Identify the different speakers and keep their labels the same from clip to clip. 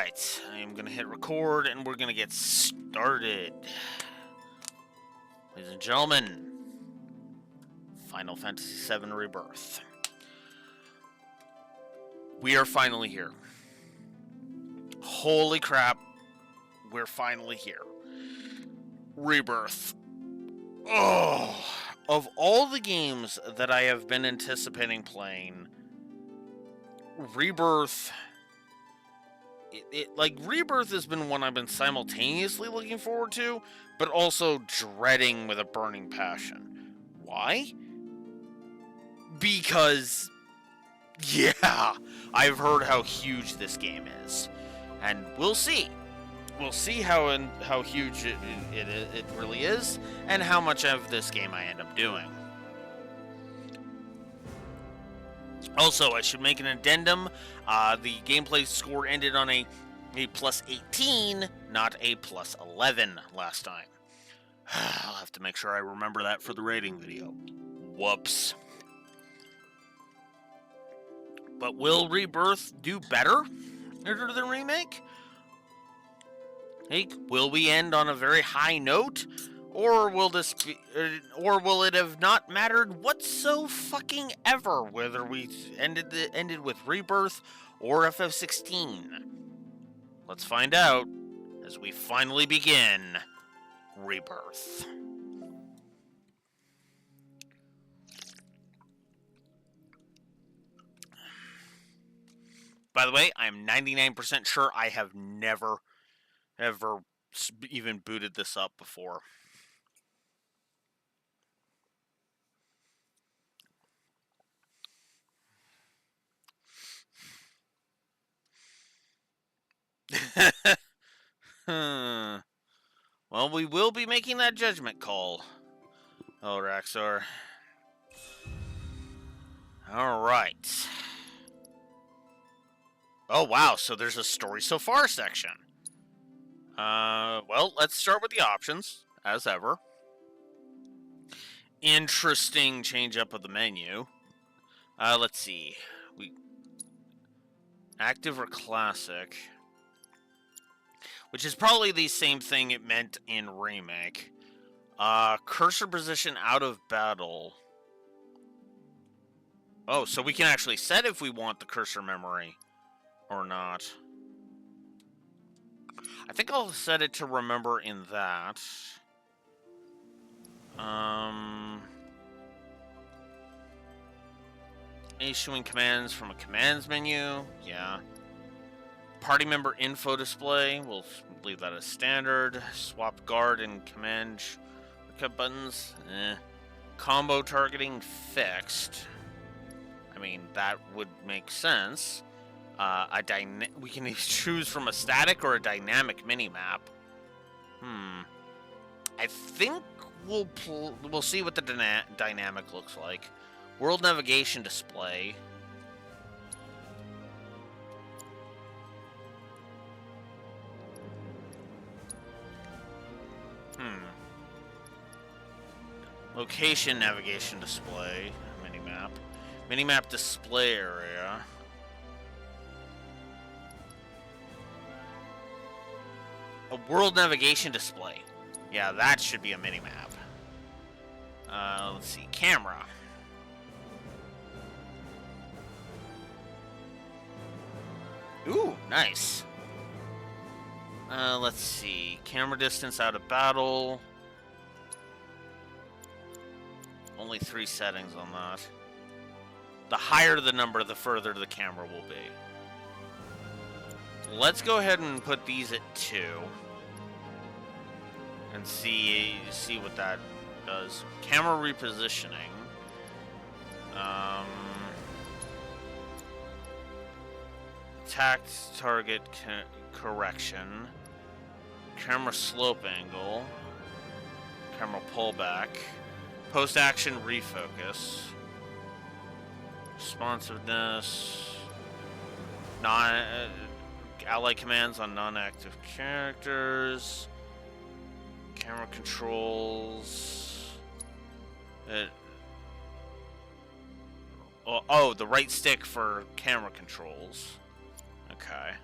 Speaker 1: Alright, I am going to hit record and we're going to get started. Ladies and gentlemen, Final Fantasy VII Rebirth. We are finally here. Holy crap, we're finally here. Rebirth. Oh, of all the games that I have been anticipating playing, Rebirth... Rebirth has been one I've been simultaneously looking forward to, but also dreading with a burning passion. Why? Because, yeah, I've heard how huge this game is. And we'll see. We'll see how huge it really is, and how much of this game I end up doing. Also, I should make an addendum. The gameplay score ended on a plus 18, not a plus 11 last time. I'll have to make sure I remember that for the rating video. Whoops. But will Rebirth do better than the remake? Hey, will we end on a very high note? Or will it have not mattered whatso-fucking-ever whether we ended with Rebirth or FF16? Let's find out as we finally begin Rebirth. By the way, I'm 99% sure I have never, ever even booted this up before. Well, we will be making that judgment call. Oh, Raxor. Alright. Oh, wow, so there's a story so far section. Well, let's start with the options, as ever. Interesting change up of the menu. Let's see. Active or classic? Which is probably the same thing it meant in Remake. Cursor position out of battle. Oh, so we can actually set if we want the cursor memory or not. I think I'll set it to remember in that. Issuing commands from a commands menu. Yeah. Party member info display, we'll leave that as standard. Swap guard and command shortcut buttons. Combo targeting fixed. I mean, that would make sense. We can choose from a static or a dynamic minimap. I think we'll see what the dynamic looks like. World navigation display. Location navigation display. Minimap. Minimap display area. A world navigation display. Yeah, that should be a minimap. Let's see. Camera. Ooh, nice. Let's see. Camera distance out of battle. Only 3 settings on that. The higher the number, the further the camera will be. Let's go ahead and put these at 2. And see what that does. Camera repositioning. Attack target correction. Camera slope angle. Camera pullback. Post-action refocus. Responsiveness. Ally commands on non-active characters. Camera controls. Oh, the right stick for camera controls. Okay.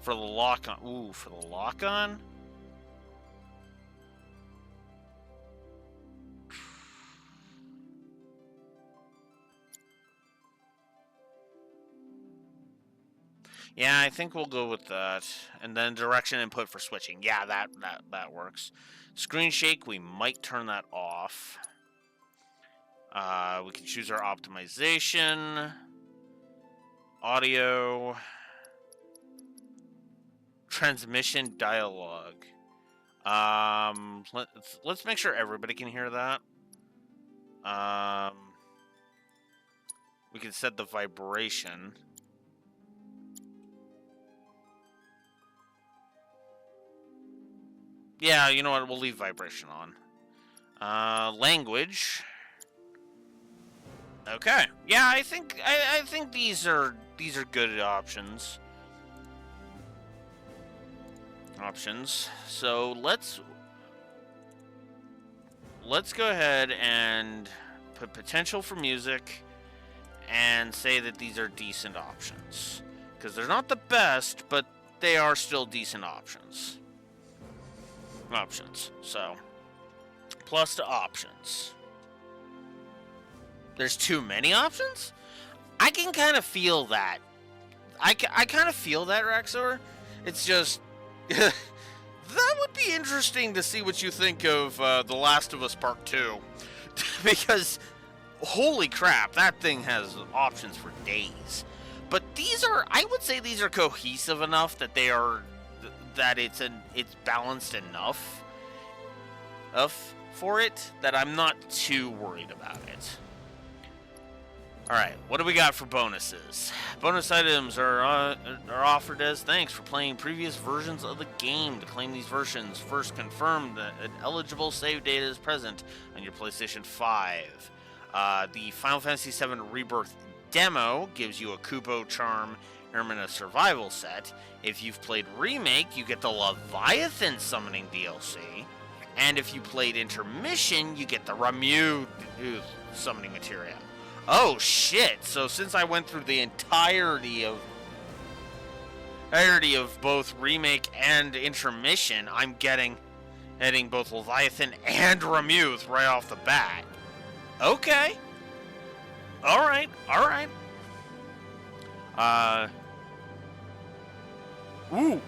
Speaker 1: For the lock-on. Ooh, for the lock-on? Yeah, I think we'll go with that. And then direction input for switching. Yeah, that works. Screen shake, we might turn that off. We can choose our optimization. Audio. Transmission dialogue. Let's make sure everybody can hear that. We can set the vibration. Yeah, you know what? We'll leave vibration on. Language. Okay. Yeah, I think these are good options. So let's go ahead and put potential for music and say that these are decent options, because they're not the best, but they are still decent options. So plus to options. There's too many options? I can kind of feel that. I kind of feel that, Rexor. It's just that would be interesting to see what you think of The Last of Us Part 2. Because, holy crap, that thing has options for days. But these are, I would say these are cohesive enough that they are, that it's balanced enough for it that I'm not too worried about it. Alright, what do we got for bonuses? Bonus items are offered as thanks for playing previous versions of the game. To claim these versions, first confirm that an eligible save data is present on your PlayStation 5. The Final Fantasy VII Rebirth demo gives you a Kupo Charm Hermina Survival set. If you've played Remake, you get the Leviathan Summoning DLC. And if you played Intermission, you get the Ramu Summoning Materia. Oh shit! So since I went through the entirety of both Remake and Intermission, I'm getting both Leviathan and Ramuth right off the bat. Okay. Alright. Ooh.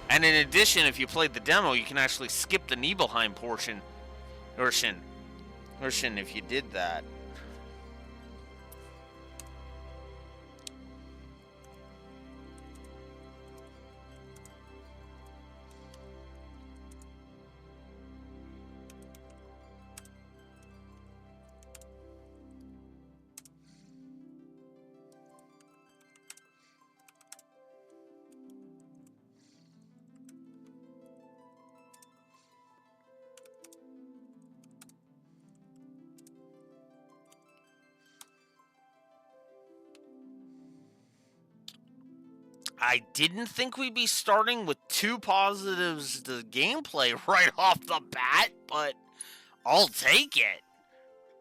Speaker 1: And in addition, if you played the demo, you can actually skip the Nibelheim portion. Urshin, if you did that. I didn't think we'd be starting with 2 positives to gameplay right off the bat, but I'll take it.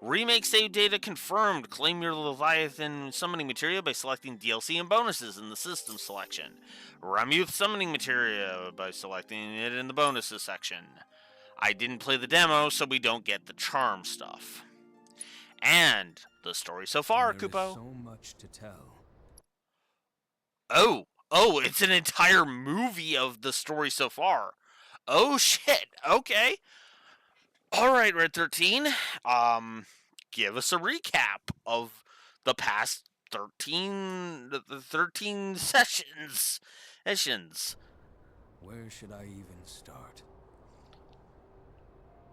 Speaker 1: Remake save data confirmed. Claim your Leviathan summoning materia by selecting DLC and bonuses in the system selection. Ramuth summoning materia by selecting it in the bonuses section. I didn't play the demo, so we don't get the charm stuff. And the story so far,
Speaker 2: There
Speaker 1: Kupo.
Speaker 2: is so much to tell.
Speaker 1: Oh, it's an entire movie of the story so far. Oh shit. Okay. All right, Red 13. Give us a recap of the past 13 sessions.
Speaker 2: Where should I even start?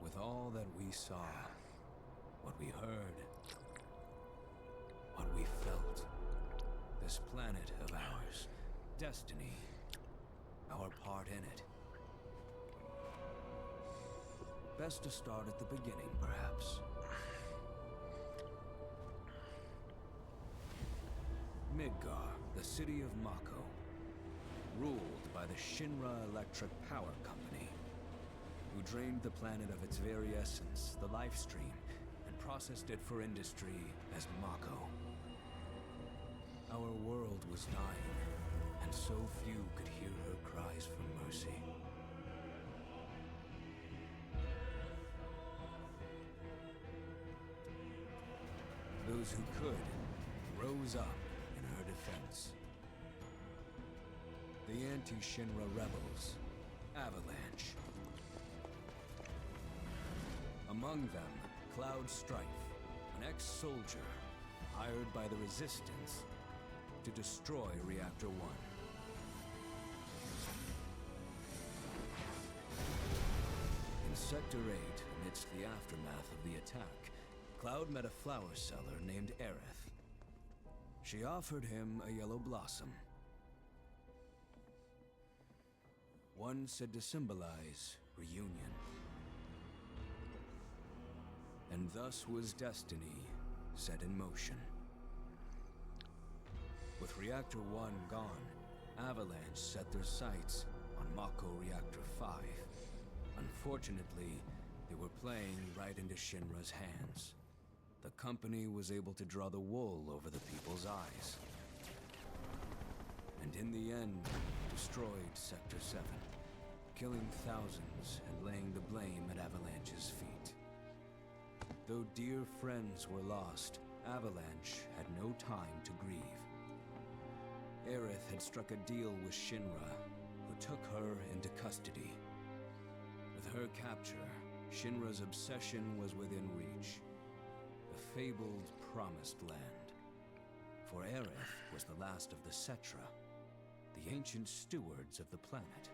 Speaker 2: With all that we saw, what we heard, what we felt, this planet of ours, destiny, our part in it. Best to start at the beginning, perhaps. Midgar, the city of Mako, ruled by the Shinra Electric Power Company, who drained the planet of its very essence, the life stream, and processed it for industry as Mako. Our world was dying, and so few could hear her cries for mercy. Those who could rose up in her defense. The anti-Shinra rebels, Avalanche. Among them, Cloud Strife, an ex-soldier hired by the Resistance to destroy Reactor 1. In Sector 8, amidst the aftermath of the attack, Cloud met a flower seller named Aerith. She offered him a yellow blossom, one said to symbolize reunion. And thus was destiny set in motion. With Reactor 1 gone, Avalanche set their sights on Mako Reactor 5. Unfortunately, they were playing right into Shinra's hands. The company was able to draw the wool over the people's eyes. And in the end, destroyed Sector 7, killing thousands and laying the blame at Avalanche's feet. Though dear friends were lost, Avalanche had no time to grieve. Aerith had struck a deal with Shinra, who took her into custody. With her capture, Shinra's obsession was within reach. The fabled Promised Land. For Aerith was the last of the Cetra, the ancient stewards of the planet.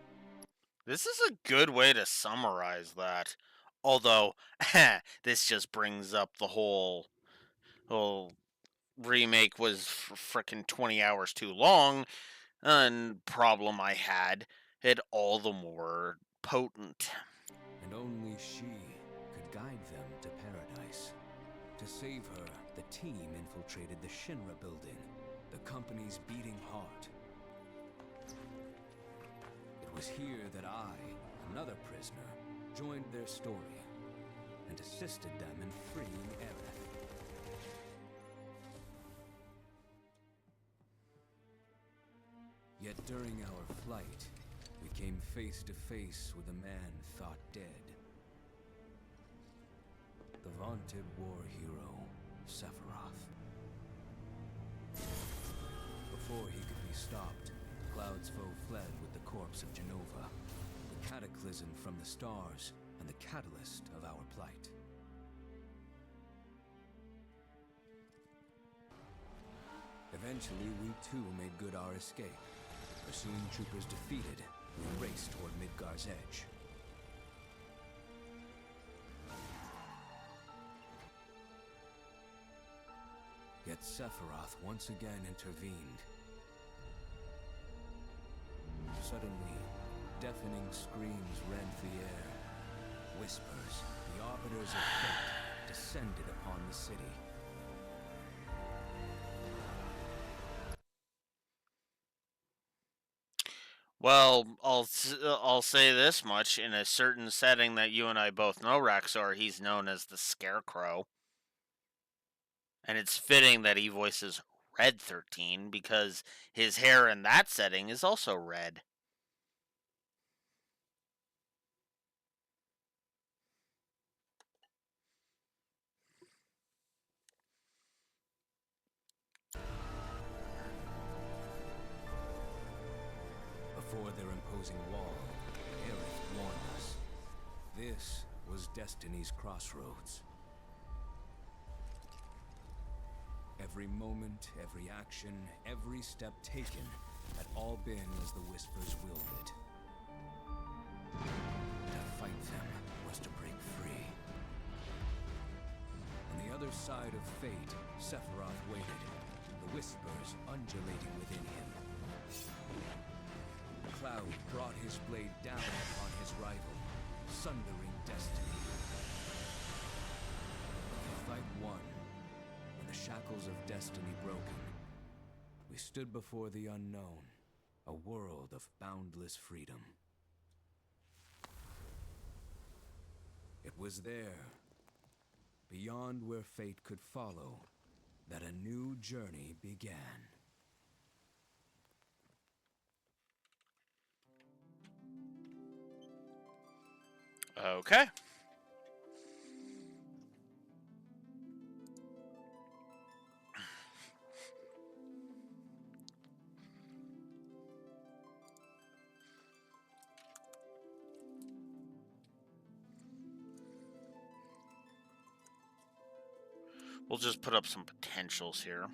Speaker 1: This is a good way to summarize that. Although, this just brings up the whole remake was frickin' 20 hours too long, and problem I had it all the more potent.
Speaker 2: And only she could guide them to paradise. To save her, the team infiltrated the Shinra building, the company's beating heart. It was here that I, another prisoner, joined their story and assisted them in freeing Aerith. Yet during our flight, we came face to face with a man thought dead. The vaunted war hero, Sephiroth. Before he could be stopped, Cloud's foe fled with the corpse of Genova, the cataclysm from the stars and the catalyst of our plight. Eventually, we too made good our escape. Pursuing troopers defeated, we raced toward Midgar's edge. Yet Sephiroth once again intervened. Suddenly, deafening screams rent the air. Whispers, the arbiters of fate, descended upon the city.
Speaker 1: Well, I'll say this much: in a certain setting that you and I both know, Raxor, he's known as the Scarecrow, and it's fitting that he voices Red 13 because his hair in that setting is also red.
Speaker 2: Before their imposing wall, Aerith warned us. This was Destiny's crossroads. Every moment, every action, every step taken had all been as the Whispers willed it. To fight them was to break free. On the other side of fate, Sephiroth waited, the Whispers undulating within him. Cloud brought his blade down upon his rival, sundering destiny. The fight won, and the shackles of destiny broken. We stood before the unknown, a world of boundless freedom. It was there, beyond where fate could follow, that a new journey began.
Speaker 1: Okay. We'll just put up some potentials here.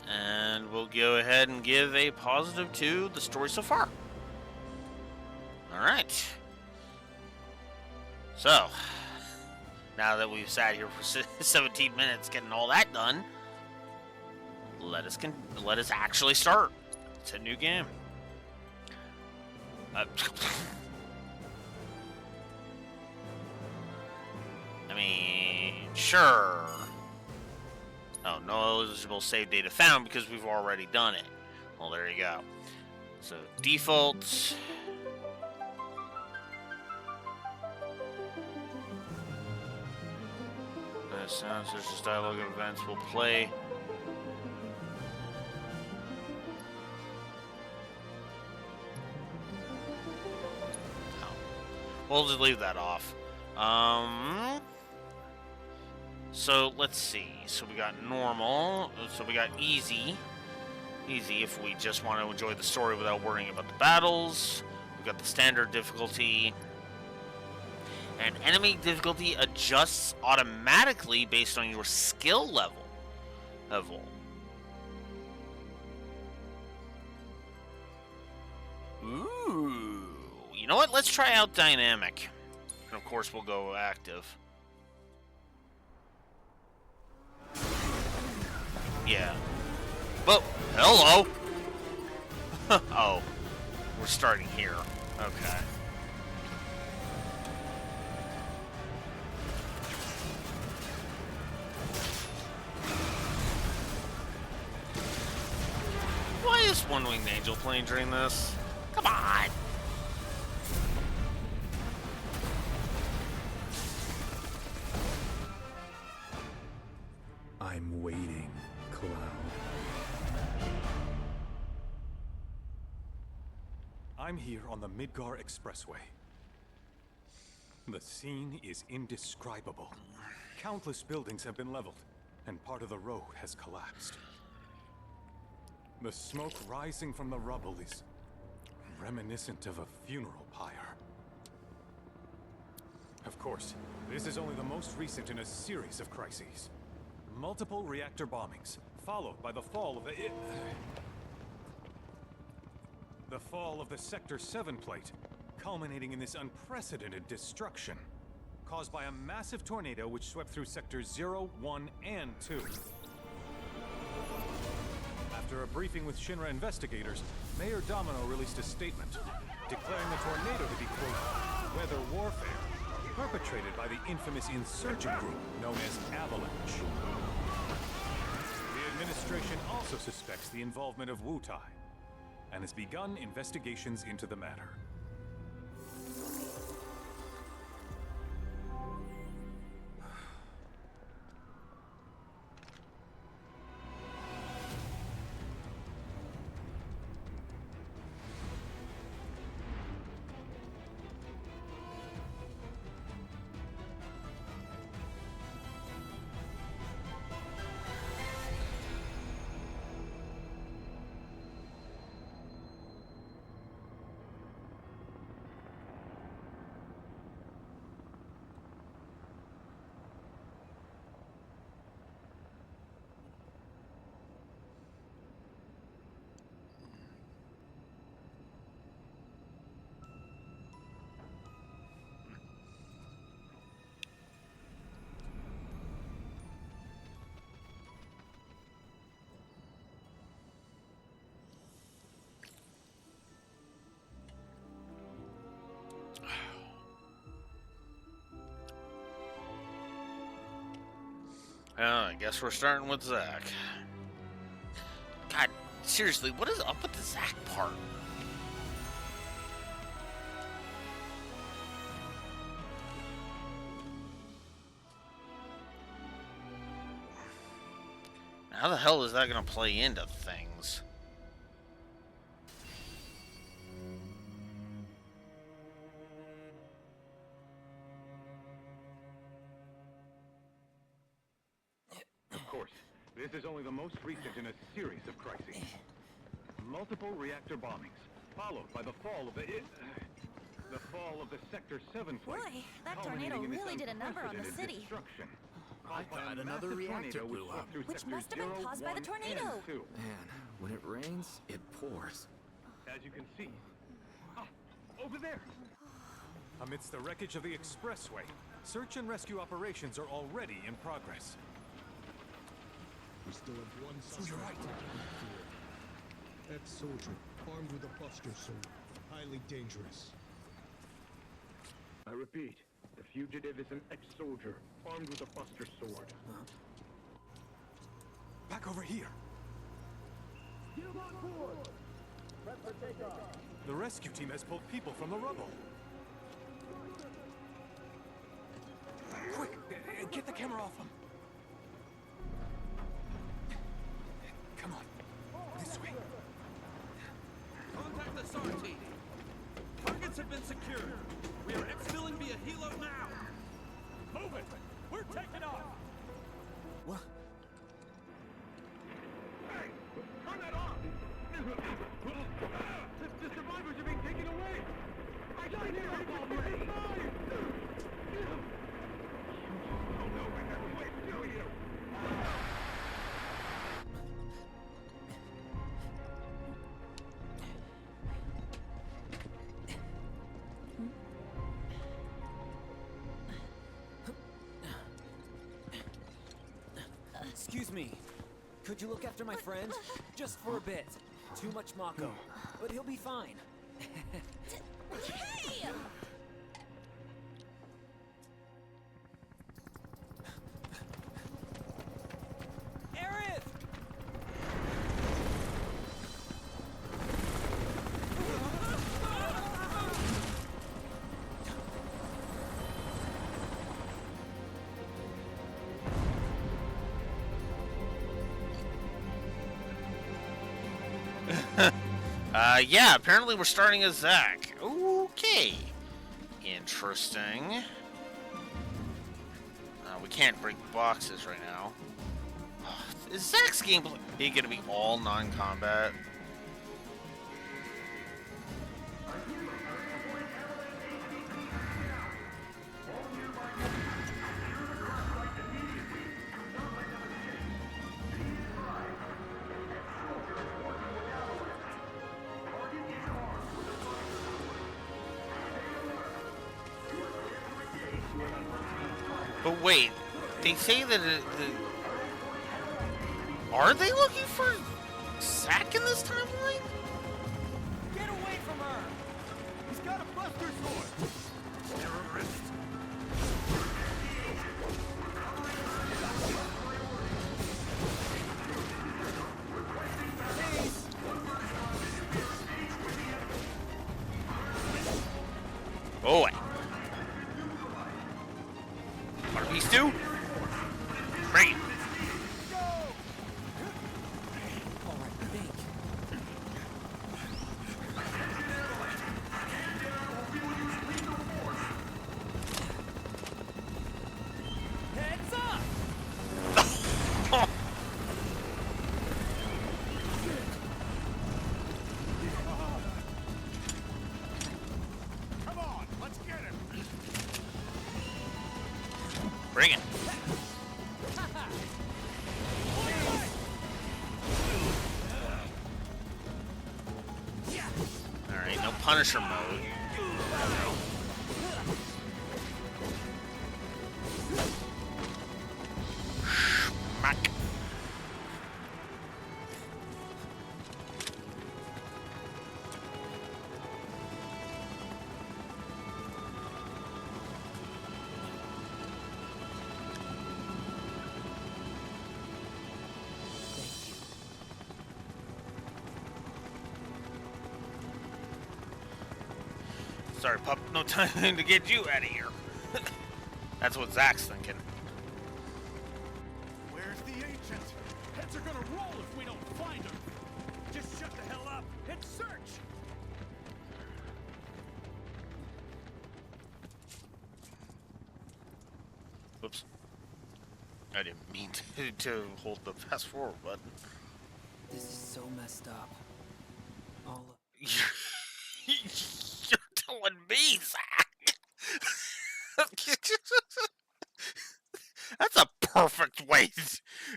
Speaker 1: And we'll go ahead and give a positive to the story so far. Alright. So, now that we've sat here for 17 minutes getting all that done, let us actually start. It's a new game. I mean, sure. Oh, no eligible save data found because we've already done it. Well, there you go. So, default. Sounds such as dialogue events will play. Oh. We'll just leave that off. So let's see. So we got normal. So we got easy. Easy if we just want to enjoy the story without worrying about the battles. We've got the standard difficulty. And enemy difficulty adjusts automatically based on your skill level. Ooh. You know what? Let's try out dynamic. And of course we'll go active. Yeah. Well, hello. Oh. We're starting here. Okay. Why is One-Winged Angel playing during this? Come on!
Speaker 2: I'm waiting, Cloud.
Speaker 3: I'm here on the Midgar Expressway. The scene is indescribable. Countless buildings have been leveled, and part of the road has collapsed. The smoke rising from the rubble is reminiscent of a funeral pyre. Of course, this is only the most recent in a series of crises. Multiple reactor bombings, followed by the fall of the Sector 7 plate, culminating in this unprecedented destruction, caused by a massive tornado which swept through Sectors 0, 1, and 2. After a briefing with Shinra investigators, Mayor Domino released a statement, declaring the tornado to be, quote, weather warfare, perpetrated by the infamous insurgent group known as Avalanche. The administration also suspects the involvement of Wutai, and has begun investigations into the matter.
Speaker 1: I guess we're starting with Zach. God, seriously, what is up with the Zach part? How the hell is that going to play into things?
Speaker 3: Of course, this is only the most recent in a series of crises. Multiple reactor bombings, followed by the fall of the Sector 7 flight.
Speaker 4: Boy, that tornado really did a number on the city.
Speaker 5: I thought another reactor blew up.
Speaker 4: Which must have been caused by the tornado.
Speaker 5: Man, when it rains, it pours.
Speaker 3: As you can see. Over there! Amidst the wreckage of the expressway, search and rescue operations are already in progress.
Speaker 6: We still have one suspect.
Speaker 3: You're right.
Speaker 6: Ex-soldier, armed with a buster sword. Highly dangerous.
Speaker 7: I repeat, the fugitive is an ex-soldier, armed with a buster sword.
Speaker 3: Back over here. The rescue team has pulled people from the rubble. Quick, get the camera off them. Come on, this way.
Speaker 8: Contact the SAR team. Targets have been secured. We are exfilling via helo now. Move it. We're taking off.
Speaker 5: What?
Speaker 7: Hey! Turn that off! The survivors are being taken away! I got it already! Oh no, I have a way to kill you!
Speaker 5: Excuse me. Could you look after my friend? Just for a bit. Too much Mako. But he'll be fine.
Speaker 4: Hey!
Speaker 5: Aerith!
Speaker 1: Yeah, apparently we're starting as Zach. Okay. Interesting. We can't break boxes right now. Is Zach's gameplay gonna be all non-combat? But wait, they say that are they looking for Zack in this timeline?
Speaker 8: Get away from her. He's got a buster sword. Terrorist.
Speaker 1: Boy. One piece two. Great.
Speaker 8: Heads up. Come on, let's get him.
Speaker 1: Bring it. Alright, no Punisher mode. Schmack. Sorry, pup. No time to get you out of here. That's what Zach's thinking.
Speaker 8: Where's the agent? Heads are gonna roll if we don't find him. Just shut the hell up and search.
Speaker 1: Whoops. I didn't mean to hold the fast forward button.
Speaker 5: This is so messed up. All
Speaker 1: You're telling me, Zach. That's a perfect way.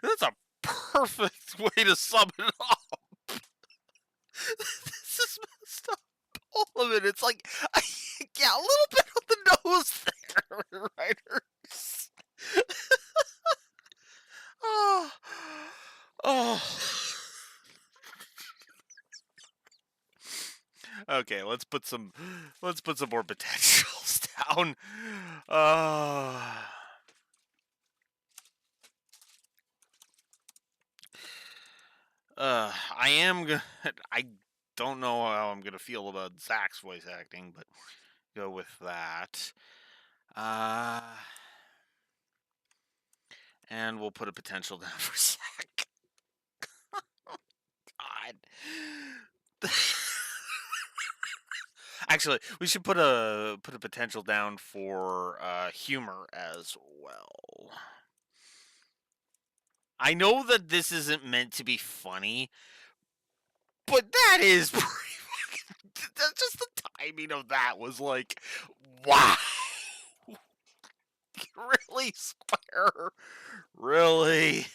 Speaker 1: That's a perfect way to sum it up. This is messed up. All of it. It's like, yeah, a little bit on the nose there, writers. Oh, oh. Okay, let's put some more potentials down. I am gonna. I don't know how I'm gonna feel about Zach's voice acting, but go with that. And we'll put a potential down for Zach. God. Actually, we should put a potential down for humor as well. I know that this isn't meant to be funny, but that is pretty fucking. Just the timing of that was like, wow. Really, Square? Really?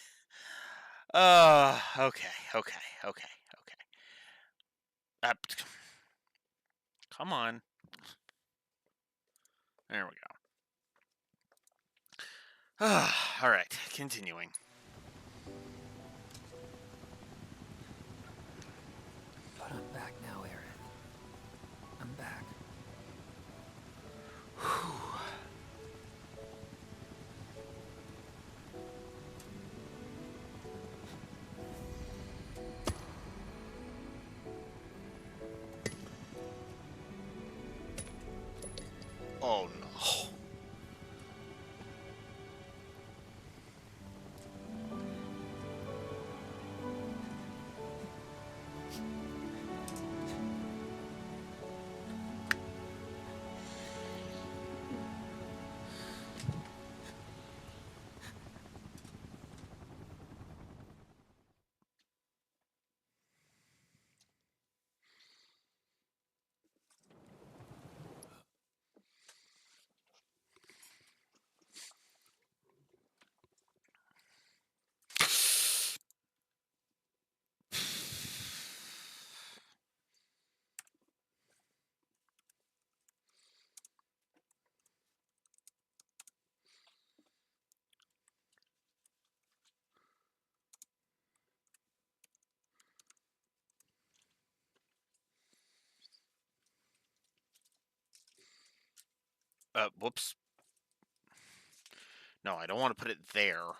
Speaker 1: Okay. Come on. There we go. Alright, continuing.
Speaker 5: But I'm back now, Aaron. I'm back.
Speaker 1: Oh no. Whoops. No, I don't want to put it there.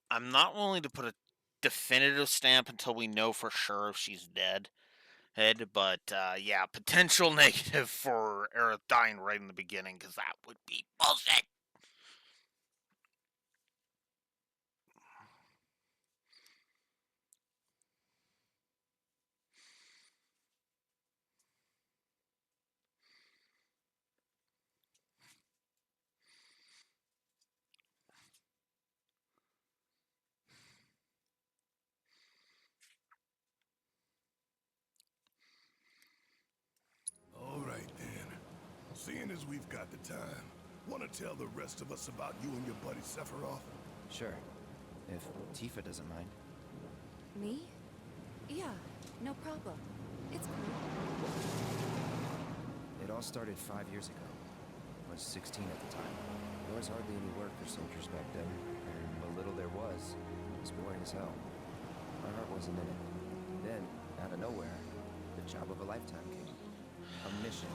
Speaker 1: I'm not willing to put a definitive stamp until we know for sure if she's dead. But yeah, potential negative for Aerith dying right in the beginning, because that would be bullshit.
Speaker 9: All right, then. Seeing as we've got the time, want to tell the rest of us about you and your buddy Sephiroth?
Speaker 10: Sure. If Tifa doesn't mind.
Speaker 4: Me? Yeah, no problem. It's cool.
Speaker 10: It all started 5 years ago. I was 16 at the time. There was hardly any work for soldiers back then, and what little there was boring as hell. My heart wasn't in it. Then, out of nowhere, the job of a lifetime came. A mission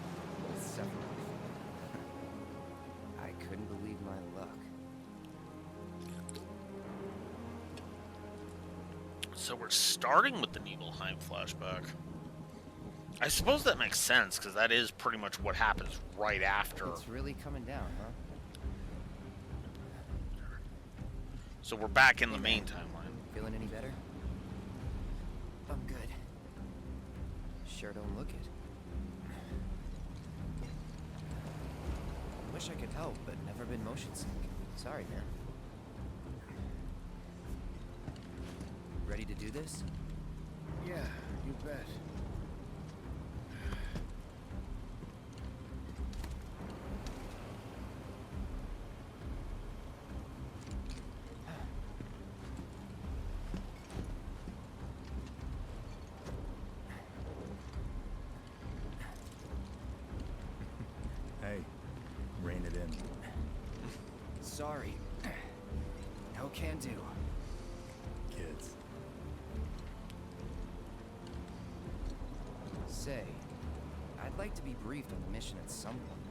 Speaker 10: with Sephiroth. I couldn't believe my luck.
Speaker 1: So we're starting with the Nibelheim flashback. I suppose that makes sense, because that is pretty much what happens right after.
Speaker 10: It's really coming down, huh?
Speaker 1: So we're back in the main timeline.
Speaker 10: Feeling any better? I'm good. Sure don't look it. Wish I could help, but never been motion sick. Sorry, man. Ready to do this?
Speaker 9: Yeah, you bet.
Speaker 11: Hey, rein it in.
Speaker 10: Sorry. No can do.
Speaker 11: Kids.
Speaker 10: Say, I'd like to be briefed on the mission at some point.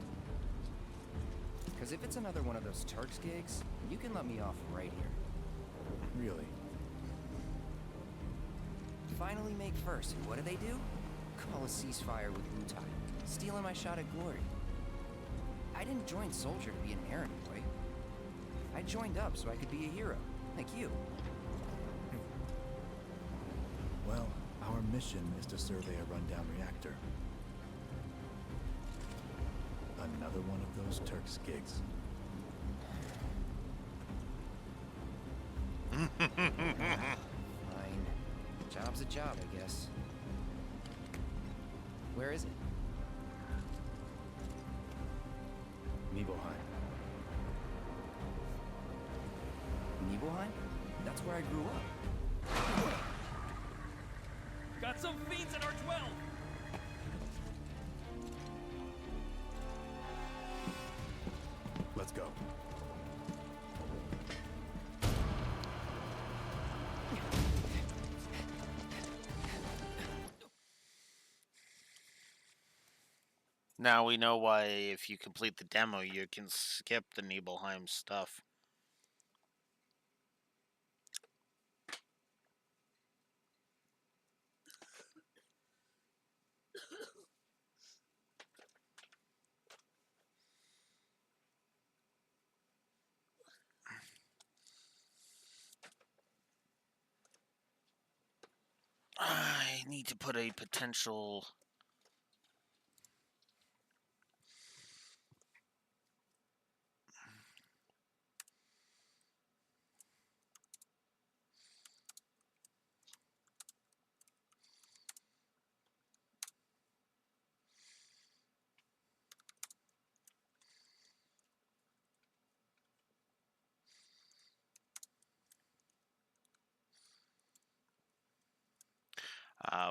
Speaker 10: Because if it's another one of those Turks gigs, you can let me off right here.
Speaker 11: Really?
Speaker 10: Finally make first, and what do? Call a ceasefire with Wutai, stealing my shot at glory. I didn't join Soldier to be an errand boy. I joined up so I could be a hero, like you.
Speaker 11: Well, our mission is to survey a rundown reactor. Another one of those Turks gigs.
Speaker 10: Fine. Job's a job, I guess. Where is it?
Speaker 11: Nibelheim.
Speaker 10: Nibelheim? That's where I grew up.
Speaker 8: Got some fiends at R12!
Speaker 11: Let's go.
Speaker 1: Now we know why if you complete the demo, you can skip the Nibelheim stuff. I need to put a potential...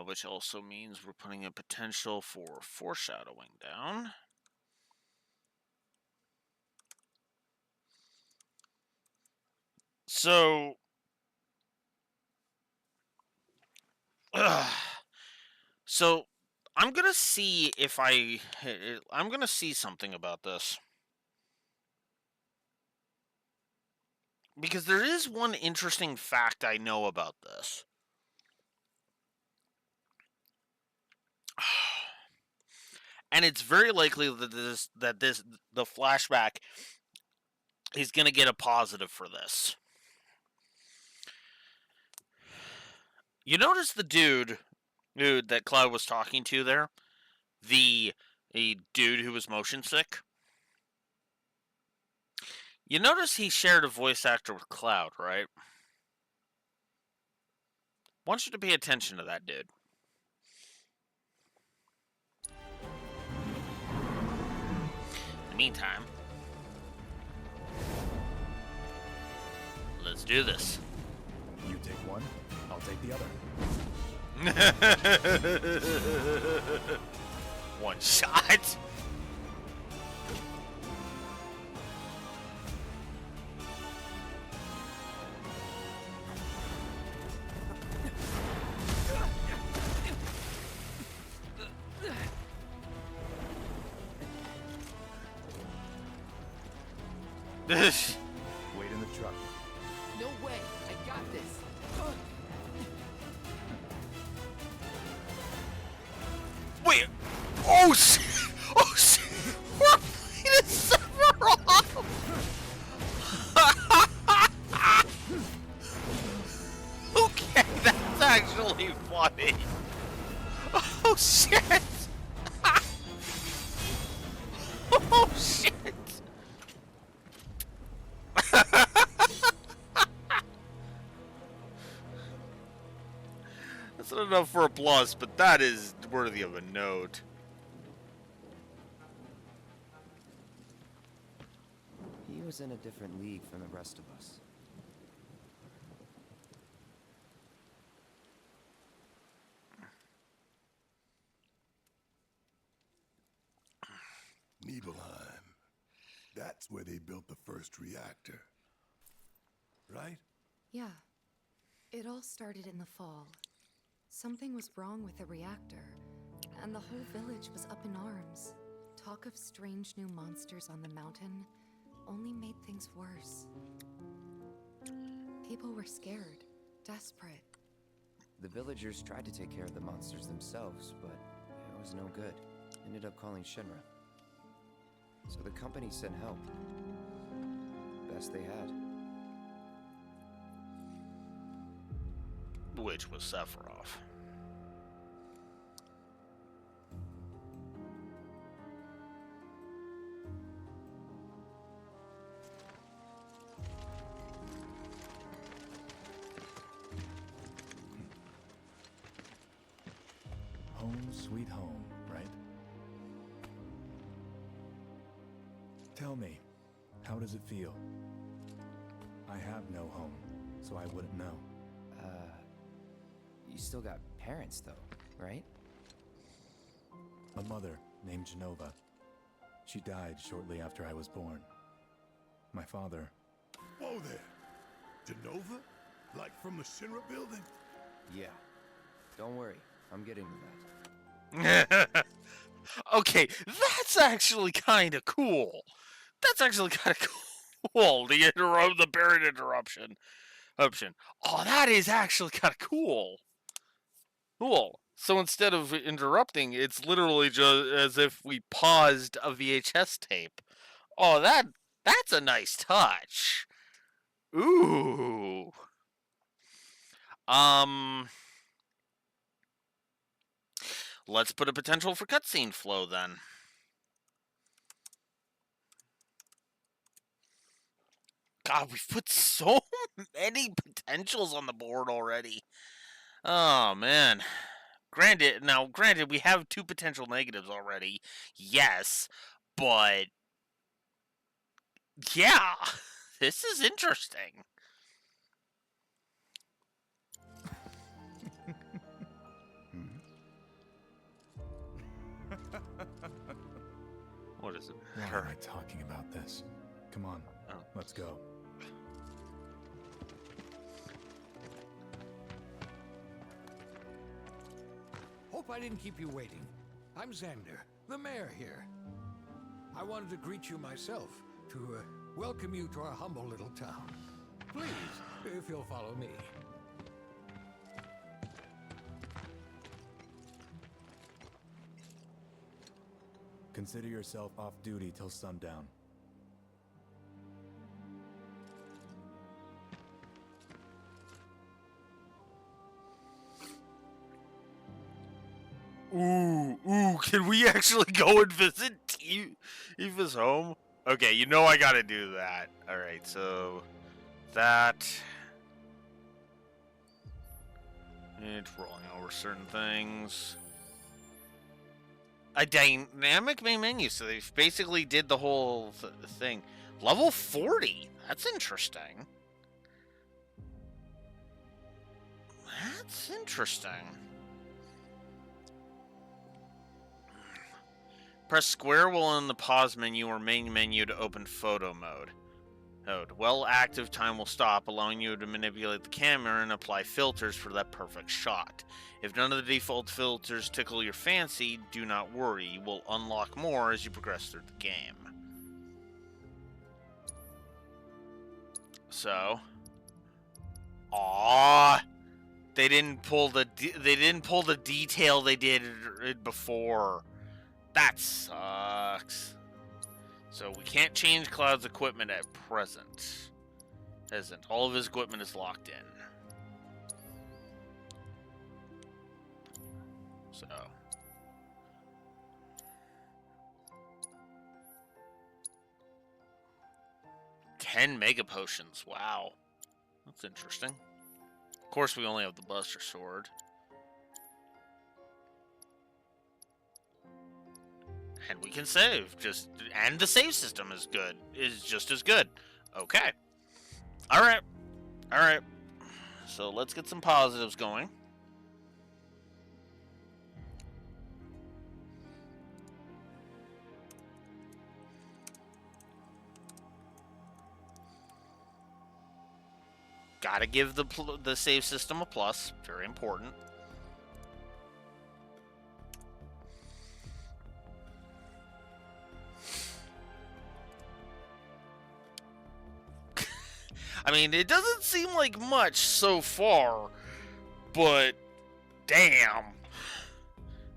Speaker 1: which also means we're putting a potential for foreshadowing down. So, so I'm gonna see if I'm gonna see something about this. Because there is one interesting fact I know about this. And it's very likely that the flashback is going to get a positive for this. You notice the dude that Cloud was talking to there? A dude who was motion sick? You notice he shared a voice actor with Cloud, right? I want you to pay attention to that dude. In the meantime, let's do this.
Speaker 11: You take one, I'll take the other.
Speaker 1: One shot.
Speaker 11: Wait in the truck.
Speaker 12: No way. I got this.
Speaker 1: Wait. Oh shit. Oh shit. We're playing Sephiroth. Okay, that's actually funny. Oh shit. Oh shit. That's not enough for a plus, but that is worthy of a note.
Speaker 10: He was in a different league from the rest of us.
Speaker 9: Nibelheim. That's where they built the first reactor. Right?
Speaker 13: Yeah. It all started in the fall. Something was wrong with the reactor, and the whole village was up in arms. Talk of strange new monsters on the mountain only made things worse. People were scared, desperate.
Speaker 10: The villagers tried to take care of the monsters themselves, but it was no good. Ended up calling Shinra. So the company sent help. Best they had.
Speaker 1: Which was Sephiroth.
Speaker 11: Home sweet home, right? Tell me, how does it feel? I have no home, so I wouldn't know.
Speaker 10: You still got parents, though, right?
Speaker 11: A mother named Genova. She died shortly after I was born. My father...
Speaker 9: Whoa there! Genova? Like from the Shinra building?
Speaker 10: Yeah. Don't worry, I'm getting to that.
Speaker 1: Okay, that's actually kind of cool. That's actually kind of cool. The buried interruption option. Oh, that is actually kind of cool. Cool. So instead of interrupting, it's literally just as if we paused a VHS tape. Oh, that's a nice touch. Ooh. Let's put a potential for cutscene flow then. God, we've put so many potentials on the board already. Oh, man. Granted, we have 2 potential negatives already. Yes, but... yeah, this is interesting. What is it?
Speaker 11: Why am I talking about this? Come on, let's go.
Speaker 14: Hope I didn't keep you waiting. I'm Xander, the mayor here. I wanted to greet you myself, to welcome you to our humble little town. Please, if you'll follow me.
Speaker 11: Consider yourself off duty till sundown.
Speaker 1: Ooh, can we actually go and visit Eva's home? Okay, you know I gotta do that. Alright, so... that... it's rolling over certain things. A dynamic main menu, so they basically did the whole thing. Level 40? That's interesting. That's interesting. Press square while in the pause menu or main menu to open photo mode. While active, time will stop, allowing you to manipulate the camera and apply filters for that perfect shot. If none of the default filters tickle your fancy, do not worry. You will unlock more as you progress through the game. So, aww, they didn't pull the detail they did before. That sucks. So we can't change Cloud's equipment at present. Isn't all of his equipment is locked in. So 10 mega potions. Wow. That's interesting. Of course, we only have the Buster Sword. And we can save. And the save system is good. Is just as good. Okay. Alright. Alright. So let's get some positives going. Gotta give the save system a plus. Very important. I mean, it doesn't seem like much so far, but damn.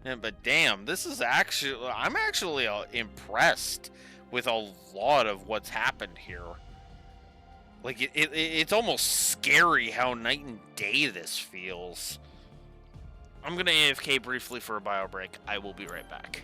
Speaker 1: Yeah, but damn, this is actually... I'm actually impressed with a lot of what's happened here. Like, it's almost scary how night and day this feels. I'm gonna AFK briefly for a bio break. I will be right back.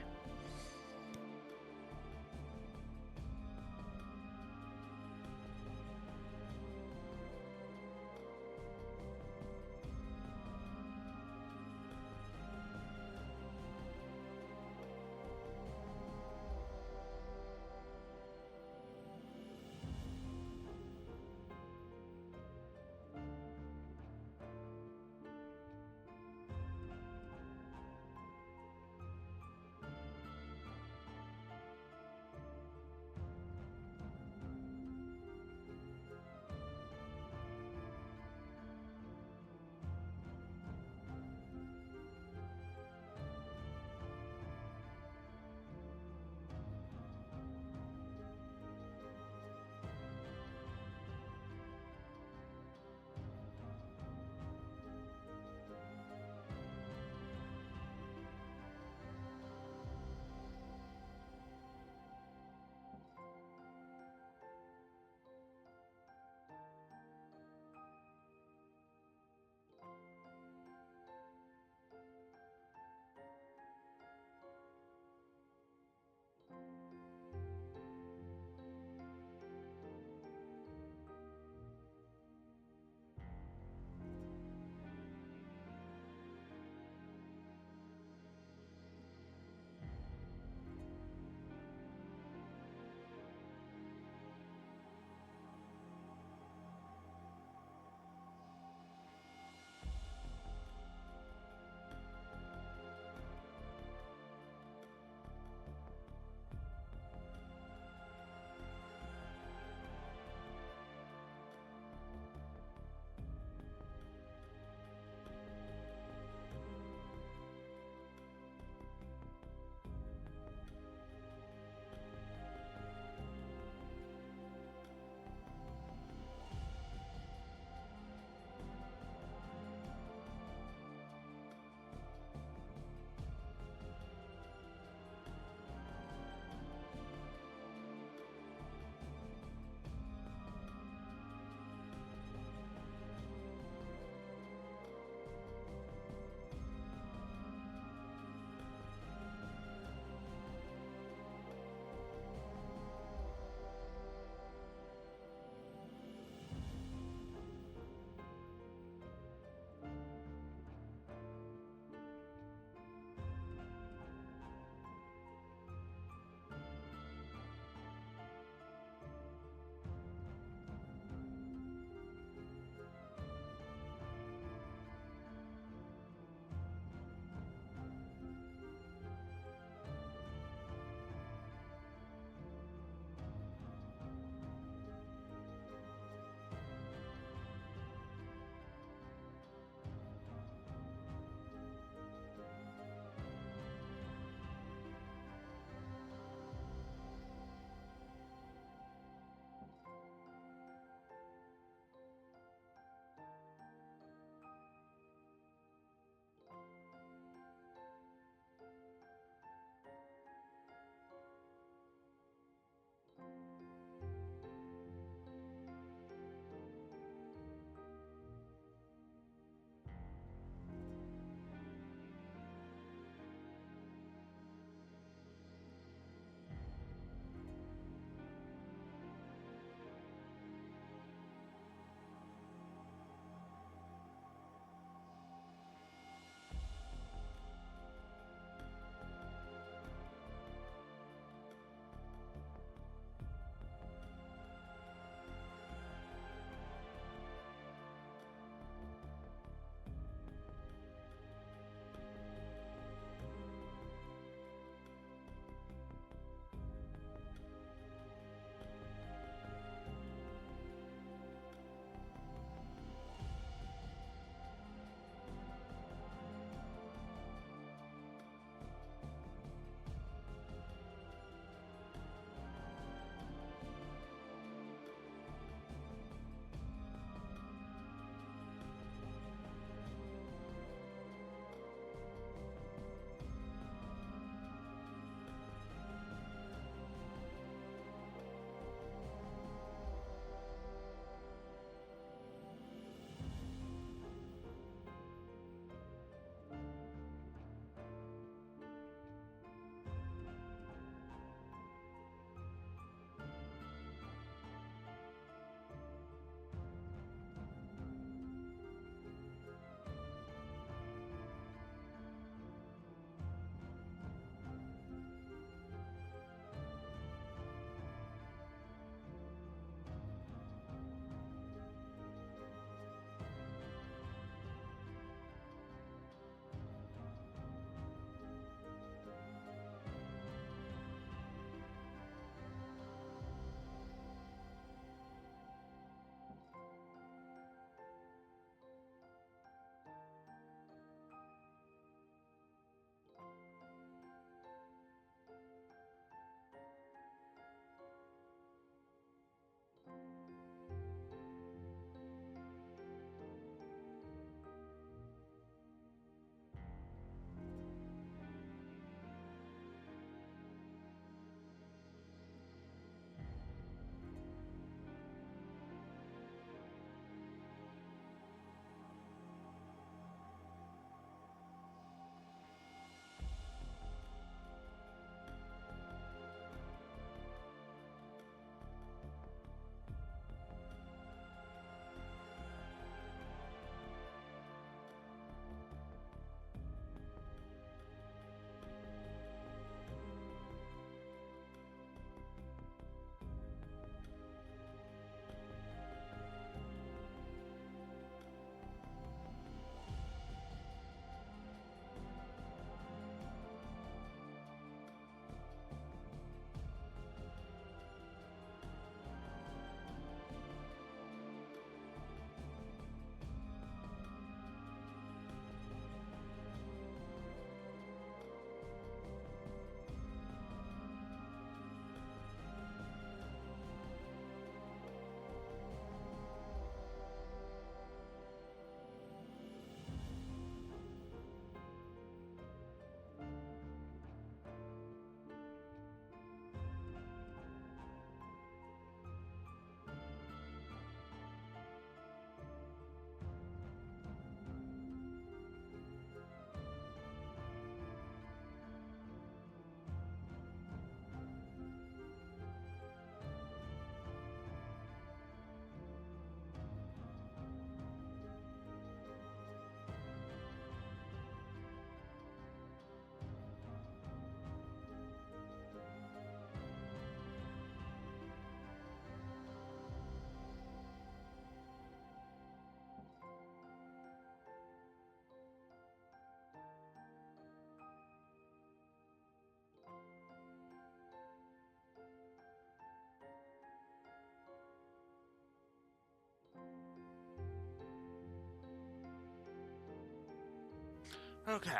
Speaker 1: Okay.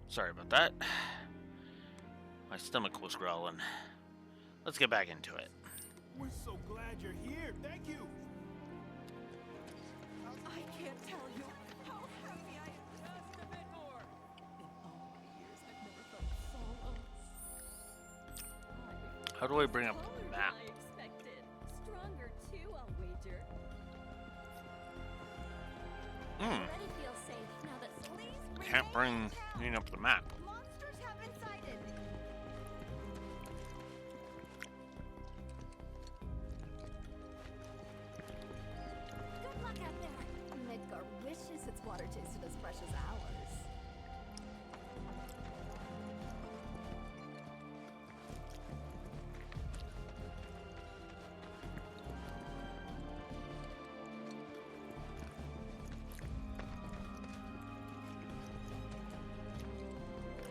Speaker 1: Sorry about that. My stomach was growling. Let's get back into it.
Speaker 6: We're so glad you're here. Thank you.
Speaker 4: I can't tell you how happy I am. Just a bit more. In all the years, I've never felt so
Speaker 1: How do I bring up the map?
Speaker 4: I expected. Stronger too, I'll wager. Already feel safe now that please
Speaker 1: Can't bring up the map.
Speaker 4: monsters have been sighted. Good luck out there. Midgar wishes its water tasted as fresh as ours.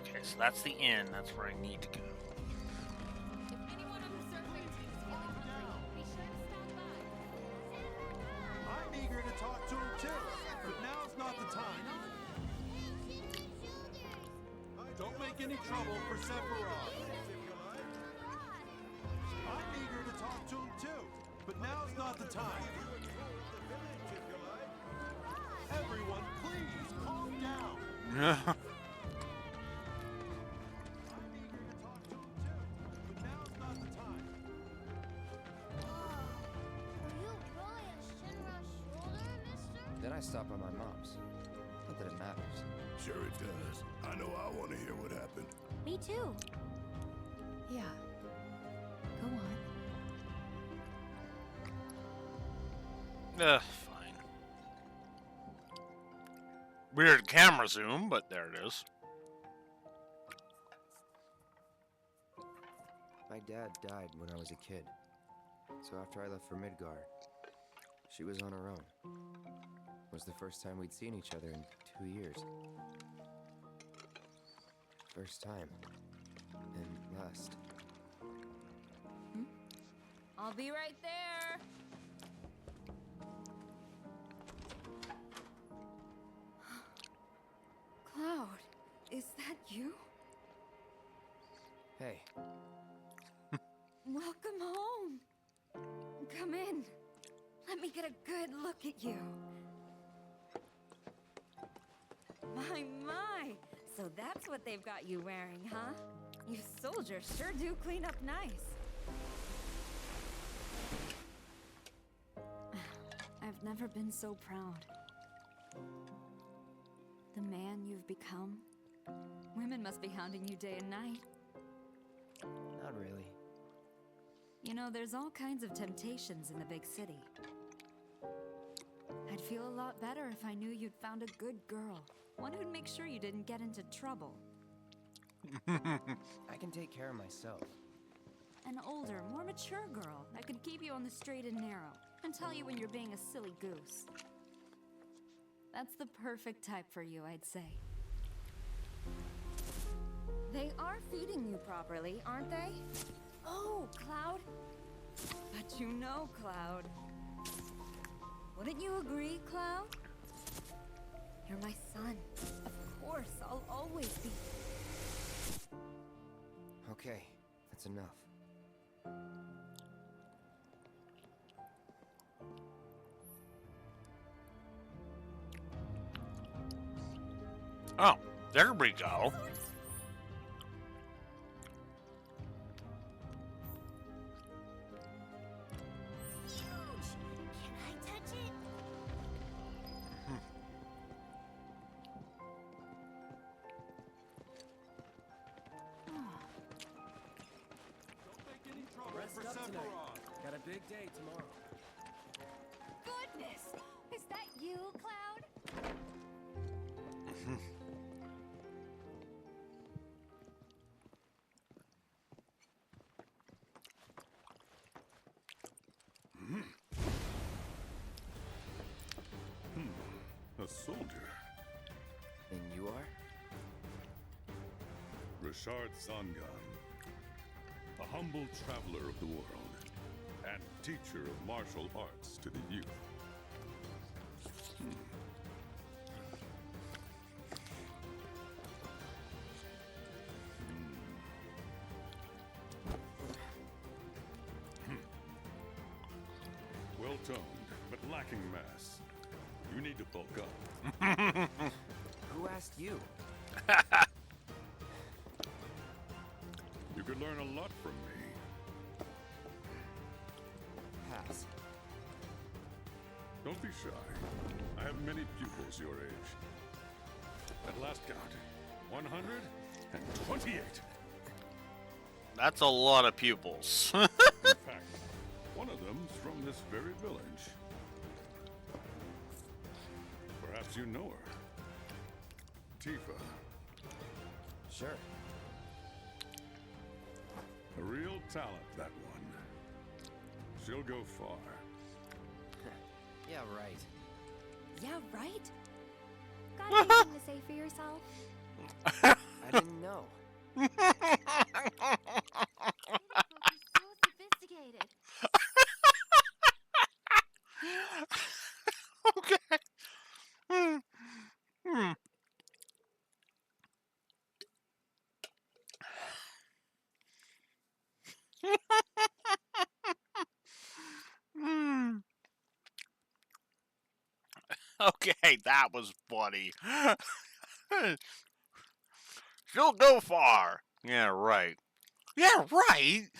Speaker 1: Okay, so that's the inn. That's where I need to go.
Speaker 4: If anyone on the survey team is feeling hungry, be sure to stop by.
Speaker 6: I'm eager to talk to him too, but now's not the time. Don't make any trouble for Sephiroth. I'm eager to talk to him too, but now's not the time. Everyone, please calm down.
Speaker 10: Then I stop by my mom's. Not that it matters.
Speaker 9: Sure it does. I know I want to hear what happened.
Speaker 4: Me too.
Speaker 13: Yeah. Go on.
Speaker 1: Fine. Weird camera zoom, but there it is.
Speaker 10: My dad died when I was a kid. So after I left for Midgar, she was on her own. It was the first time we'd seen each other in 2 years. First time. And last.
Speaker 4: I'll be right there.
Speaker 13: Cloud, is that you?
Speaker 10: Hey.
Speaker 13: Welcome home. Come in. Let me get a good look at you.
Speaker 4: My. So that's what they've got you wearing, huh? You soldiers sure do clean up nice. I've never been so proud. The man you've become. Women must be hounding you day and night.
Speaker 10: Not really.
Speaker 4: You know, there's all kinds of temptations in the big city. I'd feel a lot better if I knew you'd found a good girl. One who'd make sure you didn't get into trouble.
Speaker 10: I can take care of myself.
Speaker 4: An older, more mature girl that could keep you on the straight and narrow and tell you when you're being a silly goose. That's the perfect type for you, I'd say. They are feeding you properly, aren't they? Oh, Cloud. But you know, Cloud. Wouldn't you agree, Cloud? You're my son. Of course, I'll always be.
Speaker 10: Okay, that's enough.
Speaker 1: Oh, there we go.
Speaker 4: Can I touch it?
Speaker 5: Rest up tonight. Got a big day tomorrow.
Speaker 4: Goodness! Is that you, Cloud?
Speaker 9: A soldier.
Speaker 10: And you are?
Speaker 9: Rashard Zangan. A humble traveler of the world. And teacher of martial arts to the youth.
Speaker 15: toned, but lacking mass. You need to bulk up.
Speaker 10: Who asked you?
Speaker 15: You could learn a lot from me.
Speaker 10: Pass.
Speaker 15: Don't be shy. I have many pupils your age. At last count, 128.
Speaker 1: That's a lot of pupils.
Speaker 15: In fact, one of them's from this very village. Perhaps you know her. Tifa.
Speaker 10: Sure.
Speaker 15: A real talent, that one. She'll go far.
Speaker 10: Yeah, right.
Speaker 4: Yeah, right? Got anything to say for yourself?
Speaker 10: I didn't know.
Speaker 4: So sophisticated.
Speaker 1: Okay. Okay, that was funny. She'll go far. Yeah, right. Yeah, right.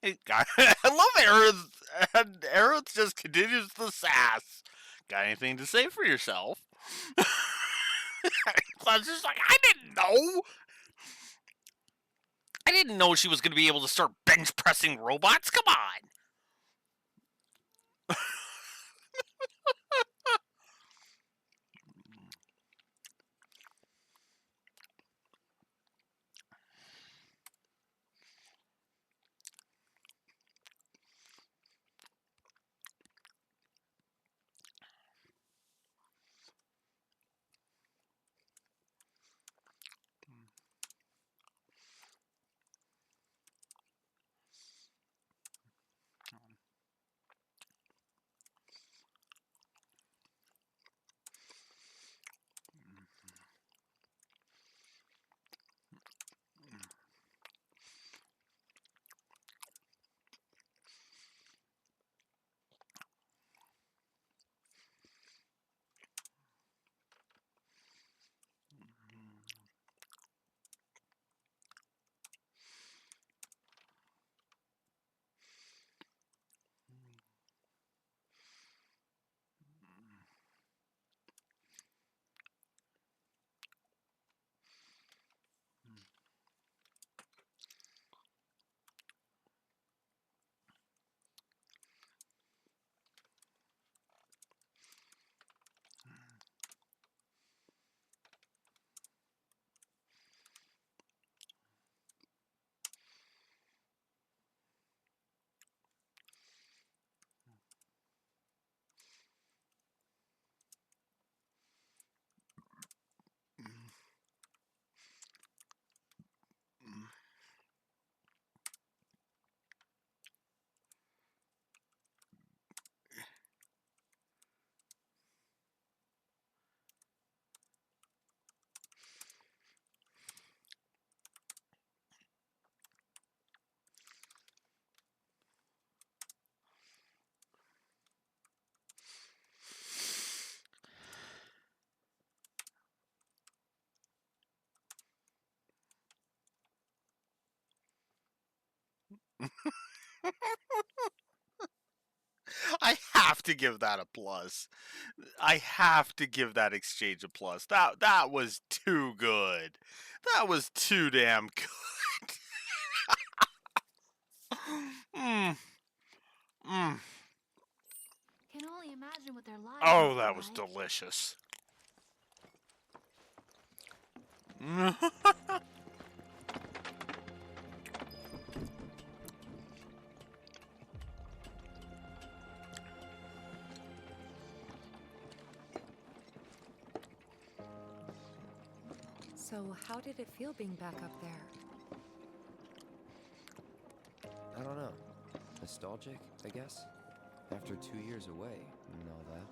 Speaker 1: Hey, guy, I love Aerith, and Aerith just continues the sass. Got anything to say for yourself? Cloud's just like, I didn't know. I didn't know she was going to be able to start bench pressing robots. Come on. I have to give that a plus. I have to give that exchange a plus. That was too good. That was too damn good. mm. Mm.
Speaker 4: Can only imagine what their lives
Speaker 1: Oh,
Speaker 4: must be
Speaker 1: that was
Speaker 4: like.
Speaker 1: delicious.
Speaker 13: So, how did it feel being back up there?
Speaker 10: I don't know. Nostalgic, I guess? After 2 years away and all that.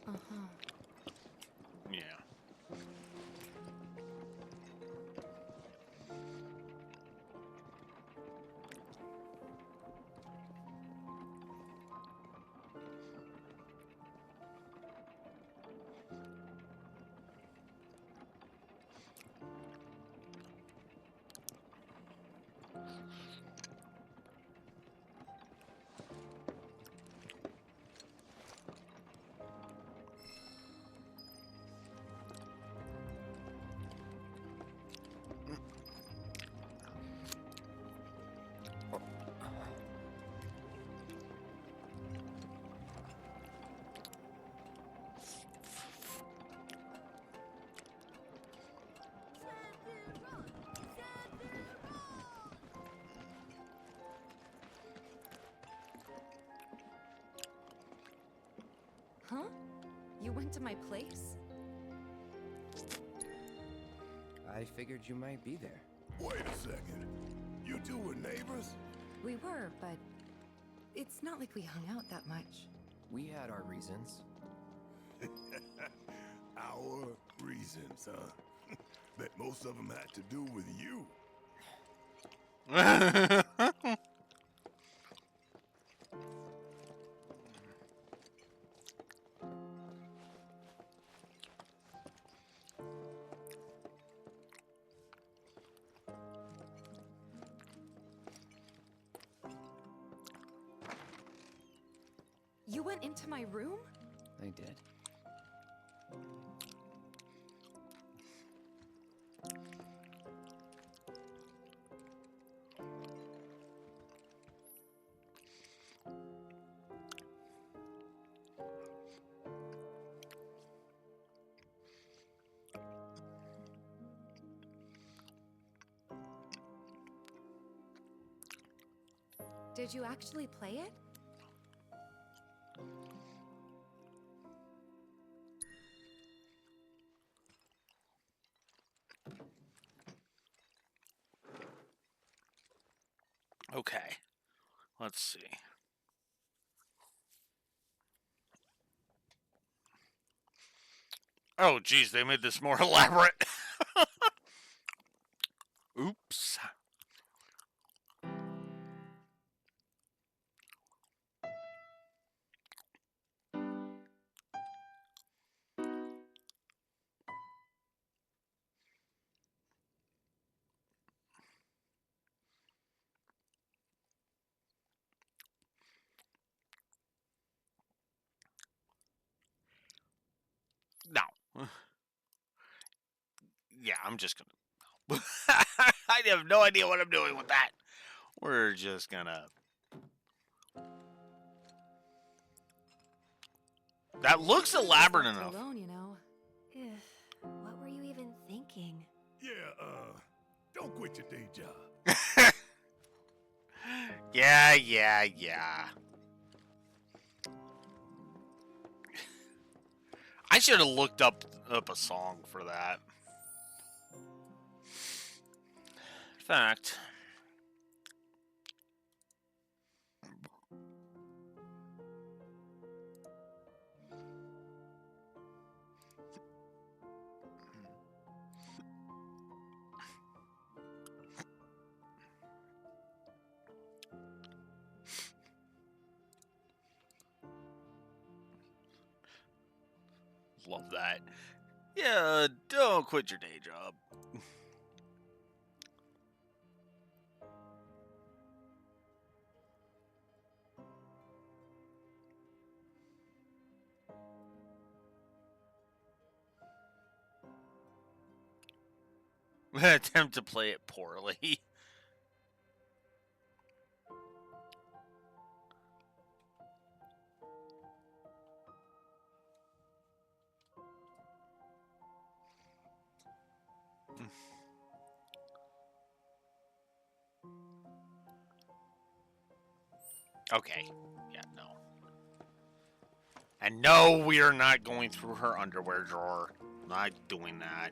Speaker 13: Uh-huh.
Speaker 1: Yeah.
Speaker 13: You went to my place?
Speaker 10: I figured you might be there.
Speaker 9: Wait a second. You two were neighbors?
Speaker 13: We were, but it's not like we hung out that much.
Speaker 10: We had our reasons.
Speaker 9: Our reasons, huh? Bet most of them had to do with you.
Speaker 13: You went into my room?
Speaker 10: I did.
Speaker 13: Did you actually play it?
Speaker 1: Okay. Let's see. Oh, geez, they made this more elaborate. Oops. No. Yeah, I'm just gonna... I have no idea what I'm doing with that. We're just gonna... That looks elaborate enough.
Speaker 13: Alone, you know.
Speaker 4: What were you even thinking?
Speaker 9: Yeah, don't quit your day job.
Speaker 1: Yeah. I should have looked up a song for that. In fact... Love that. Yeah, don't quit your day job. Attempt to play it poorly. Okay. Yeah, no. And no, we are not going through her underwear drawer. Not doing that.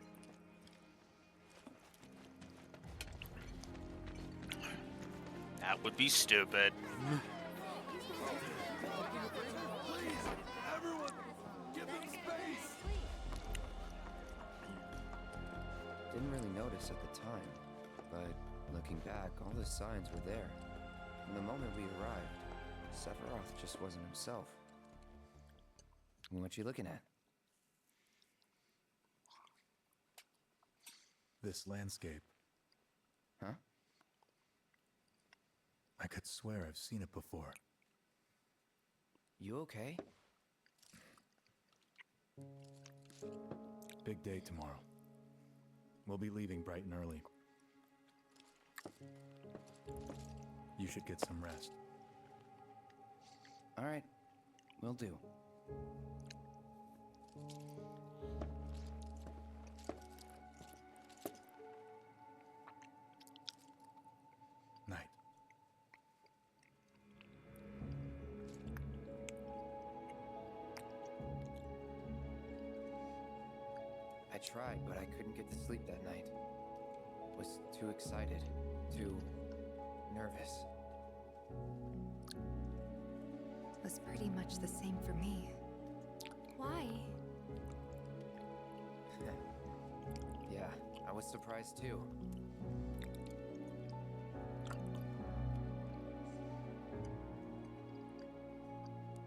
Speaker 1: That would be stupid.
Speaker 9: Everyone, give them space!
Speaker 10: Didn't really notice at the time, but looking back, all the signs were there. From the moment we arrived, Sephiroth just wasn't himself. What you looking at?
Speaker 11: This landscape.
Speaker 10: Huh?
Speaker 11: I could swear I've seen it before.
Speaker 10: You okay?
Speaker 11: Big day tomorrow. We'll be leaving bright and early. You should get some rest.
Speaker 10: All right, will do.
Speaker 11: Night.
Speaker 10: tried, but I couldn't get to sleep that night. Was too excited, too nervous.
Speaker 13: Was pretty much the same for me. Why?
Speaker 10: Yeah, I was surprised too.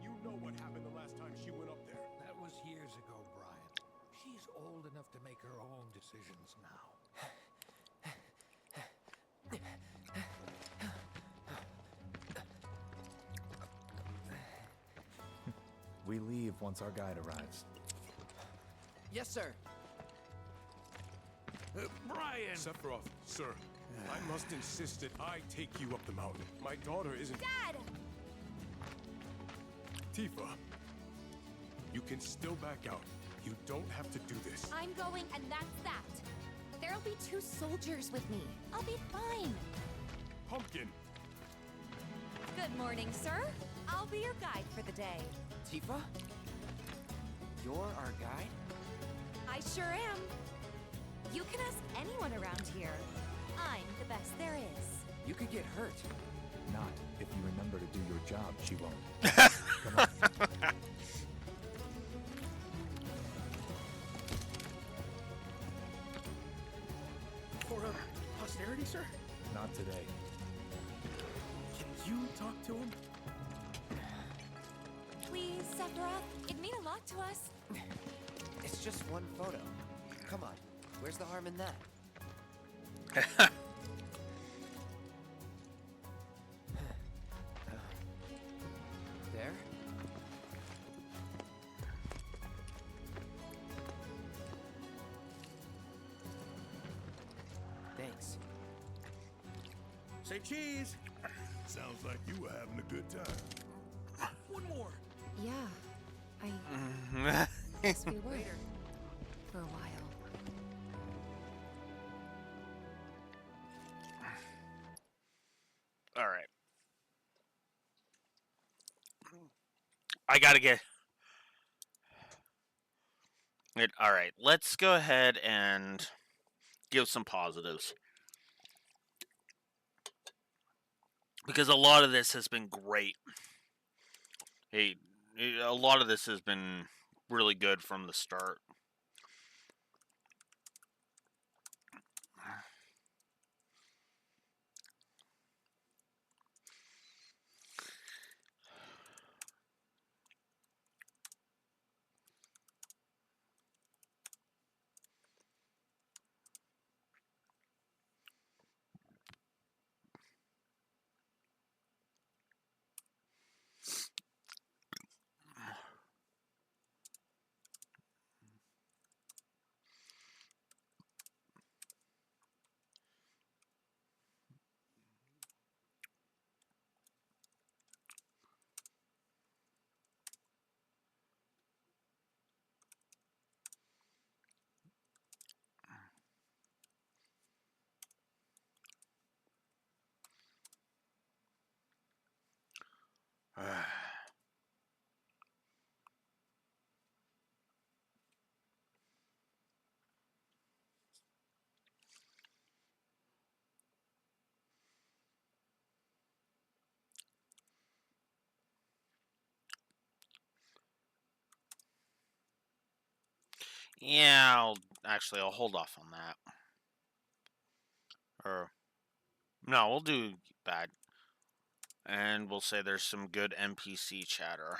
Speaker 9: You know what happened the last time she went up there.
Speaker 14: That was years ago, Brian. She's old enough to make her own decisions now.
Speaker 11: We leave once our guide arrives.
Speaker 5: Yes, sir.
Speaker 6: Brian!
Speaker 9: Sephiroth, sir, I must insist that I take you up the mountain. My daughter isn't...
Speaker 4: Dad!
Speaker 9: Tifa, you can still back out. You don't have to do this.
Speaker 4: I'm going, and that's that.
Speaker 13: There'll be 2 soldiers with me. I'll be fine.
Speaker 9: Pumpkin!
Speaker 4: Good morning, sir. I'll be your guide for the day.
Speaker 5: Tifa? You're our guide?
Speaker 4: I sure am. You can ask anyone around here. I'm the best there is.
Speaker 5: You could get hurt.
Speaker 11: Not if you remember to do your job, she won't. Come on.
Speaker 6: For posterity, sir?
Speaker 11: Not today.
Speaker 6: Can you talk to him?
Speaker 4: Please, Sephiroth. It'd mean a lot to us.
Speaker 10: It's just one photo. Come on, where's the harm in that? There? Thanks.
Speaker 6: Say cheese!
Speaker 9: Sounds like you were having a good time.
Speaker 6: One more!
Speaker 13: Yeah, I guess we were. For a while.
Speaker 1: All right. I gotta get it. All right, let's go ahead and give some positives. Because a lot of this has been great. Hey, a lot of this has been really good from the start. Yeah, I'll hold off on that. Or no, we'll do bad. And we'll say there's some good NPC chatter.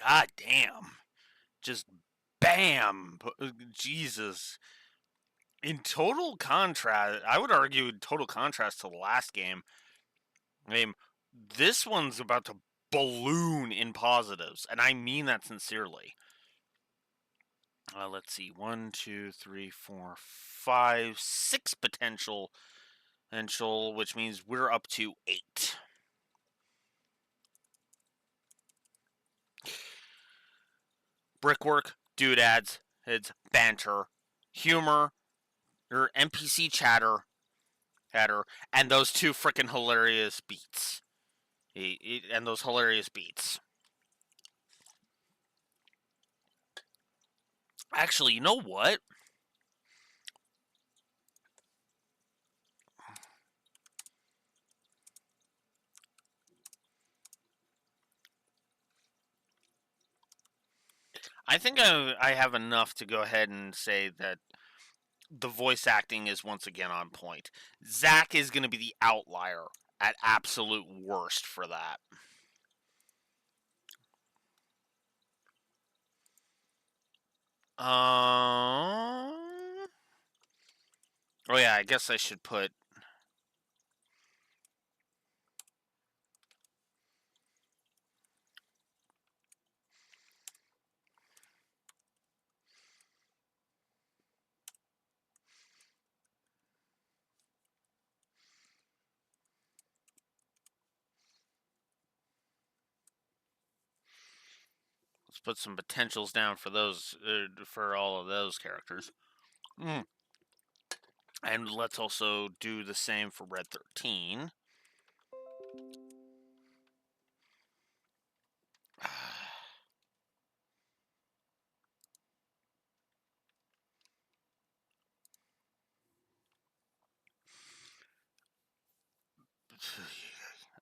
Speaker 1: God damn. Just bam. Jesus. In total contrast, I would argue in total contrast to the last game, I mean, this one's about to balloon in positives, and I mean that sincerely. Let's see, 1, 2, 3, 4, 5, 6 potential, which means we're up to 8. Brickwork, doodads, it's banter, humor, your NPC chatter, and those two freaking hilarious beats. And those hilarious beats. Actually, you know what? I think I have enough to go ahead and say that the voice acting is once again on point. Zach is going to be the outlier at absolute worst for that. Oh yeah, I guess I should put. Let's put some potentials down for those, for all of those characters. And let's also do the same for Red 13.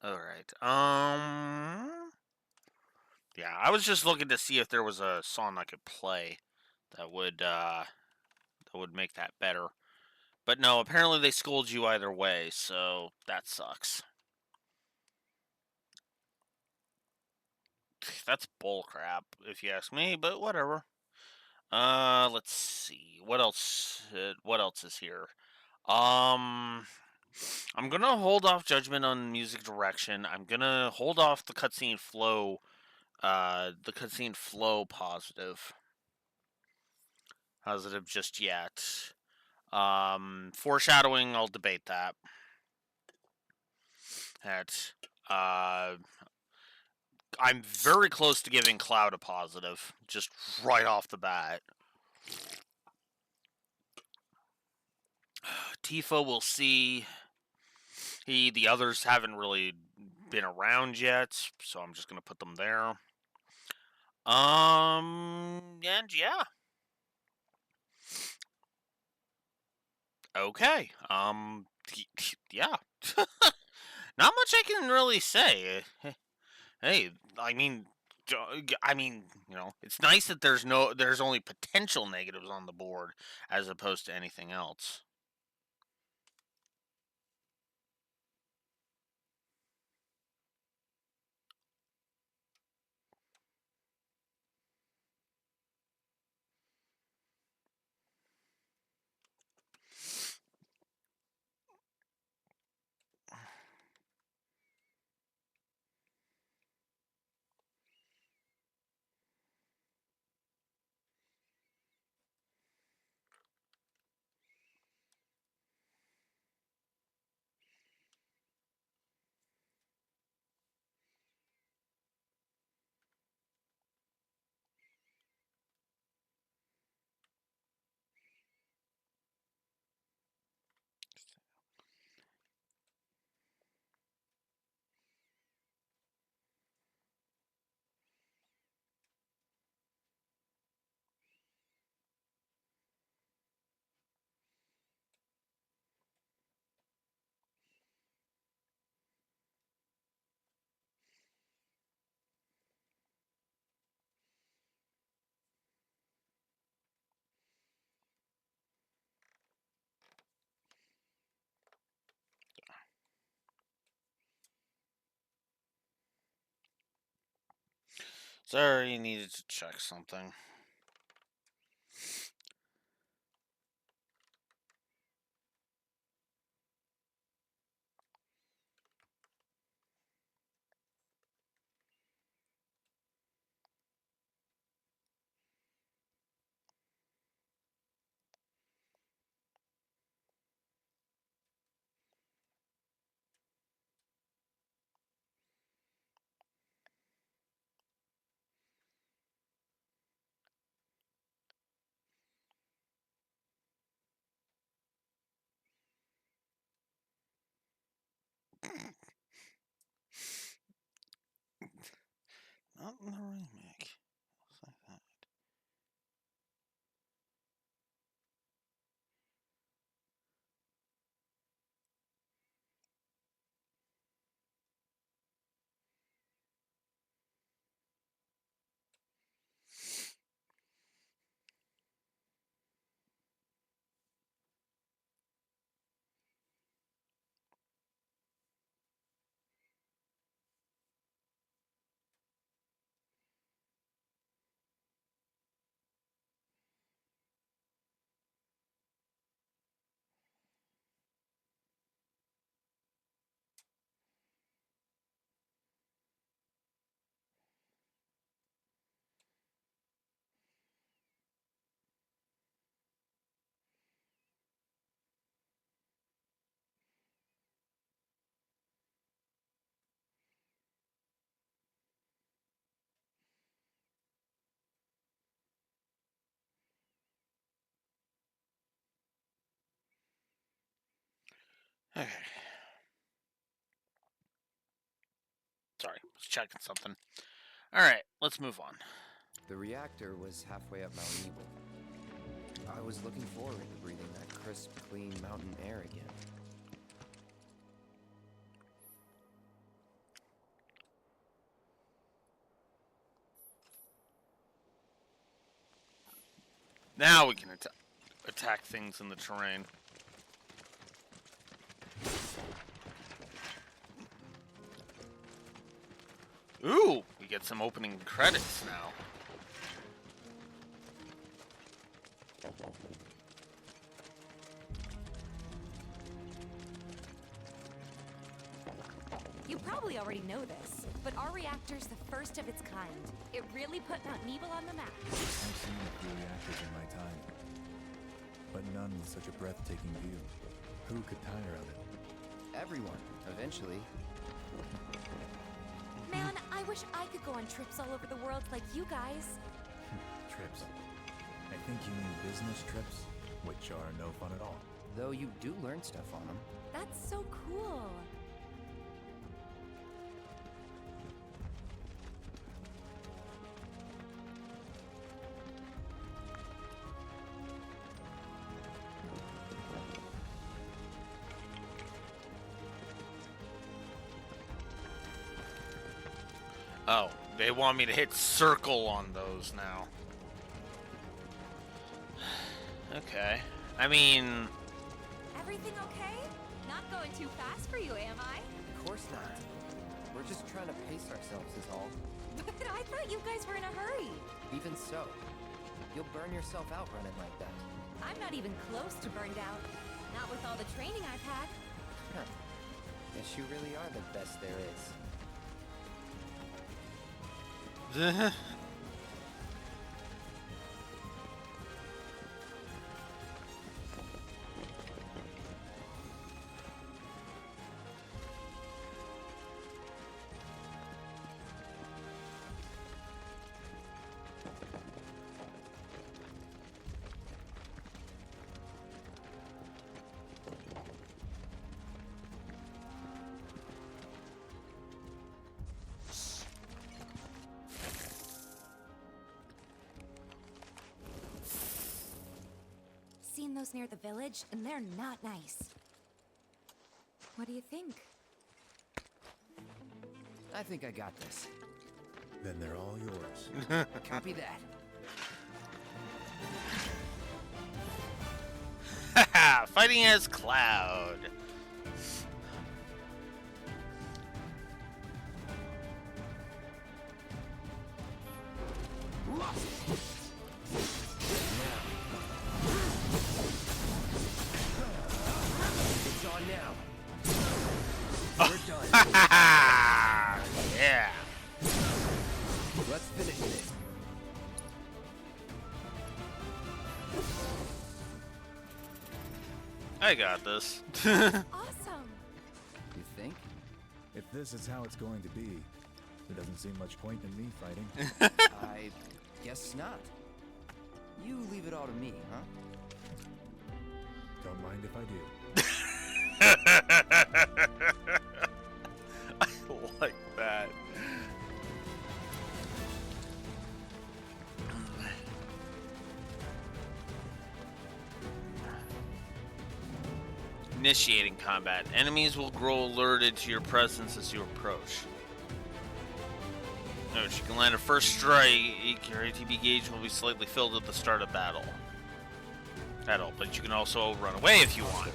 Speaker 1: All right. Yeah, I was just looking to see if there was a song I could play that would make that better. But no, apparently they scold you either way, so that sucks. That's bullcrap, if you ask me, but whatever. Let's see. What else? What else is here? I'm gonna hold off judgment on music direction. I'm gonna hold off the cutscene flow. Positive. Positive just yet. Foreshadowing, I'll debate that. I'm very close to giving Cloud a positive, just right off the bat. Tifa, we'll see. The others haven't really been around yet, so I'm just gonna put them there. And yeah. Okay. Yeah. Not much I can really say. Hey, I mean, it's nice that there's only potential negatives on the board as opposed to anything else. Sorry, needed to check something. Not in the remake. Looks like that. Okay. Sorry, was checking something. Alright, let's move on.
Speaker 10: The reactor was halfway up Mount Evil. I was looking forward to breathing that crisp, clean mountain air again.
Speaker 1: Now we can attack things in the terrain. Ooh, we get some opening credits now.
Speaker 4: You probably already know this, but our reactor's the first of its kind. It really put Mount Nebel on the map.
Speaker 11: I've seen a few reactors in my time, but none with such a breathtaking view. Who could tire of it?
Speaker 10: Everyone, eventually.
Speaker 4: Man, I wish I could go on trips all over the world like you guys.
Speaker 11: Trips. I think you mean business trips, which are no fun at all.
Speaker 10: Though you do learn stuff on them.
Speaker 4: That's so cool.
Speaker 1: Oh, they want me to hit circle on those now. Okay. I mean...
Speaker 4: Everything okay? Not going too fast for you, am I?
Speaker 10: Of course not. We're just trying to pace ourselves is all.
Speaker 4: But I thought you guys were in a hurry.
Speaker 10: Even so, you'll burn yourself out running like that.
Speaker 4: I'm not even close to burned out. Not with all the training I've had.
Speaker 10: Huh. Guess you really are the best there is.
Speaker 4: Seen those near the village, and they're not nice. What do you think?
Speaker 10: I think I got this.
Speaker 11: Then they're all yours.
Speaker 10: Copy that.
Speaker 1: Haha, fighting as Cloud. I got this.
Speaker 4: Awesome.
Speaker 10: You think?
Speaker 11: If this is how it's going to be, there doesn't seem much point in me fighting.
Speaker 10: I guess not. You leave it all to me, huh?
Speaker 11: Don't mind if I do.
Speaker 1: I like that. Initiating combat. Enemies will grow alerted to your presence as you approach. Note, you can land a first strike. Your ATB gauge will be slightly filled at the start of battle. But you can also run away if you want.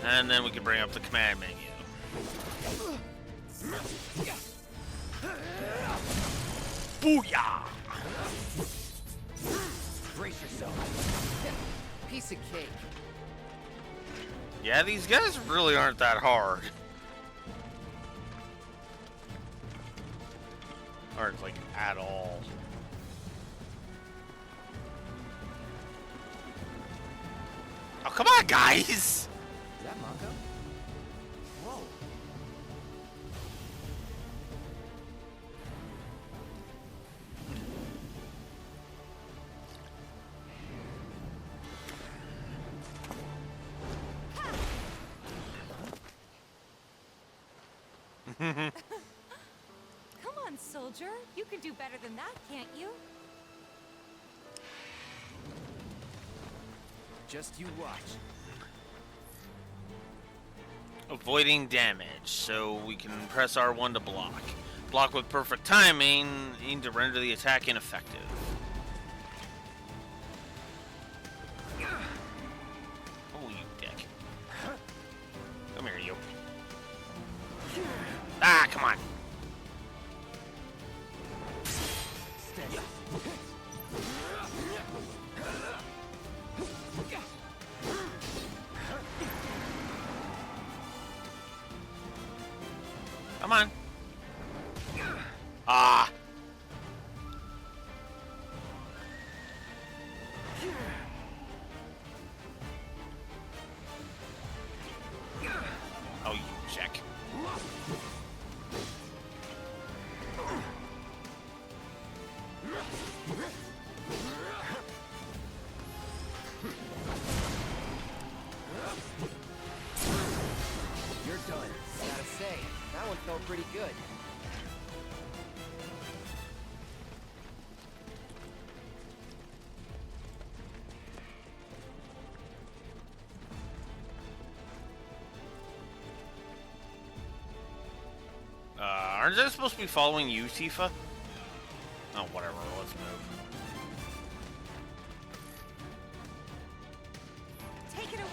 Speaker 1: And then we can bring up the command menu. Booyah!
Speaker 10: Brace yourself. Piece of cake.
Speaker 1: Yeah, these guys really aren't that hard. Aren't like at all. Oh, come on, guys!
Speaker 10: Is that Mako? Whoa.
Speaker 4: Come on, soldier. You can do better than that, can't you?
Speaker 10: Just you watch.
Speaker 1: Avoiding damage, so we can press R1 to block. Block with perfect timing, aim to render the attack ineffective. Oh, you dick. Come here, you. Ah, come on. Come on. Ah. Oh, you check.
Speaker 10: You're done. Gotta say, that one felt pretty good.
Speaker 1: Aren't they supposed to be following you, Tifa? Oh, whatever. Let's move.
Speaker 4: Take it away.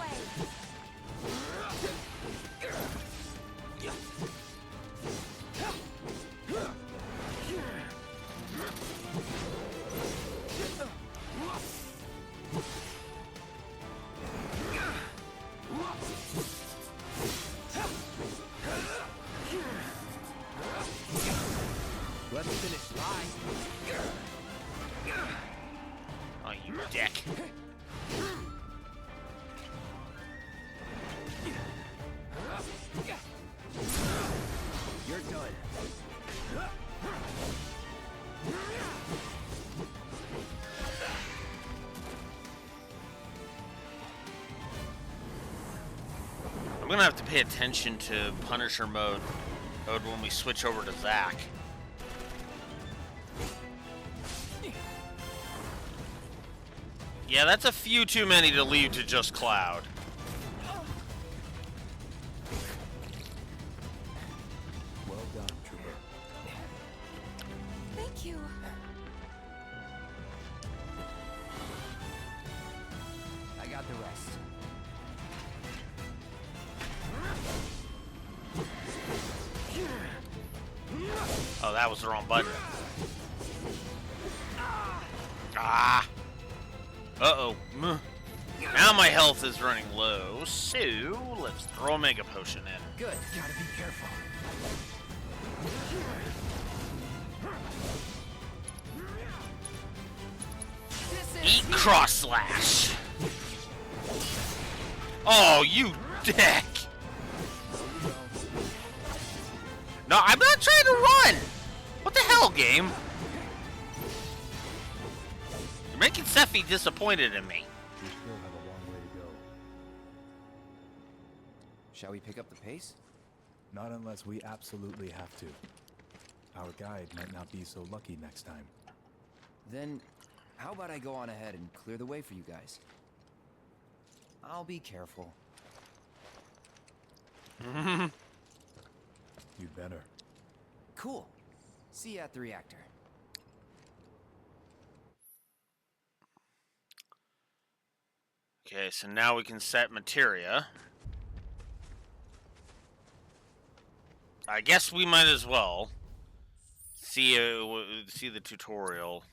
Speaker 10: Let's finish live.
Speaker 1: Oh, you dick.
Speaker 10: You're done.
Speaker 1: I'm gonna have to pay attention to Punisher mode when we switch over to Zack. Yeah, that's a few too many to leave to just Cloud.
Speaker 11: Well done, Trooper.
Speaker 4: Thank you.
Speaker 10: I got the rest.
Speaker 1: Oh, that was the wrong button. Ah! Uh-oh. Now my health is running low, so let's throw a Mega Potion in.
Speaker 10: Good. Gotta be careful.
Speaker 1: Eat cross slash. Oh, you dick! No, I'm not trying to run! What the hell, game? You're making Sephi disappointed in me.
Speaker 10: We still have a long way to go. Shall we pick up the pace?
Speaker 11: Not unless we absolutely have to. Our guide might not be so lucky next time.
Speaker 10: Then, how about I go on ahead and clear the way for you guys? I'll be careful.
Speaker 11: You'd better.
Speaker 10: Cool. See you at the reactor.
Speaker 1: Okay, so now we can set materia. I guess we might as well see the tutorial.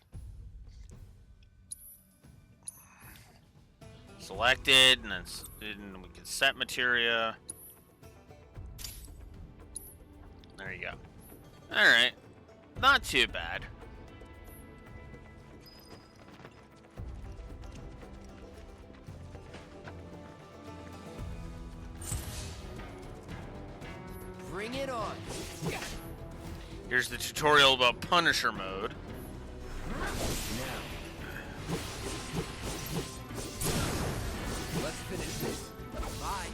Speaker 1: Selected, and then we can set materia. There you go. All right, not too bad.
Speaker 10: Bring it on.
Speaker 1: Here's the tutorial about Punisher mode.
Speaker 10: Let's finish this. Bye.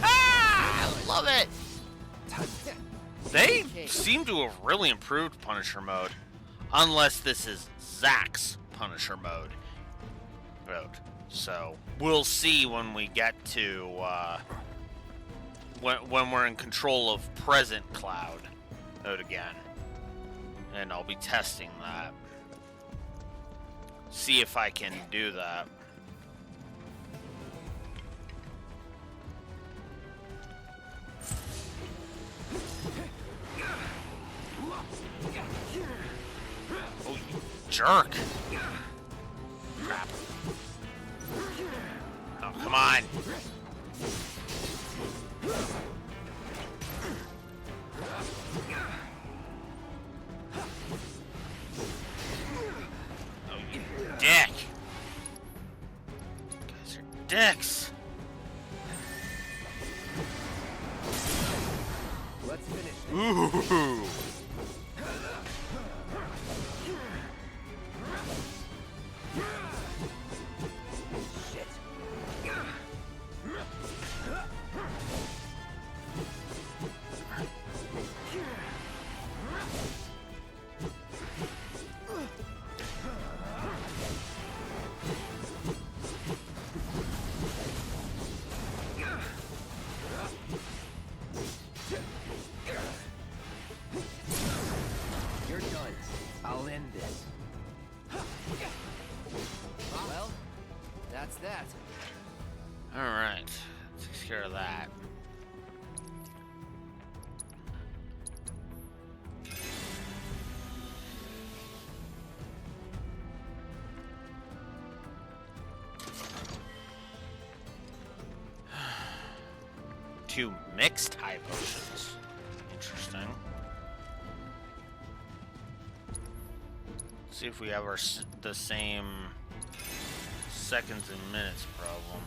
Speaker 1: I love it. They seem to have really improved Punisher mode, unless this is Zack's Punisher mode. So we'll see when we get to when we're in control of present Cloud mode again, and I'll be testing that. See if I can do that. Oh, you jerk! Crap. Oh, come on! Oh, you dick! You guys are dicks!
Speaker 10: Let's finish.
Speaker 1: Ooh!
Speaker 10: You're done. I'll end this. Well, that's that.
Speaker 1: Alright, takes care of that. Two mixed high potions. Interesting. See if we have the same seconds and minutes problem.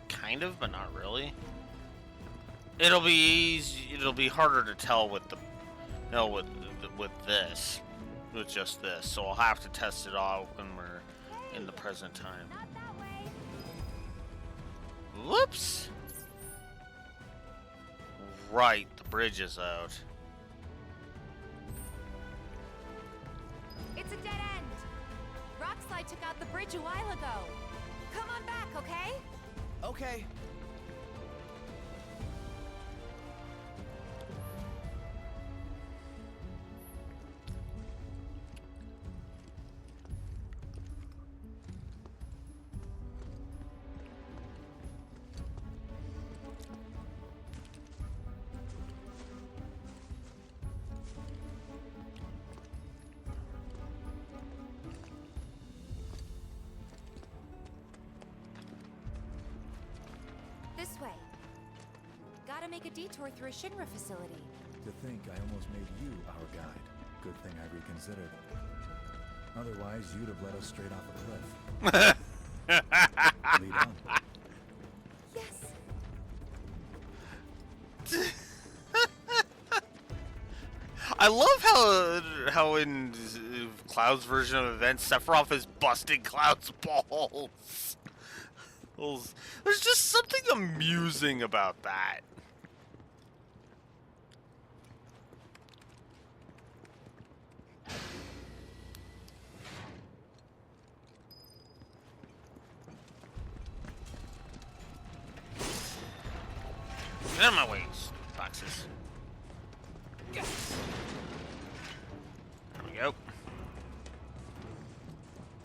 Speaker 1: Kind of, but not really. It'll be easy. It'll be harder to tell with the, with this, with just this. So I'll have to test it out when we're in the present time. Whoops! Right, the bridge is out.
Speaker 4: It's a dead end. Rockslide took out the bridge a while ago. Come on back, okay?
Speaker 10: Okay.
Speaker 4: This way. Gotta make a detour through a Shinra facility.
Speaker 11: to think I almost made you our guide. Good thing I reconsidered. Otherwise, you'd have led us straight off a cliff. Lead on.
Speaker 1: I love how in Cloud's version of events, Sephiroth is busting Cloud's balls. There's just something amusing about that. Get out of my way, boxes. There we go.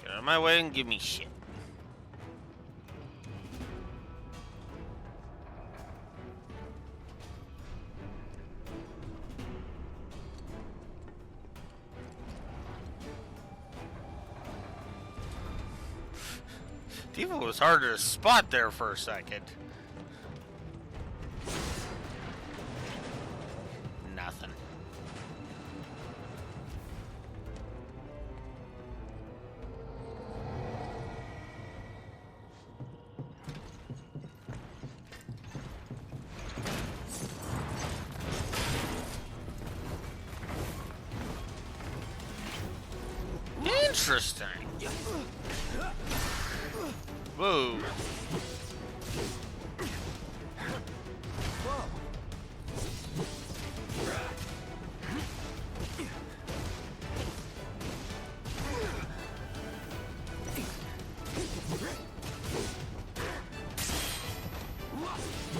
Speaker 1: Get out of my way and give me shit. Diva was harder to spot there for a second. Nothing. Interesting. Whoa.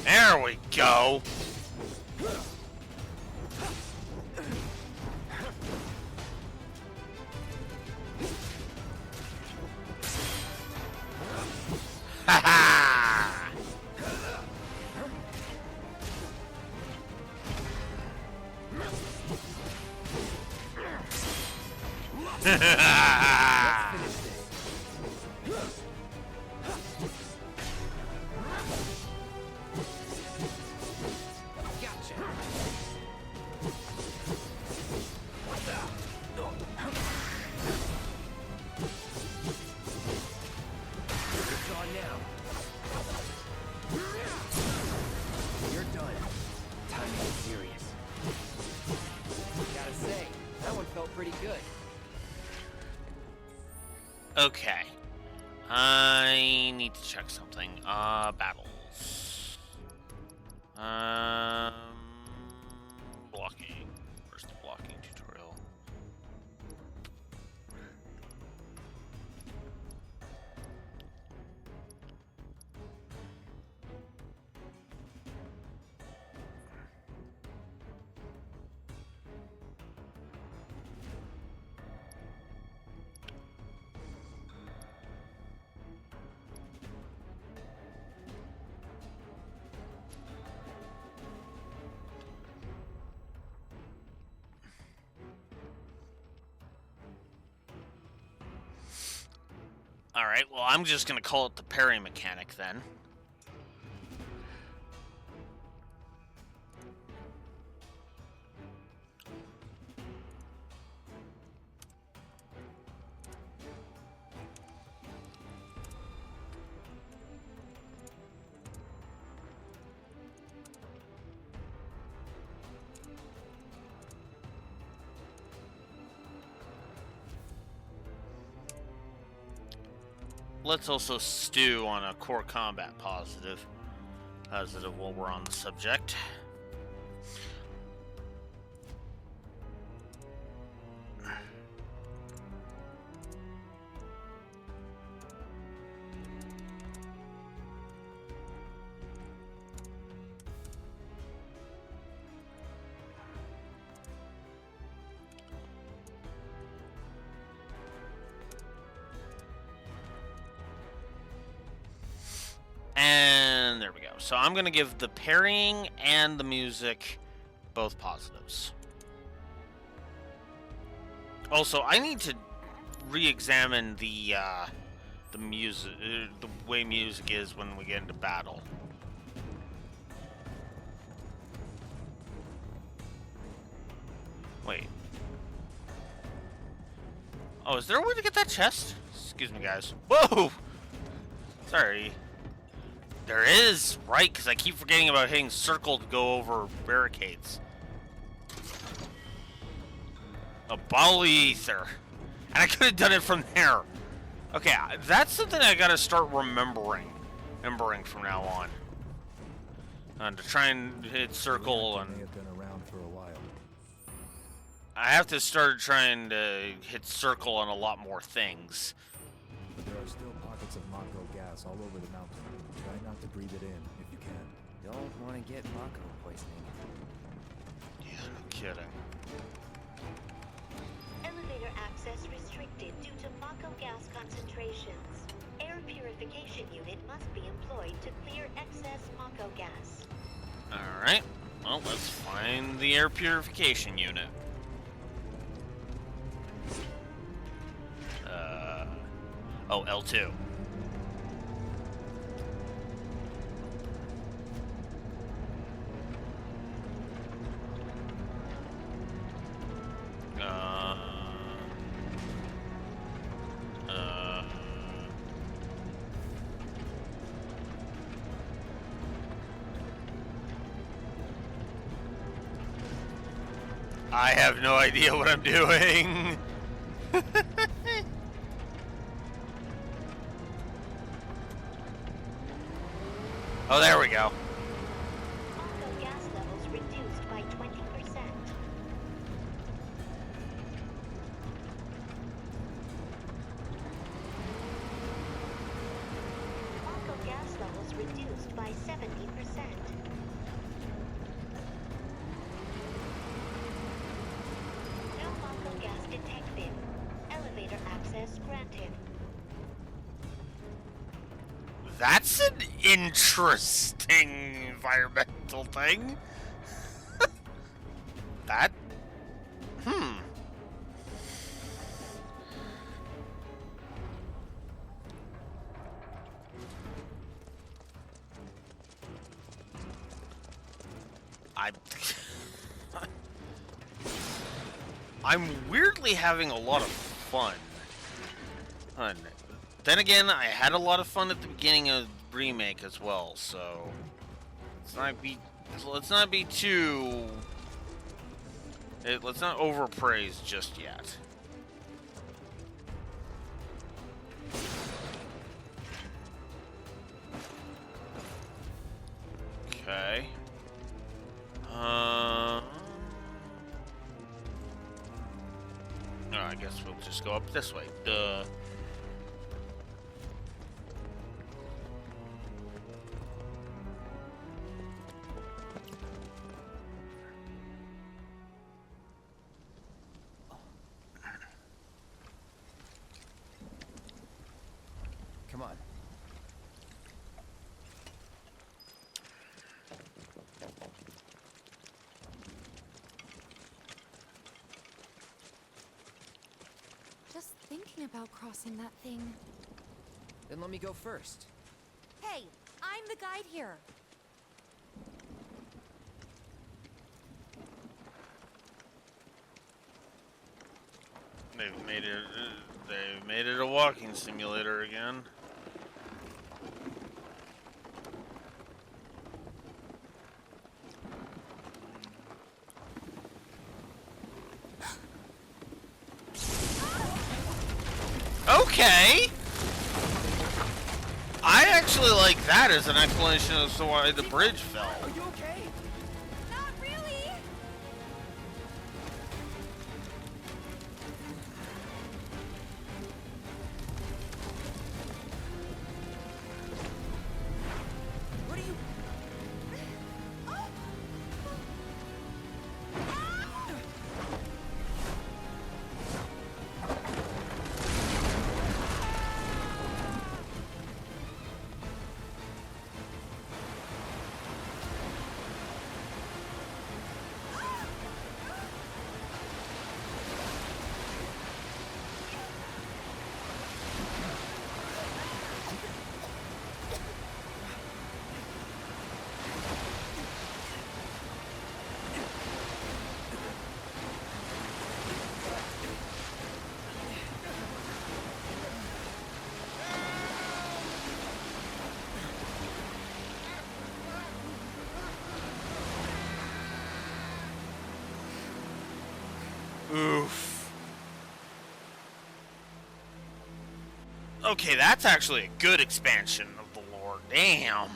Speaker 1: There we go. Okay. I need to check something. Battles. Blocking. Where's the blocking tutorial? Alright, well, I'm just gonna call it the parry mechanic then. Let's also stew on a core combat positive while we're on the subject. And there we go. So I'm going to give the parrying and the music both positives. Also, I need to re-examine the music, the way music is when we get into battle. Wait. Oh, is there a way to get that chest? Excuse me, guys. Whoa! Sorry. There is, right? Because I keep forgetting about hitting circle to go over barricades. A ball ether. And I could have done it from there. Okay, that's something I gotta start remembering from now on. And to try and hit circle and...
Speaker 11: May have been around for a while.
Speaker 1: I have to start trying to hit circle on a lot more things.
Speaker 11: But there are still pockets of Mako gas all over the mountain. Try not to breathe it in if you can.
Speaker 10: Don't want to get Mako poisoning.
Speaker 1: Yeah, no kidding.
Speaker 16: Elevator access restricted due to Mako gas concentrations. Air purification unit must be employed to clear excess Mako gas.
Speaker 1: Alright. Well, let's find the air purification unit. Oh, L2. I have no idea what I'm doing. Oh, there we go.
Speaker 16: Mako gas levels reduced by 20%. Mako gas levels reduced by 70%. No Mako gas detected. Elevator access granted.
Speaker 1: That's an interesting environmental thing. That... I'm weirdly having a lot of fun. Then again, I had a lot of fun at the beginning of the remake as well, so let's not be too... let's not overpraise just yet. Okay. No, I guess we'll just go up this way. Duh.
Speaker 10: Come on.
Speaker 13: Just thinking about crossing that thing.
Speaker 10: Then let me go first.
Speaker 4: Hey, I'm the guide here.
Speaker 1: They've made it a walking simulator again. Okay. I actually like that as an explanation as to why the bridge fell.
Speaker 5: Are you okay?
Speaker 4: Not really.
Speaker 5: What are you...
Speaker 1: Oof. Okay, that's actually a good expansion of the lore. Damn.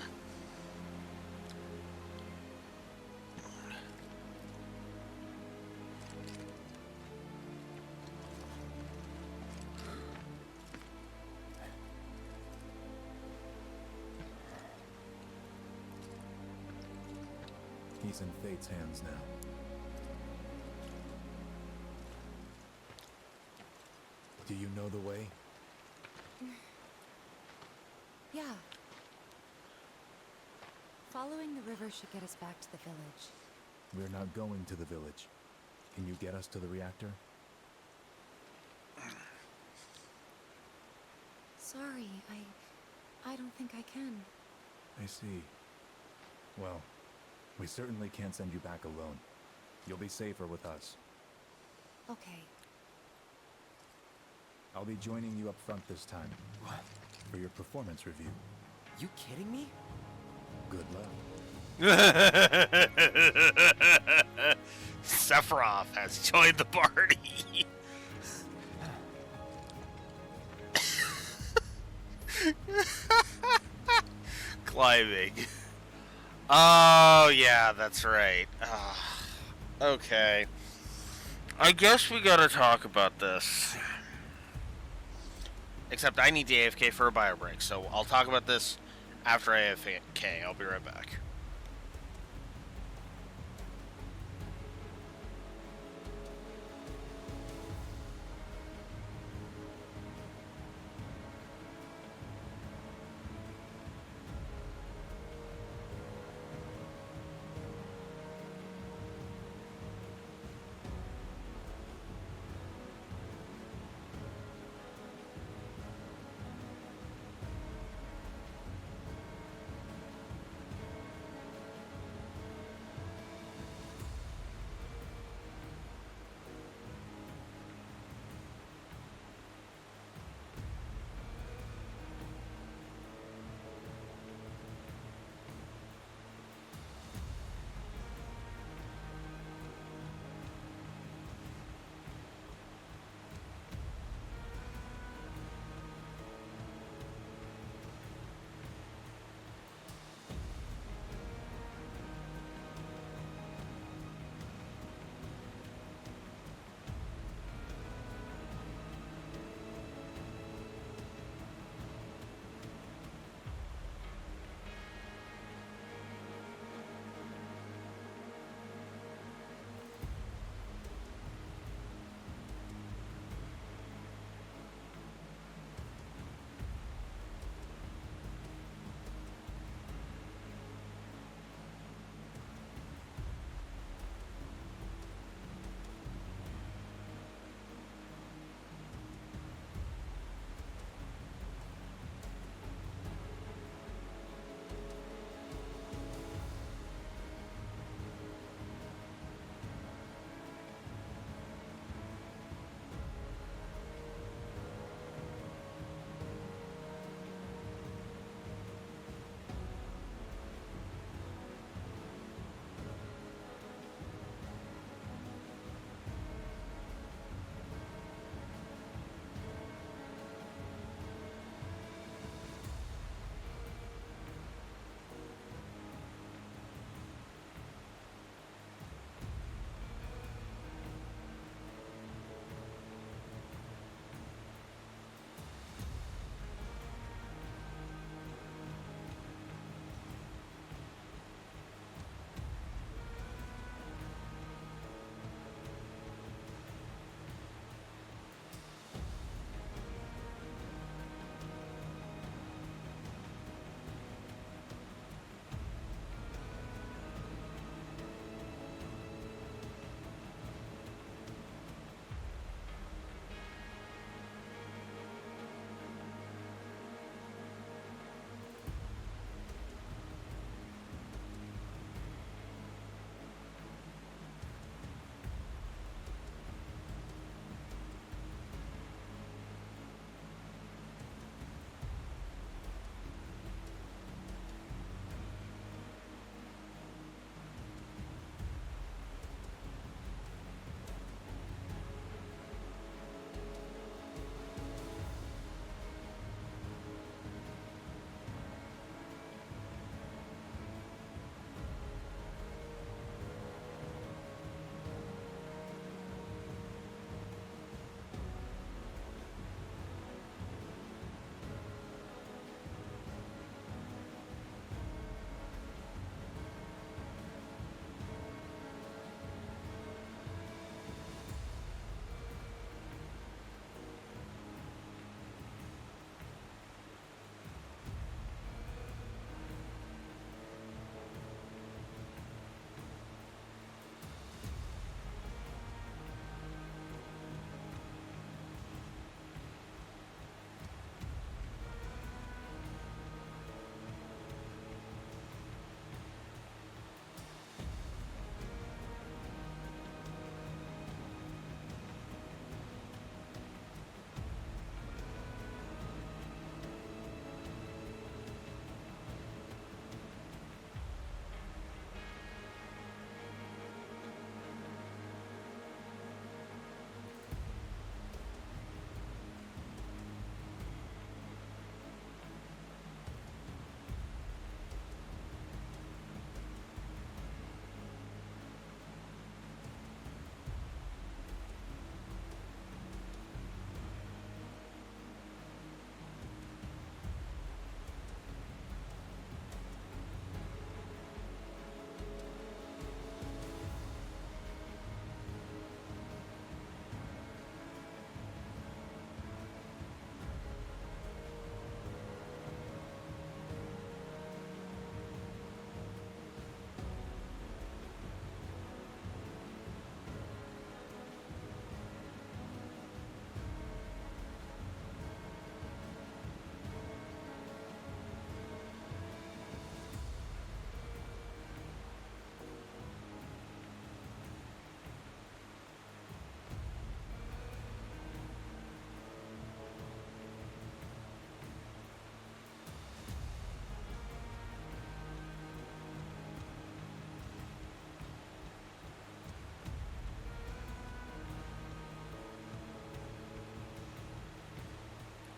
Speaker 11: He's in Fate's hands now. Do you know the way?
Speaker 13: Yeah. Following the river should get us back to the village.
Speaker 11: We're not going to the village. Can you get us to the reactor?
Speaker 13: Sorry, I don't think I can.
Speaker 11: I see. Well, we certainly can't send you back alone. You'll be safer with us.
Speaker 13: Okay.
Speaker 11: I'll be joining you up front this time. For your performance review.
Speaker 5: You kidding me?
Speaker 11: Good luck.
Speaker 1: Sephiroth has joined the party. Climbing. Oh, yeah, that's right. Okay. I guess we gotta talk about this. Except I need the AFK for a bio break, so I'll talk about this after AFK. I'll be right back.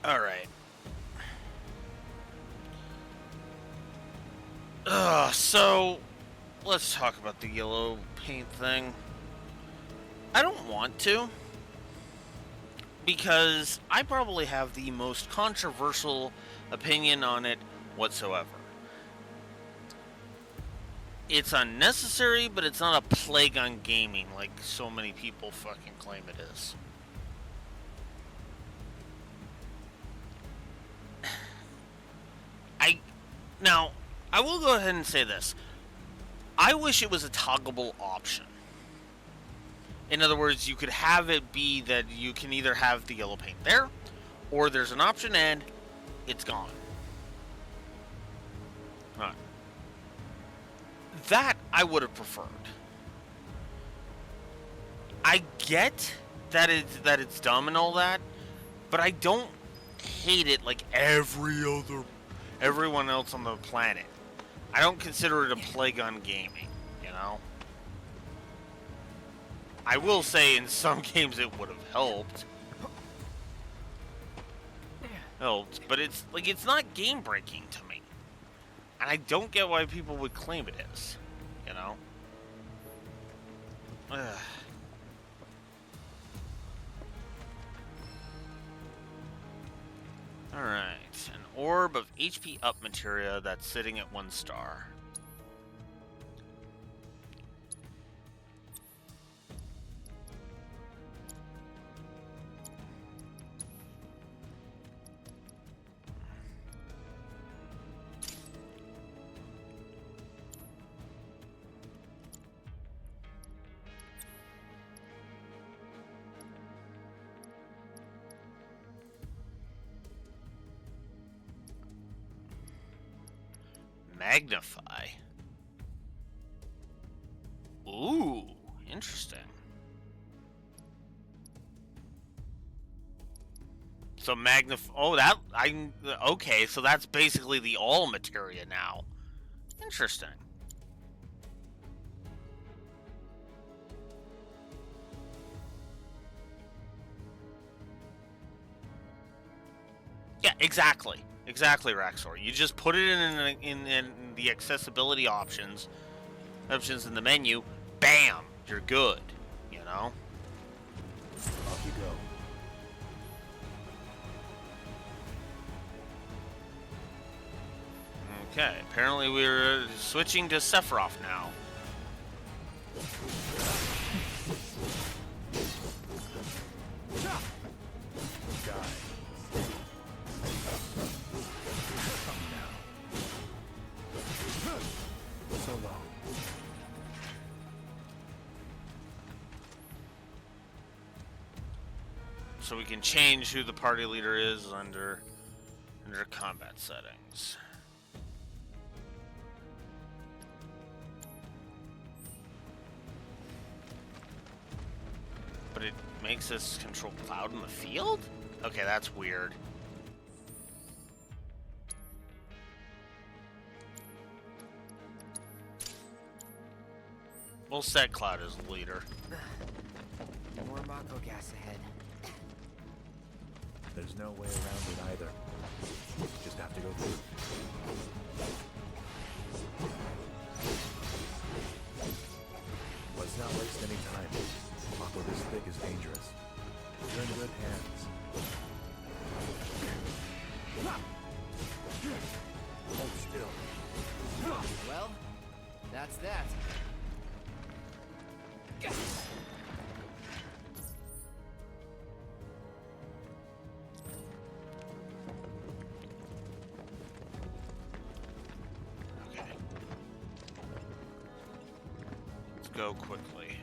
Speaker 1: Alright. So, let's talk about the yellow paint thing. I don't want to, because I probably have the most controversial opinion on it whatsoever. It's unnecessary, but it's not a plague on gaming like so many people fucking claim it is. Now, I will go ahead and say this. I wish it was a toggleable option. In other words, you could have it be that you can either have the yellow paint there, or there's an option and it's gone. Right. That I would have preferred. I get that it's dumb and all that, but I don't hate it like everyone else on the planet. I don't consider it a plague on gaming, you know? I will say in some games it would have helped. But it's like, it's not game breaking to me. And I don't get why people would claim it is, you know? Ugh. Alright, an orb of HP up materia that's sitting at 1 star. Magnify. Ooh, interesting. So okay, so that's basically the all materia now. Interesting. Yeah, exactly. Exactly, Raxor. You just put it in the accessibility options in the menu. Bam, you're good. You know.
Speaker 10: Off you go.
Speaker 1: Okay. Apparently, we're switching to Sephiroth now. So we can change who the party leader is under combat settings. But it makes us control Cloud in the field? Okay, that's weird. We'll set Cloud as leader.
Speaker 5: More Mako gas ahead.
Speaker 11: There's no way around it either. Just have to go through. Let's not waste any time. Mako this thick is dangerous. You're in good hands. Hold still.
Speaker 5: Well, that's that.
Speaker 1: Go quickly.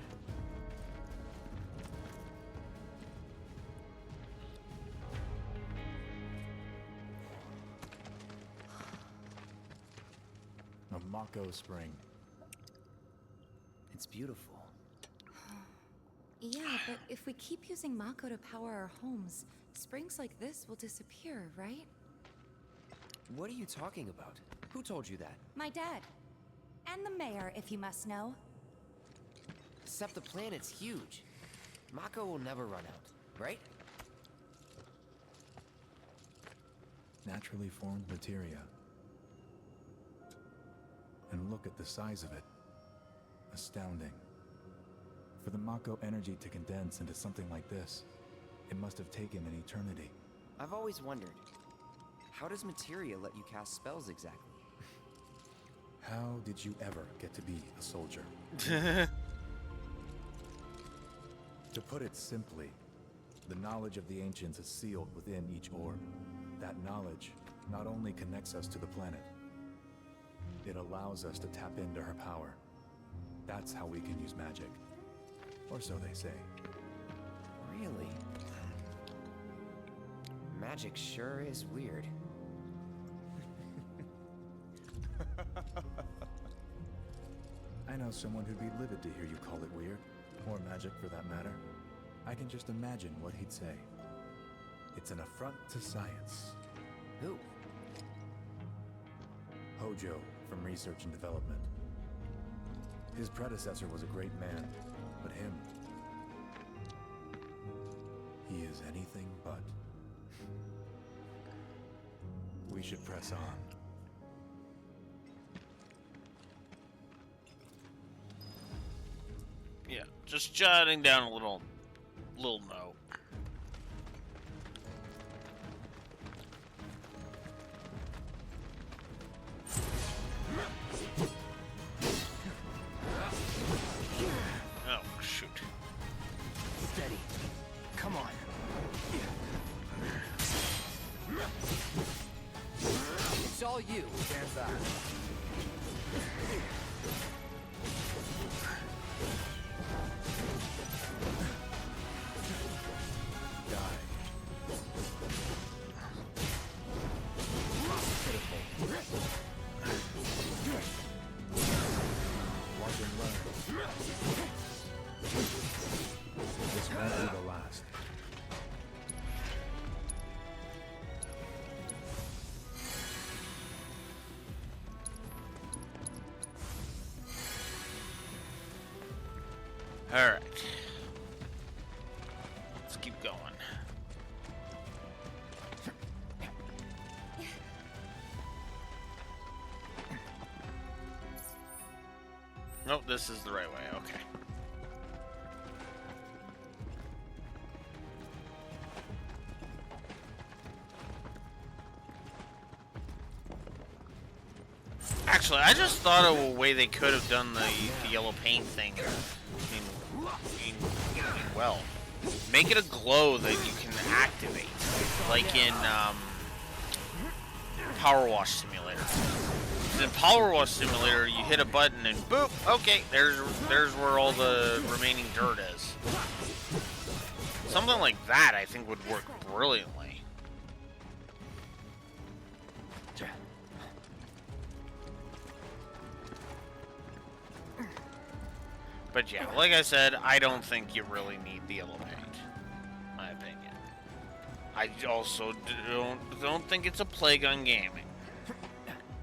Speaker 11: A Mako spring.
Speaker 5: It's beautiful.
Speaker 13: Yeah, but if we keep using Mako to power our homes, springs like this will disappear, right?
Speaker 5: What are you talking about? Who told you that?
Speaker 4: My dad. And the mayor, if you must know.
Speaker 5: Except the planet's huge. Mako will never run out, right?
Speaker 11: naturally formed materia. And look at the size of it. Astounding. For the Mako energy to condense into something like this, it must have taken an eternity.
Speaker 10: I've always wondered, how does materia let you cast spells exactly?
Speaker 11: How did you ever get to be a soldier? To put it simply, the knowledge of the ancients is sealed within each orb. That knowledge not only connects us to the planet, it allows us to tap into her power. That's how we can use magic. Or so they say.
Speaker 10: Really? Magic sure is weird.
Speaker 11: I know someone who'd be livid to hear you call it weird, or magic for that matter. I can just imagine what he'd say. It's an affront to science.
Speaker 10: Who?
Speaker 11: Hojo, from Research and Development. His predecessor was a great man, but him... he is anything but. We should press on.
Speaker 1: Yeah, just jotting down a little note. Oh, shoot.
Speaker 10: Steady. Come on. It's all you. Stand back.
Speaker 11: This won't be the last.
Speaker 1: All right. Let's keep going. Nope, this is the right way. Okay. Actually, I just thought of a way they could have done the yellow paint thing well. Make it a glow that you can activate, like in Power Wash Simulator. In Power Wash Simulator, you hit a button and boop, okay, there's where all the remaining dirt is. Something like that, I think, would work brilliantly. But yeah, like I said, I don't think you really need the yellow paint, in my opinion. I also don't think it's a plague on gaming.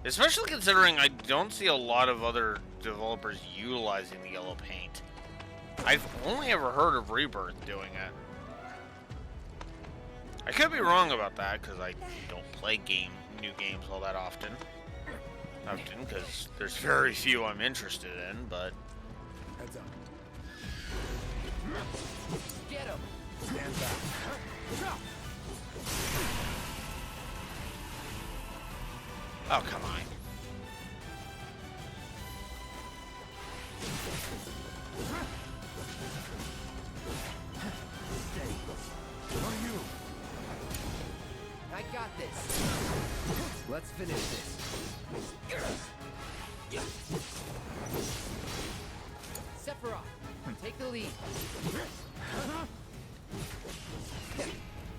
Speaker 1: Especially considering I don't see a lot of other developers utilizing the yellow paint. I've only ever heard of Rebirth doing it. I could be wrong about that, because I don't play new games all that often. Because there's very few I'm interested in, but...
Speaker 11: Heads up.
Speaker 10: Get him!
Speaker 11: Stand back.
Speaker 1: Oh, come on.
Speaker 10: Steady.
Speaker 14: What are you?
Speaker 10: I got this. Let's finish this. Sephiroth, take the lead.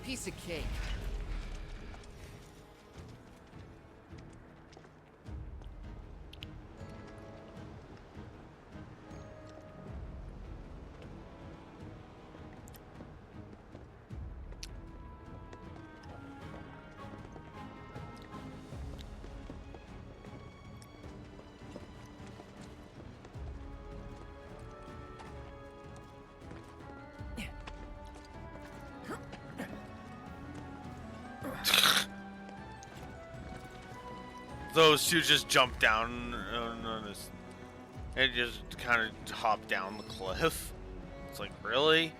Speaker 10: Piece of cake.
Speaker 1: those two just jump down on this. It just kind of hop down the cliff. It's like, really?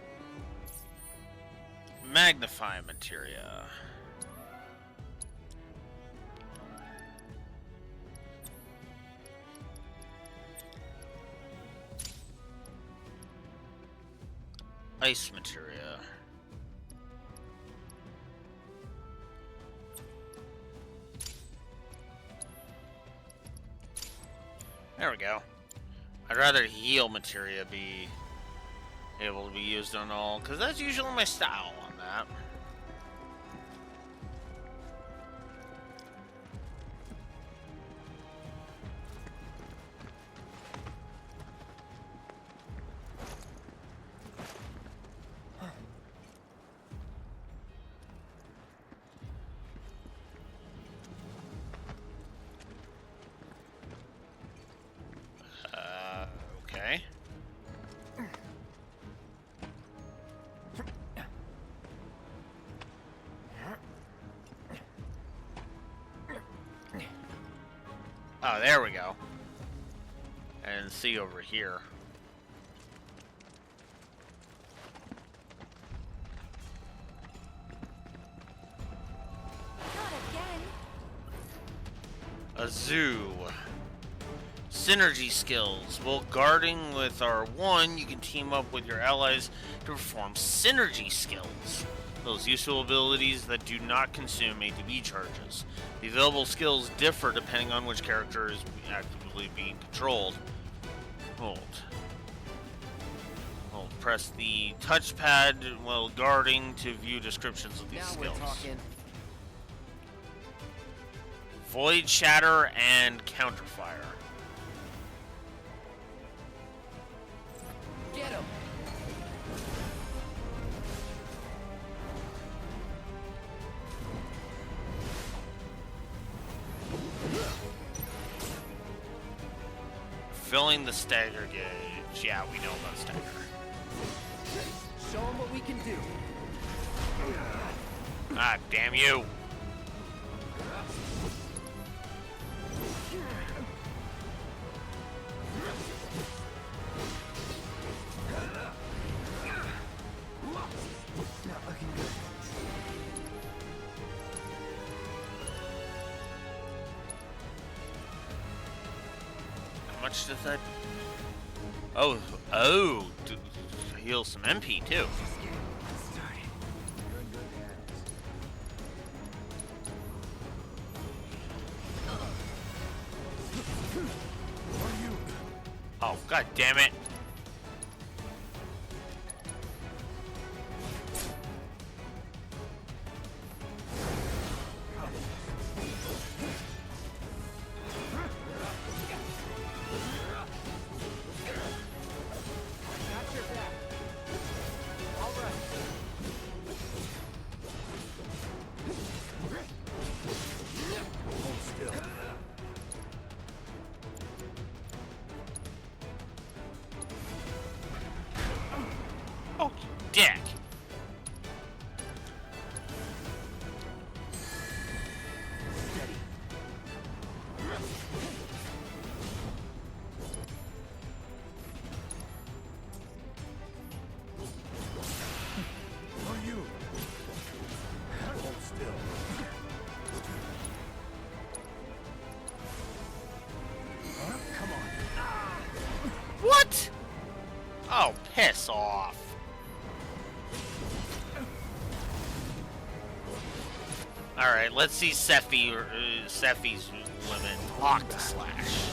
Speaker 1: Magnify materia. Ice materia. There we go. I'd rather heal materia be able to be used on all, because that's usually my style on that. Okay. Oh, there we go. And see over here.
Speaker 4: Not again.
Speaker 1: A zoo. Synergy skills. While guarding with R1, you can team up with your allies to perform synergy skills. Those useful abilities that do not consume ATB charges. The available skills differ depending on which character is actively being controlled. Hold. Press the touchpad while guarding to view descriptions of these
Speaker 5: Now
Speaker 1: skills.
Speaker 5: we're talking.
Speaker 1: Void Shatter and Counterfire.
Speaker 5: Get him.
Speaker 1: Filling the stagger gauge. Yeah, we know about stagger.
Speaker 5: Show him what we can do.
Speaker 1: Ah, damn you.
Speaker 5: Not looking good.
Speaker 1: How much does that? Oh, to heal some MP too. Oh, god damn it.
Speaker 5: Got your back. All right.
Speaker 9: Hold still.
Speaker 1: Oh, dick.
Speaker 5: Steady.
Speaker 9: On you. Hold still. Huh? Come on.
Speaker 1: What? Oh, piss off. Alright, let's see Sephi's limit. Octa Slash.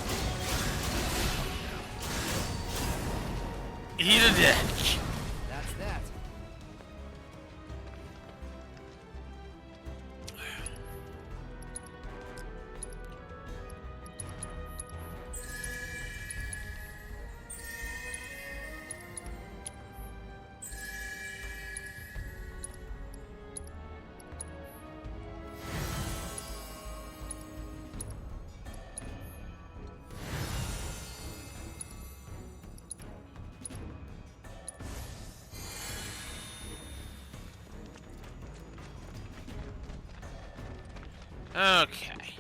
Speaker 1: Eat a dick.
Speaker 5: That's that.
Speaker 1: Okay.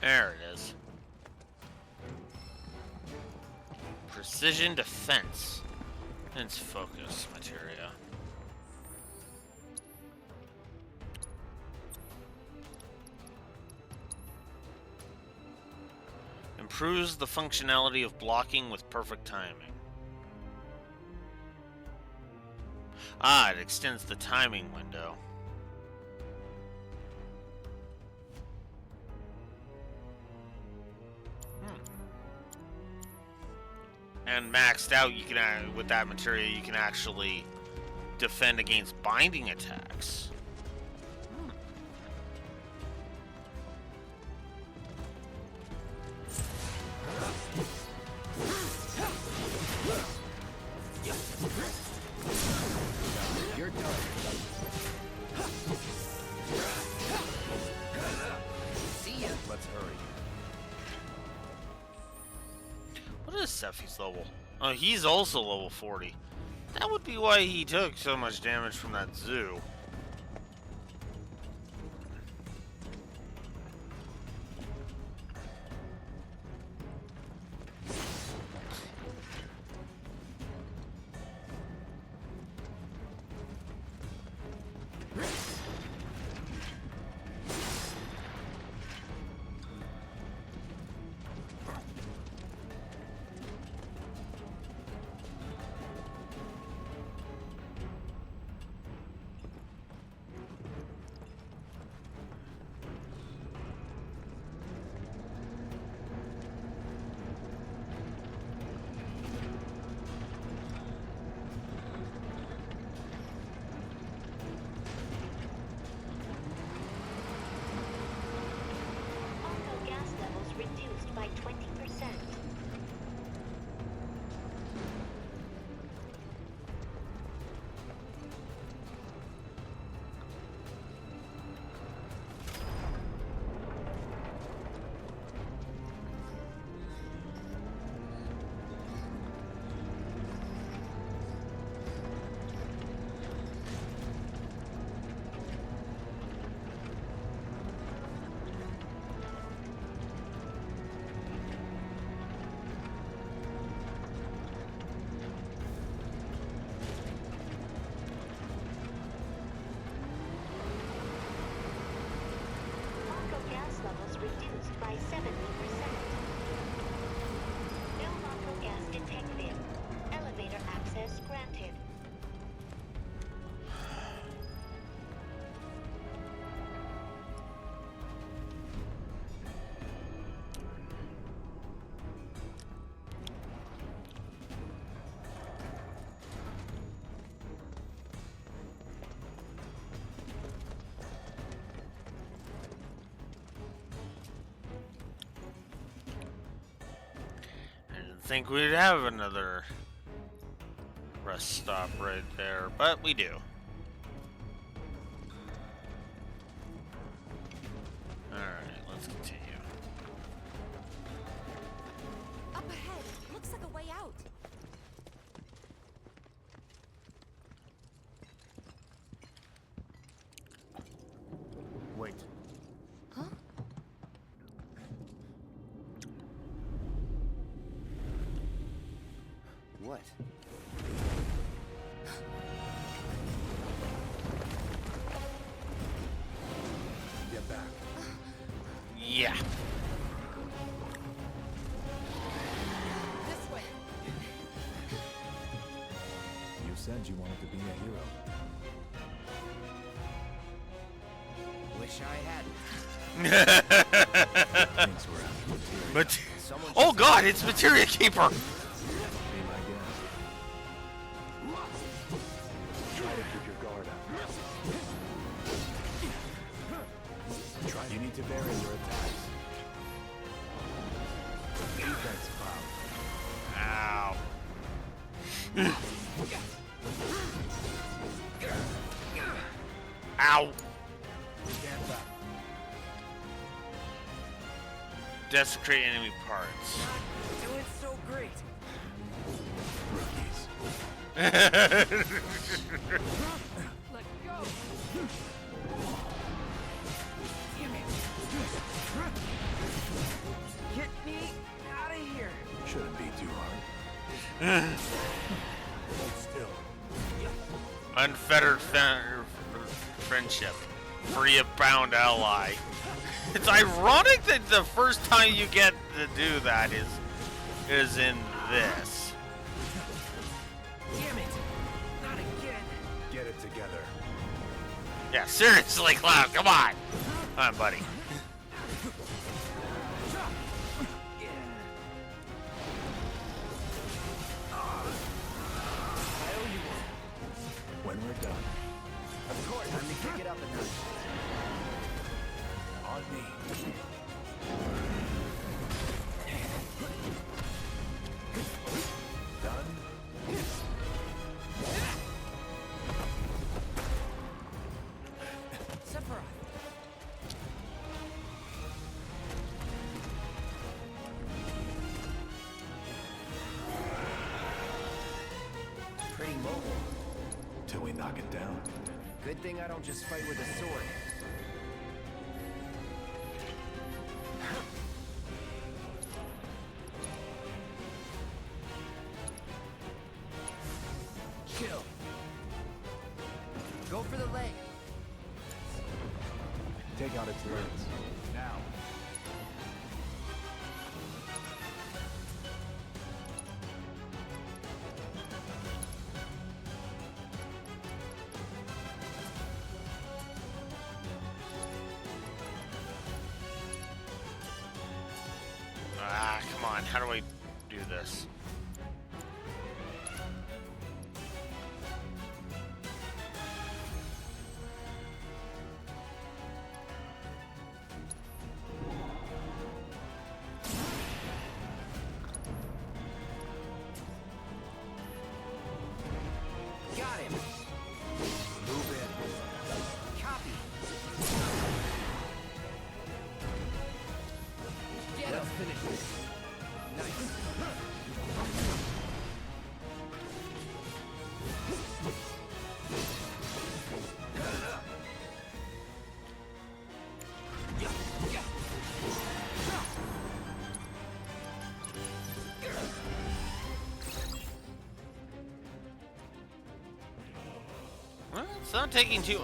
Speaker 1: There it is. Precision defense. It's focus materia. Improves the functionality of blocking with perfect timing. Ah, it extends the timing window. And maxed out, you can with that material, you can actually defend against binding attacks.
Speaker 10: You're done. See ya. Let's hurry.
Speaker 1: What is Sephi's level? Oh, he's also level 40. That would be why he took so much damage from that zoo. Think we'd have another rest stop right there, but we do. Alright, let's continue.
Speaker 4: Up ahead, looks like a way out.
Speaker 10: Wait.
Speaker 13: Huh?
Speaker 10: What?
Speaker 11: Get back.
Speaker 1: Yeah.
Speaker 13: This way.
Speaker 11: You said you wanted to be a hero.
Speaker 10: Wish I
Speaker 11: Thanks, we're after
Speaker 1: But oh god, it's Materia Keeper!
Speaker 11: Be my guest.
Speaker 7: Try to keep your guard up.
Speaker 11: You need to vary your attacks. Defense, Cloud.
Speaker 1: Ow. Ow.
Speaker 11: Stand back.
Speaker 1: Desecrate enemy parts.
Speaker 5: Doing so great.
Speaker 11: Rookies.
Speaker 5: Let go.
Speaker 11: Hold still.
Speaker 1: Unfettered friendship. Free a bound ally. It's ironic that the first time you get to do that is in this.
Speaker 5: Damn it! Not again!
Speaker 11: Get it together.
Speaker 1: Yeah, seriously, Cloud, come on! Come on, buddy.
Speaker 11: When we're done.
Speaker 5: Of course, time to kick it up a notch.
Speaker 11: On me. Done.
Speaker 5: Sephiroth. Pretty mobile.
Speaker 11: Till we knock it down.
Speaker 5: Good thing I don't just fight with a sword. Kill. Go for the leg.
Speaker 11: Take out its legs. Now.
Speaker 1: Ah, come on. How do I do this?
Speaker 5: Got him. Move in. Copy. Get him. Finish this. Nice.
Speaker 1: Well, it's not taking too.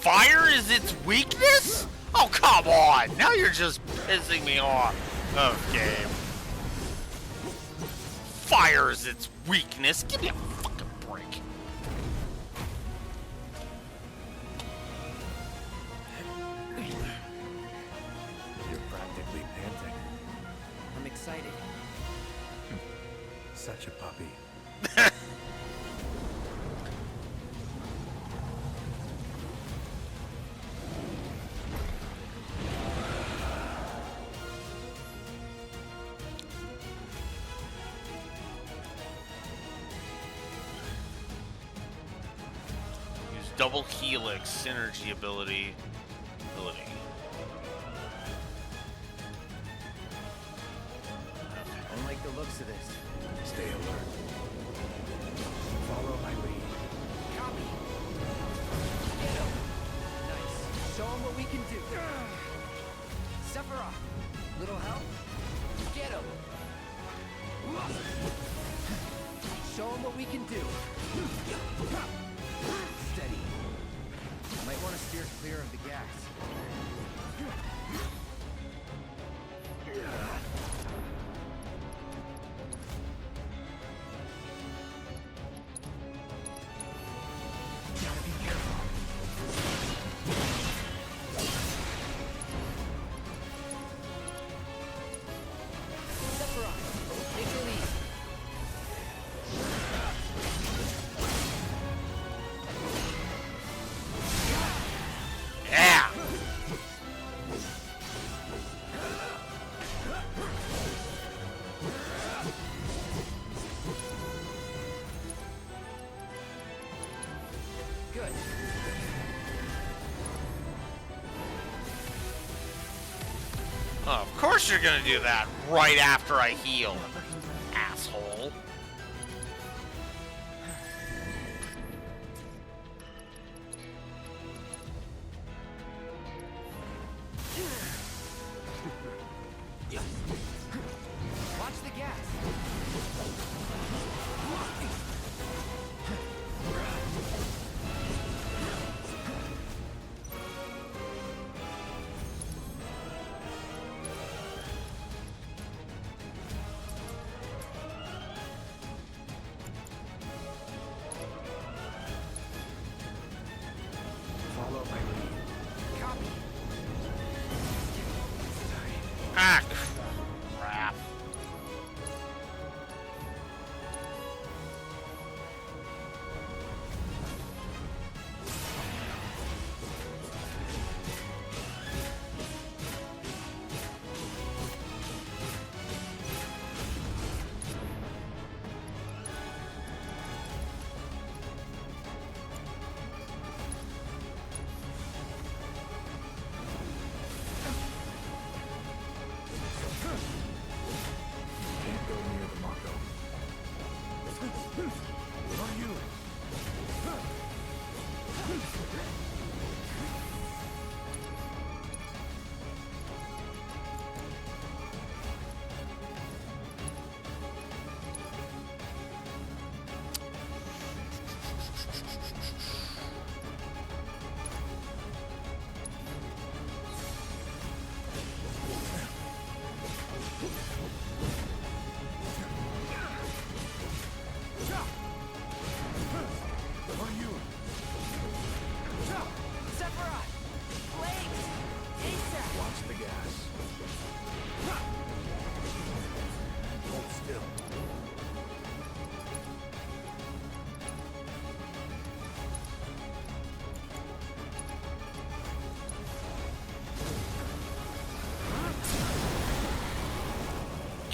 Speaker 1: Fire is its weakness? Oh, come on! Now you're just pissing me off. Okay. Fire is its weakness. Give me a fucking break.
Speaker 11: You're practically panting.
Speaker 5: I'm excited.
Speaker 11: Such a puppy.
Speaker 1: Use double helix synergy ability.
Speaker 5: I like the looks of this.
Speaker 11: Stay alert. Follow my lead.
Speaker 5: Copy. Get him. Nice. Show him what we can do. Sephiroth. Little help? Get him. Show him what we can do. Steady. Might want to steer clear of the gas. Gotta be careful. Sephiroth, take the lead.
Speaker 1: Yeah!
Speaker 5: Good.
Speaker 1: Oh, of course you're gonna do that right after I heal, asshole.
Speaker 5: Watch the gas.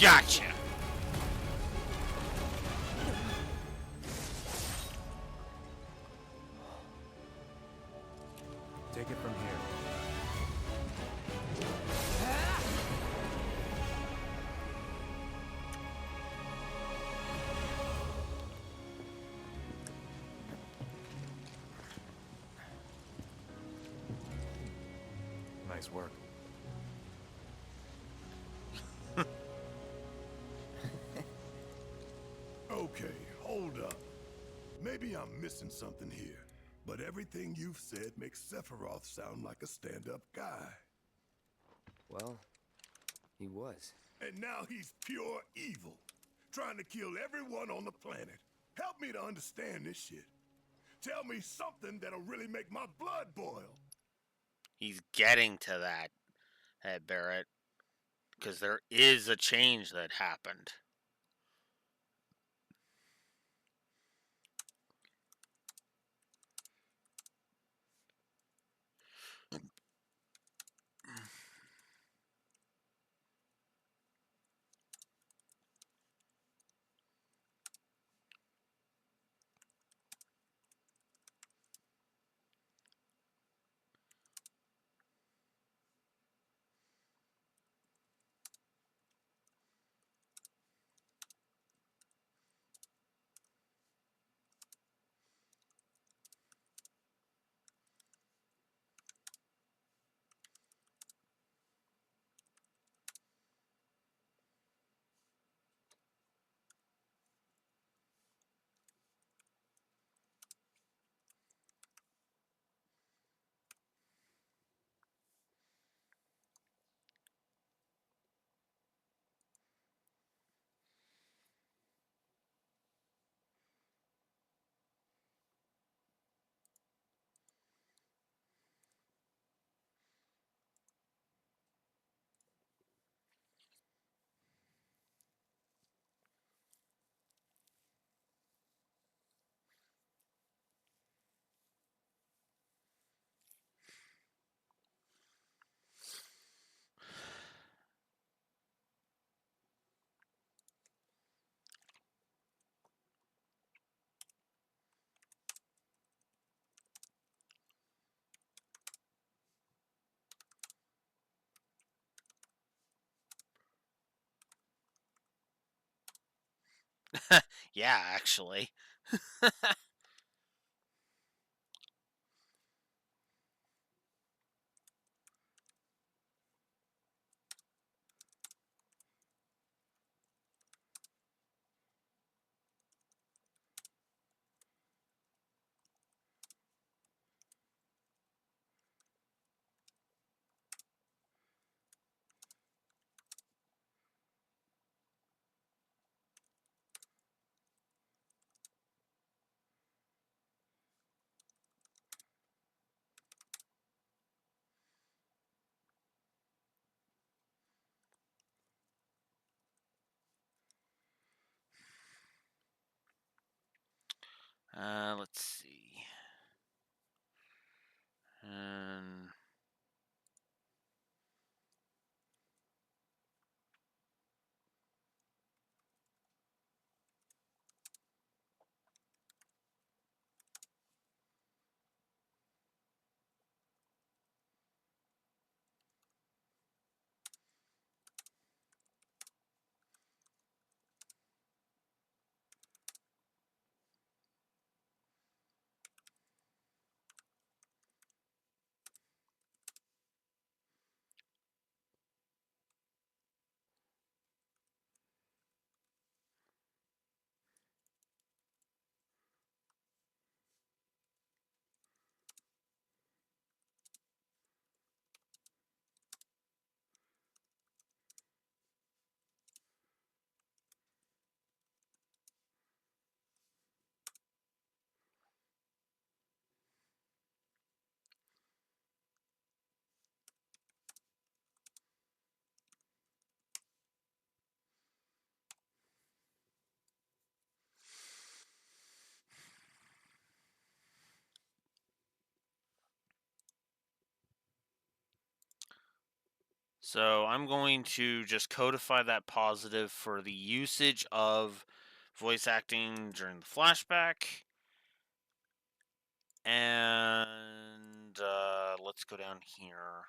Speaker 1: Gotcha.
Speaker 11: Take it from here. Nice work.
Speaker 9: Okay, hold up. Maybe I'm missing something here, but everything you've said makes Sephiroth sound like a stand-up guy.
Speaker 10: Well, he was.
Speaker 9: And now he's pure evil, trying to kill everyone on the planet. Help me to understand this shit. Tell me something that'll really make my blood boil.
Speaker 1: He's getting to that, Barrett, because there is a change that happened. Yeah, actually. Let's see. And So I'm going to just codify that positive for the usage of voice acting during the flashback. And let's go down here.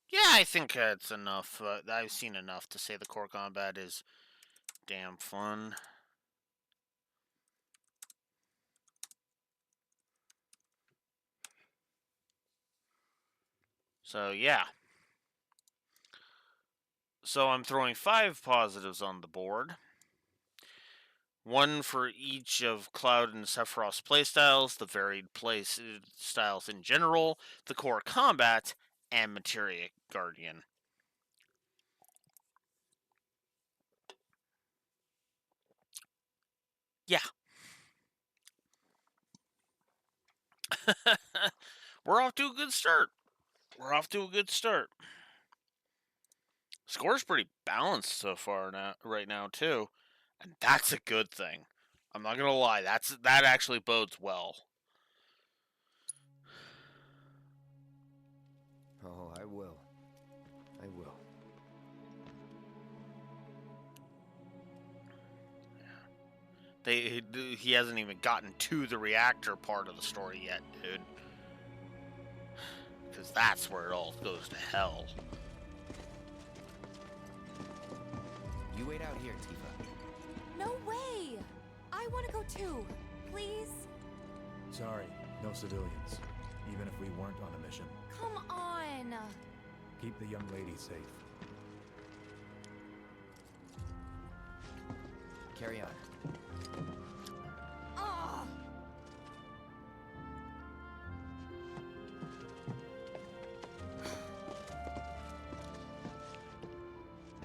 Speaker 1: Yeah, I think it's enough. I've seen enough to say the core combat is damn fun. So, yeah. So I'm throwing 5 positives on the board. 1 for each of Cloud and Sephiroth's playstyles, the varied play styles in general, the core combat, and Materia Guardian. Yeah. We're off to a good start. Score's pretty balanced so far right now too, and that's a good thing. I'm not gonna lie, that actually bodes well.
Speaker 10: Oh, I will.
Speaker 1: He hasn't even gotten to the reactor part of the story yet, dude. Because that's where it all goes to hell.
Speaker 10: You wait out here, Tifa.
Speaker 4: No way! I want to go too. Please?
Speaker 11: Sorry, no civilians. Even if we weren't on a mission.
Speaker 4: Come on!
Speaker 11: Keep the young lady safe.
Speaker 10: Carry on.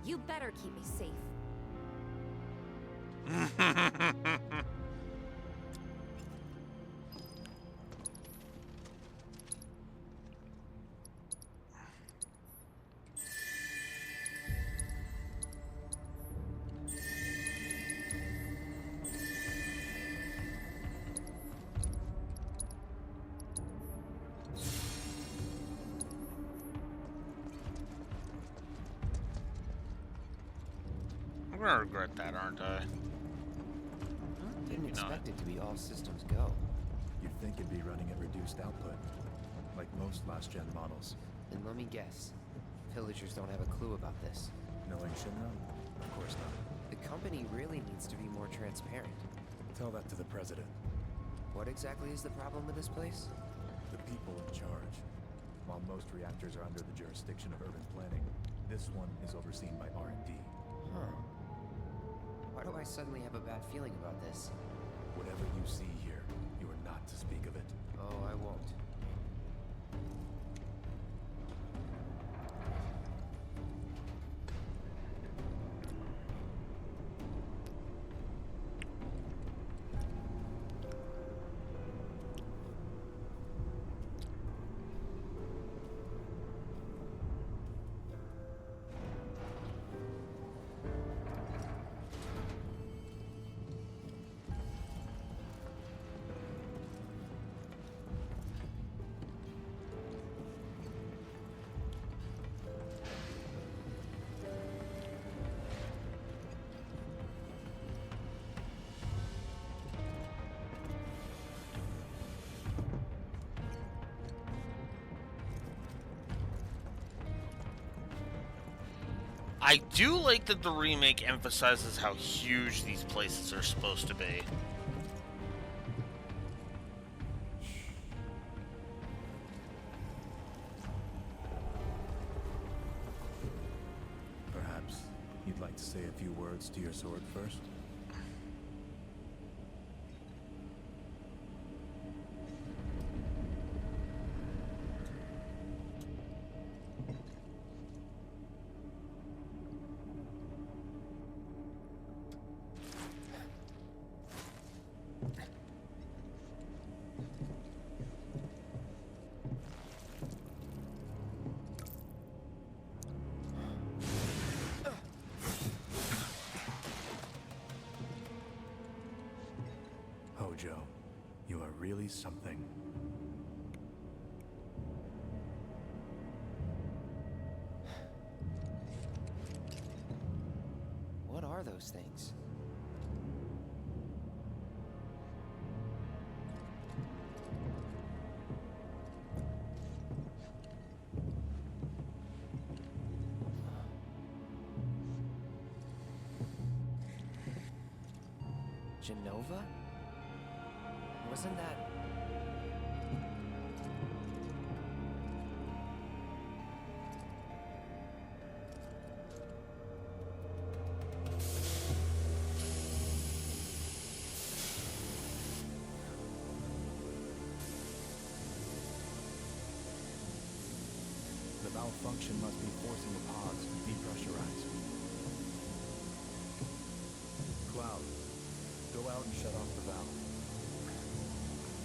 Speaker 4: You better keep me safe.
Speaker 1: I'm gonna regret that, aren't I?
Speaker 10: Didn't expect it to be all systems go.
Speaker 11: You'd think it'd be running at reduced output, like most last-gen models.
Speaker 10: And let me guess, villagers don't have a clue about this.
Speaker 11: Knowing Shinra? Of course not.
Speaker 10: The company really needs to be more transparent.
Speaker 11: Tell that to the president.
Speaker 10: What exactly is the problem with this place?
Speaker 11: The people in charge. While most reactors are under the jurisdiction of urban planning, this one is overseen by R&D.
Speaker 10: Huh. Why do I suddenly have a bad feeling about this?
Speaker 11: Whatever you see here, you are not to speak of it.
Speaker 10: Oh, I won't.
Speaker 1: I do like that the remake emphasizes how huge these places are supposed to be.
Speaker 11: Perhaps you'd like to say a few words to your sword first? Hojo, you are really something.
Speaker 10: What are those things? Genova? Wasn't that...
Speaker 11: The malfunction must be forcing the pods to depressurize. Cloud, go out and shut off the valve.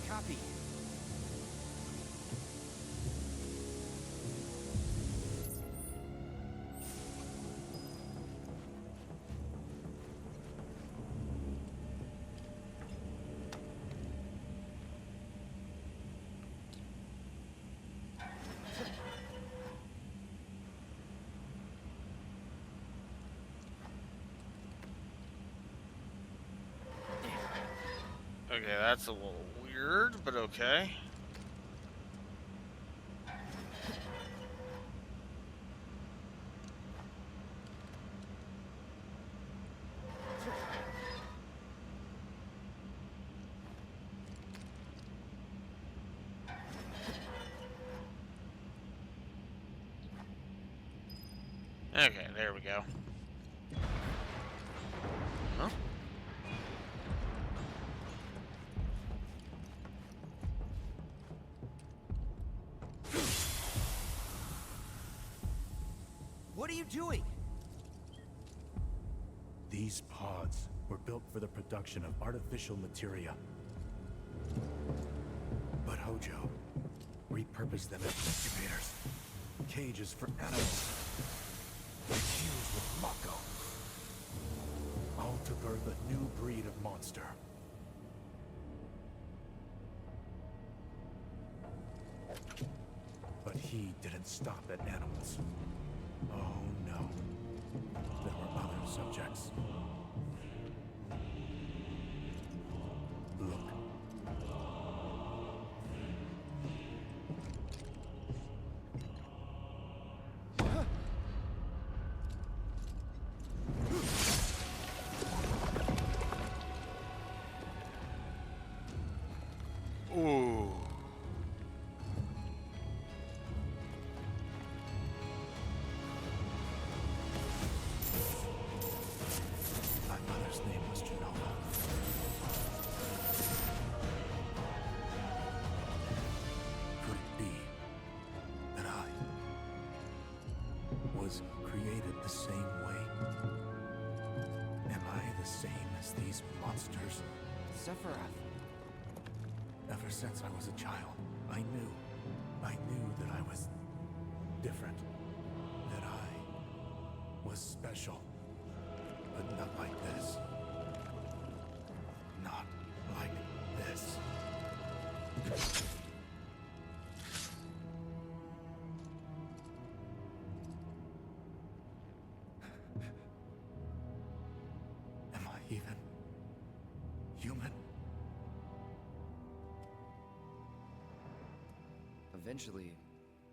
Speaker 10: Copy.
Speaker 1: Okay, that's a little weird, but okay. Okay, there we go. Huh?
Speaker 5: What are you doing?
Speaker 11: These pods were built for the production of artificial materia. But Hojo repurposed them as incubators, cages for animals, infused with Mako, all to birth a new breed of monster. But he didn't stop at animals. Oh no. There were other subjects. Look.
Speaker 1: Ooh.
Speaker 11: My mother's name was Genova. Could it be that I was created the same way? Am I the same as these monsters?
Speaker 10: Sephiroth.
Speaker 11: Ever since I was a child, I knew that I was different, that I was special, but not like this. Not like this. Am I even human?
Speaker 10: Eventually,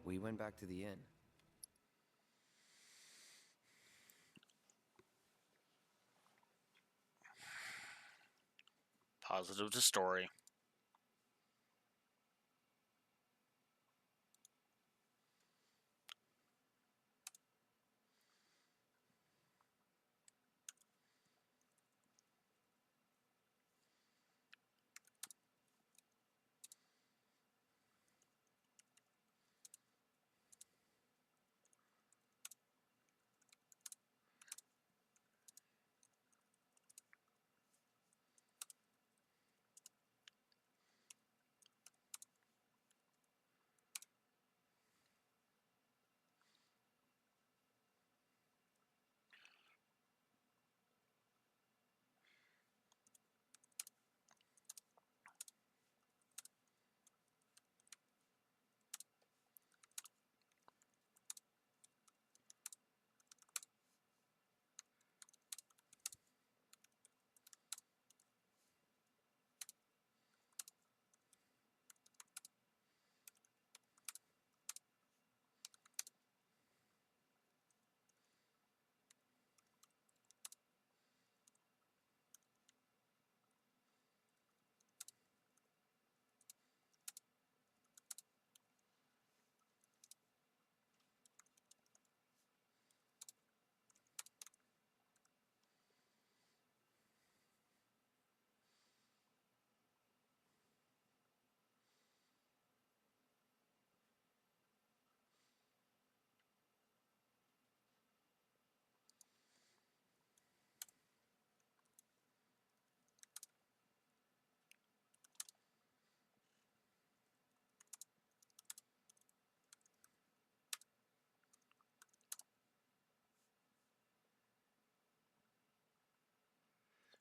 Speaker 10: we went back to the inn.
Speaker 1: positive to story.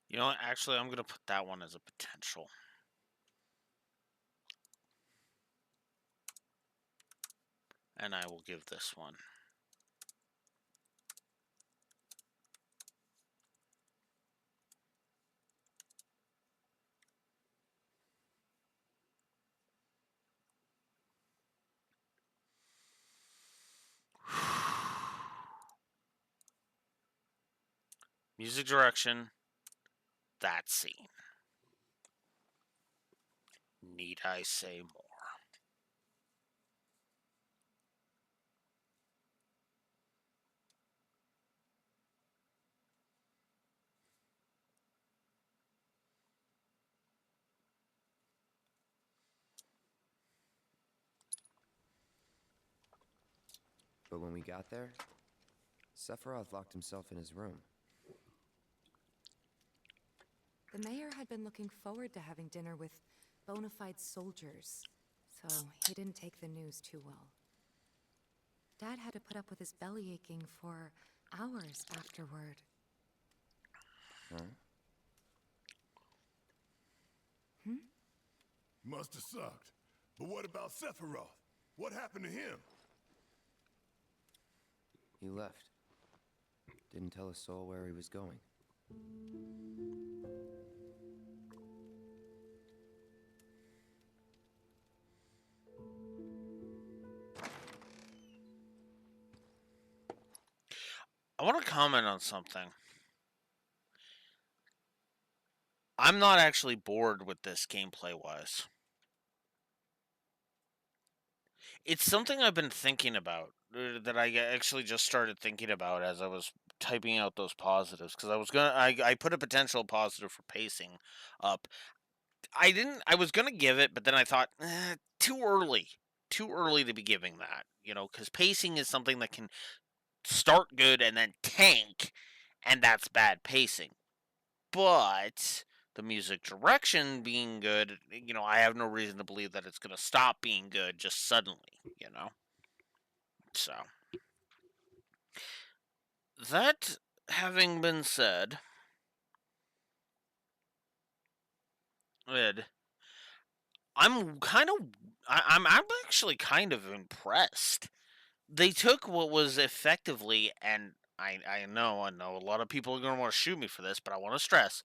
Speaker 1: You know what? Actually, I'm going to put that one as a potential. And I will give this one. Music direction. That scene. Need I say more?
Speaker 10: But when we got there, Sephiroth locked himself in his room.
Speaker 13: The mayor had been looking forward to having dinner with bona fide soldiers, so he didn't take the news too well. Dad had to put up with his belly aching for hours afterward.
Speaker 10: Huh?
Speaker 9: Must have sucked. But what about Sephiroth? What happened to him?
Speaker 10: He left. Didn't tell a soul where he was going.
Speaker 1: I want to comment on something. I'm not actually bored with this gameplay-wise. It's something I've been thinking about, that I actually just started thinking about as I was typing out those positives, because I put a potential positive for pacing up. I was gonna give it, but then I thought, too early. Too early to be giving that, because pacing is something that can start good and then tank, and that's bad pacing. But the music direction being good, I have no reason to believe that it's going to stop being good just suddenly. So, that having been said, Ed, I'm actually kind of impressed. They took what was effectively, and I know a lot of people are going to want to shoot me for this, but I want to stress,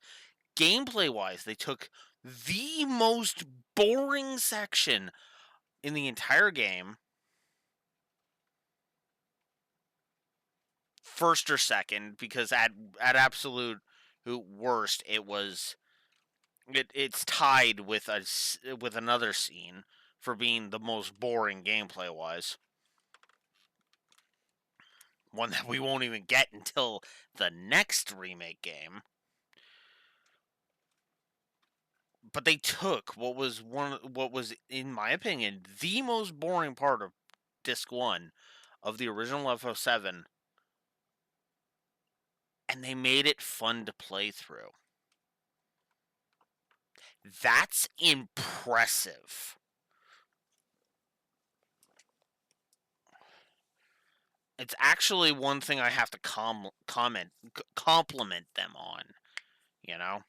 Speaker 1: gameplay wise, they took the most boring section in the entire game, first or second, because at absolute worst, it was It's tied with with another scene for being the most boring gameplay wise. One that we won't even get until the next remake game. But they took what was in my opinion the most boring part of disc 1 of the original FF7 and they made it fun to play through. That's impressive. It's actually one thing I have to compliment them on, you know?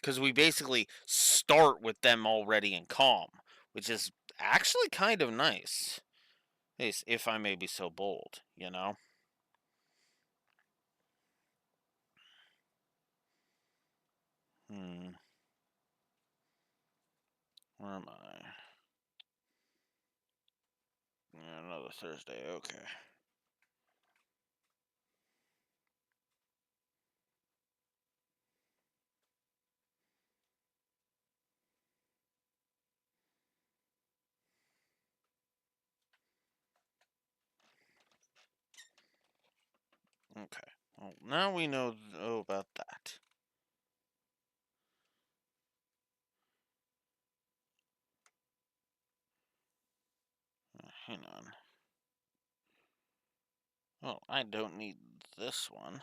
Speaker 1: Because we basically start with them already in calm, which is actually kind of nice, if I may be so bold, you know? Where am I? Yeah, another Thursday, okay. Okay. Well, now we know about that. Hang on. Oh, I don't need this one.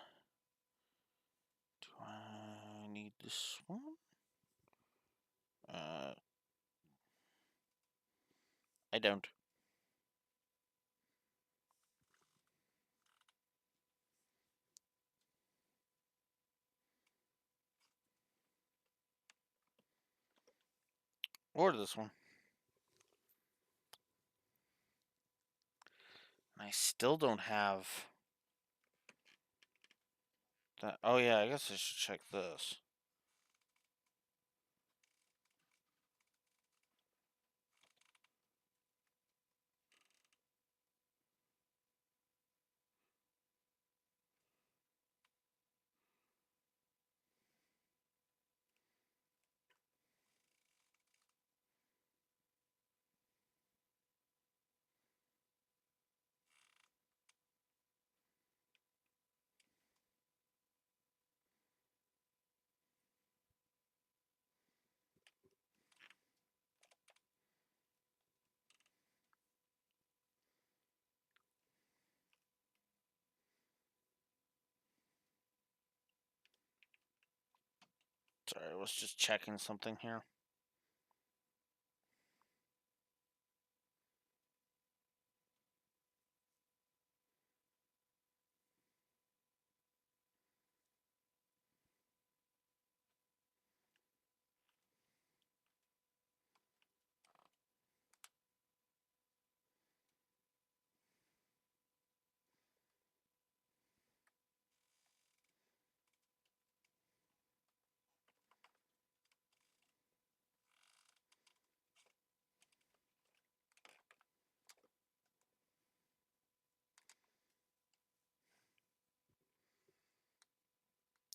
Speaker 1: Do I need this one? I don't. Or this one. I still don't have that. Oh yeah, I guess I should check this. Sorry, I was just checking something here.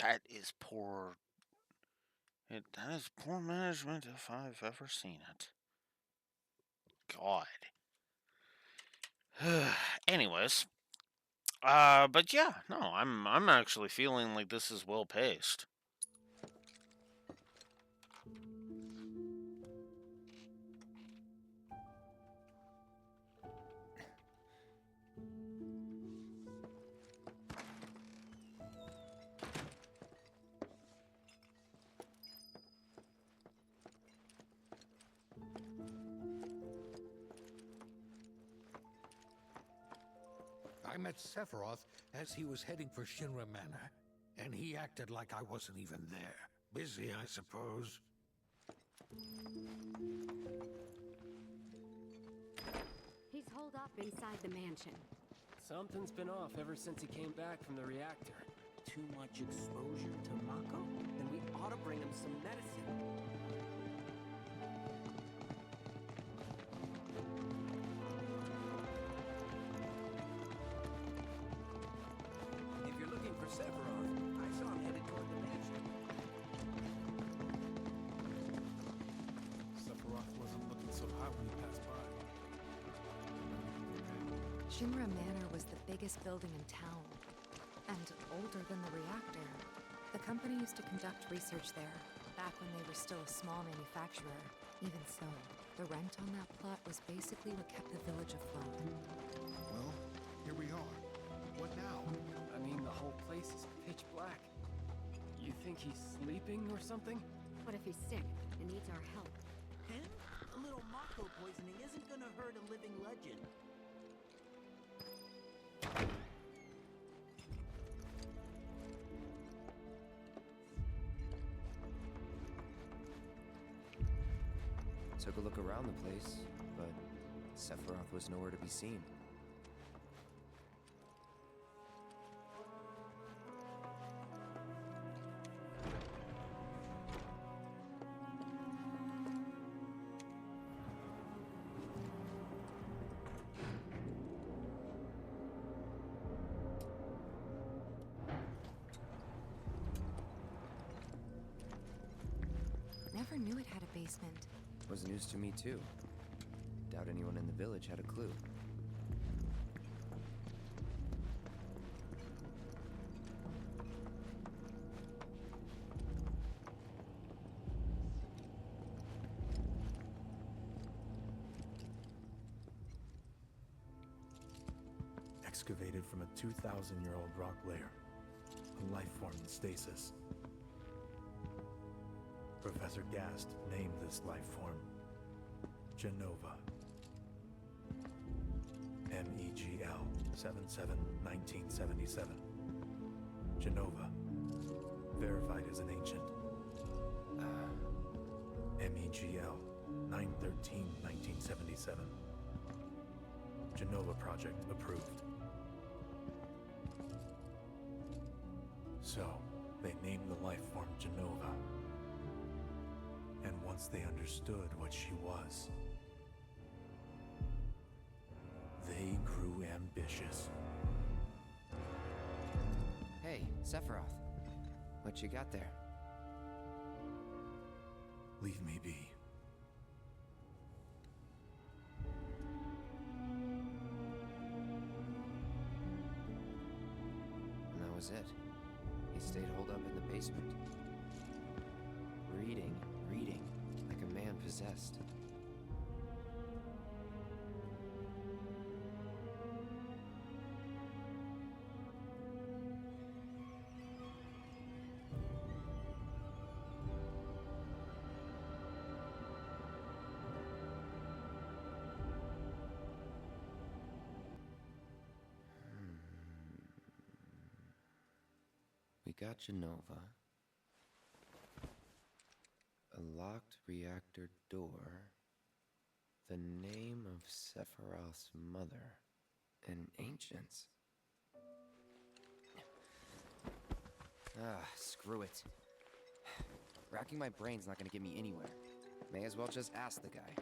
Speaker 1: That is poor. That is poor management if I've ever seen it. God. Anyways, but yeah, no, I'm actually feeling like this is well paced.
Speaker 14: I met Sephiroth as he was heading for Shinra Manor, and he acted like I wasn't even there. Busy, I suppose.
Speaker 17: He's holed up inside the mansion.
Speaker 5: Something's been off ever since he came back from the reactor. Too much exposure to Mako? Then we ought to bring him some medicine. If you're looking for Sephiroth, I saw him headed toward the mansion.
Speaker 13: Shinra Manor was the biggest building in town, and older than the reactor. The company used to conduct research there, back when they were still a small manufacturer. Even so, the rent on that plot was basically what kept the village afloat.
Speaker 14: Well, here we are. What now?
Speaker 5: I mean, the whole place is pitch black. You think he's sleeping or something?
Speaker 17: What if he's sick and needs our help?
Speaker 18: Him? A little Mako poisoning isn't gonna hurt a living legend.
Speaker 10: Took a look around the place, but Sephiroth was nowhere to be seen.
Speaker 13: Never knew it had a basement.
Speaker 10: Was news to me too. Doubt anyone in the village had a clue.
Speaker 11: Excavated from a 2,000-year-old rock layer, a life form in stasis. Professor Gast named this life form Genova. MEGL 77-1977. Genova. Verified as an ancient. MEGL 9/13/1977. Genova project approved. So, they named the life form Genova. And once they understood what she was, they grew ambitious.
Speaker 10: Hey, Sephiroth. What you got there?
Speaker 11: Leave me be.
Speaker 10: And that was it. He stayed holed up in the basement. Reading, like a man possessed. We got Genova. A locked reactor door. The name of Sephiroth's mother. And ancients. Screw it. Racking my brain's not gonna get me anywhere. May as well just ask the guy.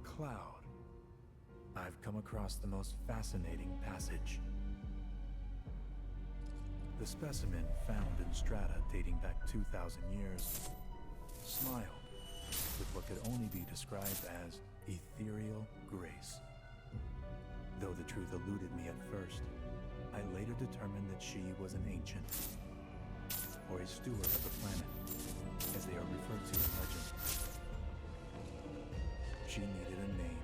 Speaker 11: Cloud. I've come across the most fascinating passage. The specimen found in strata dating back 2,000 years smiled with what could only be described as ethereal grace. Though the truth eluded me at first, I later determined that she was an ancient, or a steward of the planet, as they are referred to in legend. She needed a name,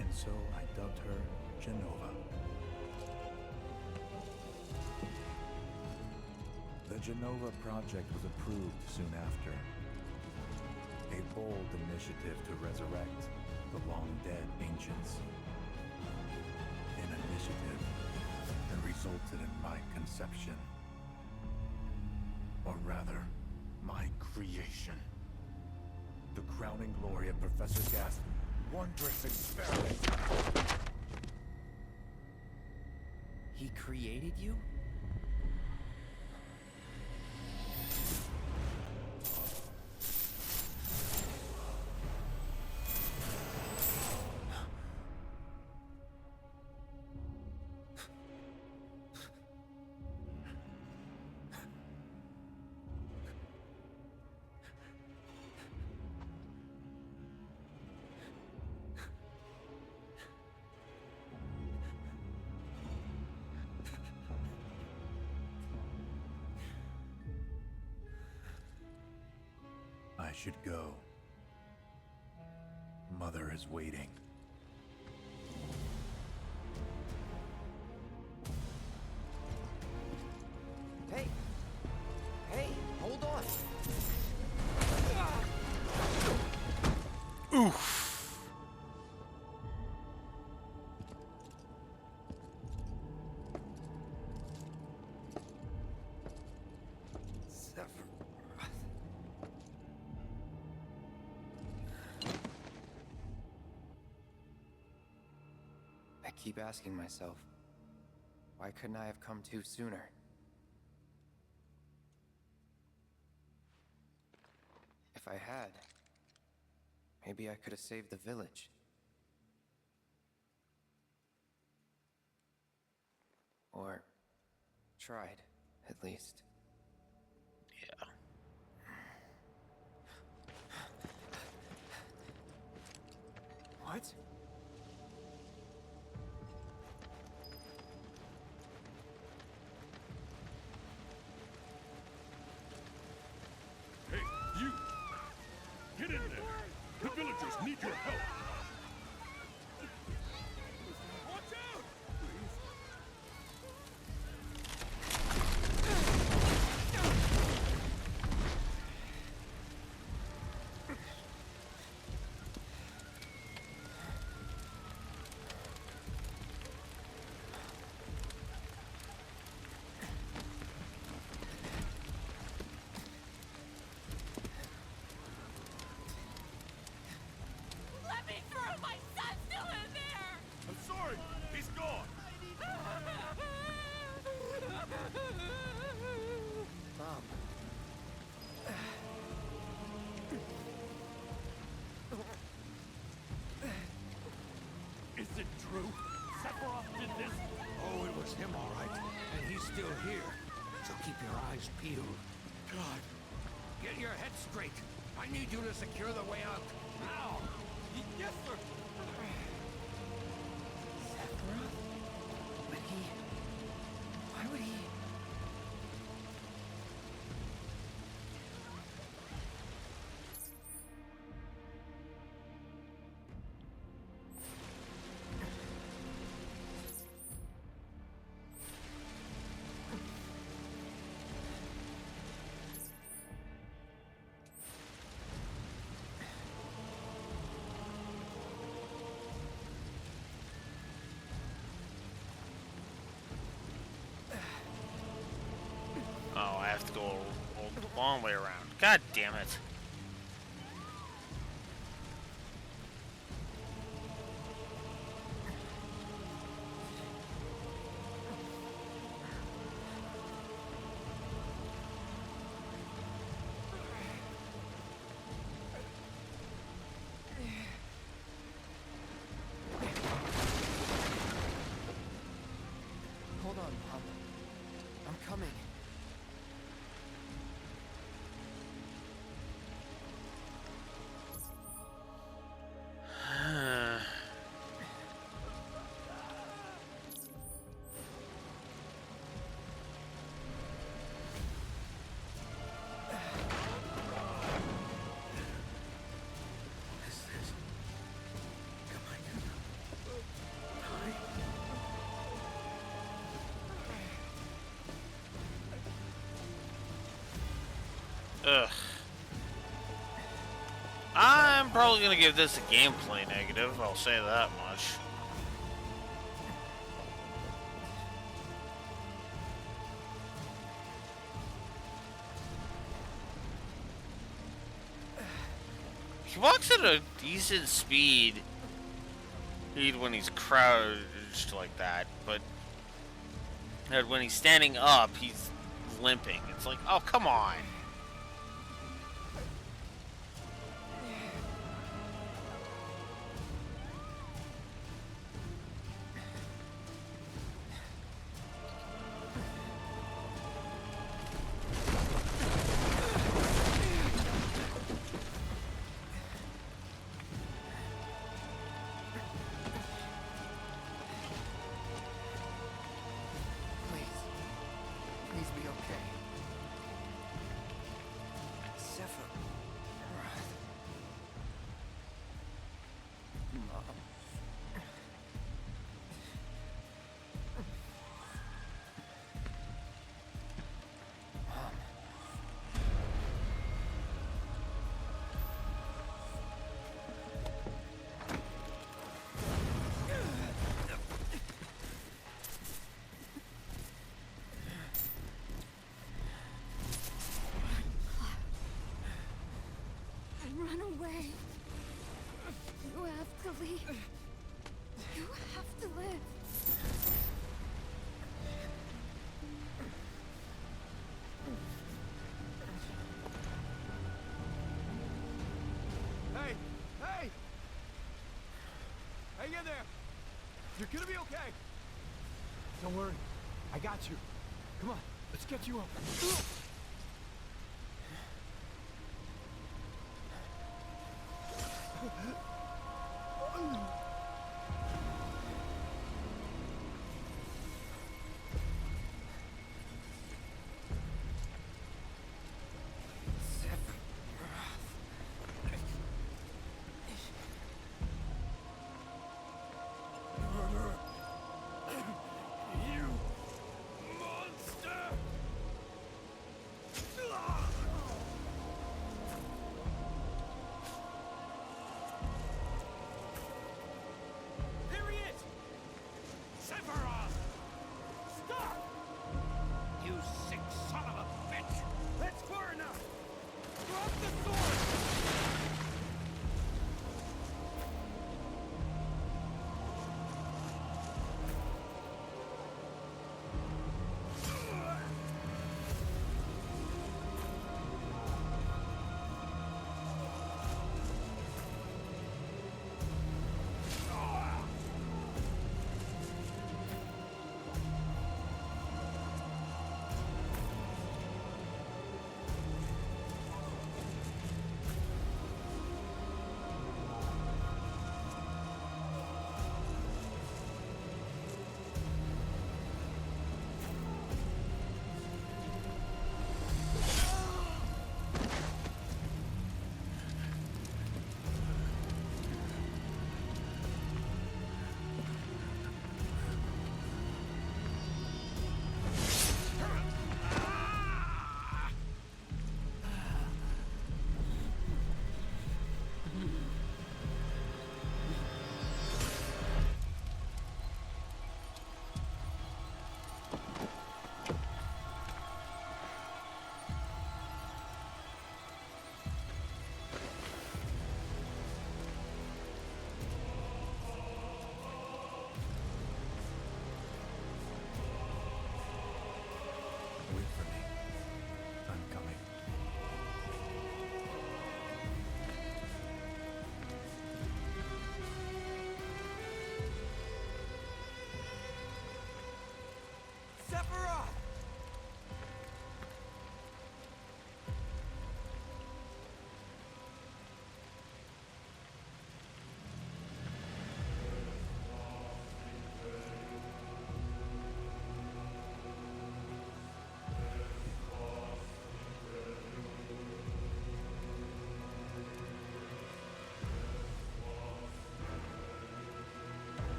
Speaker 11: and so I dubbed her Genova. The Genova project was approved soon after. A bold initiative to resurrect the long-dead ancients. An initiative that resulted in my conception. Or rather, my creation. The crowning glory of Professor Gast's wondrous experiment.
Speaker 10: He created you?
Speaker 11: I should go. Mother is waiting.
Speaker 10: Hey! Hey, hold on!
Speaker 1: Oof.
Speaker 10: I keep asking myself, why couldn't I have come to sooner? If I had, maybe I could have saved the village. Or tried, at least.
Speaker 1: Yeah.
Speaker 10: What?
Speaker 15: Hey, you! Get in there! The villagers need your help!
Speaker 8: Watch out!
Speaker 12: Let me through! My son's still in there!
Speaker 8: I'm sorry! He's gone!
Speaker 10: Mom.
Speaker 8: Is it true? Sephiroth did this?
Speaker 14: Oh, it was him, all right. And he's still here. So keep your eyes peeled.
Speaker 8: God.
Speaker 14: Get your head straight. I need you to secure the way out. Now!
Speaker 8: Yes, sir!
Speaker 10: Sephiroth? But why would he...
Speaker 1: Oh, I have to go a long way around. God damn it.
Speaker 10: Hold on, Mom. I'm coming.
Speaker 1: Ugh. I'm probably gonna give this a gameplay negative, I'll say that much. He walks at a decent speed when he's crouched like that, but when he's standing up, he's limping. It's like, oh, come on.
Speaker 10: Please be okay.
Speaker 6: You're gonna be okay. Don't worry. I got you. Come on, let's get you up.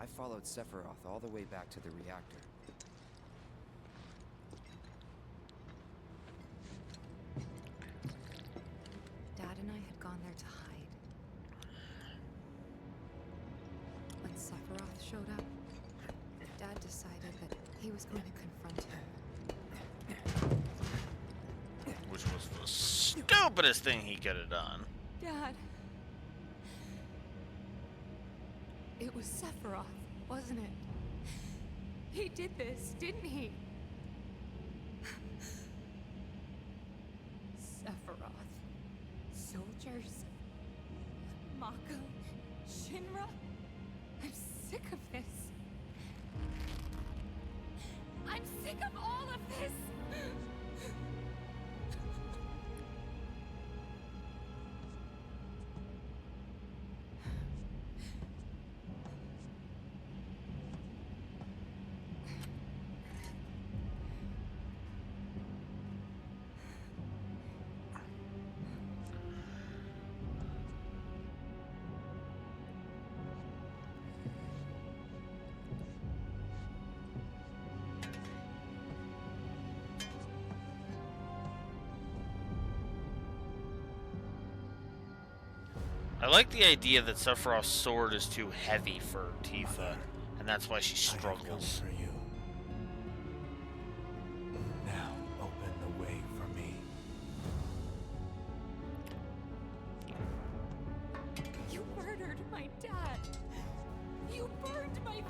Speaker 10: I followed Sephiroth all the way back to the reactor.
Speaker 13: Dad and I had gone there to hide. When Sephiroth showed up, Dad decided that he was going to confront him.
Speaker 1: Which was the stupidest thing he could have done.
Speaker 13: Dad. It was Sephiroth, wasn't it? He did this, didn't he? Sephiroth. Soldiers. Mako. Shinra. I'm sick of this. I'm sick of all of this!
Speaker 1: I like the idea that Sephiroth's sword is too heavy for Tifa, and that's why she struggles.
Speaker 11: For you. Now open the way for me.
Speaker 13: You murdered my dad. You burned my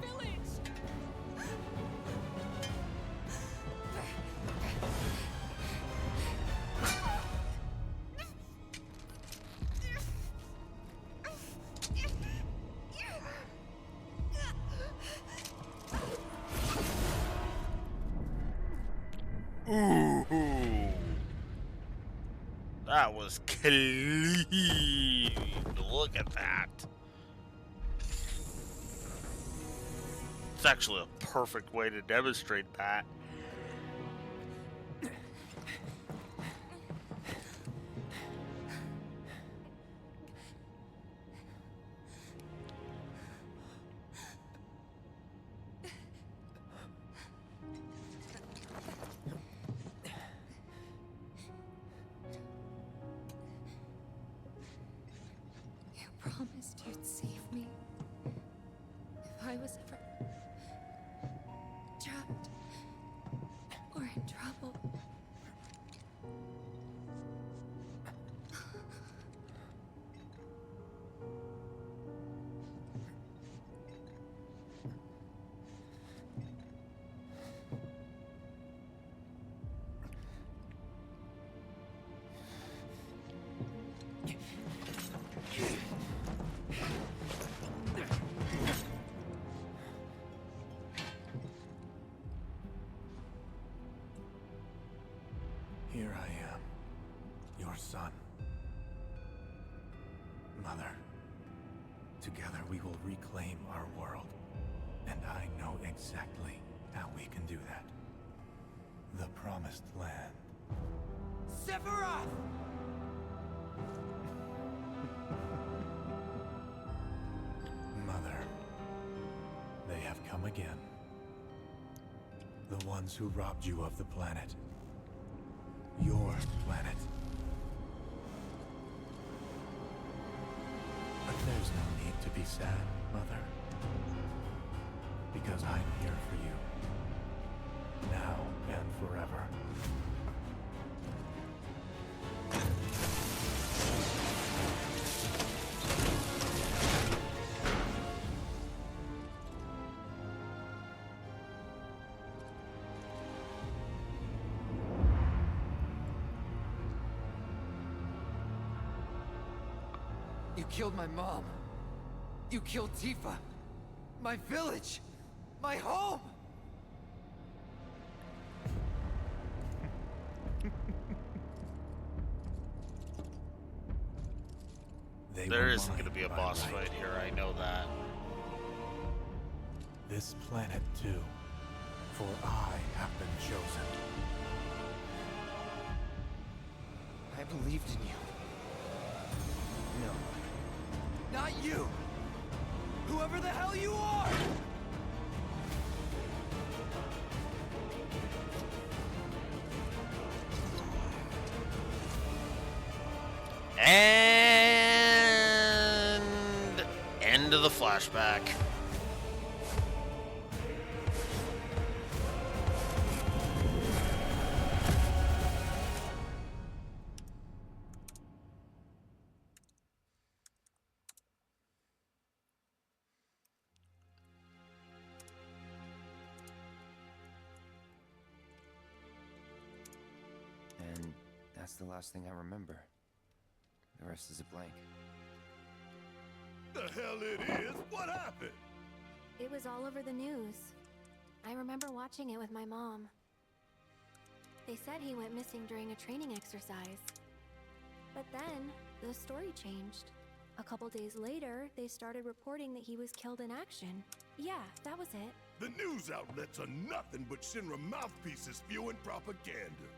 Speaker 1: Ooh. That was clean. Look at that. It's actually a perfect way to demonstrate that.
Speaker 13: You promised you'd save me if I was ever trapped or in trouble.
Speaker 11: Here I am, your son. Mother, together we will reclaim our world. And I know exactly how we can do that. The Promised Land.
Speaker 18: Sephiroth!
Speaker 11: Mother, they have come again. The ones who robbed you of the planet. Your planet. But there's no need to be sad, Mother. Because I'm here for you. Now and forever.
Speaker 14: You killed my mom. You killed Tifa. My village. My home.
Speaker 1: There isn't going to be a boss fight here, I know that.
Speaker 11: This planet too, for I have been chosen.
Speaker 10: I believed in you. No.
Speaker 14: Not you! Whoever the hell you are!
Speaker 1: And end of the flashback.
Speaker 10: And that's the last thing I remember. The rest is a blank.
Speaker 9: The hell it is? What happened?
Speaker 17: It was all over the news. I remember watching it with my mom. They said he went missing during a training exercise. But then, the story changed. A couple days later, they started reporting that he was killed in action. Yeah, that was it.
Speaker 9: The news outlets are nothing but Shinra mouthpieces spewing propaganda.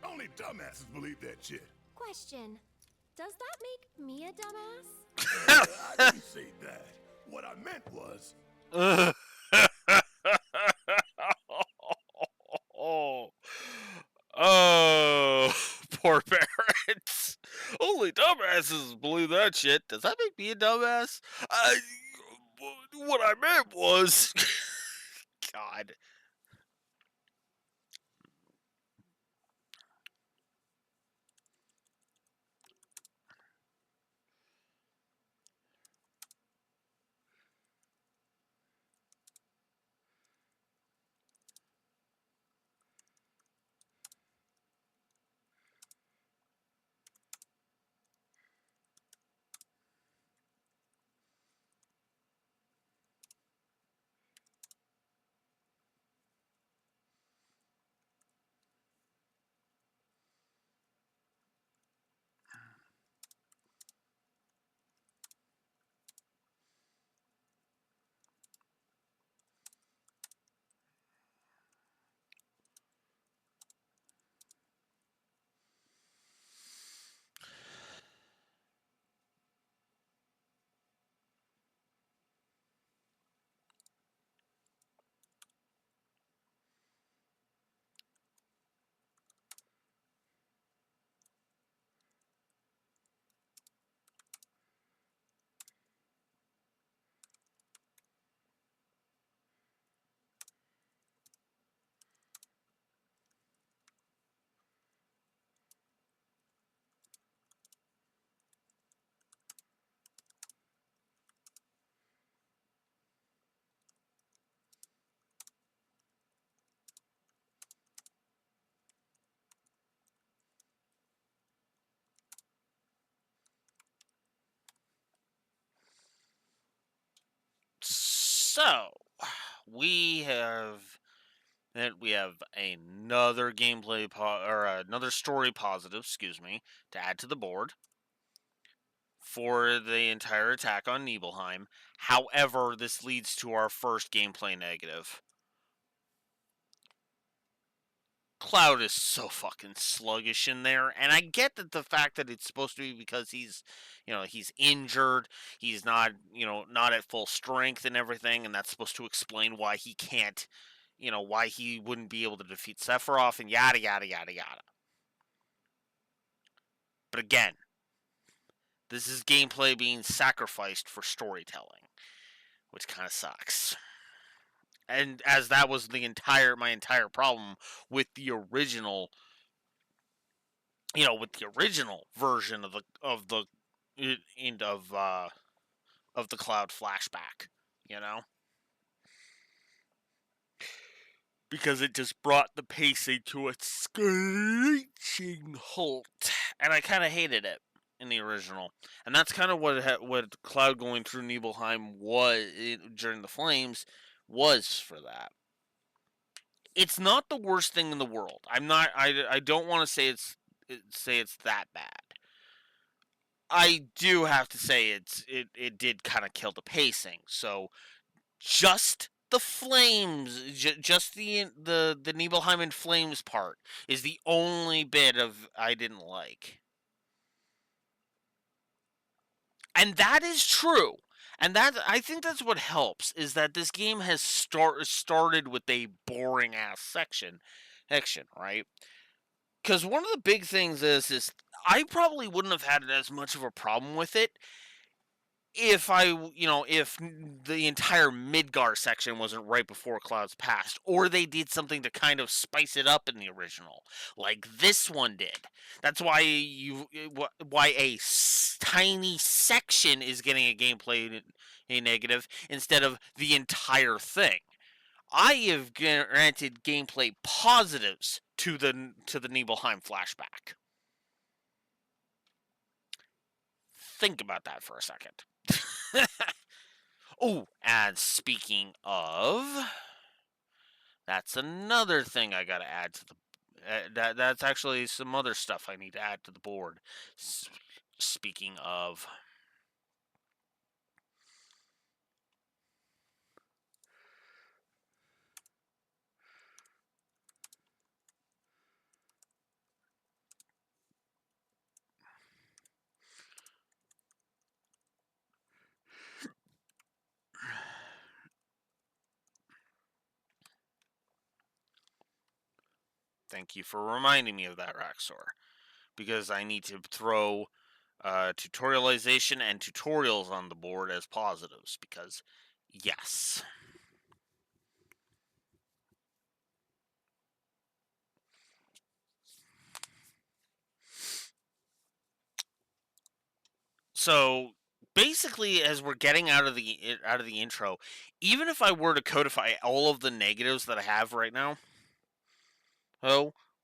Speaker 9: Only dumbasses believe that shit.
Speaker 17: Question. Does that make me a dumbass?
Speaker 9: I didn't say that. What I meant was...
Speaker 1: Oh, poor parents. Only dumbasses believe that shit. Does that make me a dumbass? What I meant was... God. So, we have another gameplay or another story positive, excuse me, to add to the board for the entire attack on Nibelheim. However, this leads to our first gameplay negative. Cloud is so fucking sluggish in there, and I get that the fact that it's supposed to be because he's injured, he's not, not at full strength and everything, and that's supposed to explain why he can't, why he wouldn't be able to defeat Sephiroth and yada yada yada yada. But again, this is gameplay being sacrificed for storytelling, which kind of sucks. And as that was my entire problem with the original, with the original version of the Cloud flashback, because it just brought the pacing to a screeching halt, and I kind of hated it in the original, and that's kind of what Cloud going through Nibelheim was during the Flames was for that. It's not the worst thing in the world. I don't want to say it's that bad. I do have to say it did kind of kill the pacing. So just the flames, just the Nibelheim and flames part is the only bit of I didn't like. And that is true. And that I think that's what helps is that this game has started with a boring ass section, right? Because one of the big things is I probably wouldn't have had as much of a problem with it if if the entire Midgar section wasn't right before Cloud's Past, or they did something to kind of spice it up in the original, like this one did. That's why a tiny section is getting a gameplay negative instead of the entire thing. I have granted gameplay positives to the Nibelheim flashback. Think about that for a second. Oh, and speaking of, that's another thing I gotta add to the. That's actually some other stuff I need to add to the board. Speaking of. Thank you for reminding me of that, Raxor. Because I need to throw tutorialization and tutorials on the board as positives. Because, yes. So, basically, as we're getting out of the intro, even if I were to codify all of the negatives that I have right now,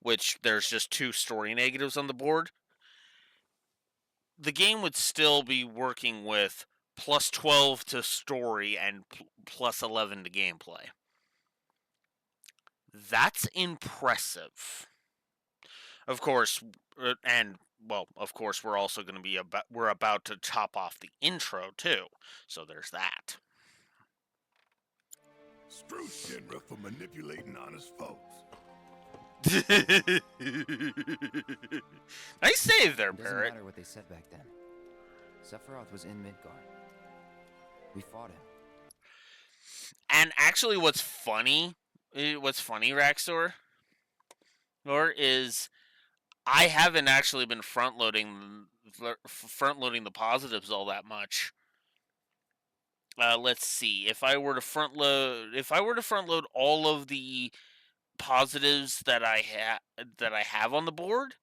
Speaker 1: which there's just 2 story negatives on the board, the game would still be working with plus 12 to story and plus 11 to gameplay. That's impressive. Of course, we're also going to be we're about to chop off the intro too. So there's that.
Speaker 9: Screw Shinra for manipulating honest folks.
Speaker 1: Nice save there,
Speaker 10: It doesn't
Speaker 1: Barrett.
Speaker 10: matter what they said back then. Sephiroth was in Midgar. We fought him.
Speaker 1: And actually, what's funny, Raxor, is I haven't actually been front loading the positives all that much. Let's see. If I were to front load all of the positives that I have on the board,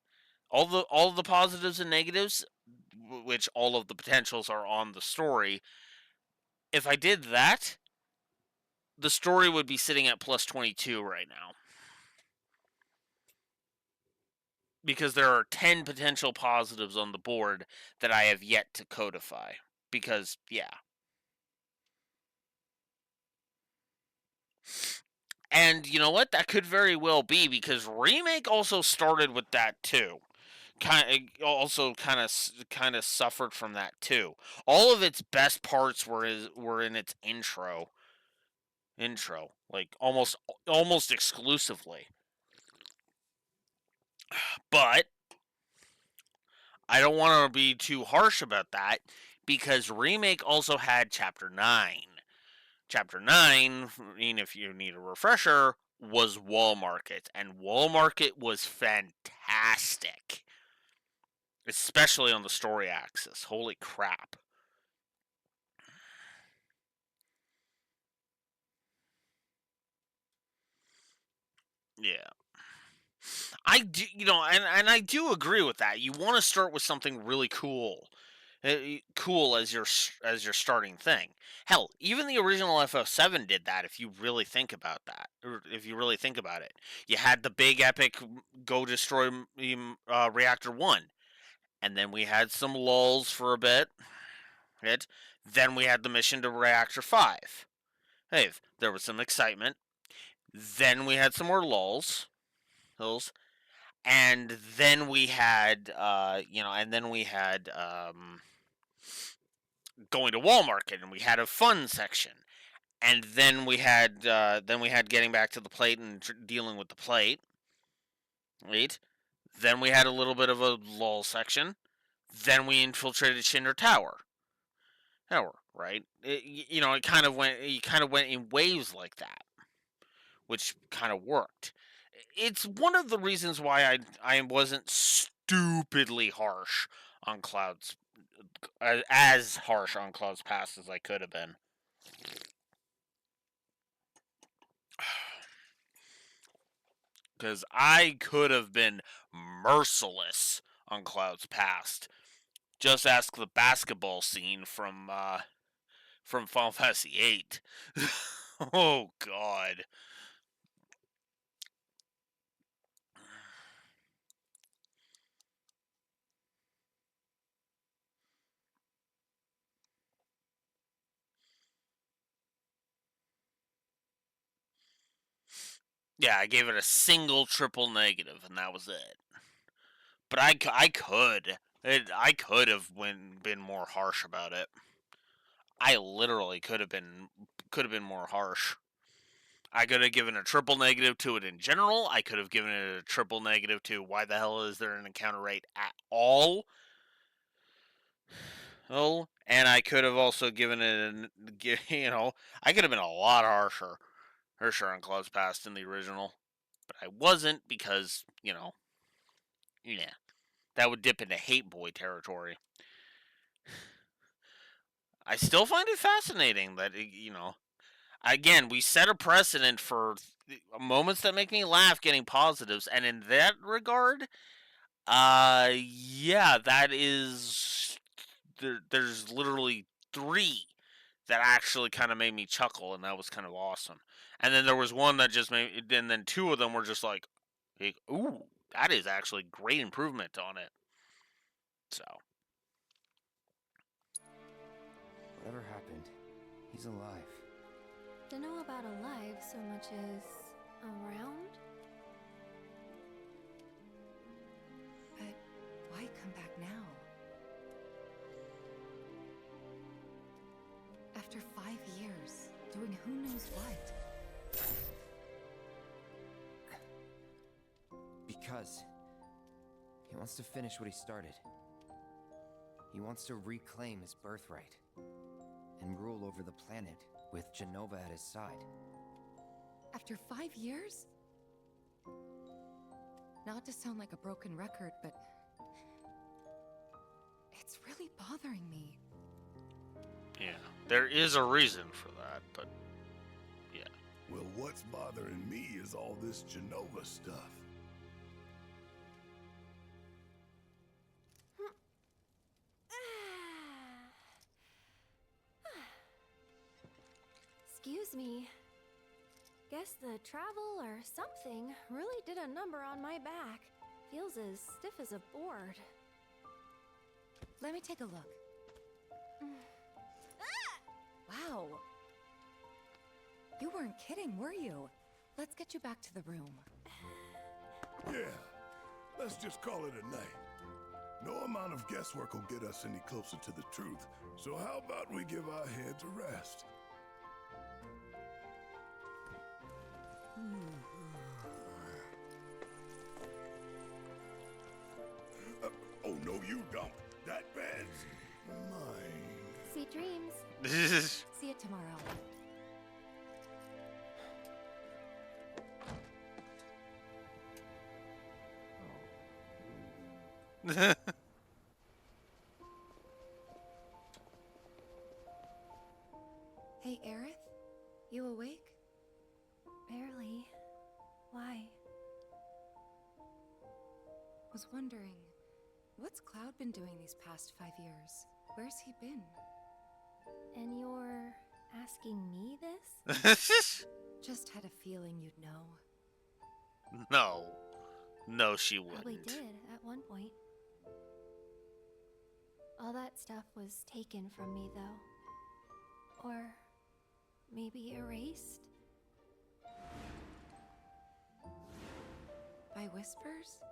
Speaker 1: all the positives and negatives, which all of the potentials are on the story. If I did that, the story would be sitting at plus 22 right now. Because there are 10 potential positives on the board that I have yet to codify. Because, yeah. And you know what? That could very well be because Remake also started with that too. Kind of suffered from that too. All of its best parts were in its intro, like almost exclusively. But I don't want to be too harsh about that because Remake also had Chapter 9. Chapter 9, if you need a refresher, was Wall Market, and Wall Market was fantastic, especially on the story axis. Holy crap. Yeah. I do, and I do agree with that. You want to start with something really cool. Cool as your starting thing. Hell, even the original FF7 did that. If you really think about that, or if you really think about it, you had the big epic go destroy Reactor 1, and then we had some lulls for a bit. Right? Then we had the mission to Reactor 5. Hey, there was some excitement. Then we had some more lulls, and then we had going to Wall Market, and we had a fun section, and then we had getting back to the plate and dealing with the plate. Right? Then we had a little bit of a lull section. Then we infiltrated Shinder Tower. Right? It kind of went. You kind of went in waves like that, which kind of worked. It's one of the reasons why I wasn't stupidly harsh on Cloud's as harsh on Cloud's Past as I could have been. Because I could have been merciless on Cloud's Past. Just ask the basketball scene from Final Fantasy VIII. Oh God. Yeah, I gave it a single triple negative, and that was it. But I could have been more harsh about it. I literally could have been more harsh. I could have given a triple negative to it in general. I could have given it a triple negative to why the hell is there an encounter rate at all? Oh, and I could have also given it I could have been a lot harsher on Cloud's Past in the original. But I wasn't because, yeah, that would dip into hate boy territory. I still find it fascinating that, again, we set a precedent for moments that make me laugh getting positives, and in that regard, yeah, that is, there's literally 3 that actually kind of made me chuckle, and that was kind of awesome. And then there was one that just made, and then 2 of them were just like, ooh, that is actually great improvement on it. So.
Speaker 10: Whatever happened, he's alive.
Speaker 17: Don't know about alive so much as around?
Speaker 13: But why come back now? After 5 years, doing who knows what?
Speaker 10: Because he wants to finish what he started. He wants to reclaim his birthright and rule over the planet with Genova at his side.
Speaker 13: After 5 years? Not to sound like a broken record, but it's really bothering me.
Speaker 1: Yeah, there is a reason for that, but yeah.
Speaker 9: Well, what's bothering me is all this Genova stuff.
Speaker 17: Excuse me. Guess the travel or something really did a number on my back. Feels as stiff as a board.
Speaker 13: Let me take a look. Wow. You weren't kidding, were you? Let's get you back to the room.
Speaker 9: Yeah, let's just call it a night. No amount of guesswork will get us any closer to the truth, so how about we give our heads a rest? Oh, no, you don't. That bed's mine.
Speaker 17: Sweet dreams.
Speaker 13: See you tomorrow. Hey, Aerith? You awake?
Speaker 17: Barely. Why?
Speaker 13: Was wondering, what's Cloud been doing these past 5 years? Where's he been?
Speaker 17: And you're asking me this?
Speaker 13: Just had a feeling you'd know.
Speaker 1: No. No, she wouldn't.
Speaker 17: Probably did at one point. All that stuff was taken from me, though. Or maybe erased?
Speaker 13: By whispers?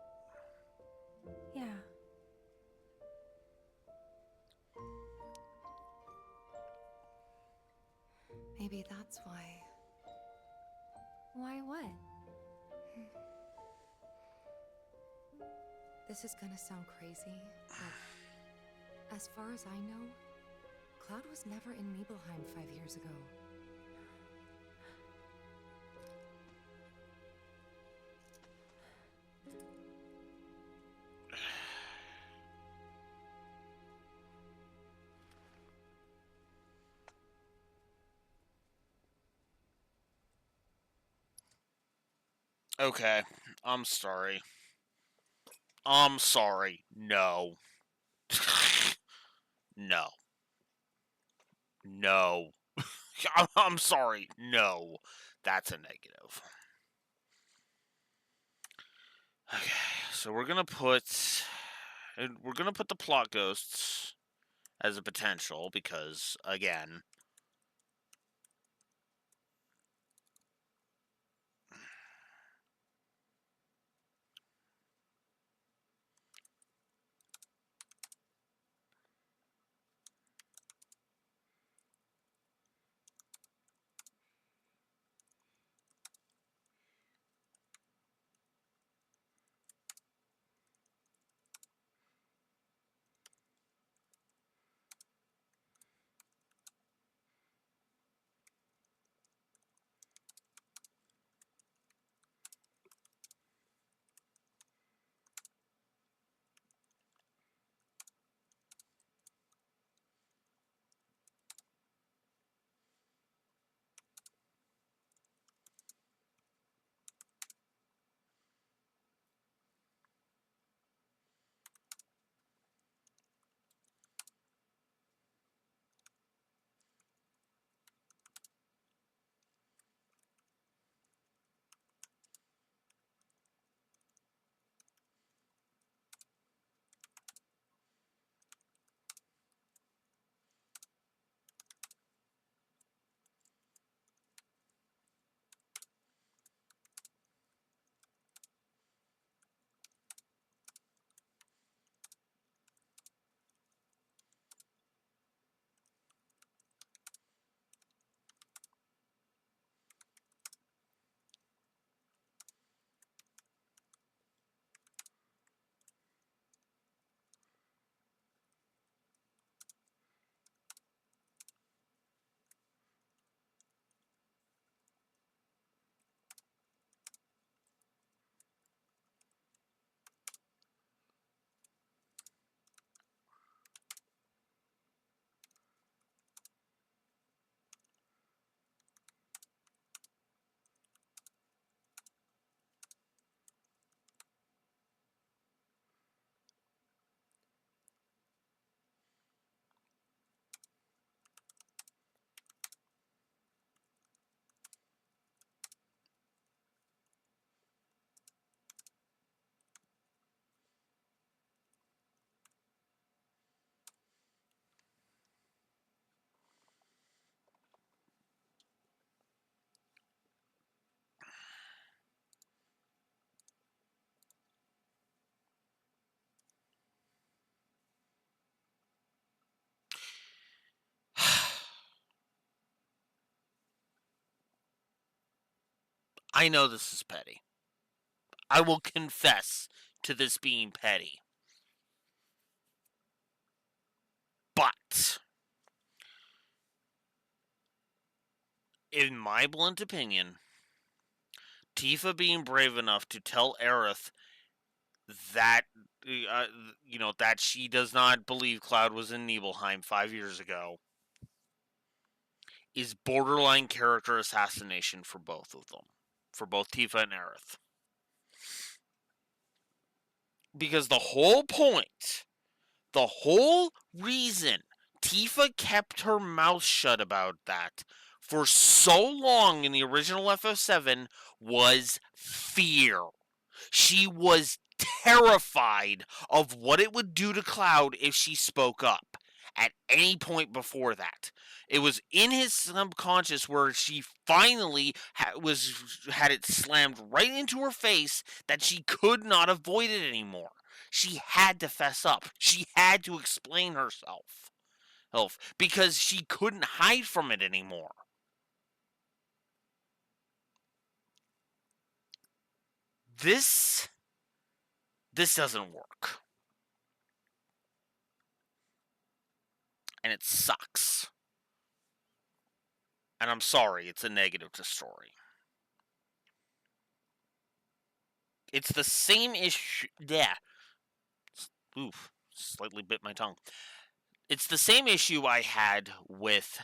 Speaker 17: Yeah.
Speaker 13: Maybe that's why.
Speaker 17: Why what?
Speaker 13: This is gonna sound crazy, but as far as I know, Cloud was never in Nibelheim 5 years ago.
Speaker 1: Okay, I'm sorry. I'm sorry. No. No. No. I'm sorry. No. That's a negative. Okay, so we're gonna put the plot ghosts as a potential because again, I know this is petty. I will confess to this being petty. But, in my blunt opinion, Tifa being brave enough to tell Aerith that, that she does not believe Cloud was in Nibelheim 5 years ago is borderline character assassination for both of them. For both Tifa and Aerith. Because the whole point, the whole reason Tifa kept her mouth shut about that for so long in the original FF7 was fear. She was terrified of what it would do to Cloud if she spoke up at any point before that. It was in his subconscious where she finally had it slammed right into her face that she could not avoid it anymore. She had to fess up. She had to explain herself because she couldn't hide from it anymore. This doesn't work. And it sucks. And I'm sorry, it's a negative to story. It's the same issue. Yeah. Oof. Slightly bit my tongue. It's the same issue I had with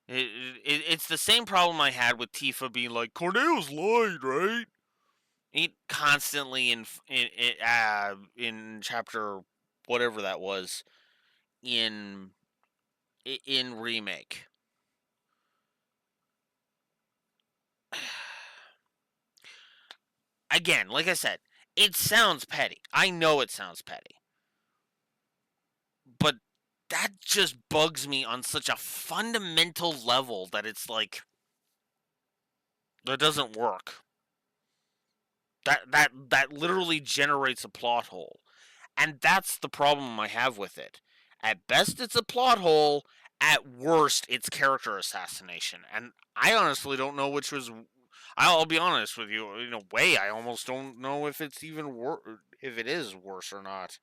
Speaker 1: it's the same problem I had with Tifa being like, Corneo's lied, right? Constantly in chapter whatever that was in Remake. Again, like I said, it sounds petty. I know it sounds petty. But that just bugs me on such a fundamental level that it's like, that doesn't work. That literally generates a plot hole. And that's the problem I have with it. At best, it's a plot hole. At worst, it's character assassination. And I honestly don't know which was... I'll be honest with you. In a way, I almost don't know if it's even if it is worse or not.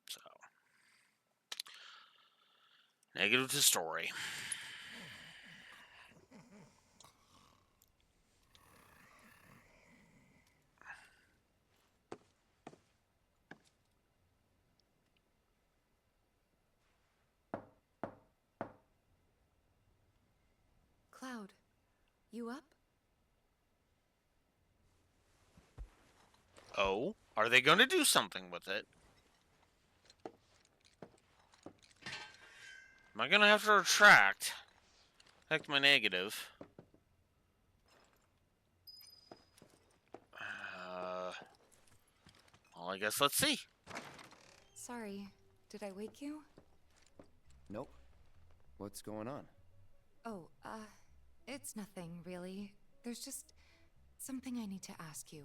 Speaker 1: So, negative to story.
Speaker 13: Cloud, you up?
Speaker 1: Oh? Are they going to do something with it? Am I going to have to retract my negative? Well, I guess let's see.
Speaker 13: Sorry, did I wake you?
Speaker 10: Nope. What's going on?
Speaker 13: Oh, it's nothing, really. There's just something I need to ask you.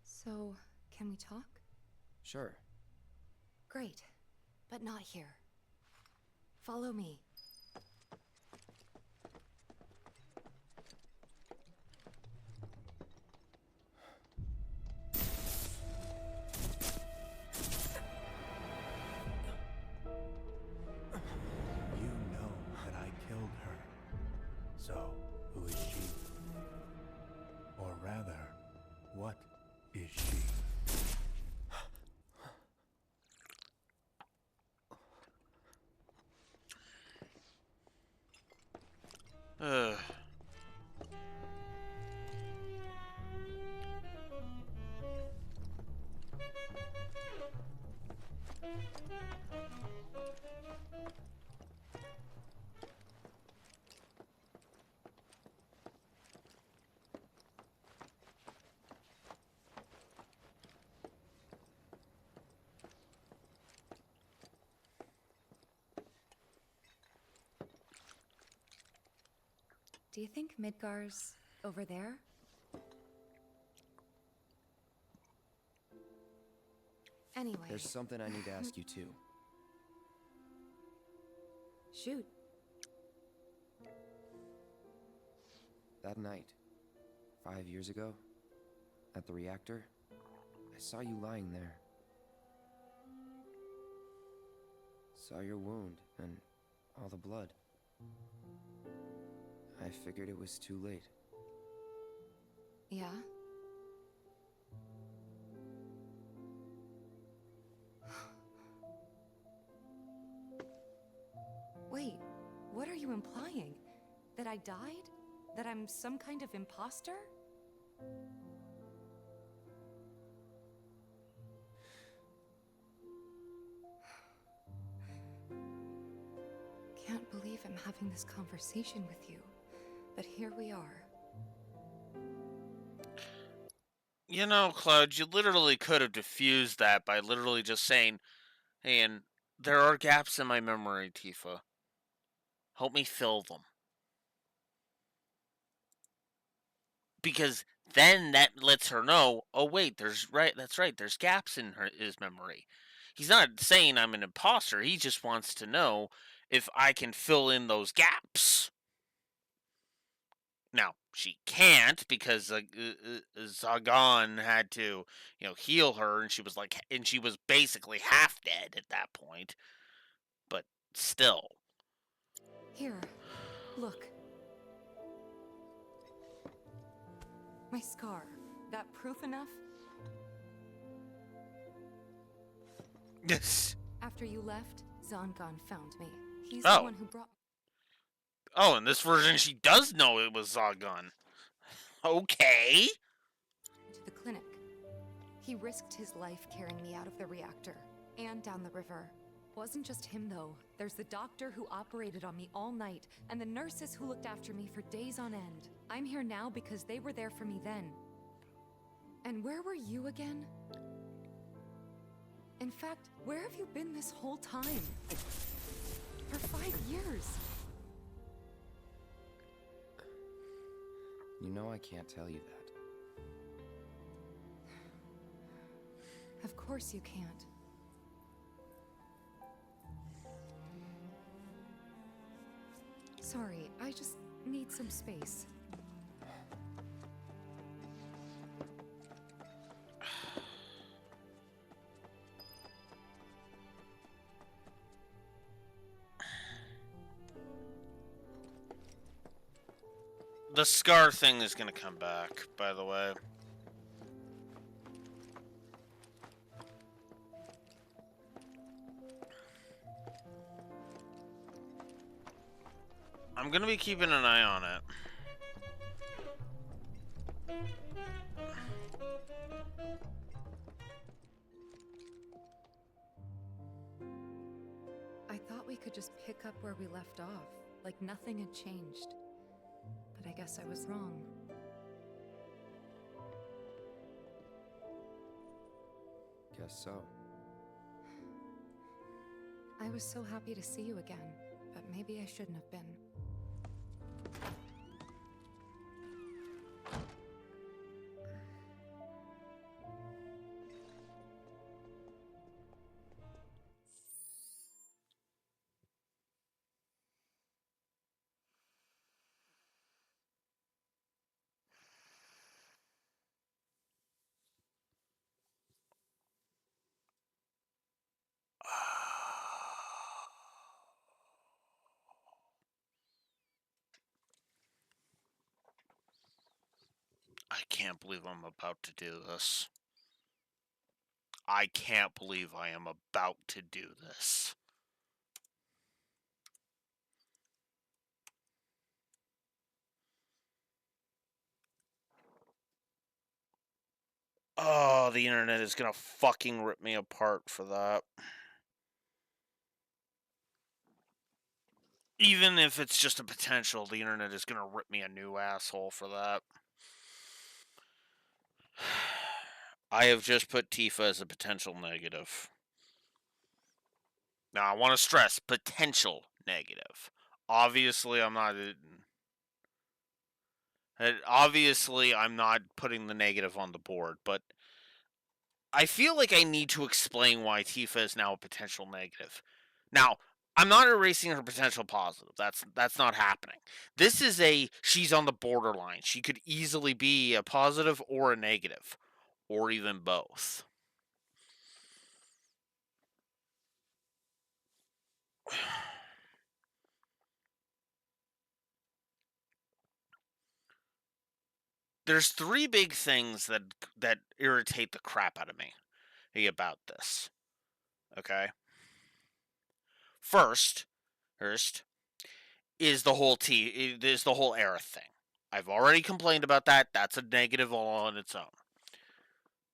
Speaker 13: So, can we talk?
Speaker 10: Sure.
Speaker 13: Great, but not here. Follow me.
Speaker 11: So, who is she? Or rather, what is she?
Speaker 13: Do you think Midgar's over there? Anyway.
Speaker 10: There's something I need to ask you too.
Speaker 13: Shoot.
Speaker 10: That night, 5 years ago, at the reactor, I saw you lying there. Saw your wound and all the blood. I figured it was too late.
Speaker 13: Yeah? Wait, what are you implying? That I died? That I'm some kind of imposter? Can't believe I'm having this conversation with you, but here we are.
Speaker 1: You know, Cloud, you literally could have diffused that by literally just saying, hey, and there are gaps in my memory, Tifa. Help me fill them. Because then that lets her know, oh wait, that's right, there's gaps in his memory. He's not saying I'm an imposter, he just wants to know if I can fill in those gaps. Now, she can't because Zagan had to, heal her, and she was basically half dead at that point. But still.
Speaker 13: Here, look. My scar. That proof enough?
Speaker 1: Yes.
Speaker 13: After you left, Zangan found me. He's
Speaker 1: the
Speaker 13: one who brought.
Speaker 1: Oh, in this version, she does know it was Zagan. Okay.
Speaker 13: To the clinic. He risked his life carrying me out of the reactor and down the river. Wasn't just him, though. There's the doctor who operated on me all night, and the nurses who looked after me for days on end. I'm here now because they were there for me then. And where were you again? In fact, where have you been this whole time? For 5 years.
Speaker 10: You know I can't tell you that.
Speaker 13: Of course you can't. Sorry, I just need some space.
Speaker 1: The scar thing is gonna come back, by the way. I'm gonna be keeping an eye on it.
Speaker 13: I thought we could just pick up where we left off, like nothing had changed. But I guess I was wrong.
Speaker 10: Guess so.
Speaker 13: I was so happy to see you again, but maybe I shouldn't have been.
Speaker 1: I can't believe I'm about to do this. I can't believe I am about to do this. Oh, the internet is gonna fucking rip me apart for that. Even if it's just a potential, the internet is gonna rip me a new asshole for that. I have just put Tifa as a potential negative. Now, I want to stress potential negative. Obviously, I'm not. Obviously, I'm not putting the negative on the board, but I feel like I need to explain why Tifa is now a potential negative. Now, I'm not erasing her potential positive. That's not happening. This is she's on the borderline. She could easily be a positive or a negative, or even both. There's three big things that irritate the crap out of me about this. Okay? First is the whole era thing. I've already complained about that. That's a negative all on its own.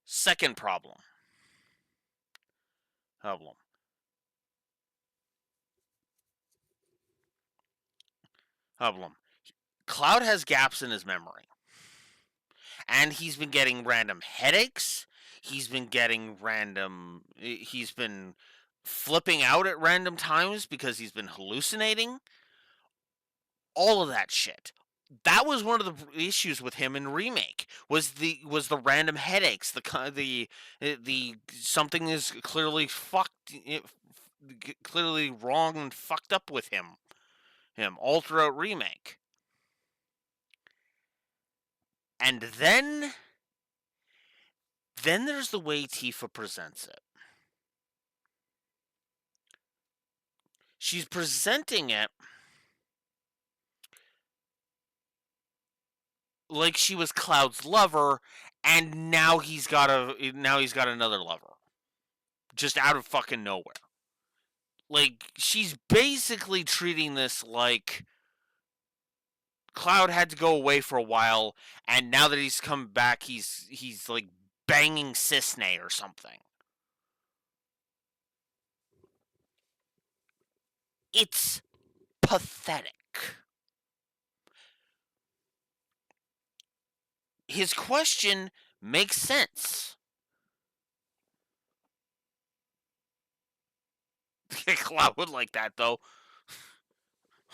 Speaker 1: Second problem. Cloud has gaps in his memory. And he's been getting random headaches. He's been flipping out at random times because he's been hallucinating. All of that shit. That was one of the issues with him in remake. Was the random headaches. The something is clearly clearly wrong and fucked up with him all throughout remake. And then there's the way Tifa presents it. She's presenting it like she was Cloud's lover, and now he's got another lover, just out of fucking nowhere. Like, she's basically treating this like Cloud had to go away for a while, and now that he's come back, he's like banging Cisne or something. It's pathetic. His question makes sense. Cloud would like that, though.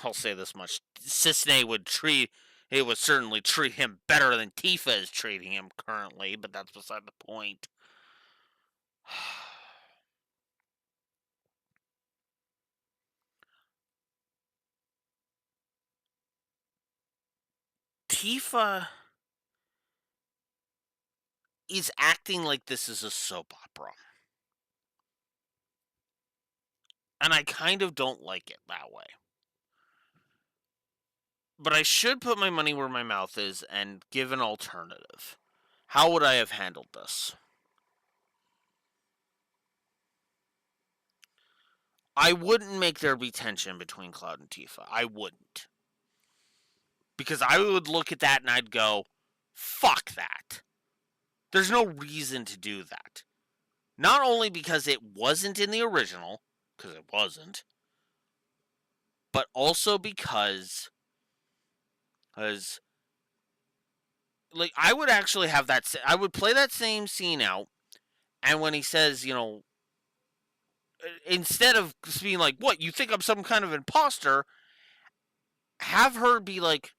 Speaker 1: I'll say this much: Cisne would certainly treat him better than Tifa is treating him currently, but that's beside the point. Tifa is acting like this is a soap opera. And I kind of don't like it that way. But I should put my money where my mouth is and give an alternative. How would I have handled this? I wouldn't make there be tension between Cloud and Tifa. I wouldn't. Because I would look at that and I'd go, fuck that. There's no reason to do that. Not only because it wasn't in the original, because it wasn't, but also because like, I would actually have that. I would play that same scene out, and when he says, instead of being like, "What, you think I'm some kind of imposter?" have her be like,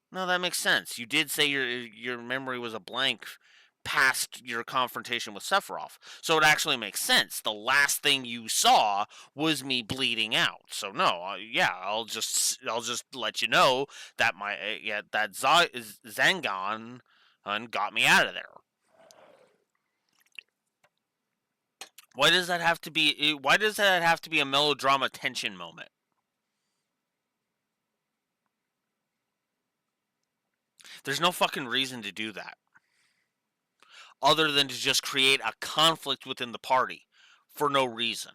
Speaker 1: "No, that makes sense. You did say your memory was a blank past your confrontation with Sephiroth, so it actually makes sense. The last thing you saw was me bleeding out. So no, yeah, I'll just let you know that that Zangon got me out of there." Why does that have to be? Why does that have to be a melodrama tension moment? There's no fucking reason to do that. Other than to just create a conflict within the party for no reason.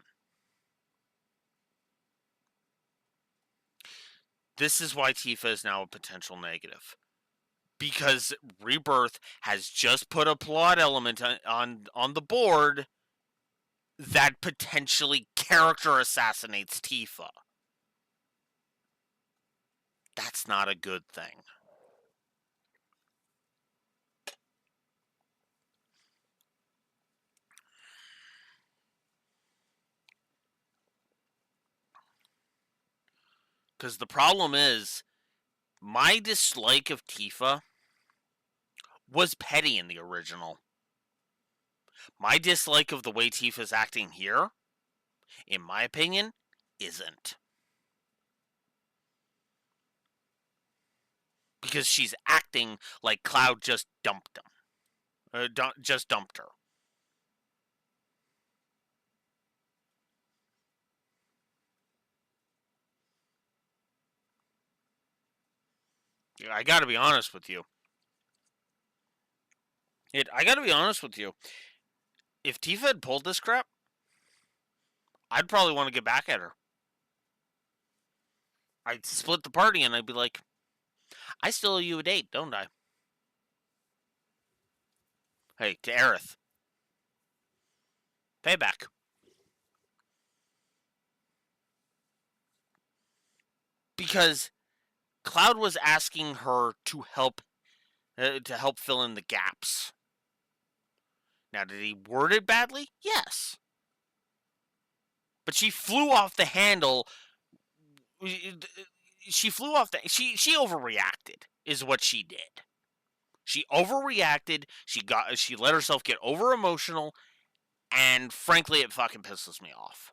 Speaker 1: This is why Tifa is now a potential negative. Because Rebirth has just put a plot element on the board that potentially character assassinates Tifa. That's not a good thing. Because the problem is, my dislike of Tifa was petty in the original. My dislike of the way Tifa's acting here, in my opinion, isn't. Because she's acting like Cloud just dumped him. Just dumped her. I gotta be honest with you. I gotta be honest with you. If Tifa had pulled this crap, I'd probably want to get back at her. I'd split the party and I'd be like, I still owe you a date, don't I? Hey, to Aerith. Payback. Because Cloud was asking her to help fill in the gaps. Now, did he word it badly? Yes. But she flew off the handle. She flew off the... She overreacted, is what she did. She overreacted. She let herself get over emotional, and frankly, it fucking pisses me off.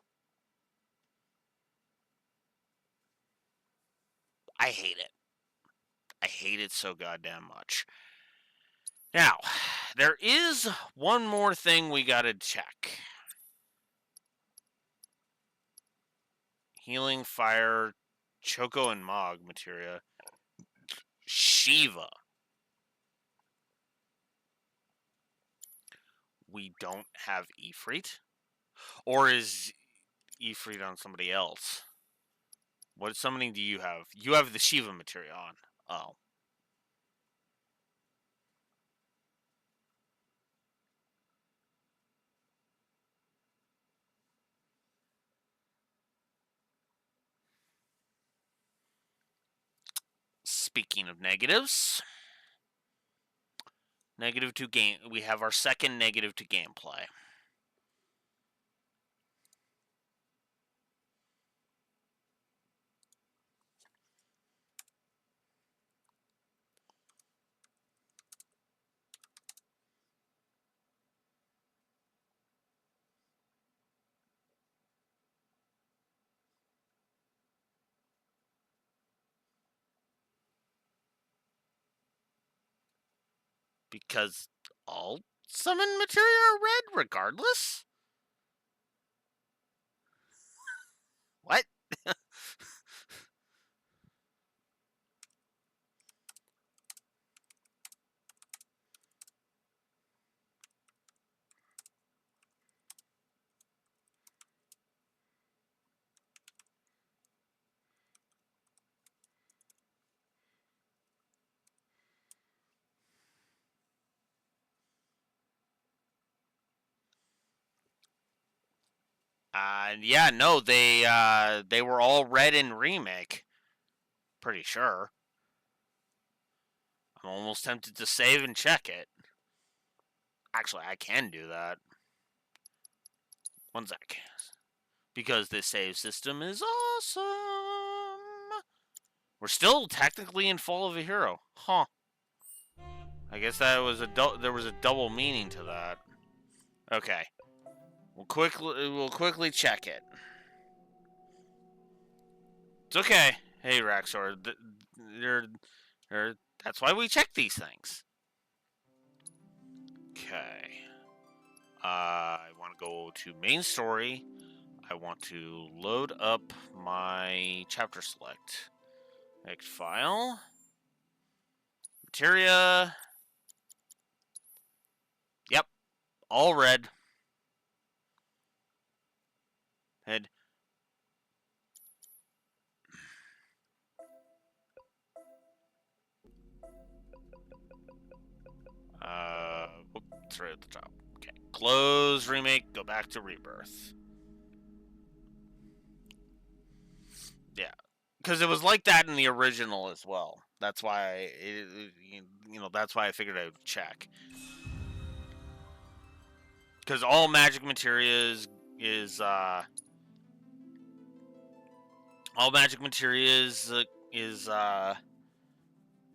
Speaker 1: I hate it. I hate it so goddamn much. Now, there is one more thing we gotta check. Healing, Fire, Choco, and Mog materia. Shiva. We don't have Ifrit? Or is Ifrit on somebody else? What summoning do you have? You have the Shiva materia on. Oh. Speaking of negatives, negative to game. We have our second negative to gameplay. Because all summon materia are red regardless? What? Yeah, no, they were all red in remake. Pretty sure. I'm almost tempted to save and check it. Actually, I can do that. One sec. Because this save system is awesome. We're still technically in Fall of a Hero. Huh. I guess that was there was a double meaning to that. Okay. We'll quickly check it. It's okay. Hey, Raxor. That's why we check these things. Okay. I want to go to main story. I want to load up my chapter select. Next file. Materia. Yep. All red. Head. It's right at the top. Okay. Close, remake, go back to Rebirth. Yeah. Because it was like that in the original as well. That's why, that's why I figured I would check. Because all magic materia is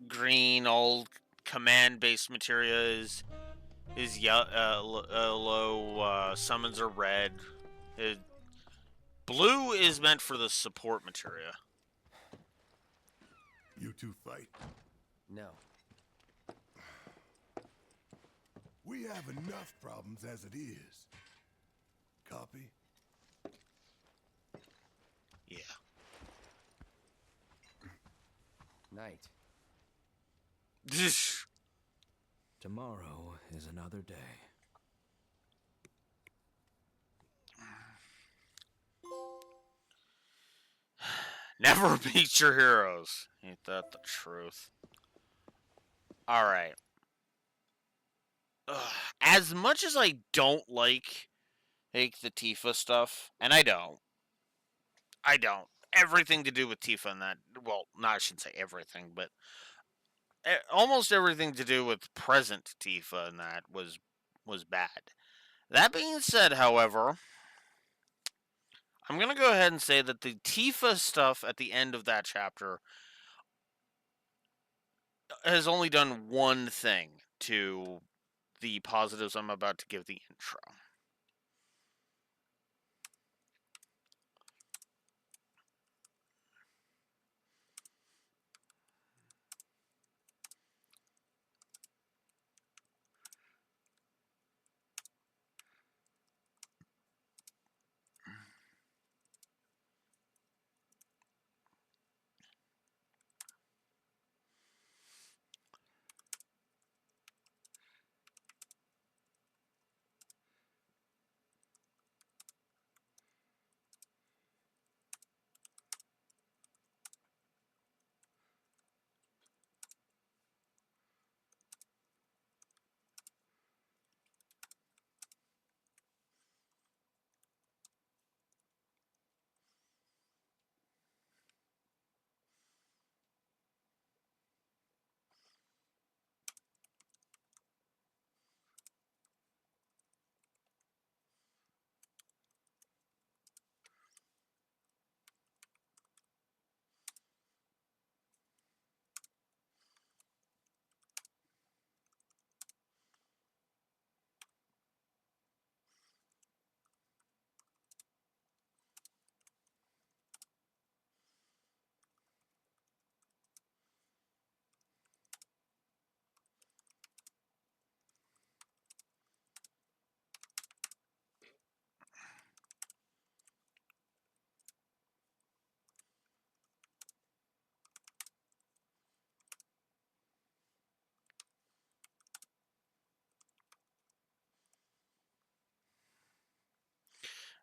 Speaker 1: green, all command-based materia is yellow. Summons are red. Blue is meant for the support materia.
Speaker 9: You two fight?
Speaker 10: No.
Speaker 9: We have enough problems as it is. Copy?
Speaker 1: Yeah.
Speaker 10: Night.
Speaker 2: Tomorrow is another day.
Speaker 1: Never beat your heroes. Ain't that the truth? Alright. As much as I don't like the Tifa stuff, and I don't. Everything to do with Tifa and that, well, no, I shouldn't say everything, but almost everything to do with present Tifa and that was bad. That being said, however, I'm going to go ahead and say that the Tifa stuff at the end of that chapter has only done one thing to the positives I'm about to give the intro.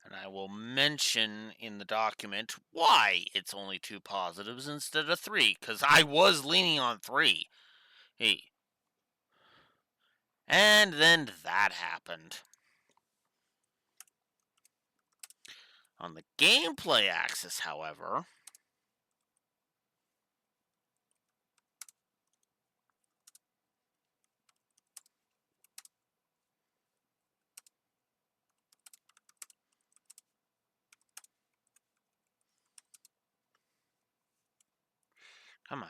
Speaker 1: And I will mention in the document why it's only 2 positives instead of 3, because I was leaning on 3. Hey. And then that happened. On the gameplay axis, however, come on.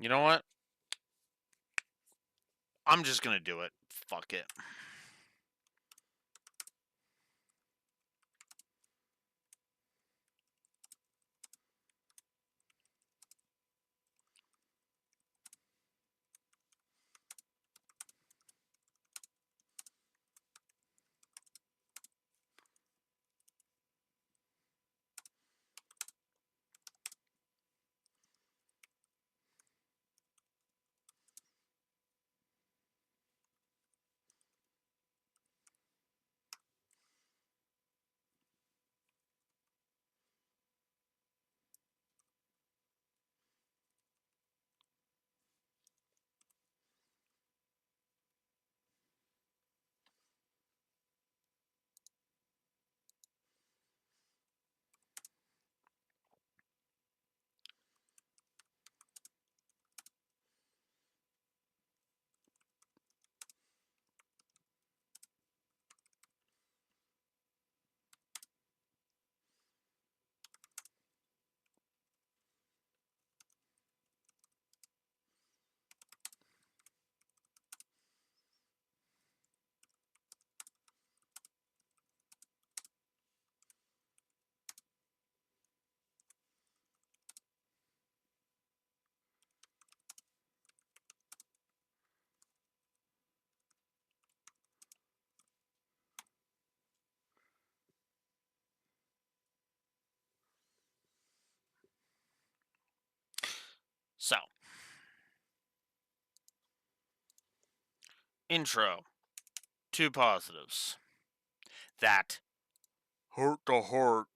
Speaker 1: You know what? I'm just gonna do it. Fuck it. So, intro. 2 positives. That heart to heart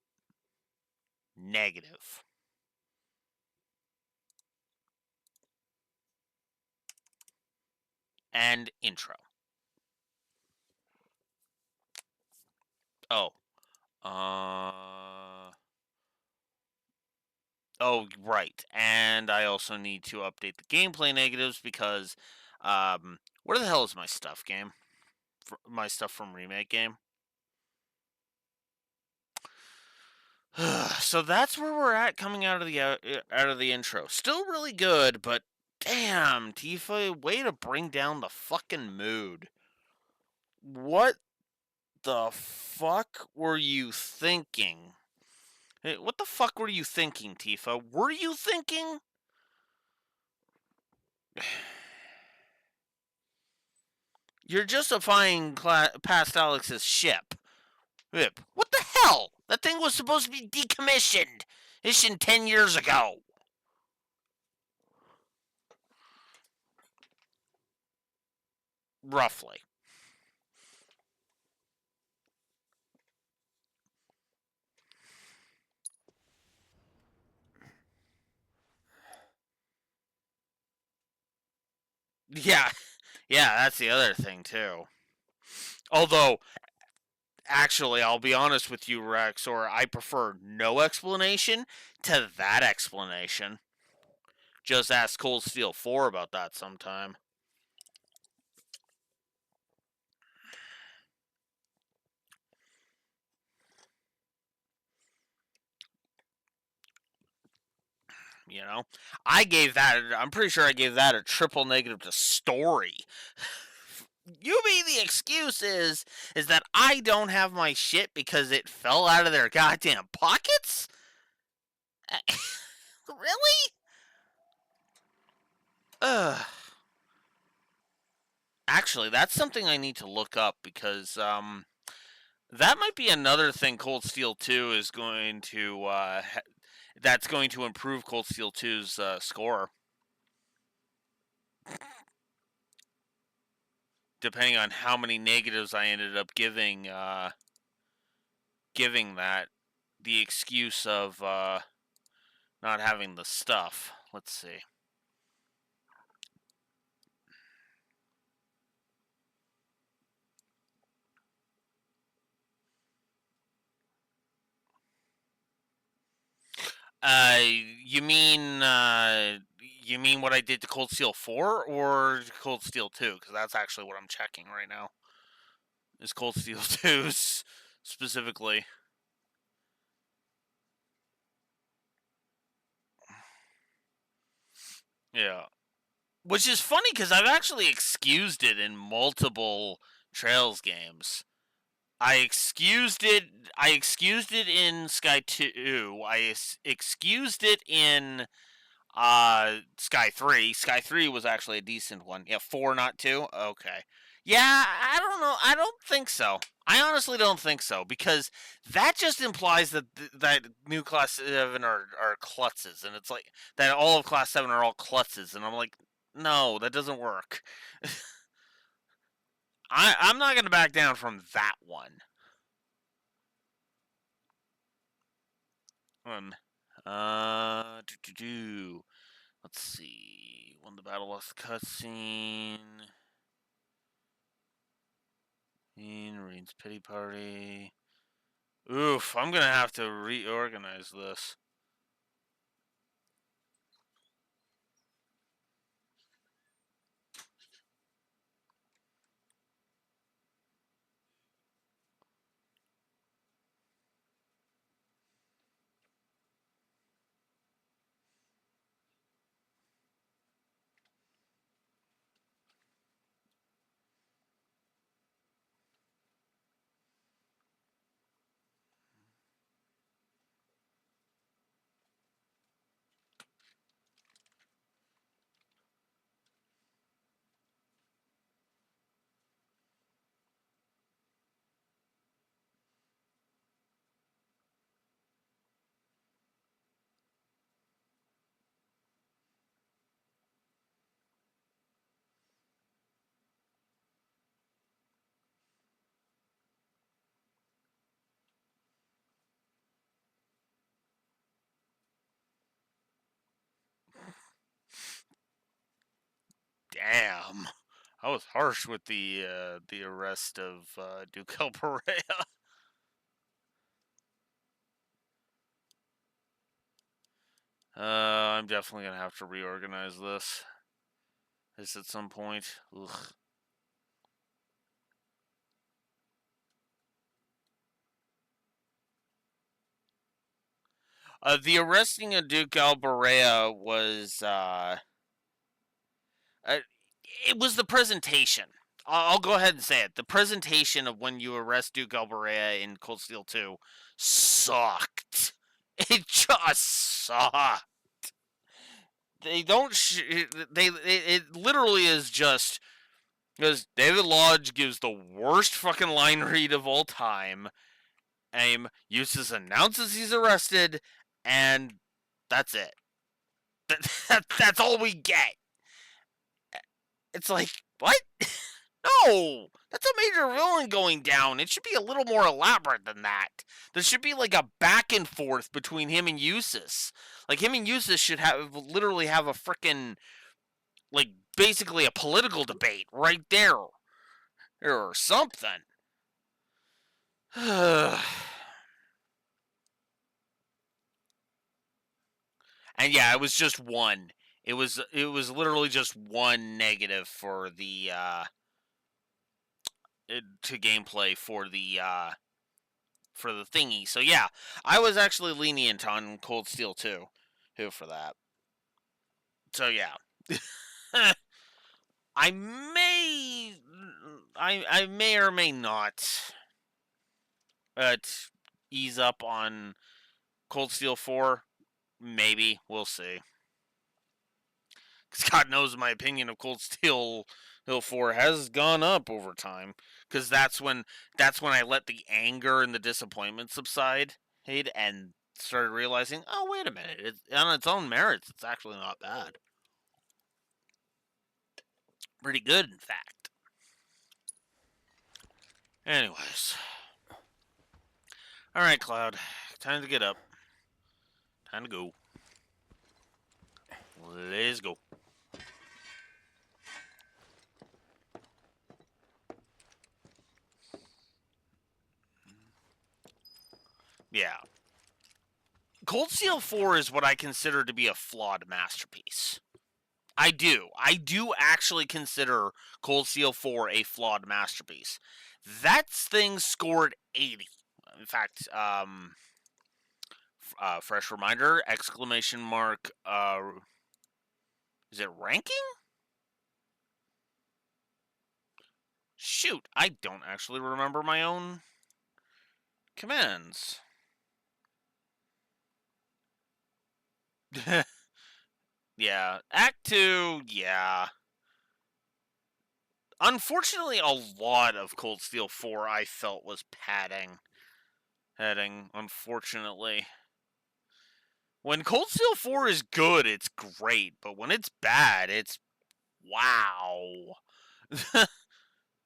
Speaker 1: negative. And intro. Oh. Oh, right. And I also need to update the gameplay negatives because, where the hell is my stuff, game? My stuff from Remake game? So that's where we're at coming out of the intro. Still really good, but damn, Tifa, way to bring down the fucking mood. What the fuck were you thinking? Hey, what the fuck were you thinking, Tifa? Were you thinking? You're justifying past Alex's ship. What the hell? That thing was supposed to be decommissioned. Issued 10 years ago. Roughly. Yeah. Yeah, that's the other thing, too. Although, actually, I'll be honest with you, Rex, or I prefer no explanation to that explanation. Just ask Cold Steel 4 about that sometime. You know, I'm pretty sure I gave that a triple negative to story. You mean the excuse is that I don't have my shit because it fell out of their goddamn pockets? Really? Ugh. Actually, that's something I need to look up because that might be another thing Cold Steel 2 is going to that's going to improve Cold Steel 2's score. Depending on how many negatives I ended up giving that, the excuse of not having the stuff. Let's see. You mean what I did to Cold Steel 4 or Cold Steel 2? Because that's actually what I'm checking right now. Is Cold Steel 2 specifically. Yeah. Which is funny because I've actually excused it in multiple Trails games. I excused it. I excused it in Sky 2. Excused it in Sky 3. Sky 3 was actually a decent one. Yeah, 4, not 2. Okay. Yeah, I don't know. I don't think so. I honestly don't think so because that just implies that that new Class 7 are klutzes, and it's like that all of Class 7 are all klutzes, and I'm like, no, that doesn't work. I'm not gonna back down from that one. Um, let's see. Won the battle, lost the cutscene. Marines pity party. Oof, I'm gonna have to reorganize this. Damn, I was harsh with the arrest of Duke Alperea. I'm definitely gonna have to reorganize this. This at some point. Ugh. The arresting of Duke Alberea was it was the presentation. I'll go ahead and say it. The presentation of when you arrest Duke Alberea in Cold Steel 2 sucked. It just sucked. They don't. It literally is just because David Lodge gives the worst fucking line read of all time. Eustace announces he's arrested, and that's it. That's all we get. It's like, what? No! That's a major villain going down. It should be a little more elaborate than that. There should be like a back and forth between him and Eustace. Like, him and Eustace should literally have a freaking, like, basically a political debate right there. Or something. And yeah, it was just one. It was literally just one negative for the to gameplay for the thingy. So yeah, I was actually lenient on Cold Steel 2 for that. So yeah. I may or may not ease up on Cold Steel 4. Maybe. We'll see. Because God knows my opinion of Cold Steel 4 has gone up over time. Because that's when I let the anger and the disappointment subside and started realizing, oh, wait a minute. On its own merits, it's actually not bad. Pretty good, in fact. Anyways. Alright, Cloud. Time to get up. Time to go. Let's go. Yeah. Cold Steel 4 is what I consider to be a flawed masterpiece. I do. I do actually consider Cold Steel 4 a flawed masterpiece. That thing scored 80. In fact, fresh reminder, exclamation mark, is it ranking? Shoot, I don't actually remember my own commands. Yeah. Act 2, yeah. Unfortunately, a lot of Cold Steel 4 I felt was heading, unfortunately. When Cold Steel 4 is good, it's great, but when it's bad, it's wow.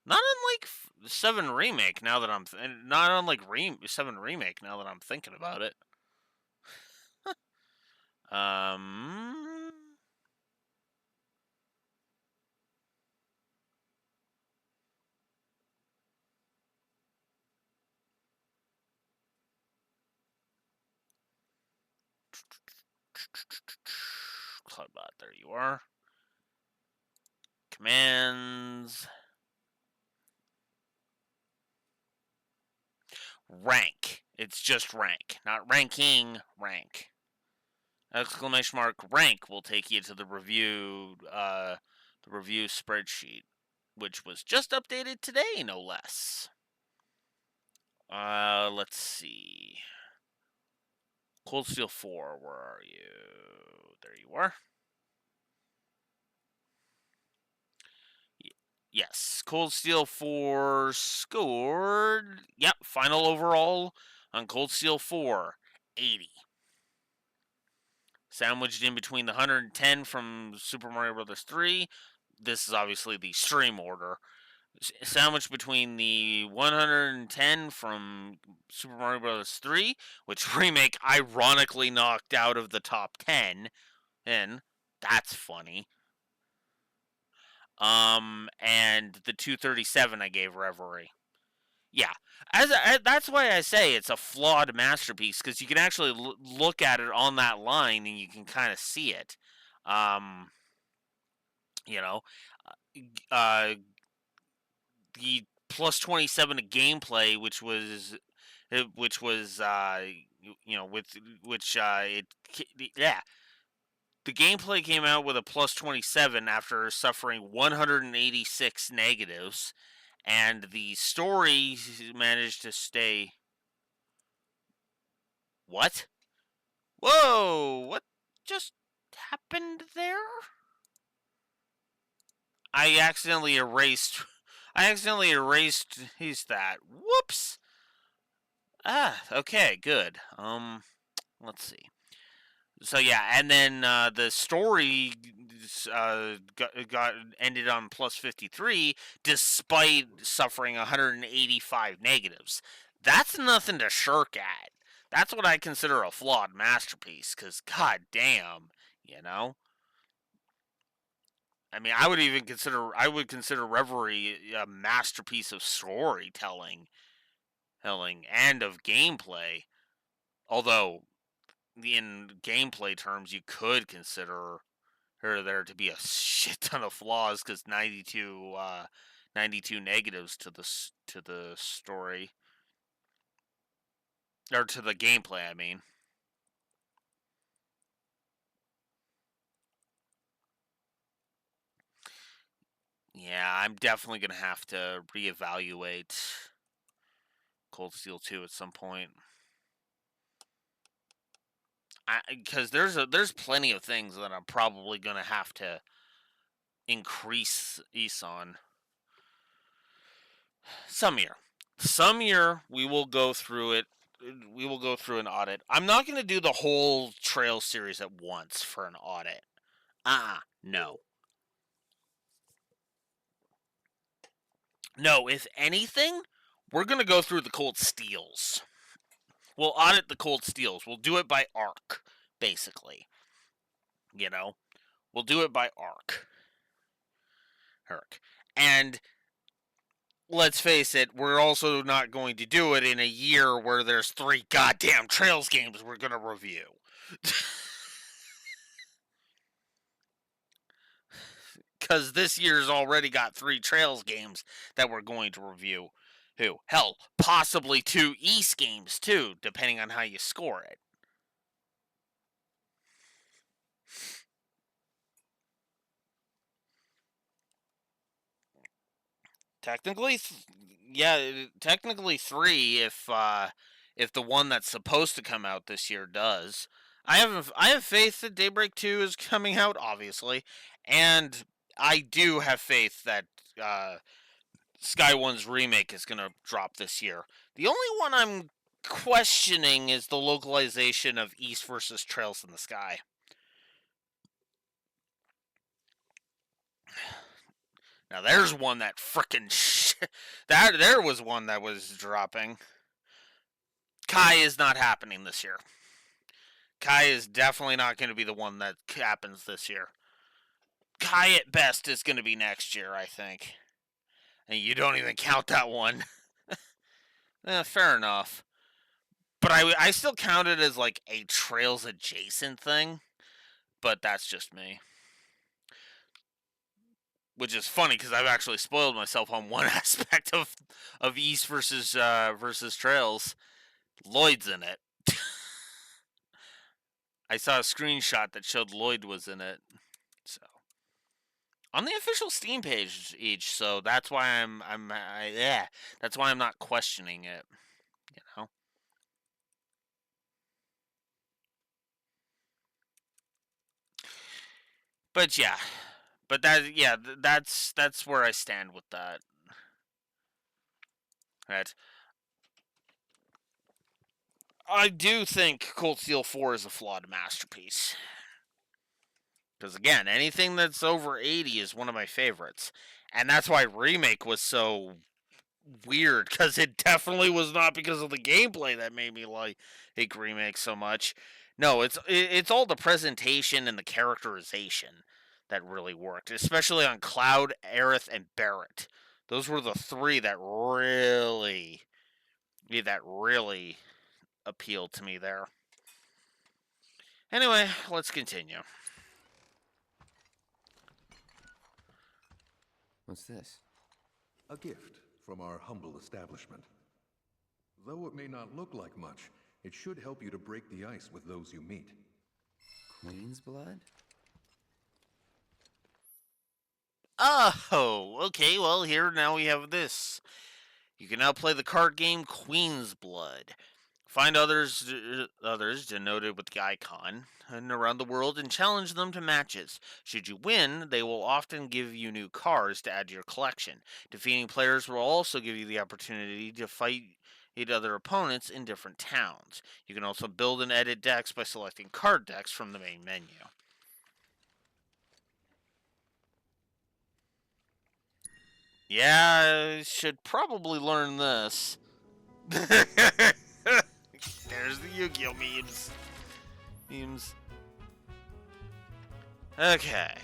Speaker 1: Not unlike 7 remake now that not unlike 7 remake now that I'm thinking about it. Cloudbot, there you are. Commands. Rank. It's just rank, not ranking, rank. Exclamation mark rank will take you to the review spreadsheet, which was just updated today, no less. Let's see. Cold Steel 4, where are you? There you are. Yes, Cold Steel 4 scored. Yep, final overall on Cold Steel 4, 80. Sandwiched in between the 110 from Super Mario Bros. 3. This is obviously the stream order. Sandwiched between the 110 from Super Mario Bros. 3, which Remake ironically knocked out of the top 10. And that's funny. And the 237 I gave Reverie. Yeah, that's why I say it's a flawed masterpiece, because you can actually look at it on that line and you can kind of see it. You know, the plus 27 to gameplay, which was yeah. The gameplay came out with a plus 27 after suffering 186 negatives, and the story managed to stay. What? Whoa! What just happened there? I accidentally erased. Who's that? Whoops. Okay, good. Let's see. So yeah, and then the story got ended on plus 53 despite suffering 185 negatives. That's nothing to shirk at. That's what I consider a flawed masterpiece, because god damn, you know. I mean, I would consider Reverie a masterpiece of storytelling, and of gameplay. Although in gameplay terms, you could consider her there to be a shit ton of flaws, because 92 negatives to the story, or to the gameplay, I mean. Yeah, I'm definitely gonna have to reevaluate Cold Steel 2 at some point. Because there's plenty of things that I'm probably gonna have to increase on. Some year we will go through it. We will go through an audit. I'm not gonna do the whole Trail series at once for an audit. No. No, if anything, we're gonna go through the Cold Steels. We'll audit the Cold Steels. We'll do it by arc, basically. You know? We'll do it by arc. And let's face it, we're also not going to do it in a year where there's 3 goddamn Trails games we're going to review. Because this year's already got 3 Trails games that we're going to review. Hell, possibly 2 East games too, depending on how you score it. Technically, technically 3 if the one that's supposed to come out this year does. I have faith that Daybreak 2 is coming out, obviously, and I do have faith that Sky One's remake is gonna drop this year. The only one I'm questioning is the localization of East versus Trails in the Sky. Now there's one that frickin' that there was one that was dropping. Kai is not happening this year. Kai is definitely not going to be the one that happens this year. Kai at best is going to be next year, I think. And you don't even count that one. Fair enough. But I still count it as like a Trails adjacent thing. But that's just me. Which is funny because I've actually spoiled myself on one aspect of East versus Trails. Lloyd's in it. I saw a screenshot that showed Lloyd was in it. So on the official Steam page each, so that's why that's why I'm not questioning it, you know. But yeah. But that's where I stand with that. Right. I do think Cold Steel 4 is a flawed masterpiece. Because again, anything that's over 80 is one of my favorites. And that's why Remake was so weird, because it definitely was not because of the gameplay that made me like Remake so much. No, it's all the presentation and the characterization that really worked, especially on Cloud, Aerith, and Barrett. Those were the 3 that really appealed to me there. Anyway, let's continue.
Speaker 10: What's this?
Speaker 19: A gift from our humble establishment. Though it may not look like much, it should help you to break the ice with those you meet.
Speaker 10: Queen's blood?
Speaker 1: Oh, okay, well, here now we have this. You can now play the card game Queen's Blood. Find others denoted with the icon and around the world and challenge them to matches. Should you win, they will often give you new cards to add to your collection. Defeating players will also give you the opportunity to fight other opponents in different towns. You can also build and edit decks by selecting card decks from the main menu. Yeah, I should probably learn this. There's the Yu-Gi-Oh! Memes. Okay.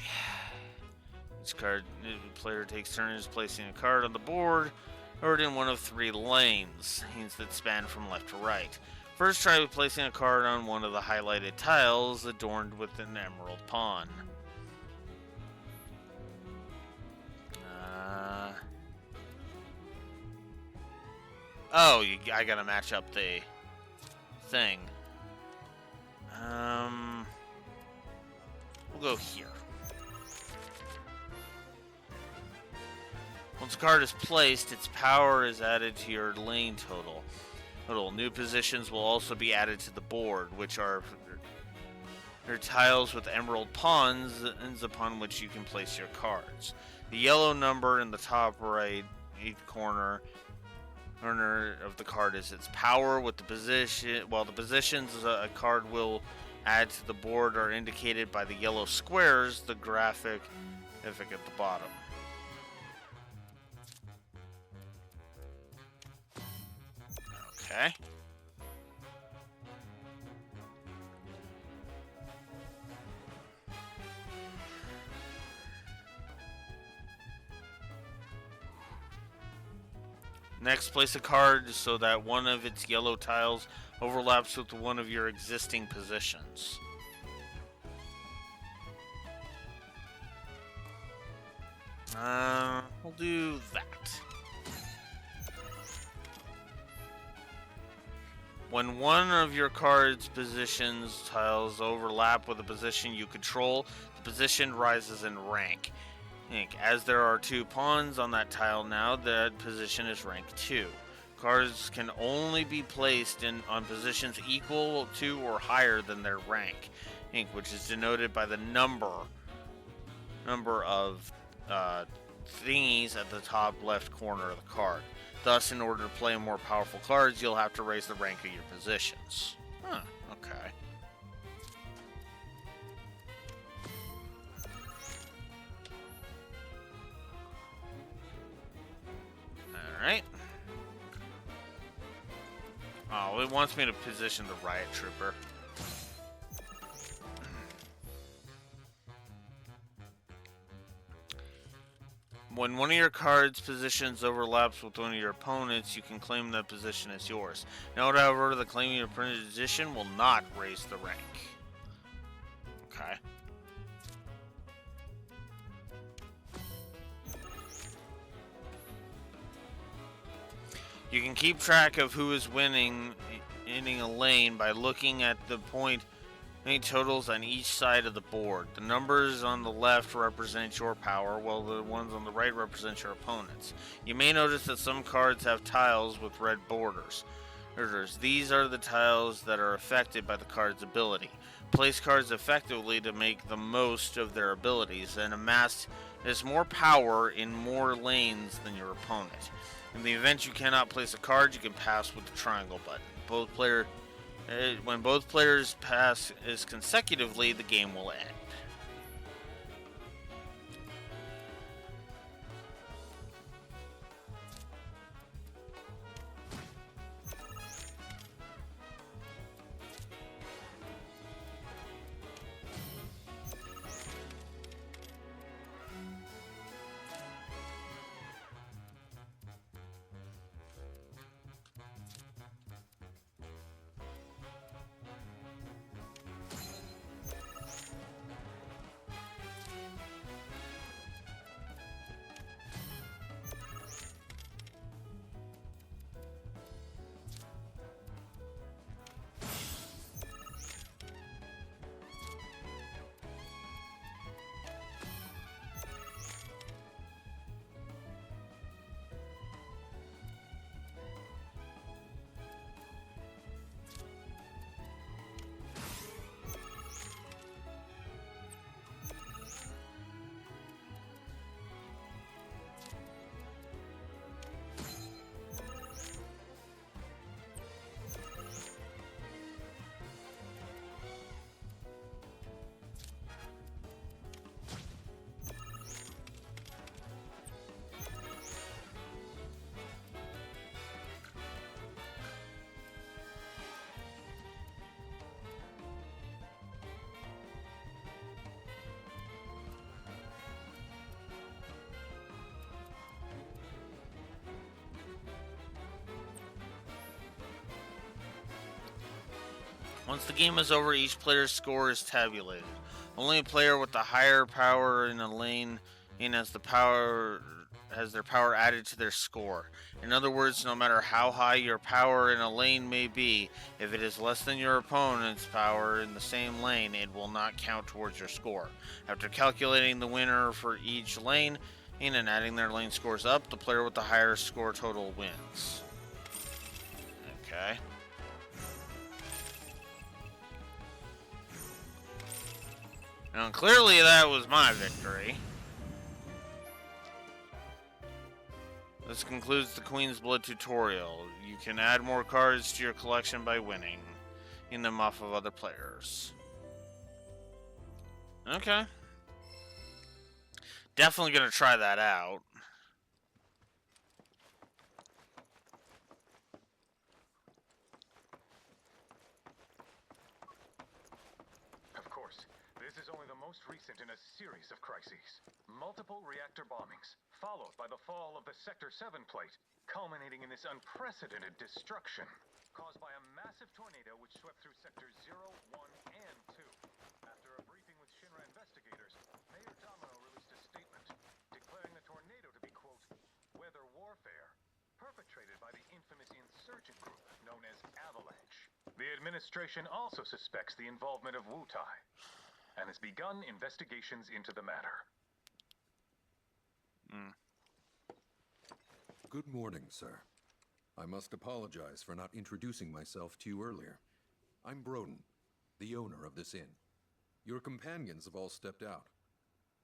Speaker 1: Each card, the player takes turns placing a card on the board, or in one of 3 lanes that span from left to right. First, try with placing a card on one of the highlighted tiles adorned with an emerald pawn. I gotta match up the thing. We'll go here. Once a card is placed, its power is added to your lane total. New positions will also be added to the board, which are tiles with emerald pawns upon which you can place your cards. The yellow number in the top right corner of the card is its power with the position, while the positions a card will add to the board are indicated by the yellow squares, the graphic at the bottom. Okay. Next, place a card so that one of its yellow tiles overlaps with one of your existing positions. We'll do that. When one of your card's positions tiles overlap with a position you control, the position rises in rank. As there are 2 pawns on that tile now, that position is rank 2. Cards can only be placed on positions equal to or higher than their rank, which is denoted by the number of thingies at the top left corner of the card. Thus, in order to play more powerful cards, you'll have to raise the rank of your positions. Huh, okay. Alright. Oh, it wants me to position the riot trooper. When one of your cards' positions overlaps with one of your opponents, you can claim that position as yours. Note, however, that claiming your position will not raise the rank. Okay. You can keep track of who is winning a lane by looking at the point totals on each side of the board. The numbers on the left represent your power, while the ones on the right represent your opponent's. You may notice that some cards have tiles with red borders. These are the tiles that are affected by the card's ability. Place cards effectively to make the most of their abilities and amass more power in more lanes than your opponent. In the event you cannot place a card, you can pass with the triangle button. When both players pass consecutively, the game will end. Once the game is over, each player's score is tabulated. Only a player with the higher power in a lane has their power added to their score. In other words, no matter how high your power in a lane may be, if it is less than your opponent's power in the same lane, it will not count towards your score. After calculating the winner for each lane and adding their lane scores up, the player with the higher score total wins. Okay. Now, clearly that was my victory. This concludes the Queen's Blood tutorial. You can add more cards to your collection by winning them off of other players. Okay. Definitely gonna try that out.
Speaker 3: Of course, this is only the most recent in a series of crises. Multiple reactor bombings, followed by the fall of the Sector 7 plate, culminating in this unprecedented destruction, caused by a massive tornado which swept through Sectors 0, 1, and 2. After a briefing with Shinra investigators, Mayor Domino released a statement declaring the tornado to be, quote, weather warfare, perpetrated by the infamous insurgent group known as Avalanche. The administration also suspects the involvement of Wutai, and has begun investigations into the matter.
Speaker 19: Good morning, sir. I must apologize for not introducing myself to you earlier. I'm Broden, the owner of this inn. Your companions have all stepped out.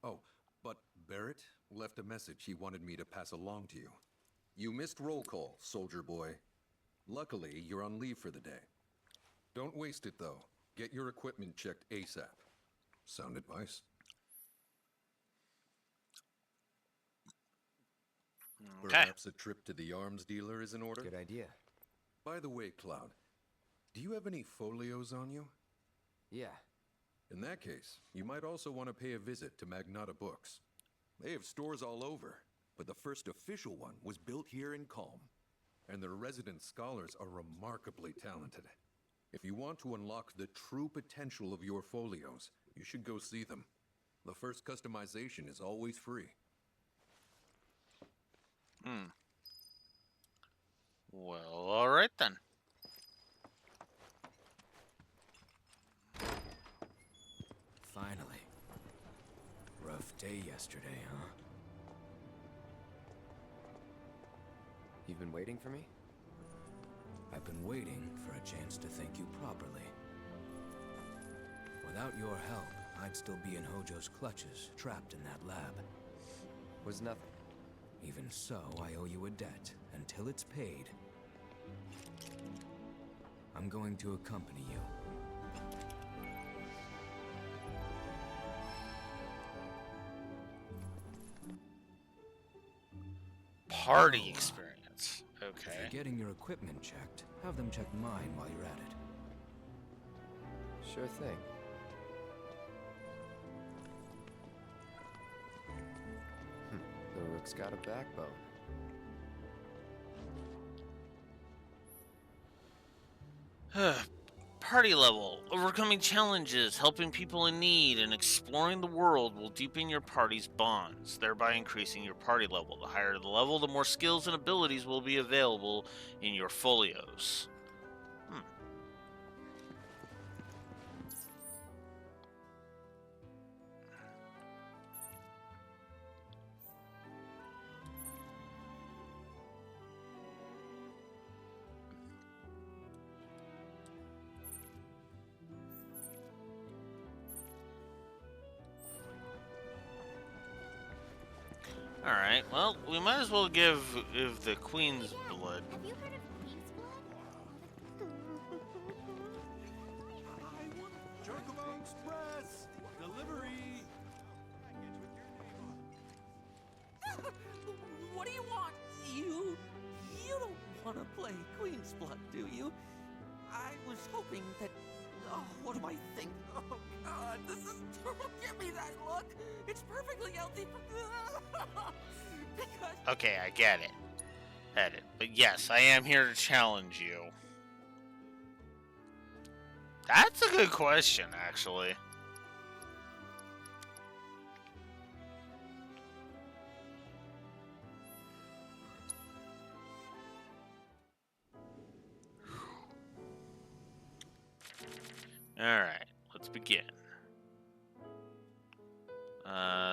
Speaker 19: Oh, but Barrett left a message he wanted me to pass along to you. You missed roll call, soldier boy. Luckily, you're on leave for the day. Don't waste it, though. Get your equipment checked ASAP. Sound advice?
Speaker 1: Okay.
Speaker 19: Perhaps a trip to the arms dealer is in order?
Speaker 10: Good idea.
Speaker 19: By the way, Cloud, do you have any folios on you?
Speaker 10: Yeah.
Speaker 19: In that case, you might also want to pay a visit to Magnata Books. They have stores all over, but the first official one was built here in Calm, and their resident scholars are remarkably talented. If you want to unlock the true potential of your folios, you should go see them. The first customization is always free.
Speaker 1: Well, alright then.
Speaker 2: Finally. Rough day yesterday, huh?
Speaker 10: You've been waiting for me?
Speaker 2: I've been waiting for a chance to thank you properly. Without your help, I'd still be in Hojo's clutches, trapped in that lab.
Speaker 10: Was nothing.
Speaker 2: Even so, I owe you a debt. Until it's paid, I'm going to accompany you.
Speaker 1: Party experience.
Speaker 2: If
Speaker 1: Okay.
Speaker 2: you're getting your equipment checked, have them check mine while you're at it.
Speaker 10: Sure thing. The Rook's got a backbone.
Speaker 1: Party level. Overcoming challenges, helping people in need, and exploring the world will deepen your party's bonds, thereby increasing your party level. The higher the level, the more skills and abilities will be available in your folios. Alright, well, we might as well give the Queen's blood.
Speaker 17: Have you heard of Queen's blood?
Speaker 8: Chocobo Express! Delivery!
Speaker 18: What do you want? You don't want to play Queen's Blood, do you? I was hoping that... Oh, what am I thinking? Oh, God, this is... Don't give me that look! It's perfectly healthy for... because...
Speaker 1: Okay, I get it. But yes, I am here to challenge you. That's a good question, actually. Alright, let's begin.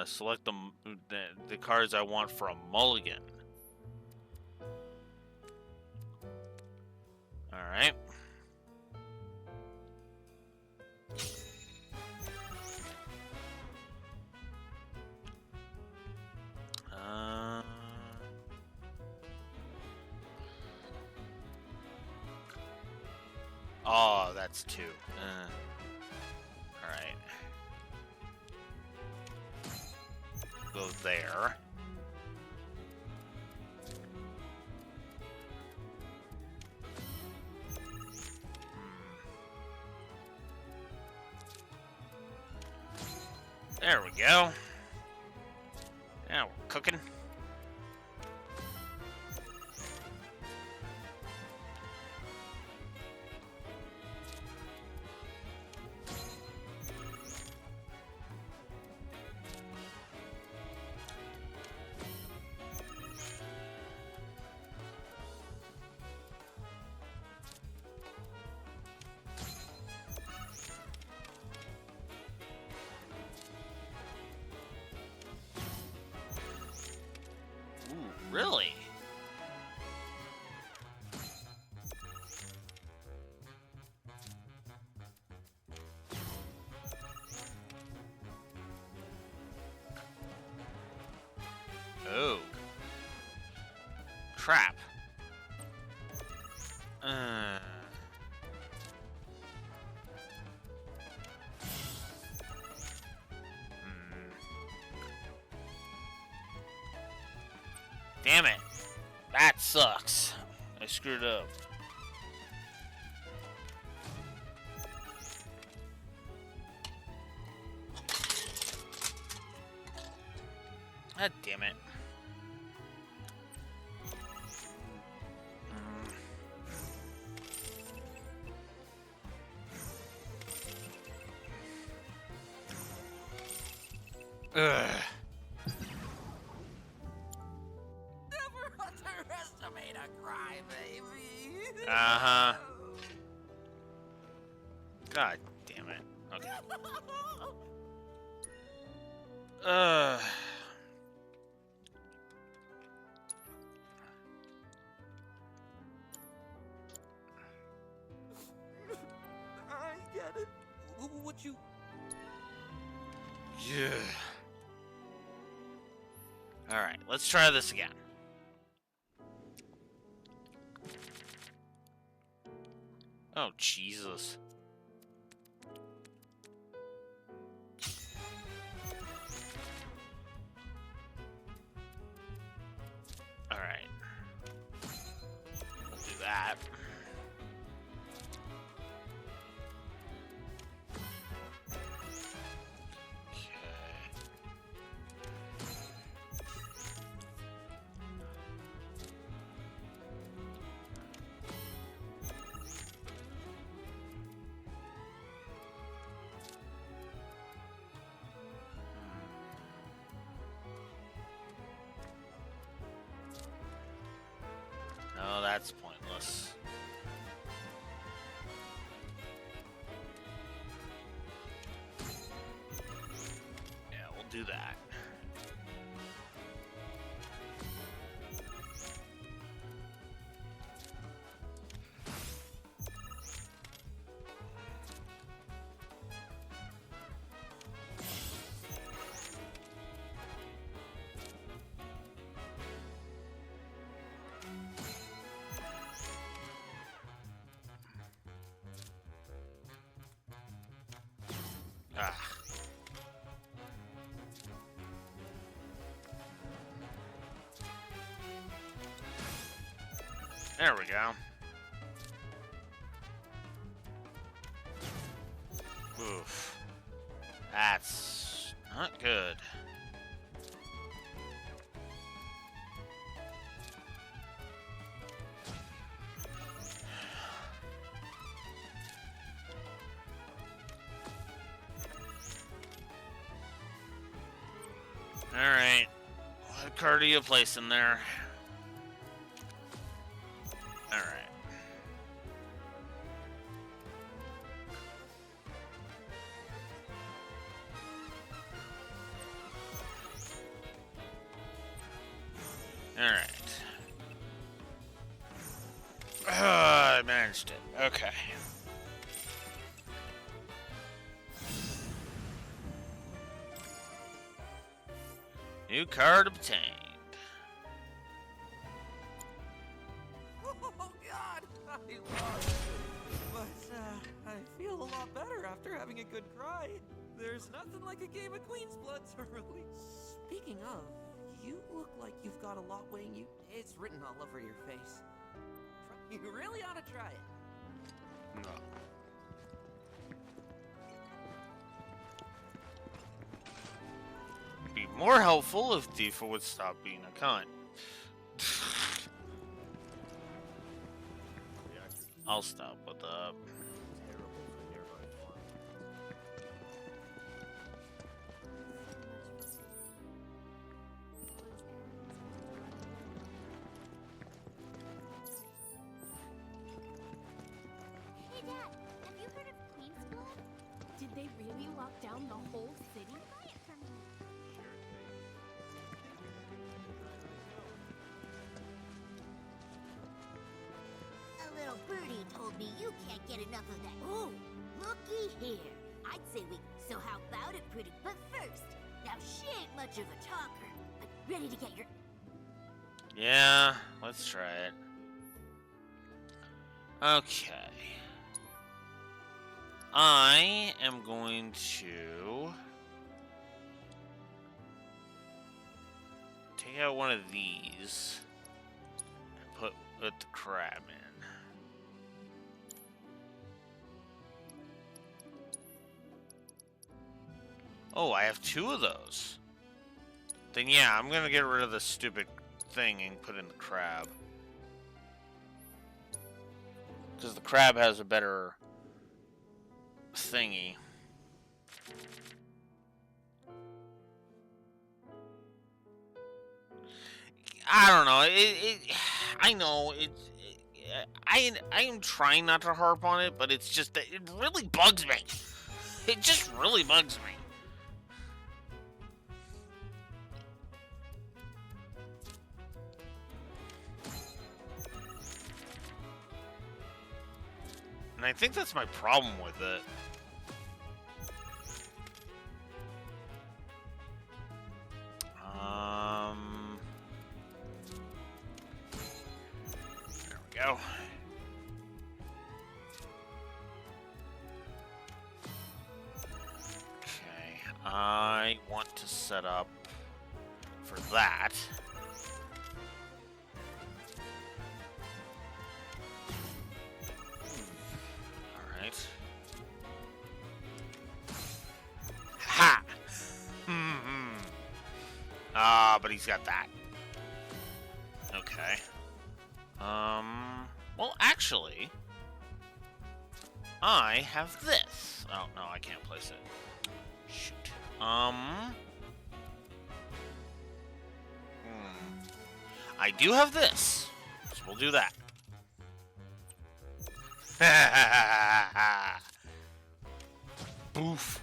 Speaker 1: Select the cards I want for a mulligan. Alright. Oh, that's two. Alright. Go there. There we go. Now we're cooking. Really? Crap. Damn it. That sucks. I screwed up. God damn it. Ugh.
Speaker 18: Never underestimate a crybaby.
Speaker 1: Uh-huh. God damn it. Okay.
Speaker 18: I get it. What you...
Speaker 1: Yeah. Alright, let's try this again. Oh, Jesus. Alright. We'll do that. No, that's pointless. Yeah, we'll do that. Ah. There we go. Oof. That's not good. Alright. What card do you place in there? Alright. Alright. I managed it. Okay. New card obtained.
Speaker 18: Oh, God! I lost. But, I feel a lot better after having a good cry. There's nothing like a game of Queen's Blood to release. Speaking of, you look like you've got a lot weighing you. It's written all over your face. You really ought to try it.
Speaker 1: No. Be more helpful if Tifa would stop being a cunt. I'll stop with the...
Speaker 12: Hey, Dad, have you heard of Queen's Blood? Did they really lock down the whole city? Buy it for me.
Speaker 20: A little birdie told me you can't get enough of that. Oh, looky here. I'd say we... So how about it, pretty? But first, now she ain't much of a talker, but ready to get your...
Speaker 1: Yeah, let's try it. Okay. I am going to take out one of these and put the crab in. Oh, I have 2 of those. Then yeah, I'm gonna get rid of this stupid thing and put in the crab. Because the crab has a better thingy. I don't know. I know I am trying not to harp on it, but it's just that it really bugs me. It just really bugs me. And I think that's my problem with it. There we go. Okay, I want to set up for that. Alright. Ha! But he's got that. Okay. Well, actually, I have this. Oh, no, I can't place it. Shoot. I do have this, so we'll do that. Boof.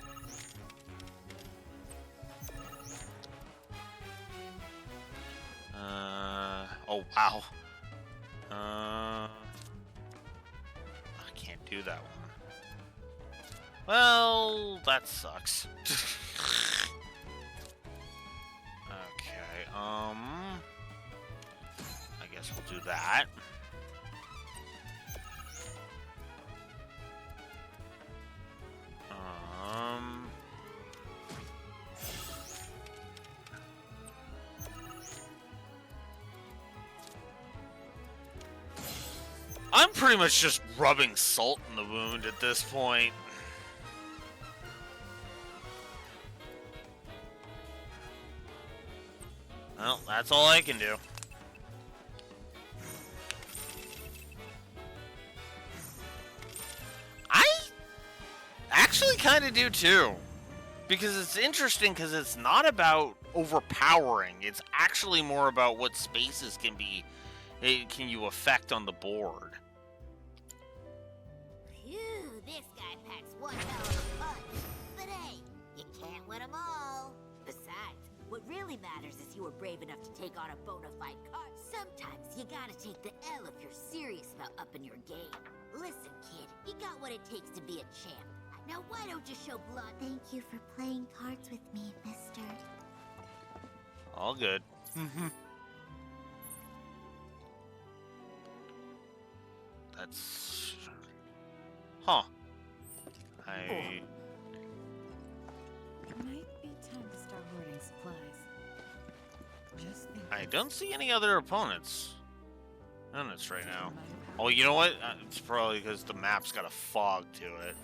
Speaker 1: Oh, wow. I can't do that one. Well, that sucks. Okay, I guess we'll do that. I'm pretty much just rubbing salt in the wound at this point. Well, that's all I can do. I actually kind of do too. Because it's interesting because it's not about overpowering. It's actually more about what spaces can you affect on the board.
Speaker 20: Phew, this guy packs one hell of a punch. But hey, you can't win them all. Besides, what really matters is you were brave enough to take on a bona fide card. Sometimes you gotta take the L if you're serious about upping your game. Listen, kid, you got what it takes to be a champ. Now why don't you show blood?
Speaker 12: Thank you for playing cards with me, mister.
Speaker 1: All good. That's... Huh.
Speaker 4: It might be time to start hoarding supplies. Just think.
Speaker 1: I don't see any other opponents right now. Oh, you know what? It's probably because the map's got a fog to it.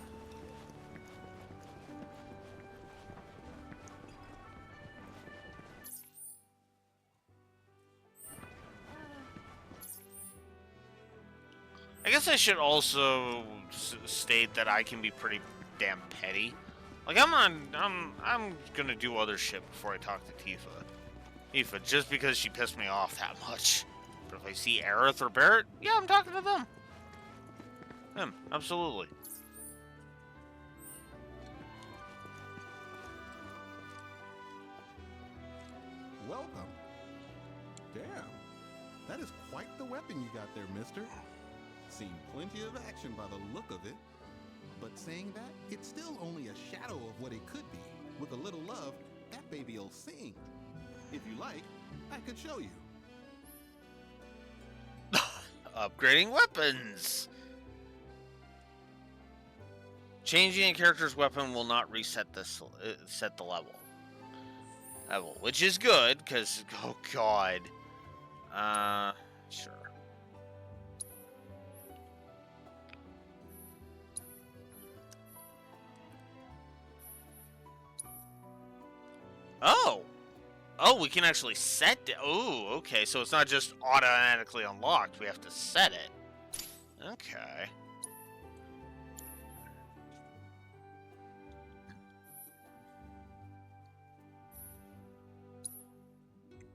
Speaker 1: I guess I should also state that I can be pretty damn petty. Like I'm gonna do other shit before I talk to Tifa, just because she pissed me off that much. But if I see Aerith or Barrett, yeah, I'm talking to them. Them, absolutely.
Speaker 21: Welcome. Damn, that is quite the weapon you got there, mister. Seen plenty of action by the look of it. But saying that, it's still only a shadow of what it could be. With a little love, that baby'll sing. If you like, I could show you.
Speaker 1: upgrading weapons. Changing a character's weapon will not reset set the level. Which is good, because, oh god. Sure. Oh! Oh, we can actually set it. Oh, okay, so it's not just automatically unlocked. We have to set it. Okay.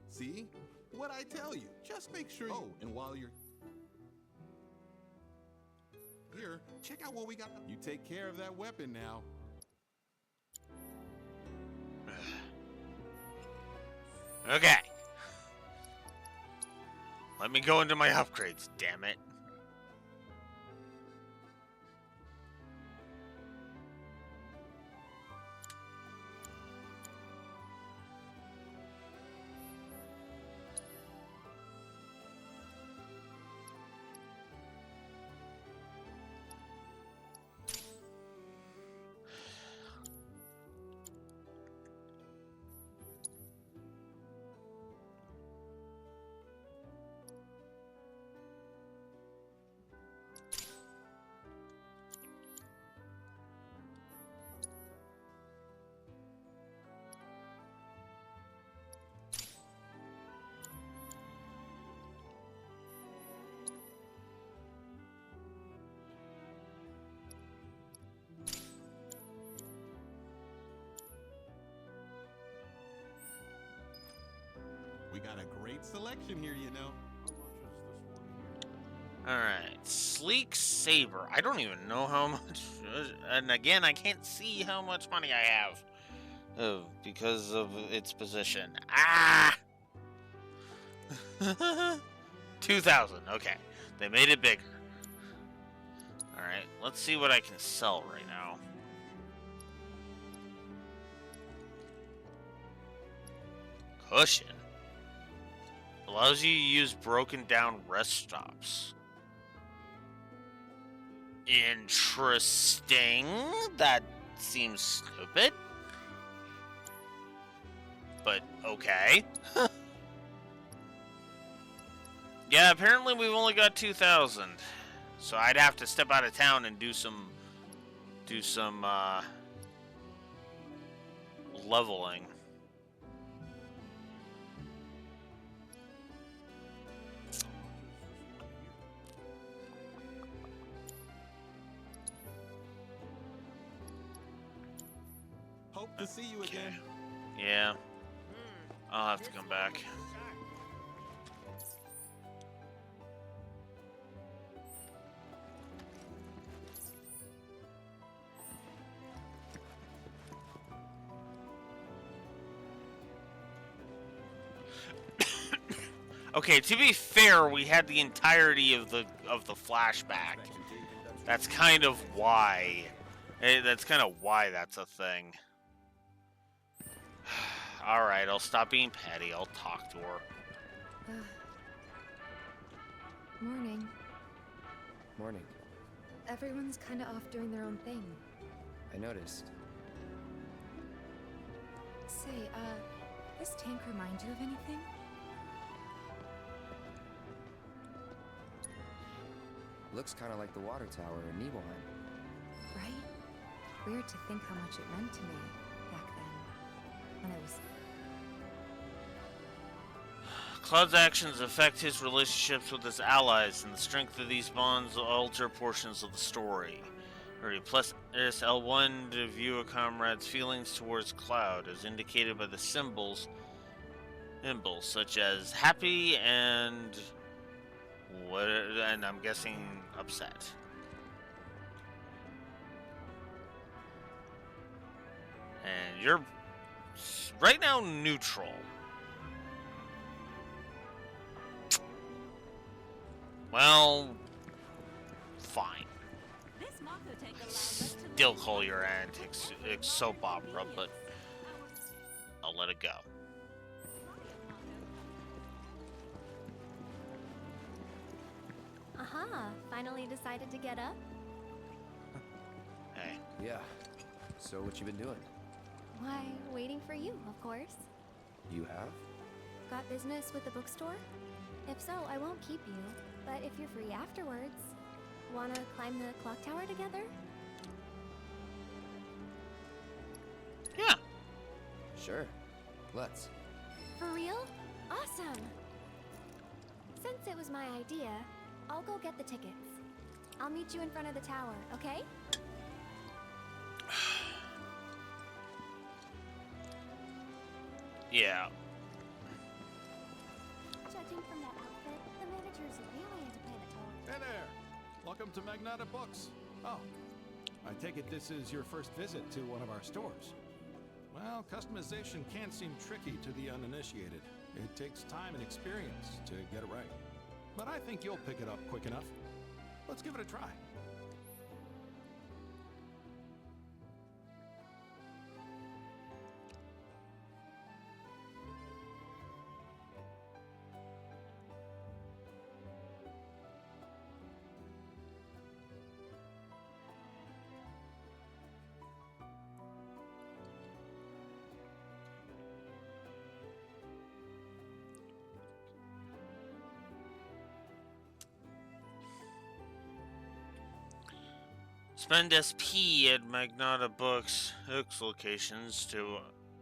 Speaker 21: See? What'd I tell you? Just make sure you... Oh, and while you're... Here, check out what we got. You take care of that weapon now.
Speaker 1: Okay. Let me go into my upgrades, damn it.
Speaker 21: We got a great selection here, you know.
Speaker 1: Alright, Sleek Saber. I don't even know how much... And again, I can't see how much money I have. Oh, because of its position. Ah! 2,000. Okay. They made it bigger. Alright, let's see what I can sell right now. Cushion. Allows you to use broken down rest stops. Interesting. That seems stupid. But okay. Yeah, apparently we've only got 2,000. So I'd have to step out of town and do some leveling.
Speaker 21: Hope to see you again.
Speaker 1: Yeah. I'll have to come back. Okay, to be fair, we had the entirety of the flashback. That's kind of why. That's kind of why that's a thing. Alright, I'll stop being petty. I'll talk to her.
Speaker 13: Morning.
Speaker 10: Morning.
Speaker 13: Everyone's kind of off doing their own thing.
Speaker 10: I noticed.
Speaker 13: Say, this tank remind you of anything?
Speaker 10: Looks kind of like the water tower in Nibelheim.
Speaker 13: Right? Weird to think how much it meant to me back then, when I was...
Speaker 1: Cloud's actions affect his relationships with his allies, and the strength of these bonds alter portions of the story. Plus L1 to view a comrade's feelings towards Cloud, as indicated by the symbols such as happy and and I'm guessing upset. And you're right now neutral. Well, fine. Still call your antics soap opera, but I'll let it go.
Speaker 17: finally decided to get up?
Speaker 1: Hey.
Speaker 10: Yeah. So what you been doing?
Speaker 17: Why, waiting for you, of course.
Speaker 10: You have?
Speaker 17: Got business with the bookstore? If so, I won't keep you. But if you're free afterwards, wanna climb the clock tower together?
Speaker 1: Yeah.
Speaker 10: Sure. Let's.
Speaker 17: For real? Awesome! Since it was my idea, I'll go get the tickets. I'll meet you in front of the tower, okay?
Speaker 1: Yeah.
Speaker 12: Judging from that outfit, the manager's really into planetary.
Speaker 6: Hey there! Welcome to Magnata Books. Oh, I take it this is your first visit to one of our stores. Well, customization can seem tricky to the uninitiated. It takes time and experience to get it right. But I think you'll pick it up quick enough. Let's give it a try.
Speaker 1: Spend SP at Magnata Books locations to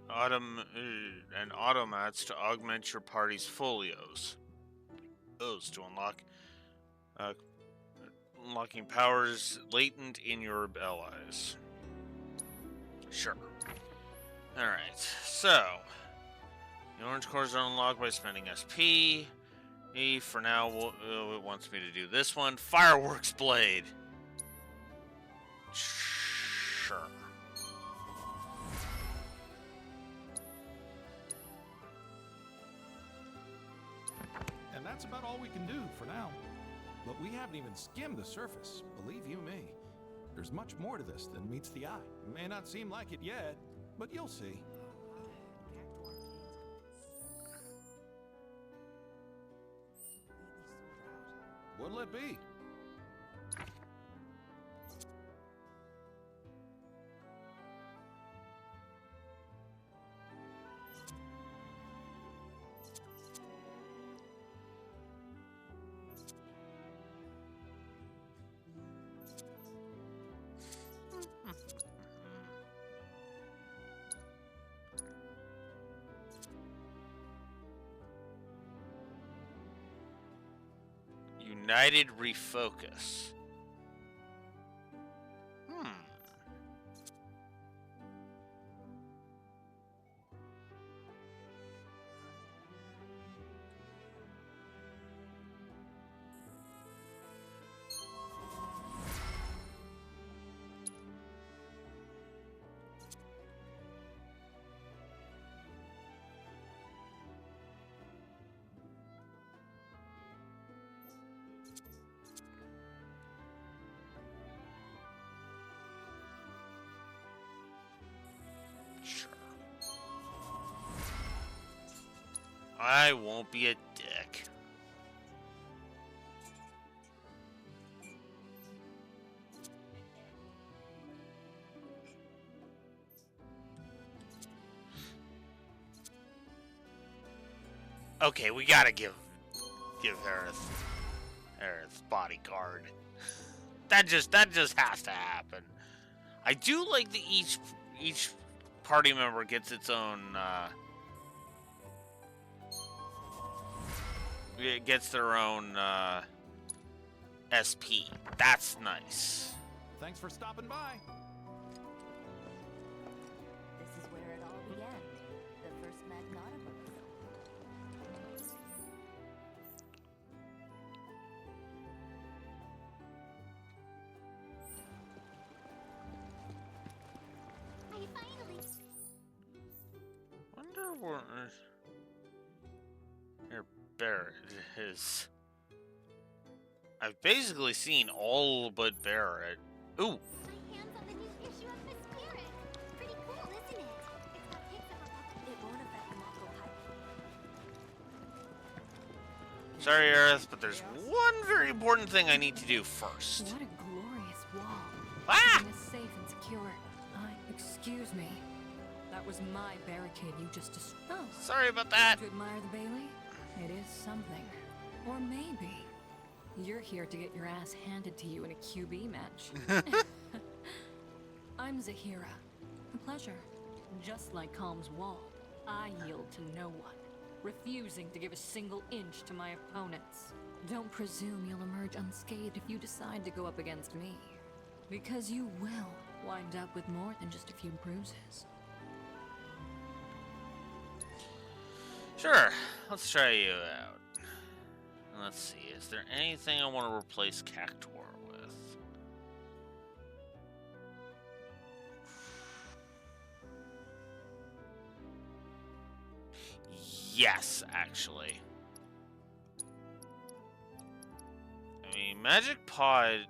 Speaker 1: and automats to augment your party's folios. Those to unlocking powers latent in your allies. Sure. Alright, so the orange cores are unlocked by spending SP. For now, it wants me to do this one. Fireworks Blade. Sure.
Speaker 6: And that's about all we can do for now. But we haven't even skimmed the surface, believe you me. There's much more to this than meets the eye. It may not seem like it yet, but you'll see. What'll it be?
Speaker 1: United Refocus. I won't be a dick. Okay, we gotta give Aerith bodyguard. That just has to happen. I do like that each party member gets its own it gets their own SP. That's nice.
Speaker 6: Thanks for stopping by.
Speaker 12: This is where it all began. The first Magnata book. I finally.
Speaker 1: Wonder where Barrett is. I've basically seen all but Barrett. Ooh.
Speaker 12: My hands on the new issue of Miss Spirit. Pretty cool, isn't it? It's got pics of her. It won't affect the Mako
Speaker 1: Sorry, Aerith, but there's one very important thing I need to do first.
Speaker 13: What a glorious wall.
Speaker 1: Ah!
Speaker 13: Keeping us safe and secure. Excuse me. That was my barricade you just destroyed. Oh,
Speaker 1: sorry about that.
Speaker 13: To admire the Bailey? It is something. Or maybe you're here to get your ass handed to you in a QB match. I'm Zahira. A pleasure. Just like Calm's wall, I yield to no one, refusing to give a single inch to my opponents. Don't presume you'll emerge unscathed if you decide to go up against me, because you will wind up with more than just a few bruises.
Speaker 1: Sure, let's try you out. Let's see, is there anything I want to replace Cactuar with? Yes, actually. I mean, Magic Pod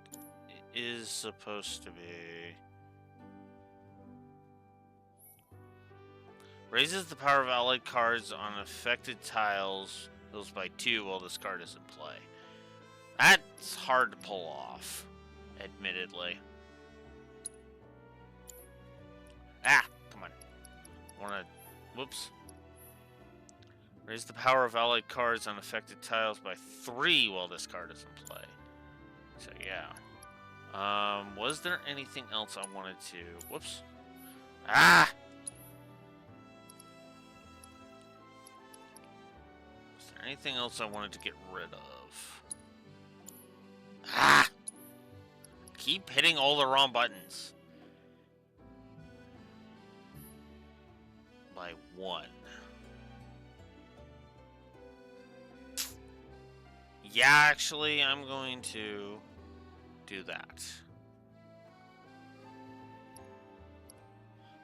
Speaker 1: is supposed to be... Raises the power of allied cards on affected tiles by 2 while this card is in play. That's hard to pull off, admittedly. Ah, come on. Wanna... Whoops. Raise the power of allied cards on affected tiles by 3 while this card is in play. So, yeah. Was there anything else I wanted to... Whoops. Ah! Was there anything else I wanted to get rid of? Ah! Keep hitting all the wrong buttons. By 1. Yeah, actually, I'm going to do that.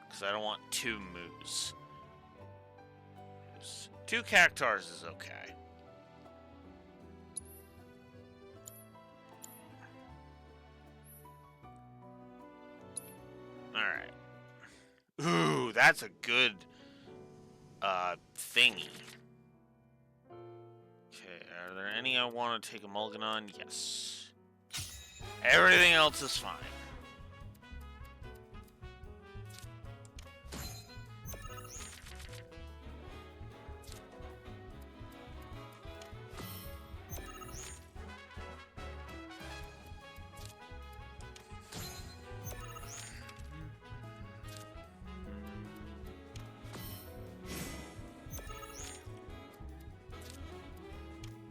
Speaker 1: Because I don't want 2 moves. 2 Cactars is okay. Alright. Ooh, that's a good thingy. Okay, are there any I want to take a mulligan on? Yes. Everything else is fine.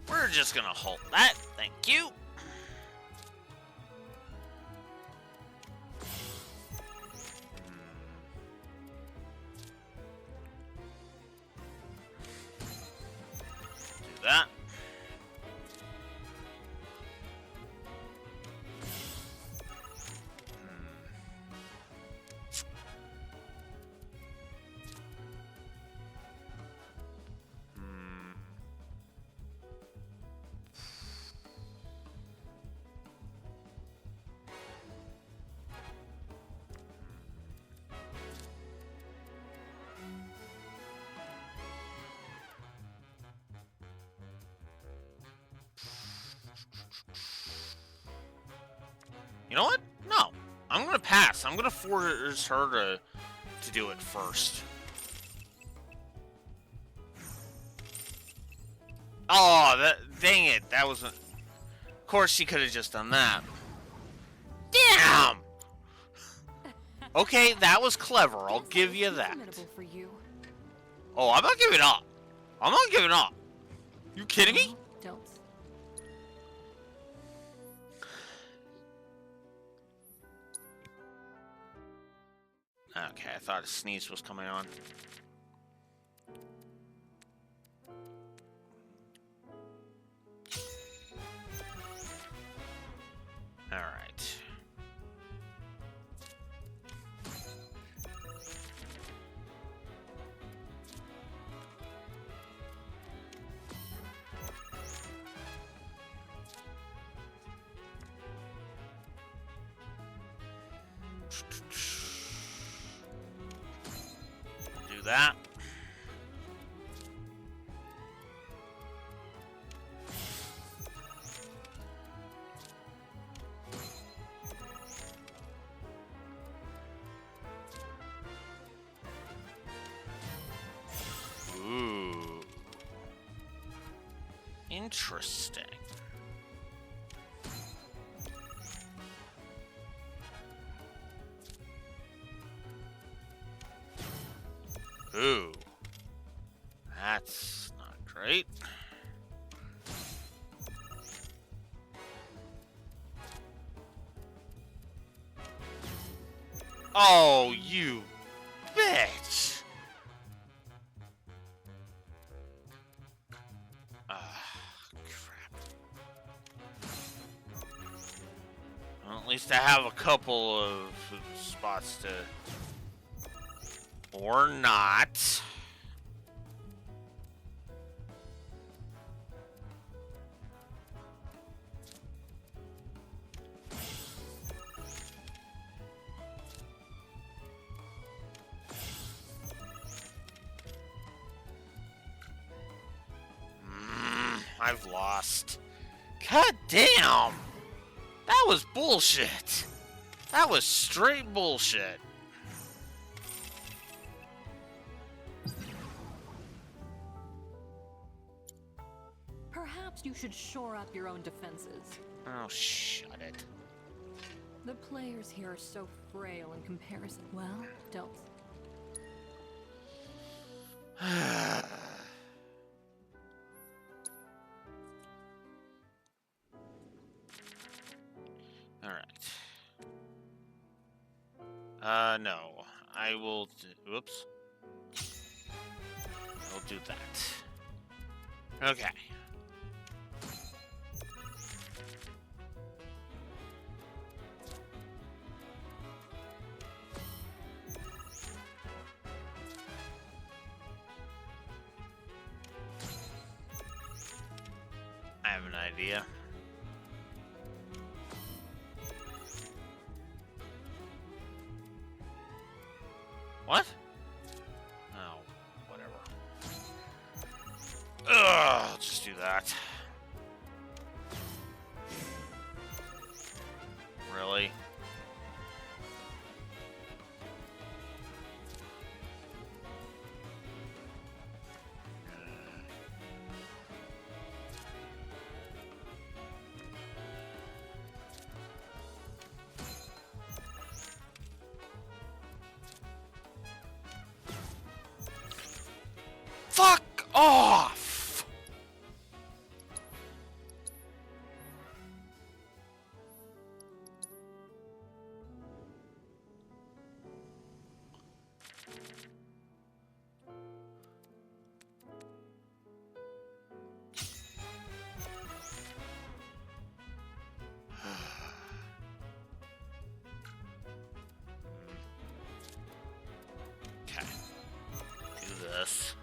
Speaker 1: We're just gonna hold that. Thank you. Do that. You know what? No. I'm gonna pass. I'm gonna force her to do it first. Oh, dang it. That wasn't... Of course she could have just done that. Damn! Okay, that was clever. I'll give you that. Oh, I'm not giving up. I'm not giving up. You kidding me?
Speaker 13: Don't.
Speaker 1: Okay, I thought a sneeze was coming on. All right. Do that. Interesting. Ooh. That's not great. Oh, you bitch! Crap. Well, at least I have a couple of spots to... Or not. I've lost. God damn! That was bullshit. That was straight bullshit.
Speaker 16: Perhaps you should shore up your own defenses.
Speaker 1: Oh, shut it.
Speaker 16: The players here are so frail in comparison. Well, don't.
Speaker 1: Alright. No. I will... Whoops. I'll do that. Okay. I have an idea. What? Oh, whatever. Ugh, I'll just do that. Really? Fuck off! Okay. Do this.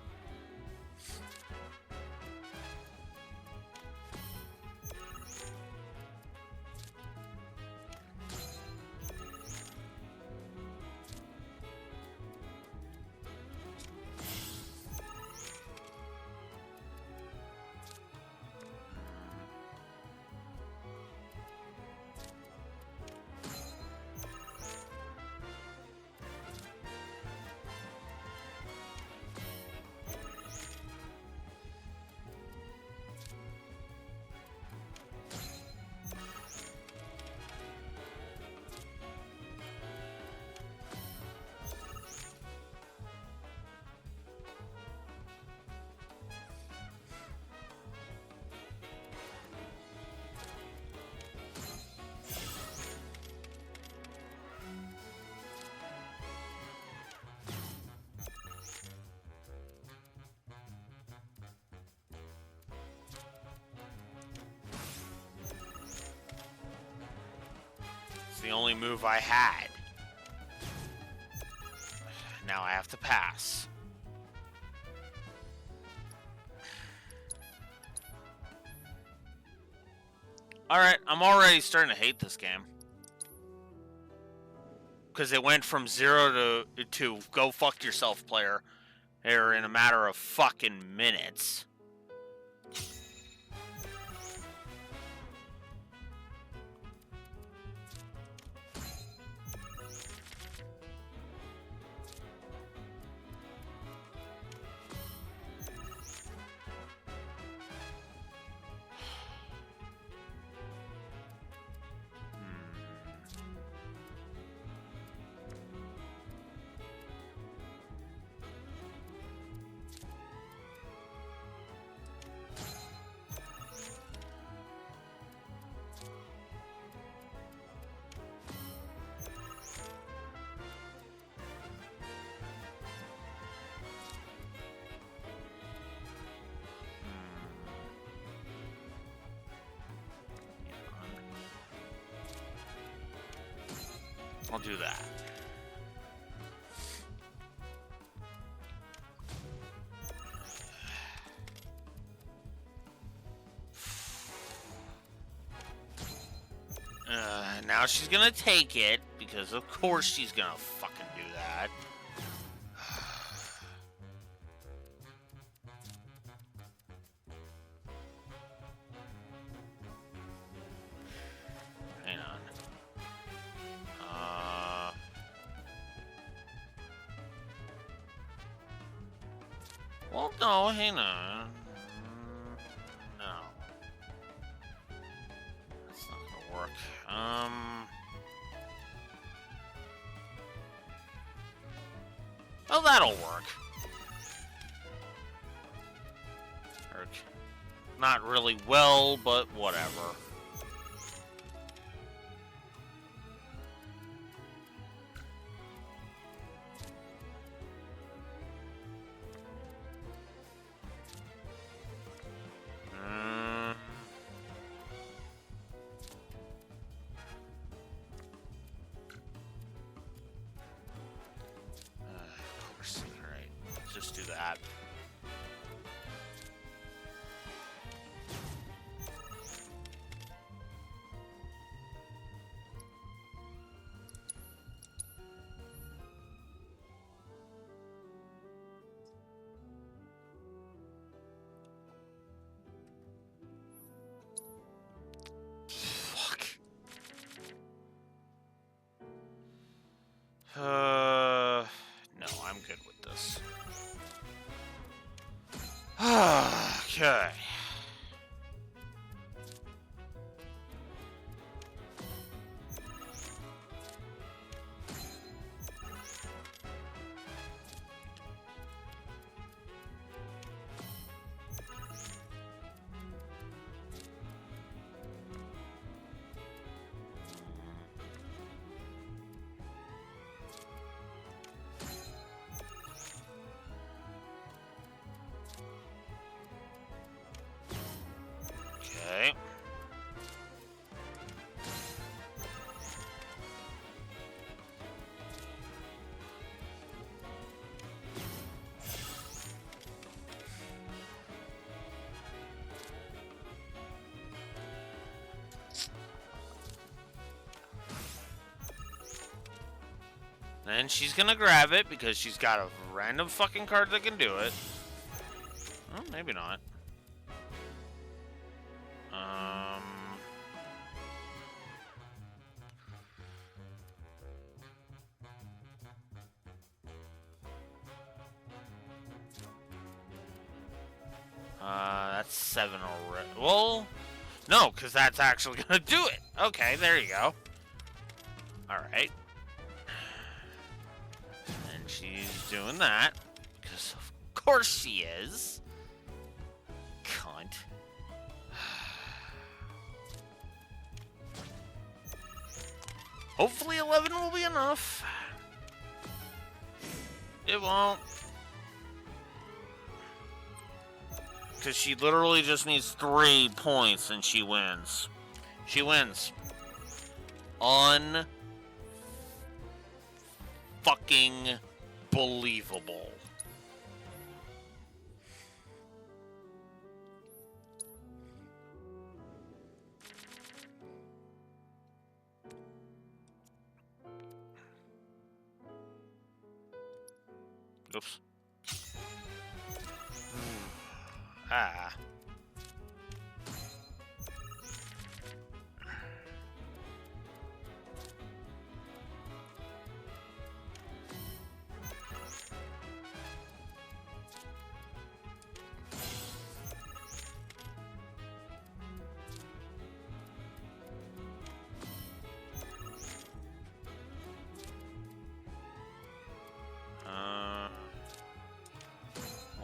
Speaker 1: It's the only move I had. Now I have to pass. Alright, I'm already starting to hate this game. Because it went from 0 to go fuck yourself player here in a matter of fucking minutes. I'll do that. Now she's gonna take it, because of course she's gonna fucking do that. Hang on. Well, no, hang on. No. That's not gonna work. Oh, that'll work. Not really well, but whatever. Of course. All right. Let's just do that. No, I'm good with this. Okay. Okay. Then she's gonna grab it because she's got a random fucking card that can do it. Well, maybe not. That's 7 already. Well, no, because that's actually gonna do it. Okay, there you go. Alright. And she's doing that. Because of course she is. Cunt. Hopefully 11 will be enough. It won't. Because she literally just needs 3 points and she wins. She wins. Fucking believable. Oops. Ah.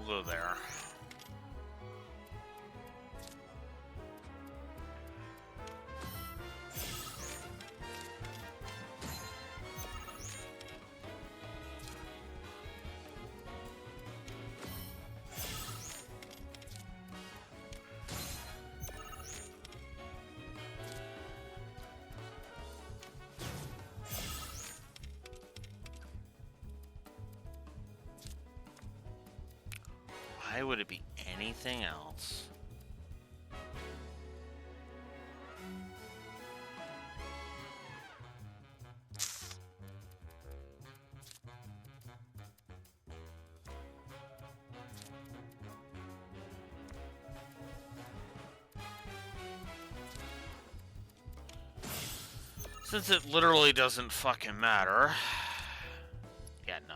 Speaker 1: We'll go there. would it be anything else? Since it literally doesn't fucking matter. Yeah, no.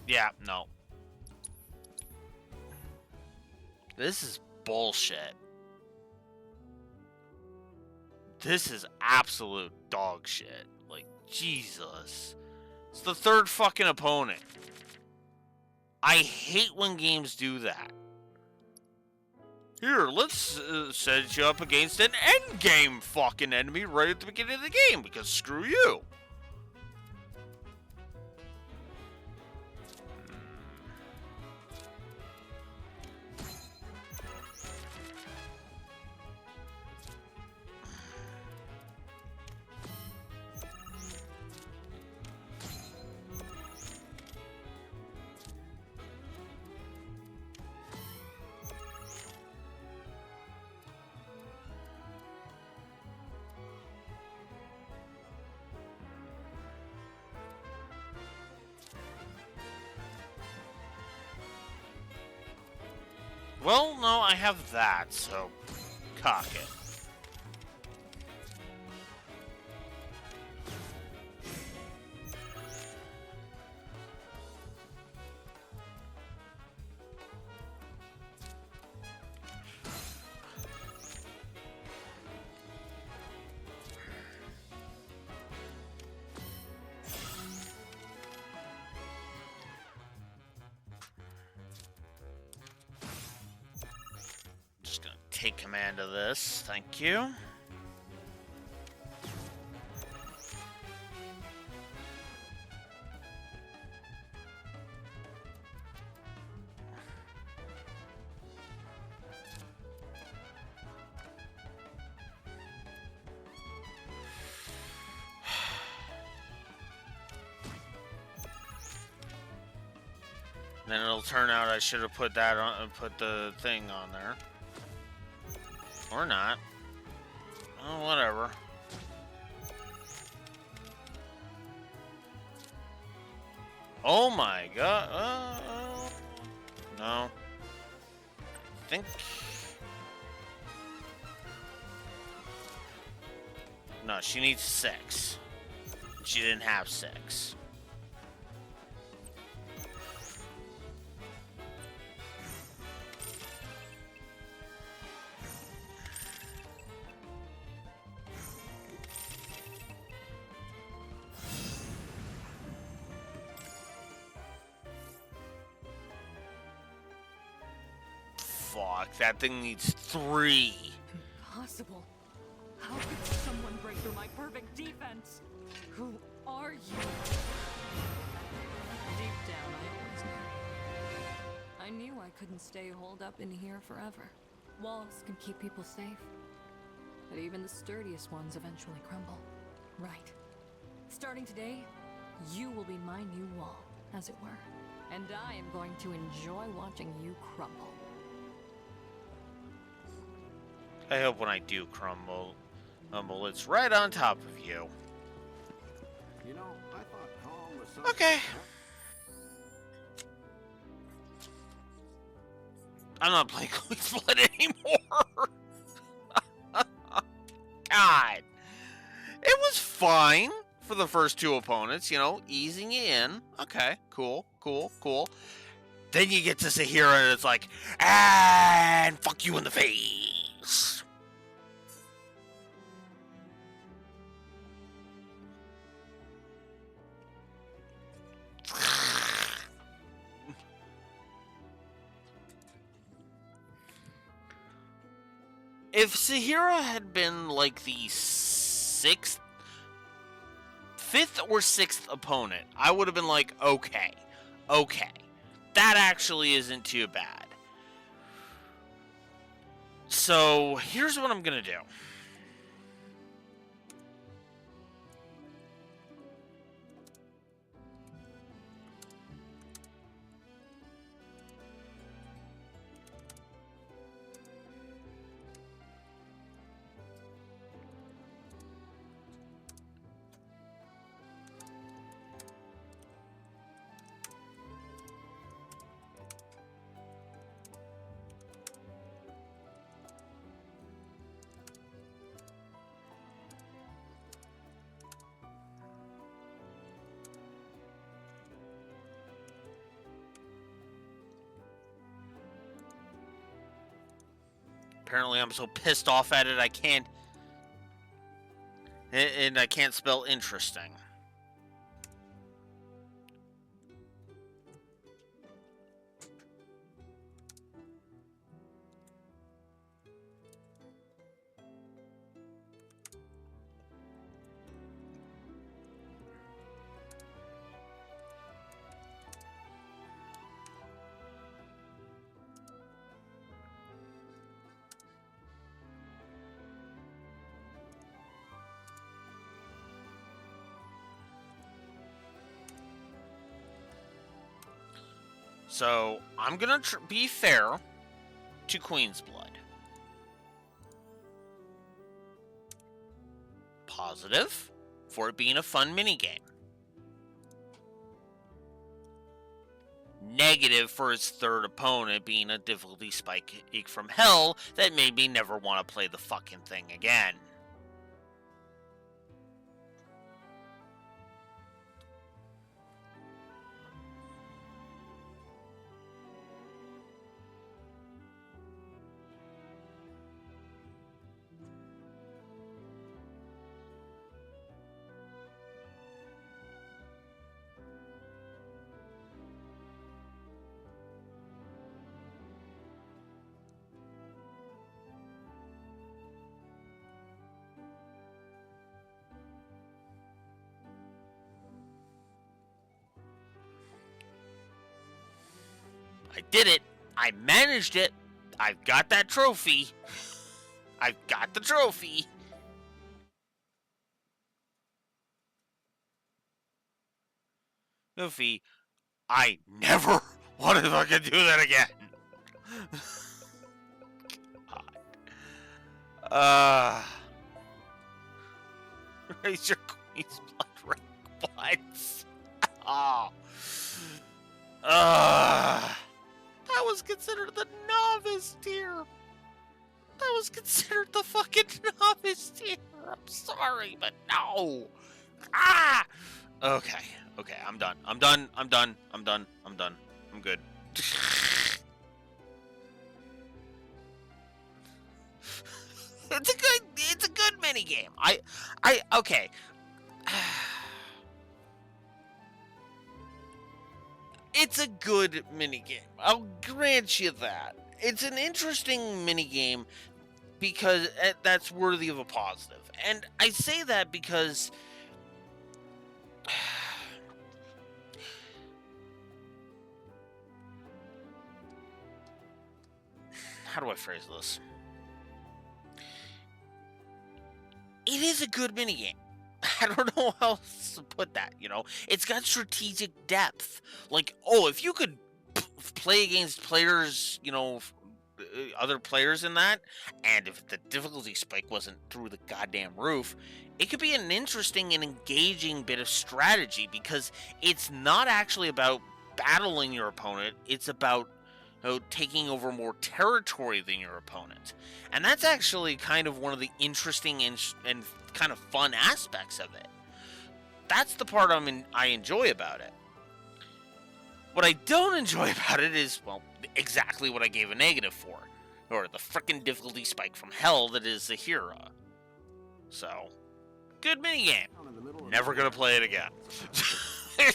Speaker 1: Yeah, no. This is bullshit. This is absolute dog shit. Like, Jesus. It's the third fucking opponent. I hate when games do that. Here, let's set you up against an endgame fucking enemy right at the beginning of the game, because screw you. Well, no, I have that, so cock it. Take command of this, thank you. Then it'll turn out I should have put that on, put the thing on there. Or not. Oh, whatever. Oh my god. No. I think... No, she needs 6. She didn't have 6. Fuck, that thing needs 3.
Speaker 16: Impossible. How could someone break through my perfect defense? Who are you? Deep down, I always knew. I knew I couldn't stay holed up in here forever. Walls can keep people safe, but even the sturdiest ones eventually crumble. Right. Starting today, you will be my new wall, as it were. And I am going to enjoy watching you crumble.
Speaker 1: I hope when I do crumble, it's right on top of you.
Speaker 6: You know, I thought calm was so...
Speaker 1: Okay. I'm not playing Queen's Split anymore. God. It was fine for the first 2 opponents, you know, easing you in. Okay, cool. Then you get to Sahira and it's like, and fuck you in the face. If Sahira had been like the 5th or 6th opponent, I would have been like, okay. That actually isn't too bad. So, here's what I'm gonna do. Apparently I'm so pissed off at it I can't... And I can't spell interesting. So, I'm gonna be fair to Queen's Blood. Positive for it being a fun minigame. Negative for its third opponent being a difficulty spike from hell that made me never want to play the fucking thing again. I did it. I managed it. I've got that trophy. I've got the trophy. Goofy, I never want to fucking do that again. God. Raise your Queen's Blood rank once. Oh. That was considered the novice tier. That was considered the fucking novice tier. I'm sorry, but no. Okay. Okay, I'm done. I'm done. I'm good. It's a good minigame. Okay. It's a good minigame. I'll grant you that. It's an interesting minigame because that's worthy of a positive. And I say that because how do I phrase this? It is a good minigame. I don't know how else to put that, you know? It's got strategic depth. Like, oh, if you could play against players, you know, other players in that, and if the difficulty spike wasn't through the goddamn roof, it could be an interesting and engaging bit of strategy because it's not actually about battling your opponent, it's about taking over more territory than your opponent. And that's actually kind of one of the interesting and kind of fun aspects of it. That's the part I enjoy about it. What I don't enjoy about it is, well, exactly what I gave a negative for. Or the frickin' difficulty spike from hell that is the Hera. So, good minigame. Never gonna play it again.
Speaker 17: I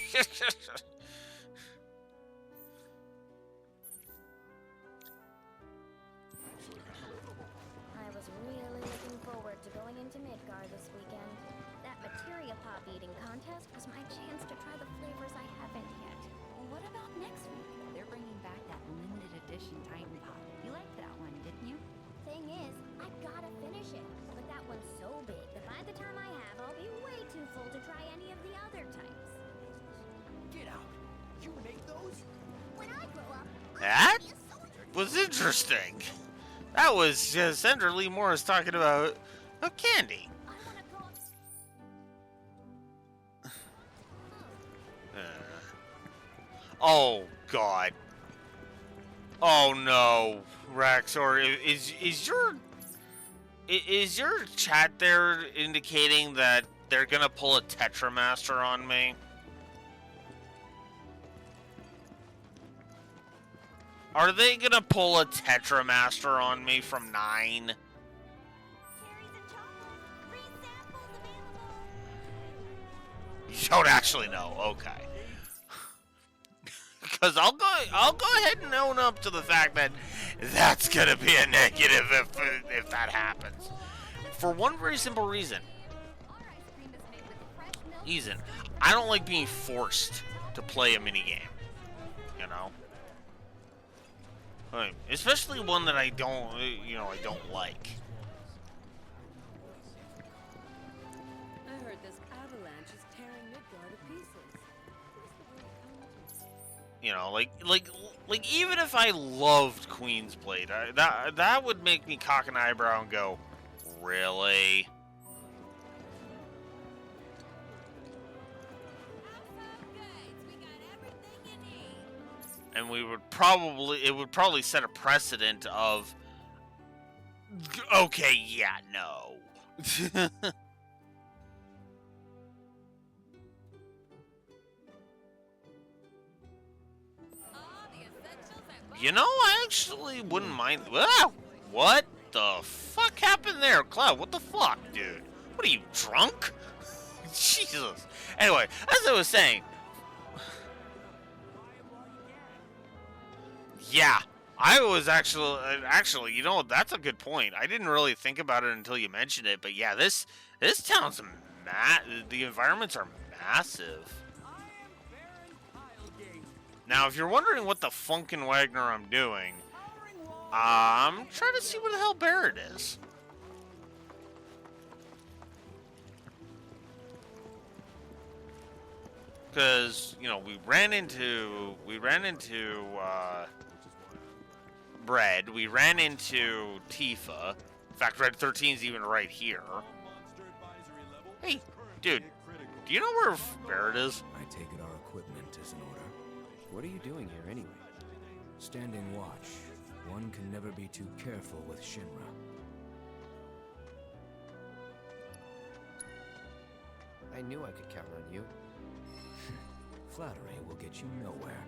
Speaker 17: was really looking forward to going into Midgar this weekend. That materia pop eating contest was my chance to try the flavors I haven't yet.
Speaker 7: What about next week? They're bringing back that limited edition Titan Pop. You liked that one, didn't you?
Speaker 17: Thing is, I gotta finish it. But that one's so big that by the time I have, I'll be way too full to try any of the other types.
Speaker 14: Get out! You make those?
Speaker 17: When I grow up,
Speaker 1: That was interesting. That was Sandra Lee Morris talking about candy. Oh God. Oh no, Raxor, is your chat there indicating that they're gonna pull a Tetramaster on me? Are they gonna pull a Tetramaster on me from 9? You don't actually know, okay. Because I'll go ahead and own up to the fact that that's gonna be a negative if that happens. For one very simple reason. I don't like being forced to play a minigame. You know? Right. Especially one that I don't like.
Speaker 16: I heard this avalanche is tearing Midgard to pieces.
Speaker 1: You know, like even if I loved Queen's Blade, that would make me cock an eyebrow and go, really? And it would probably set a precedent of, okay, yeah, no. You know, I actually wouldn't mind. Ah, what the fuck happened there, Cloud? What the fuck, dude? What are you, drunk? Jesus. Anyway, as I was saying, yeah, I was actually, you know, that's a good point. I didn't really think about it until you mentioned it, but yeah, this town's the environments are massive. Now, if you're wondering what the Funkin' Wagner I'm doing, I'm trying to see where the hell Barrett is. Because, you know, we ran into Bread, we ran into Tifa. In fact, Red 13's even right here. Hey, dude, do you know where Barrett is?
Speaker 2: I take it our equipment is in order.
Speaker 10: What are you doing here anyway?
Speaker 2: Standing watch. One can never be too careful with Shinra.
Speaker 10: I knew I could count on you.
Speaker 2: Flattery will get you nowhere.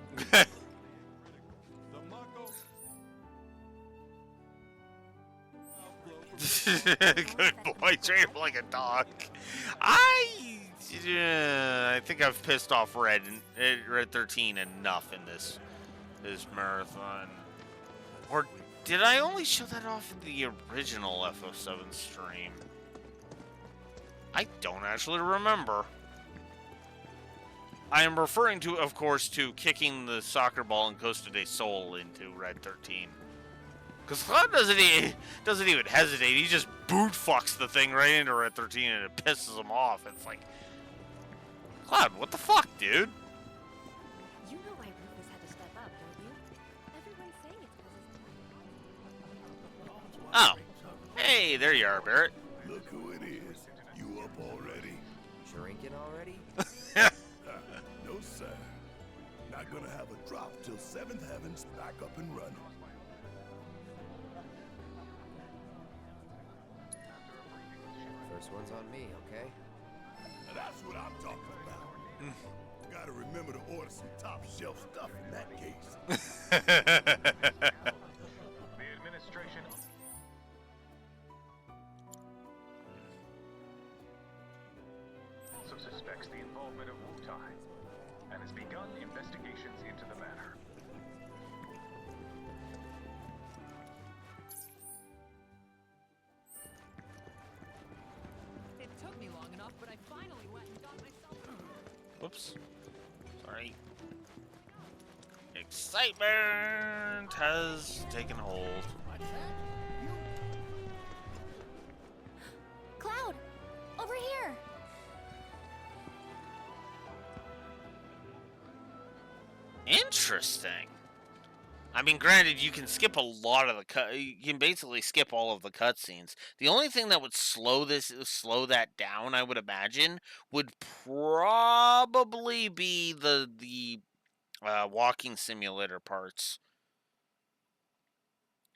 Speaker 1: Good boy, treat him like a dog. I think I've pissed off Red 13 enough in this marathon. Or did I only show that off in the original FO7 stream? I don't actually remember. I am referring to, of course, to kicking the soccer ball in Costa del Sol into Red 13. Because Cloud doesn't even hesitate. He just boot fucks the thing right into Red 13 and it pisses him off. It's like, Cloud, what the fuck, dude?
Speaker 17: You know why Rufus had to step up, don't you? Everyone's saying it's because
Speaker 1: Oh. Hey, there you are, Barrett.
Speaker 9: Look who it is. You up already?
Speaker 10: Drinking already?
Speaker 9: No, sir. Not gonna have a drop till 7th Heaven's back up and running.
Speaker 10: First one's on me, okay?
Speaker 9: Now that's what I'm talking about. Gotta remember to order some top shelf stuff in that case.
Speaker 3: The administration also suspects the involvement of Wu-Tai and has begun investigations into the matter.
Speaker 16: It took me long enough, but I finally went and got myself.
Speaker 1: Whoops. Sorry. Excitement has taken hold.
Speaker 17: Cloud! Over here!
Speaker 1: Interesting. I mean, granted, you can skip a lot of the you can basically skip all of the cutscenes. The only thing that would slow that down, I would imagine, would probably be the walking simulator parts.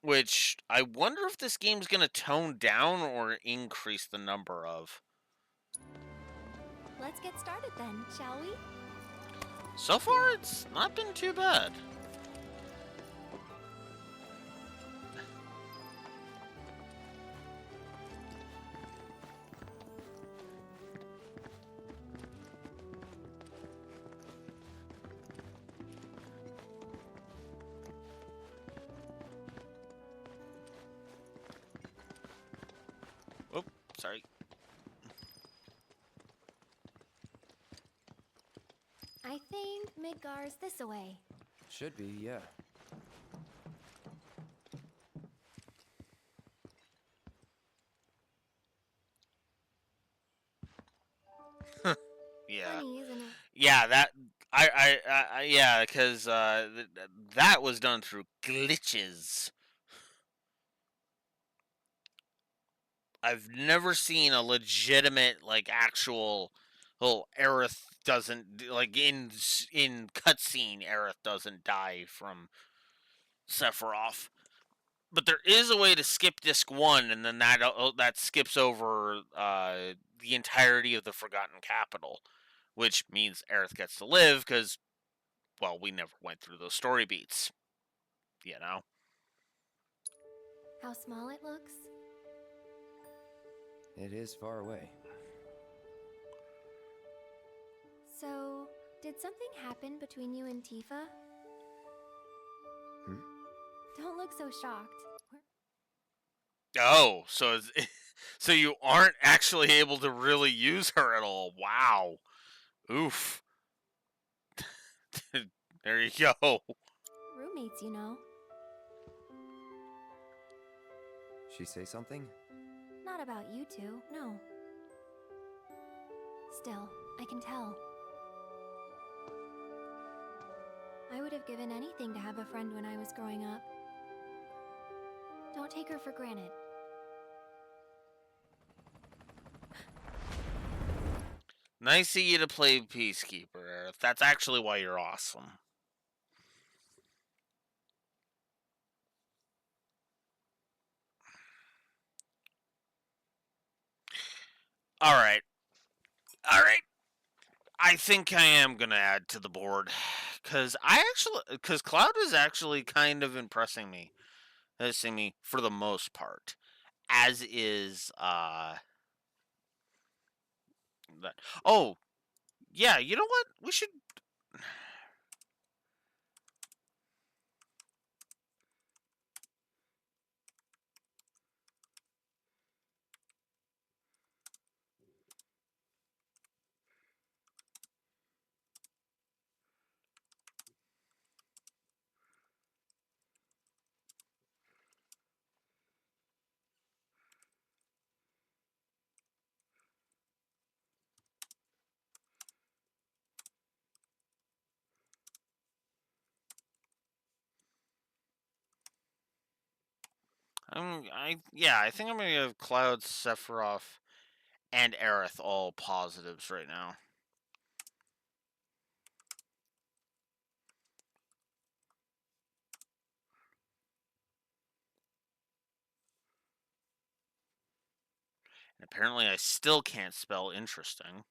Speaker 1: Which I wonder if this game's gonna tone down or increase the number of.
Speaker 17: Let's get started then, shall we?
Speaker 1: So far, it's not been too bad. Sorry.
Speaker 17: I think Midgar's this away.
Speaker 10: Should be, yeah.
Speaker 1: Yeah.
Speaker 17: Funny, isn't it?
Speaker 1: Yeah, that yeah, because that was done through glitches. I've never seen a legitimate, like, actual. Well, Aerith doesn't like in cutscene. Aerith doesn't die from Sephiroth, but there is a way to skip disc one, and then that skips over the entirety of the Forgotten Capital, which means Aerith gets to live because, well, we never went through those story beats, you know.
Speaker 17: How small it looks?
Speaker 10: It is far away.
Speaker 17: So, did something happen between you and Tifa?
Speaker 10: Hmm?
Speaker 17: Don't look so shocked.
Speaker 1: Oh, so you aren't actually able to really use her at all. Wow. Oof. There you go.
Speaker 17: Roommates, you know.
Speaker 10: She say something?
Speaker 17: Not about you two, no. Still, I can tell. I would have given anything to have a friend when I was growing up. Don't take her for granted.
Speaker 1: Nice of you to play Peacekeeper, Aerith. That's actually why you're awesome. Alright. Alright. I think I am going to add to the board. Because Cloud is actually kind of impressing me. For the most part. As is, that. Oh, yeah, you know what? We should. I think I'm gonna give Cloud, Sephiroth, and Aerith all positives right now. And apparently, I still can't spell interesting.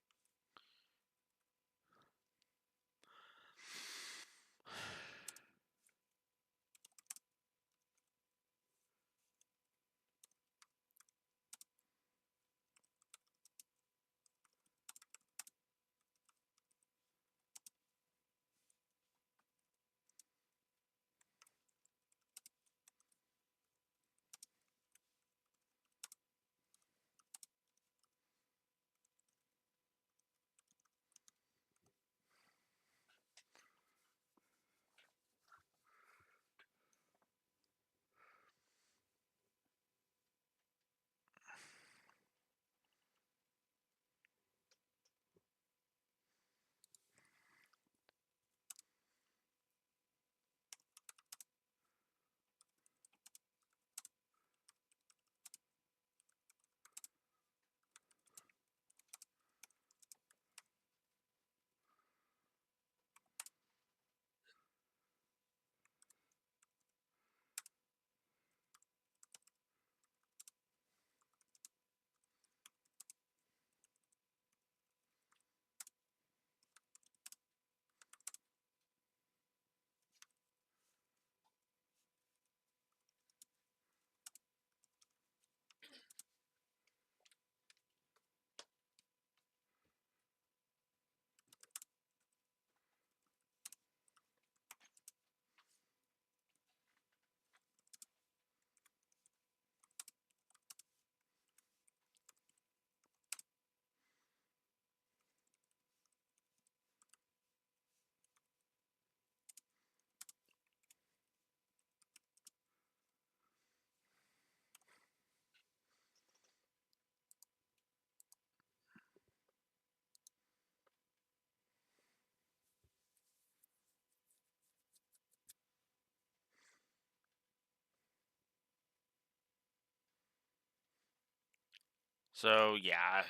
Speaker 1: So, yeah,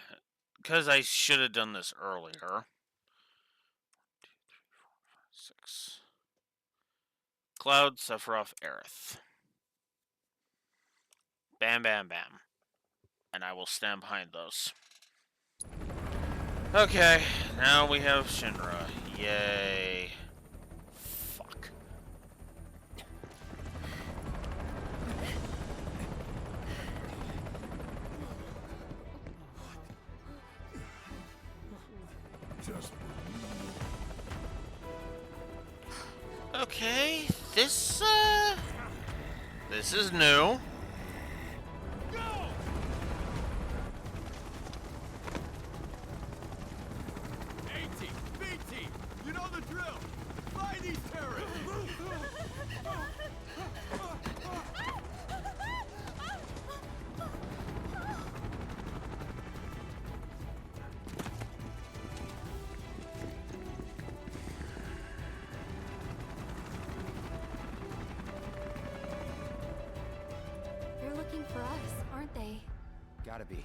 Speaker 1: because I should have done this earlier. 6. Cloud, Sephiroth, Aerith. Bam, bam, bam. And I will stand behind those. Okay, now we have Shinra. Yay. Fuck.
Speaker 9: Just
Speaker 1: Okay, this is new.
Speaker 8: A-Team, B-Team, you know the drill. Find these terrorists.
Speaker 17: They're looking for us, aren't they?
Speaker 10: Gotta be.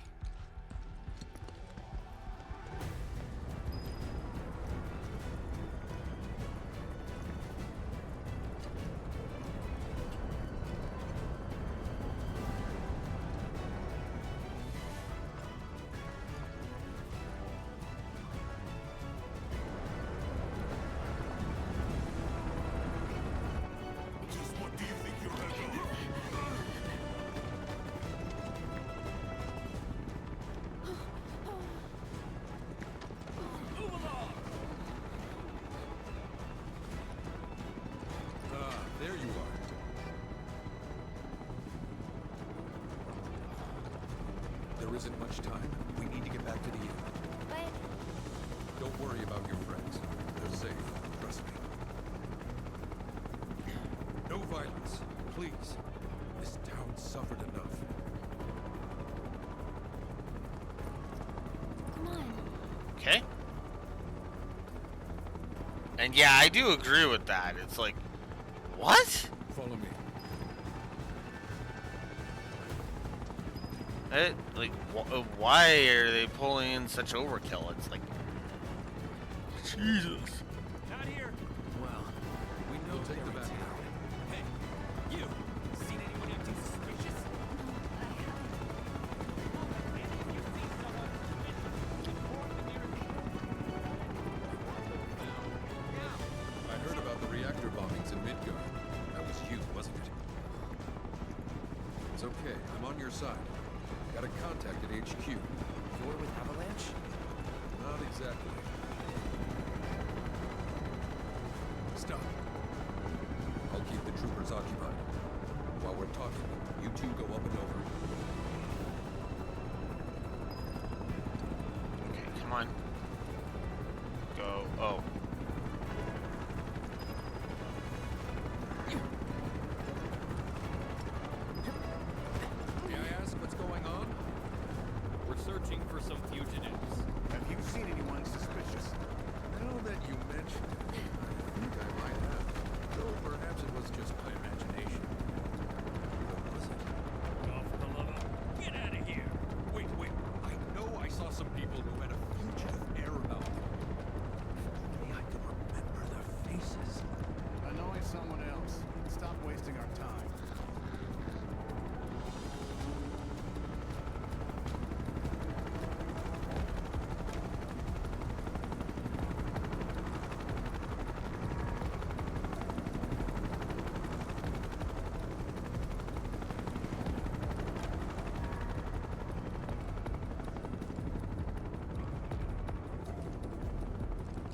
Speaker 9: just what do you think you're at?
Speaker 19: There you are. There isn't much time. We need to get back to the inn.
Speaker 17: But
Speaker 19: Don't worry about your friends. They're safe. Trust me. No violence, please. This town suffered enough.
Speaker 17: come on.
Speaker 1: Okay. And yeah, I do agree with that. It's like, what?
Speaker 19: Follow me.
Speaker 1: Like, why are they pulling in such overkill? It's like, Jesus.
Speaker 8: Not here.
Speaker 2: Well, we know
Speaker 19: We'll take
Speaker 2: they're
Speaker 19: the
Speaker 2: in
Speaker 19: back.
Speaker 2: town. Hey, you! Seen anyone acting suspicious?
Speaker 19: I heard about the reactor bombings in Midgard. That was you, wasn't it? It's okay. I'm on your side. Got a contact at HQ.
Speaker 10: You're with Avalanche?
Speaker 19: Not exactly. Stop. I'll keep the troopers occupied. While we're talking, you two go up and over.
Speaker 1: Okay, come on. Go. Oh.
Speaker 19: May I ask what's going on?
Speaker 8: We're searching for some fugitives.
Speaker 21: Have you seen anyone suspicious?
Speaker 19: Now that you mention it, I think I might have. Though perhaps it was just my imagination. What was it?
Speaker 8: Oh, for the love of... Get out of here!
Speaker 3: Wait, wait. I know I saw some people who had a fugitive air about them. If only I could remember their faces.
Speaker 21: Annoy someone else. Stop wasting our time.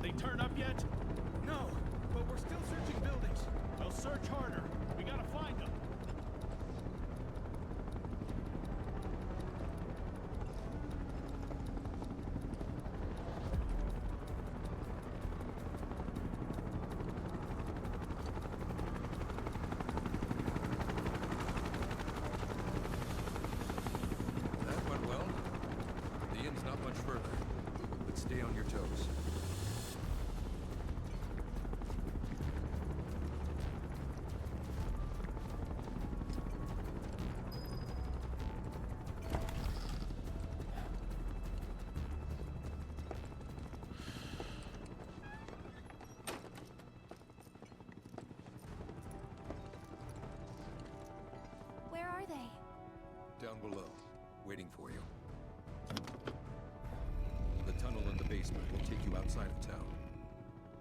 Speaker 8: They turn up yet? No, but we're still searching buildings. We'll search harder. We gotta find them.
Speaker 19: That went well. The inn's not much further, but stay on your toes. down below, waiting for you. The tunnel in the basement will take you outside of town.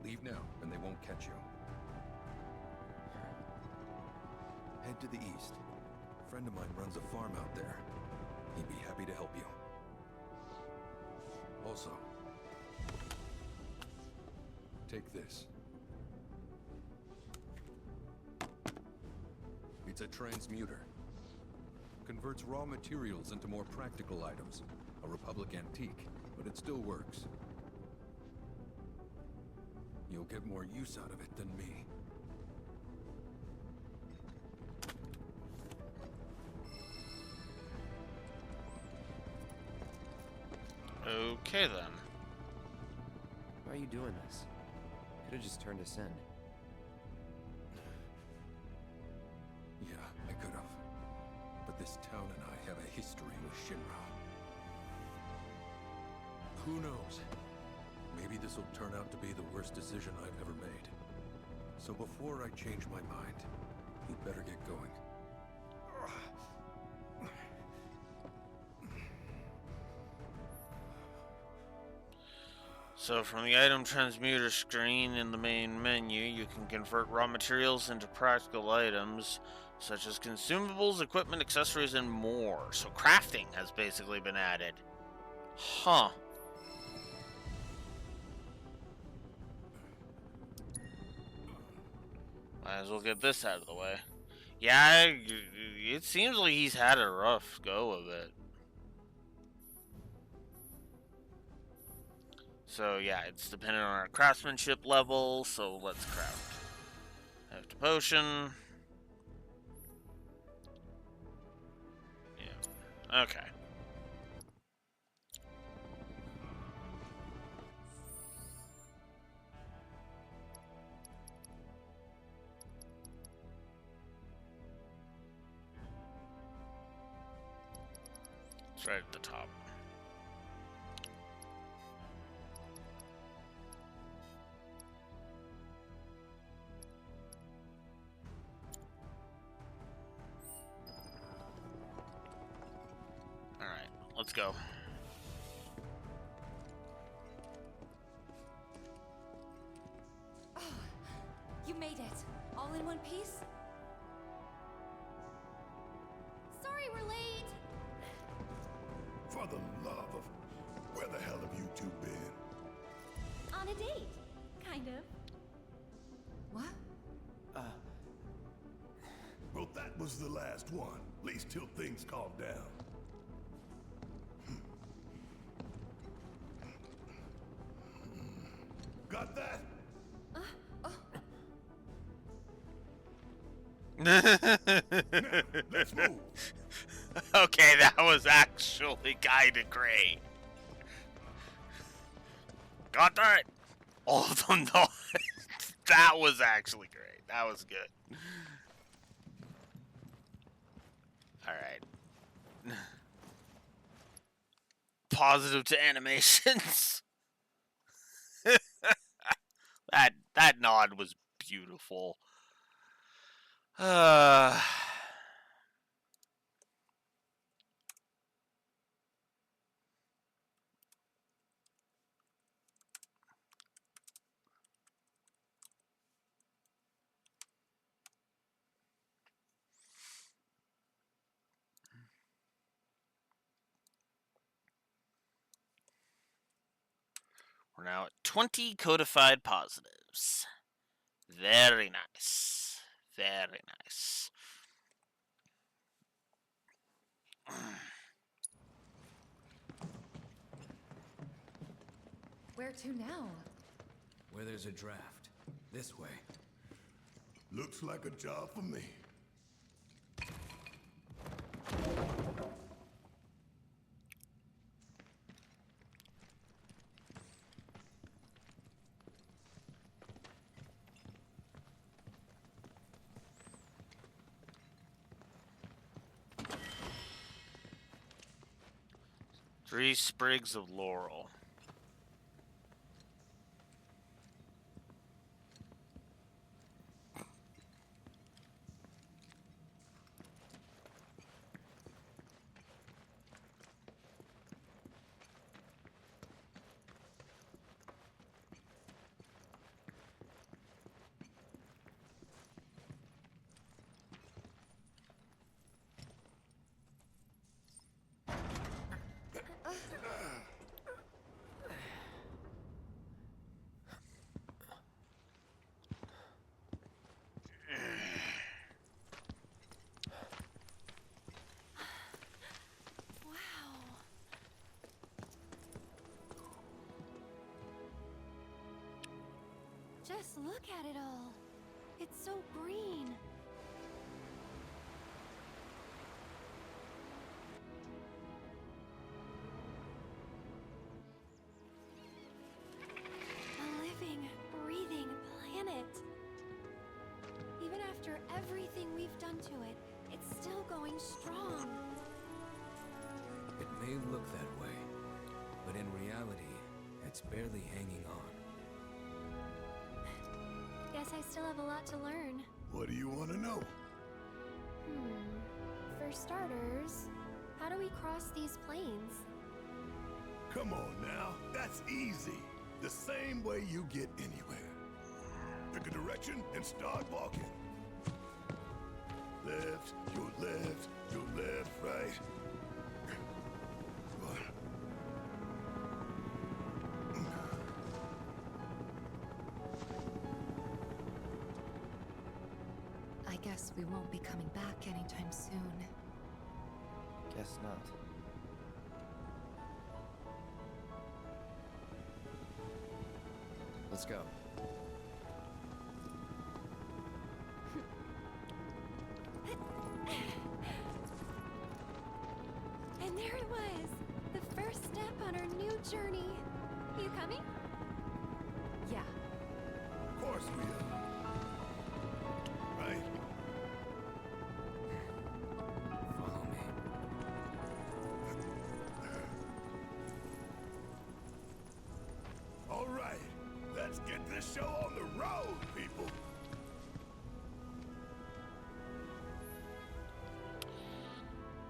Speaker 19: Leave now, and they won't catch you. Head to the east. A friend of mine runs a farm out there. He'd be happy to help you. Also, take this. It's a transmuter. Converts raw materials into more practical items. A Republic antique, but it still works. You'll get more use out of it than me.
Speaker 1: Okay then.
Speaker 10: Why are you doing this? Could have just turned us in.
Speaker 19: Yeah, I could have. But this town and I have a history with Shinra. Who knows? Maybe this will turn out to be the worst decision I've ever made. So before I change my mind, you'd better get going.
Speaker 1: So from the item transmuter screen in the main menu, you can convert raw materials into practical items, such as consumables, equipment, accessories, and more. So crafting has basically been added. Huh. Might as well get this out of the way. Yeah, it seems like he's had a rough go of it. So yeah, it's dependent on our craftsmanship level, so let's craft. Have to potion. Yeah. Okay. It's right at the top. Alright, let's go.
Speaker 4: Oh, you made it. All in one piece?
Speaker 12: Sorry we're late.
Speaker 9: For the love of... Where the hell have you two been?
Speaker 12: On a date. Kind of.
Speaker 4: What?
Speaker 9: Well, that was the last one. At least till things calm down. Got that? Now, let's move.
Speaker 1: Okay, that was actually kinda great. Got that? All of them, no. That was actually great. That was good. Alright. Positive to animations. That nod was beautiful. We're now at 20 codified positives. Very nice. Very nice.
Speaker 13: Where to now?
Speaker 2: Where there's a draft. This way.
Speaker 9: Looks like a job for me.
Speaker 1: Three sprigs of laurel.
Speaker 17: Just look at it all. It's so green. A living, breathing planet. Even after everything we've done to it, it's still going strong.
Speaker 2: It may look that way, but in reality, it's barely hanging on.
Speaker 17: Guess I still have a lot to learn.
Speaker 9: What do you want to know?
Speaker 17: For starters, how do we cross these plains?
Speaker 9: Come on now, that's easy. The same way you get anywhere. Pick a direction and start walking. Left, your left, right.
Speaker 13: I guess we won't be coming back anytime soon.
Speaker 10: Guess not. Let's go.
Speaker 17: And there it was, the first step on our new journey. You coming?
Speaker 13: Yeah.
Speaker 9: Of course we are. Right?
Speaker 2: Follow me.
Speaker 9: All right, let's get this show on the road, people.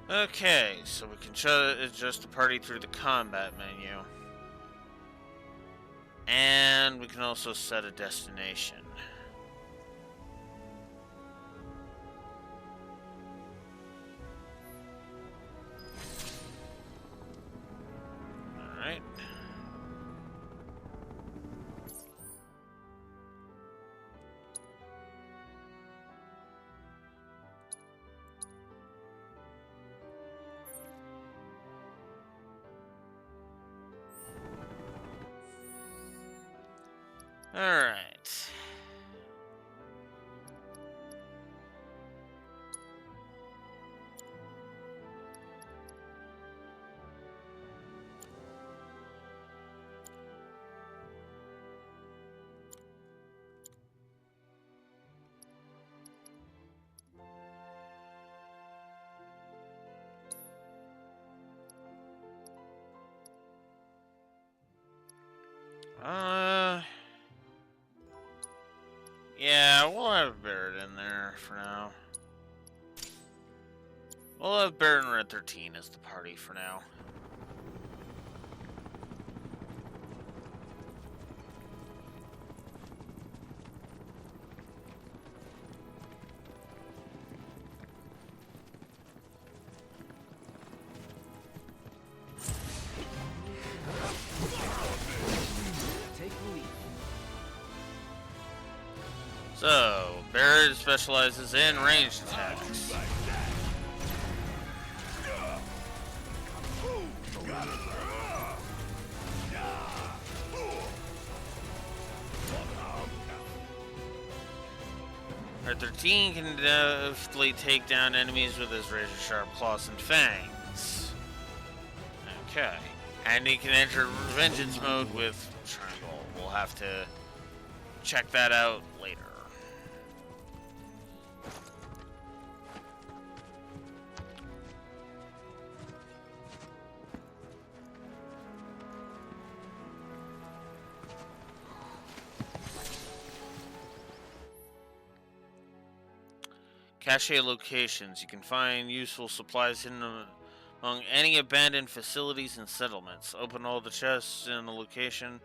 Speaker 1: Okay, so we can adjust the party through the combat menu. And we can also set a destination. Alright. Alright. Yeah, we'll have Barrett in there for now. We'll have Barrett and Red 13 as the party for now.
Speaker 10: Take the lead.
Speaker 1: So, Barrett specializes in ranged attacks. Red 13 can deftly take down enemies with his razor-sharp claws and fangs. Okay. And he can enter vengeance mode with triangle. We'll have to check that out later. Cache locations. You can find useful supplies hidden among any abandoned facilities and settlements. Open all the chests in the location.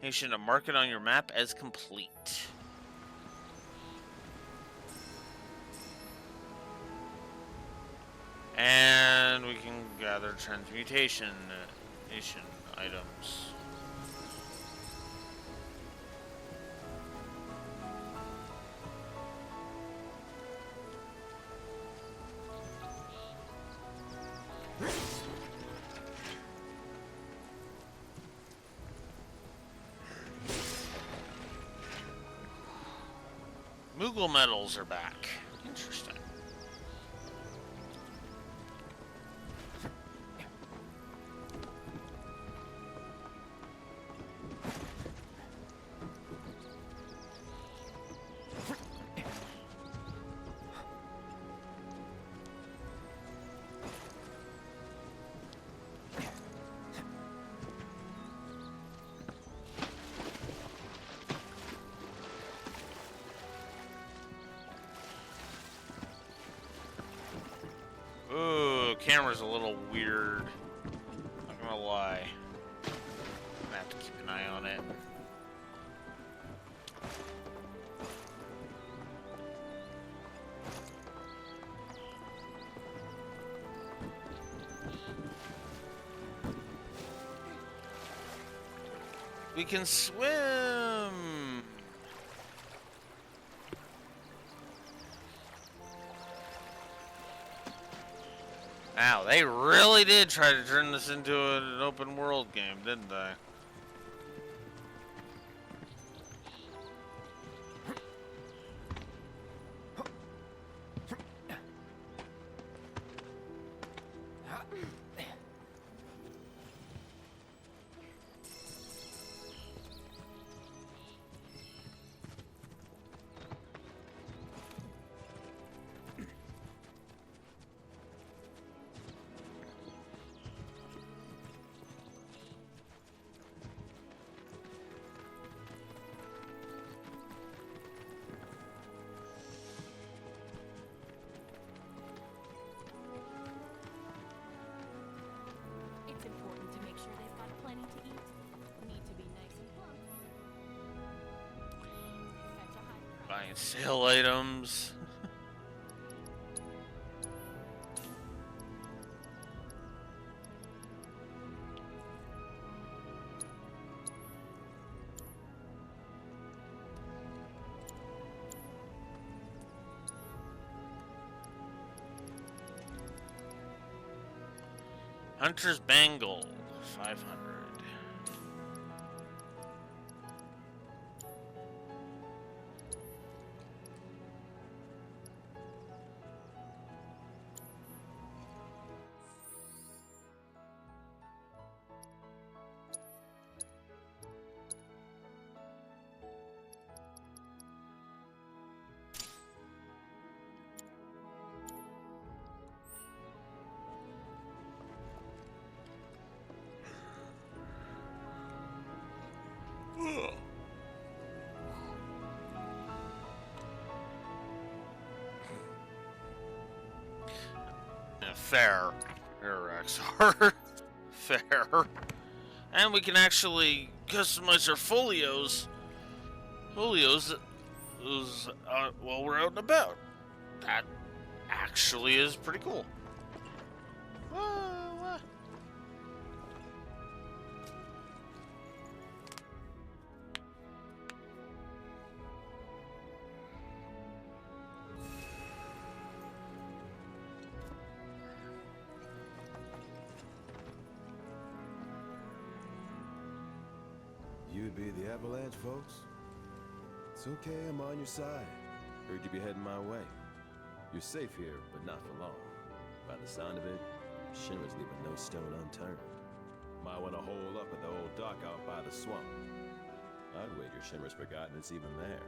Speaker 1: To mark it on your map as complete. And we can gather transmutation items. Google medals are back. Interesting. Ooh, camera's a little weird. Not gonna lie. I'm gonna have to keep an eye on it. We can swim! Wow, they really did try to turn this into an open world game, didn't they?
Speaker 12: It's important to make sure they've got plenty to eat. Need to be nice and plump. Fetch a high price.
Speaker 1: Buying sale items. Hunter's Bangle, 500. Fair. XR. Fair. And we can actually customize our folios. Folios while we're out and about. That actually is pretty cool. Whoa.
Speaker 5: You'd be the Avalanche, folks? It's okay, I'm on your side. Heard you'd be heading my way. You're safe here, but not for long. By the sound of it, Shinra's leaving no stone unturned. Might want to hole up at the old dock out by the swamp. I'd wager Shinra's forgotten it's even there.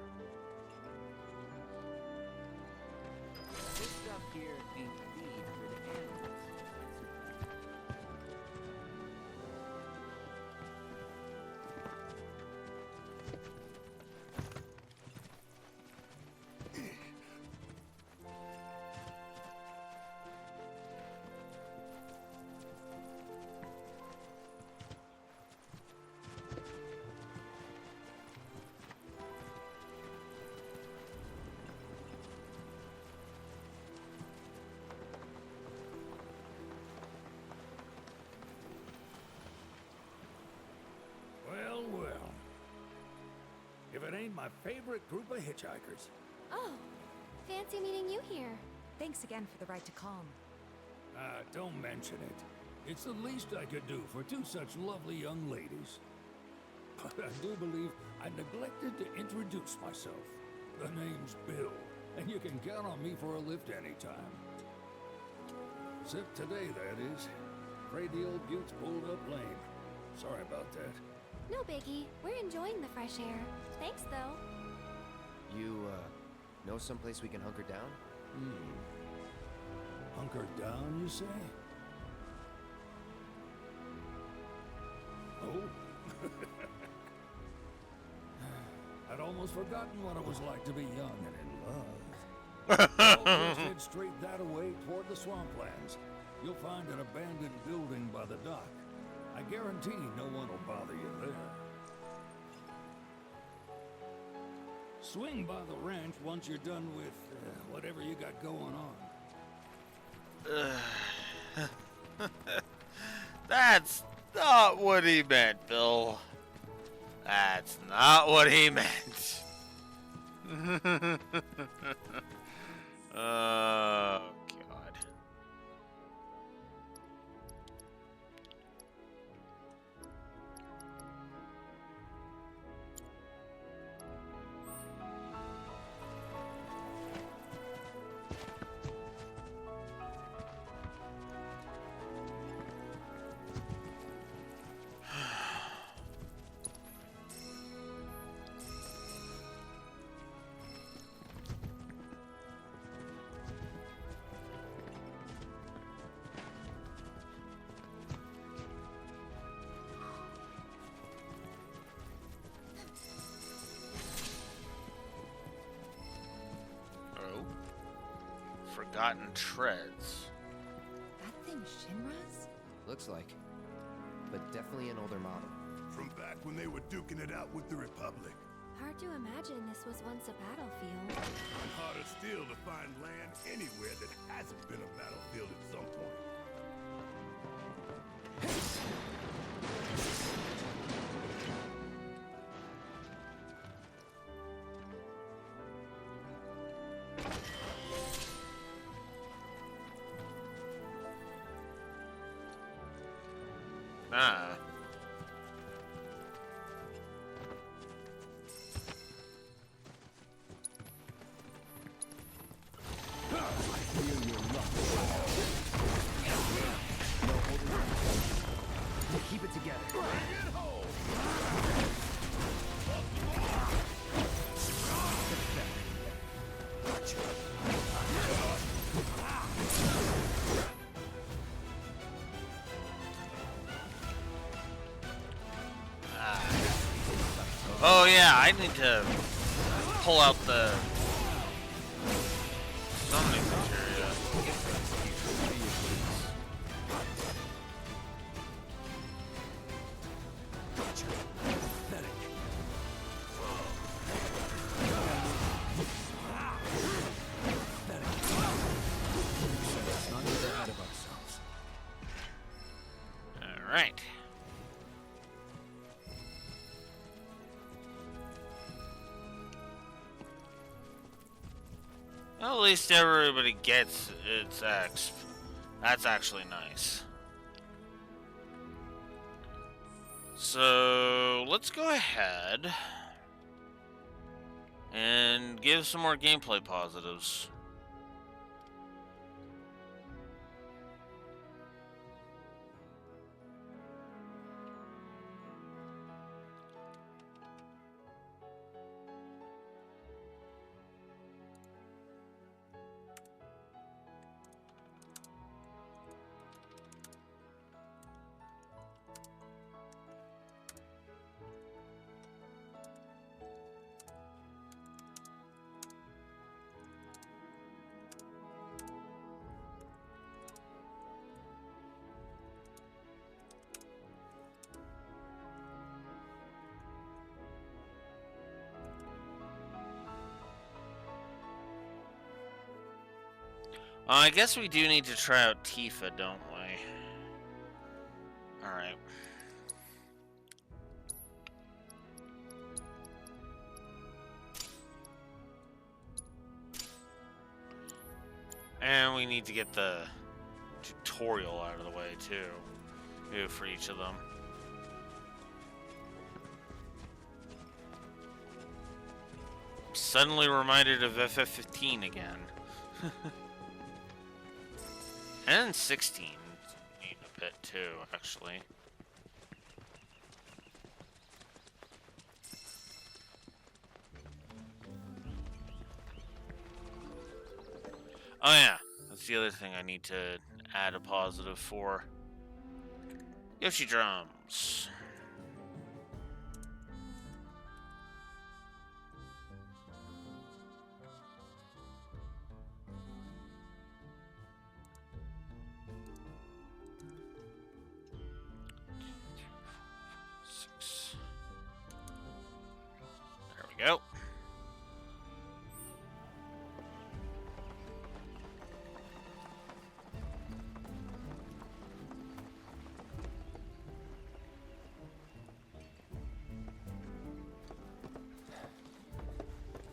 Speaker 18: This stuff here ain't feed for the animals.
Speaker 14: Well. If it ain't my favorite group of hitchhikers.
Speaker 17: Oh, fancy meeting you here.
Speaker 13: Thanks again for the ride to Calm.
Speaker 14: Don't mention it. It's the least I could do for two such lovely young ladies. But I do believe I neglected to introduce myself.
Speaker 2: The name's Bill, and you can count on me for a lift anytime. Except today, that is. Afraid the old bute's pulled up lame. Sorry about that.
Speaker 17: No biggie. We're enjoying the fresh air. Thanks, though.
Speaker 10: You, know someplace we can hunker down?
Speaker 2: Hunker down, you say? Oh? I'd almost forgotten what it was like to be young and in love. Well, just head straight that away toward the swamplands. You'll find an abandoned building by the dock. I guarantee no one will bother you there. Swing by the ranch once you're done with whatever you got going on.
Speaker 1: That's not what he meant, Bill. That's not what he meant. Oh, God. Forgotten treads.
Speaker 13: That thing Shinra's?
Speaker 10: Looks like. But definitely an older model.
Speaker 9: From back when they were duking it out with the Republic.
Speaker 17: Hard to imagine this was once a battlefield.
Speaker 9: And harder still to find land anywhere that hasn't been a battlefield at some point.
Speaker 1: Ah.
Speaker 10: Keep it together.
Speaker 1: Oh yeah, I need to pull out the summoning materia. All right. Well, at least everybody gets its exp. That's actually nice. So let's go ahead and give some more gameplay positives. I guess we do need to try out Tifa, don't we? Alright. And we need to get the tutorial out of the way, too, for each of them. suddenly reminded of FF15 again. And 16 a bit too, actually. Oh yeah, that's the other thing I need to add a positive for. Yoshi drums. There we go.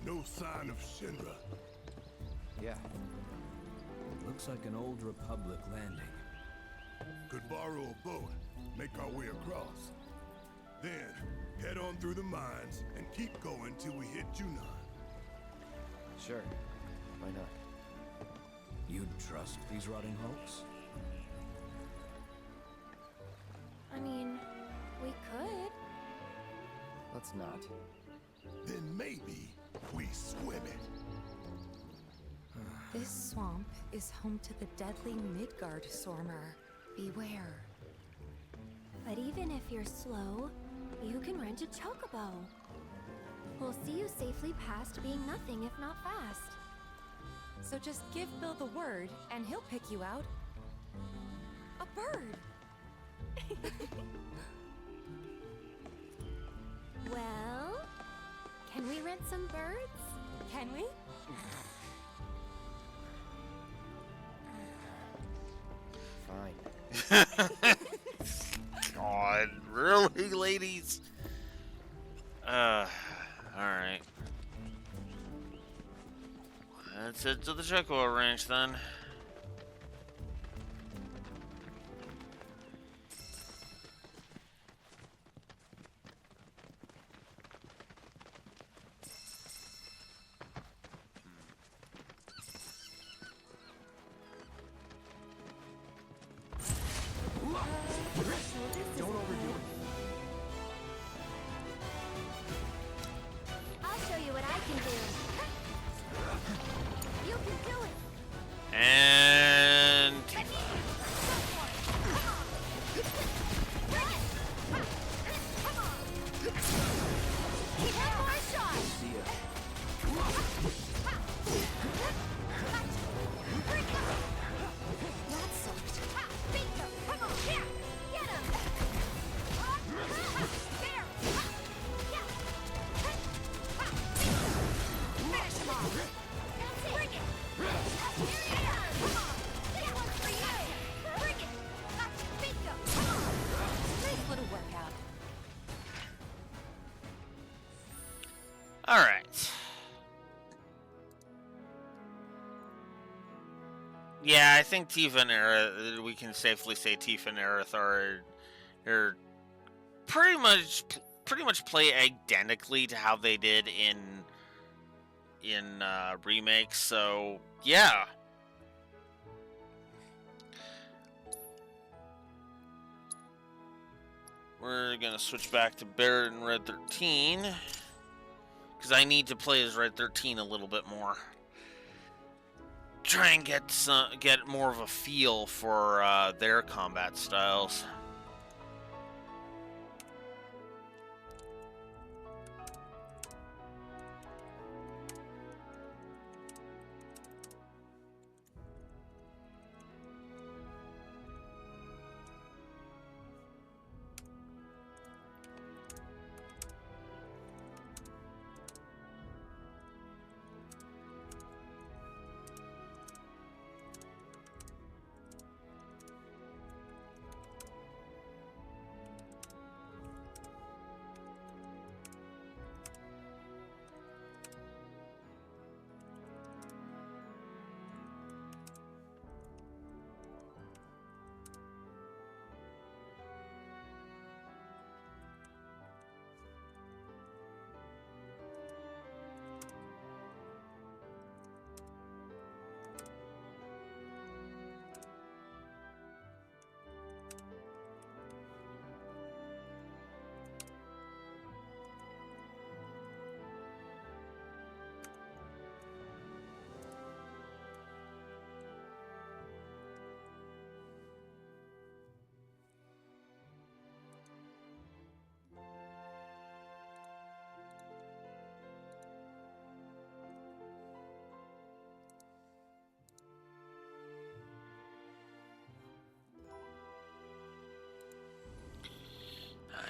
Speaker 9: No sign of Shinra.
Speaker 10: Yeah.
Speaker 2: Looks like an old Republic landing.
Speaker 9: Could borrow a boat, make our way across. Then, head on through the mines and keep going till we hit Junon.
Speaker 10: Sure. Why not?
Speaker 2: You'd trust these rotting hulks?
Speaker 17: I mean, we could.
Speaker 10: Let's not.
Speaker 9: Then maybe we swim it.
Speaker 13: This swamp is home to the deadly Midgard Stormer. Beware.
Speaker 17: But even if you're slow, you can rent a chocobo. We'll see you safely past being nothing if not fast.
Speaker 13: So just give Bill the word, and he'll pick you out. A bird!
Speaker 17: Well, can we rent some birds?
Speaker 13: Can we?
Speaker 10: Fine.
Speaker 1: God, really, ladies? Alright. Let's head to the Chocobo Ranch then.
Speaker 17: Don't overdo it. I'll show you what I can do. You can do it.
Speaker 1: And
Speaker 17: One more shot.
Speaker 10: See ya.
Speaker 17: That sucked. Bingo. Come on, here. Get him. There. Yeah. Finish him off. That's it. Bring it. Yeah. Come on. That one's for you. Bring it. Bingo. Come on.
Speaker 13: Nice little workout.
Speaker 1: alright. Yeah, I think Tifa and Aerith, we can safely say Tifa and Aerith are pretty much play identically to how they did in remakes. So yeah, we're gonna switch back to Barret and Red 13 because I need to play as Red 13 a little bit more. Try and get more of a feel for their combat styles.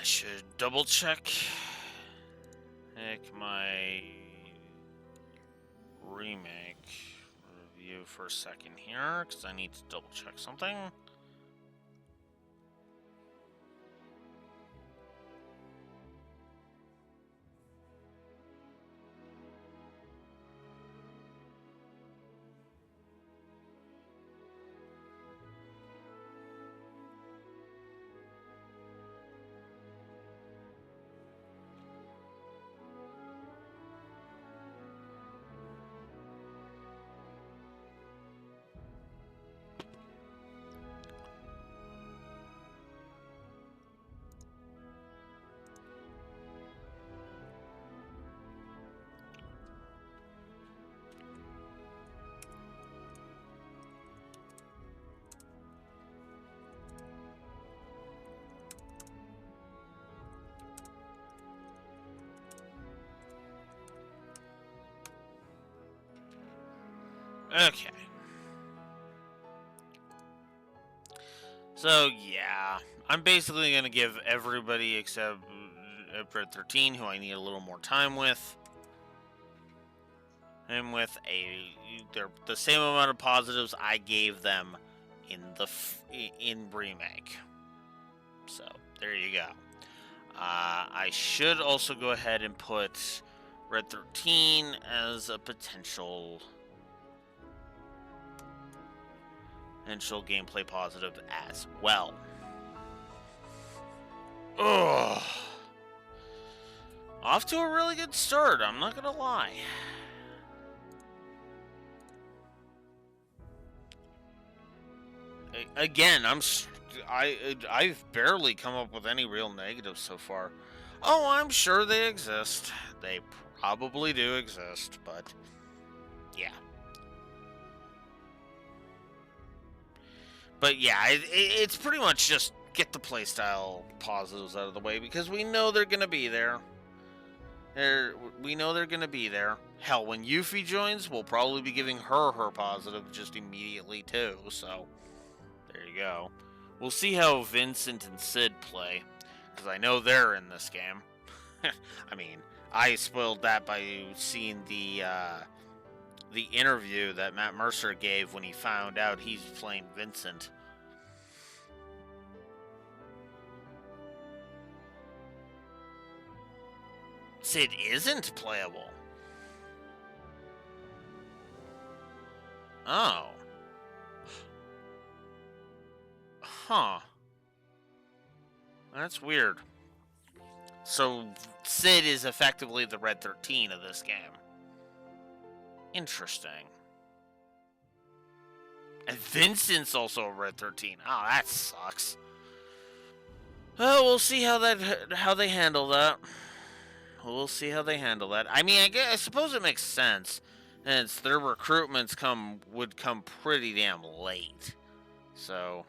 Speaker 1: I should double check. Make my remake review for a second here, because I need to double check something. Okay. So, yeah. I'm basically going to give everybody except Red 13, who I need a little more time with, and with they're the same amount of positives I gave them in remake. So, there you go. I should also go ahead and put Red 13 as a potential gameplay positive as well. Ugh. Off to a really good start, I'm not gonna lie. Again, I've barely come up with any real negatives so far. Oh, I'm sure they exist. They probably do exist, but yeah. But yeah, it's pretty much just get the playstyle positives out of the way, because we know they're gonna be there. We know they're gonna be there. Hell, when Yuffie joins, we'll probably be giving her positive just immediately too. So there you go. We'll see how Vincent and Sid play, because I know they're in this game. I mean, I spoiled that by seeing the interview that Matt Mercer gave when he found out he's playing Vincent. Sid isn't playable. Oh. Huh. That's weird. So, Sid is effectively the Red 13 of this game. Interesting. And Vincent's also a Red 13. Oh, that sucks. Well, we'll see how they handle that. We'll see how they handle that. I mean, I suppose it makes sense, since their recruitments would come pretty damn late. So,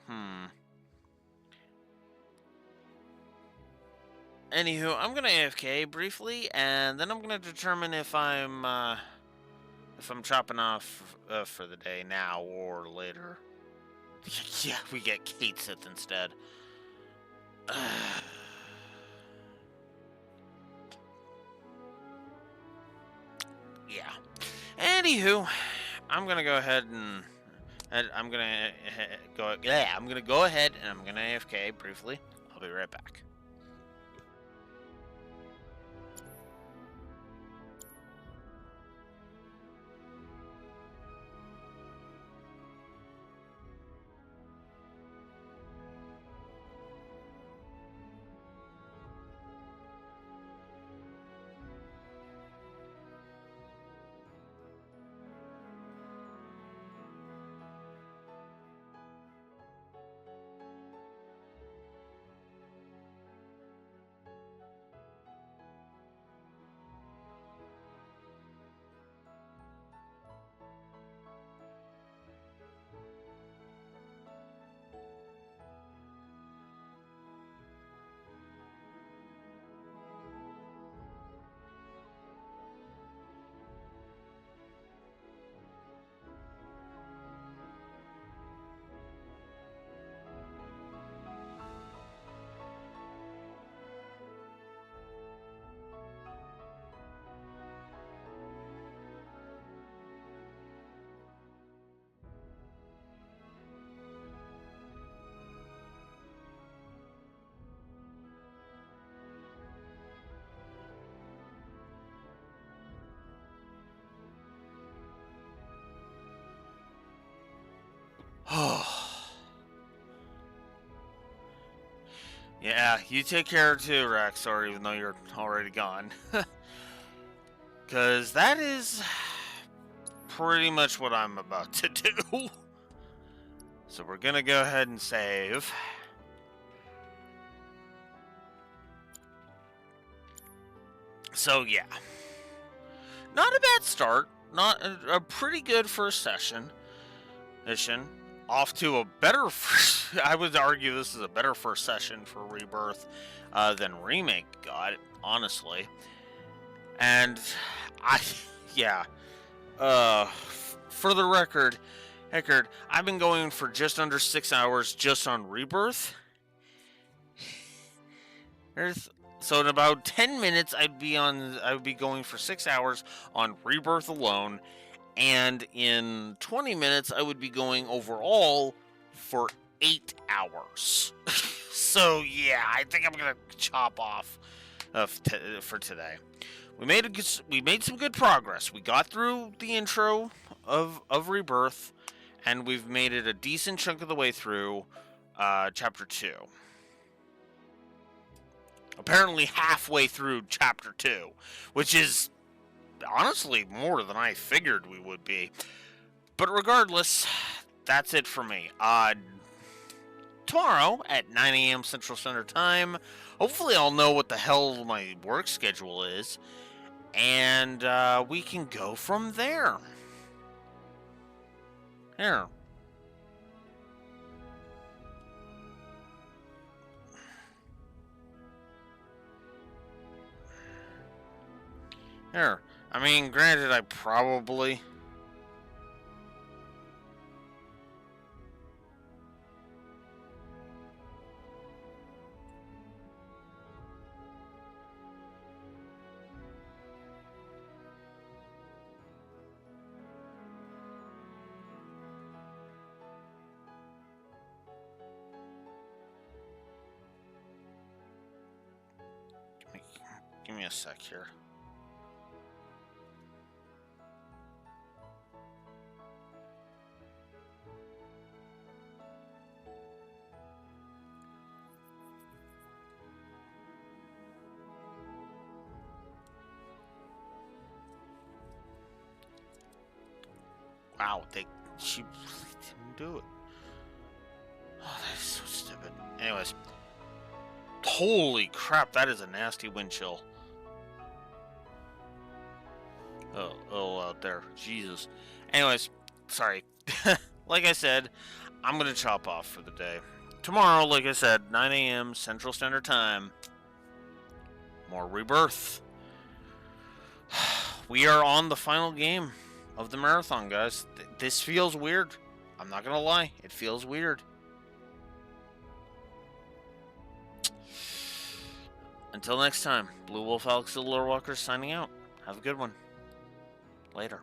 Speaker 1: Anywho, I'm gonna AFK briefly, and then I'm gonna determine if I'm chopping off for the day now or later. Yeah, we get Kate Sith instead. Yeah. Anywho, I'm gonna go ahead and I'm gonna go. Yeah, I'm gonna go ahead and I'm gonna AFK briefly. I'll be right back. Yeah, you take care too, Raxor, even though you're already gone. Because that is pretty much what I'm about to do. So we're going to go ahead and save. So yeah. Not a bad start. Not a pretty good first mission. Off to a better first, I would argue this is a better first session for Rebirth than Remake got, honestly. And yeah. For the record, Eckard, I've been going for just under 6 hours just on Rebirth. So in about 10 minutes, I would be going for 6 hours on Rebirth alone, and in 20 minutes, I would be going overall for 8 hours. So yeah, I think I'm gonna chop off for today. We made some good progress. We got through the intro of Rebirth, and we've made it a decent chunk of the way through Chapter 2. Apparently halfway through Chapter 2, which is honestly more than I figured we would be. But regardless, that's it for me. Tomorrow at 9 a.m. Central Standard Time, hopefully I'll know what the hell my work schedule is, and we can go from there. Here. Here. I mean, granted, I probably... Give me a sec here. Wow, she really didn't do it. Oh, that is so stupid. Anyways. Holy crap, that is a nasty wind chill. Oh, out there. Jesus. Anyways, sorry. Like I said, I'm going to chop off for the day. Tomorrow, like I said, 9 a.m. Central Standard Time. More Rebirth. We are on the final game of the marathon, guys. This feels weird. I'm not going to lie. It feels weird. Until next time, Blue Wolf Alex the Lore Walker signing out. Have a good one. Later.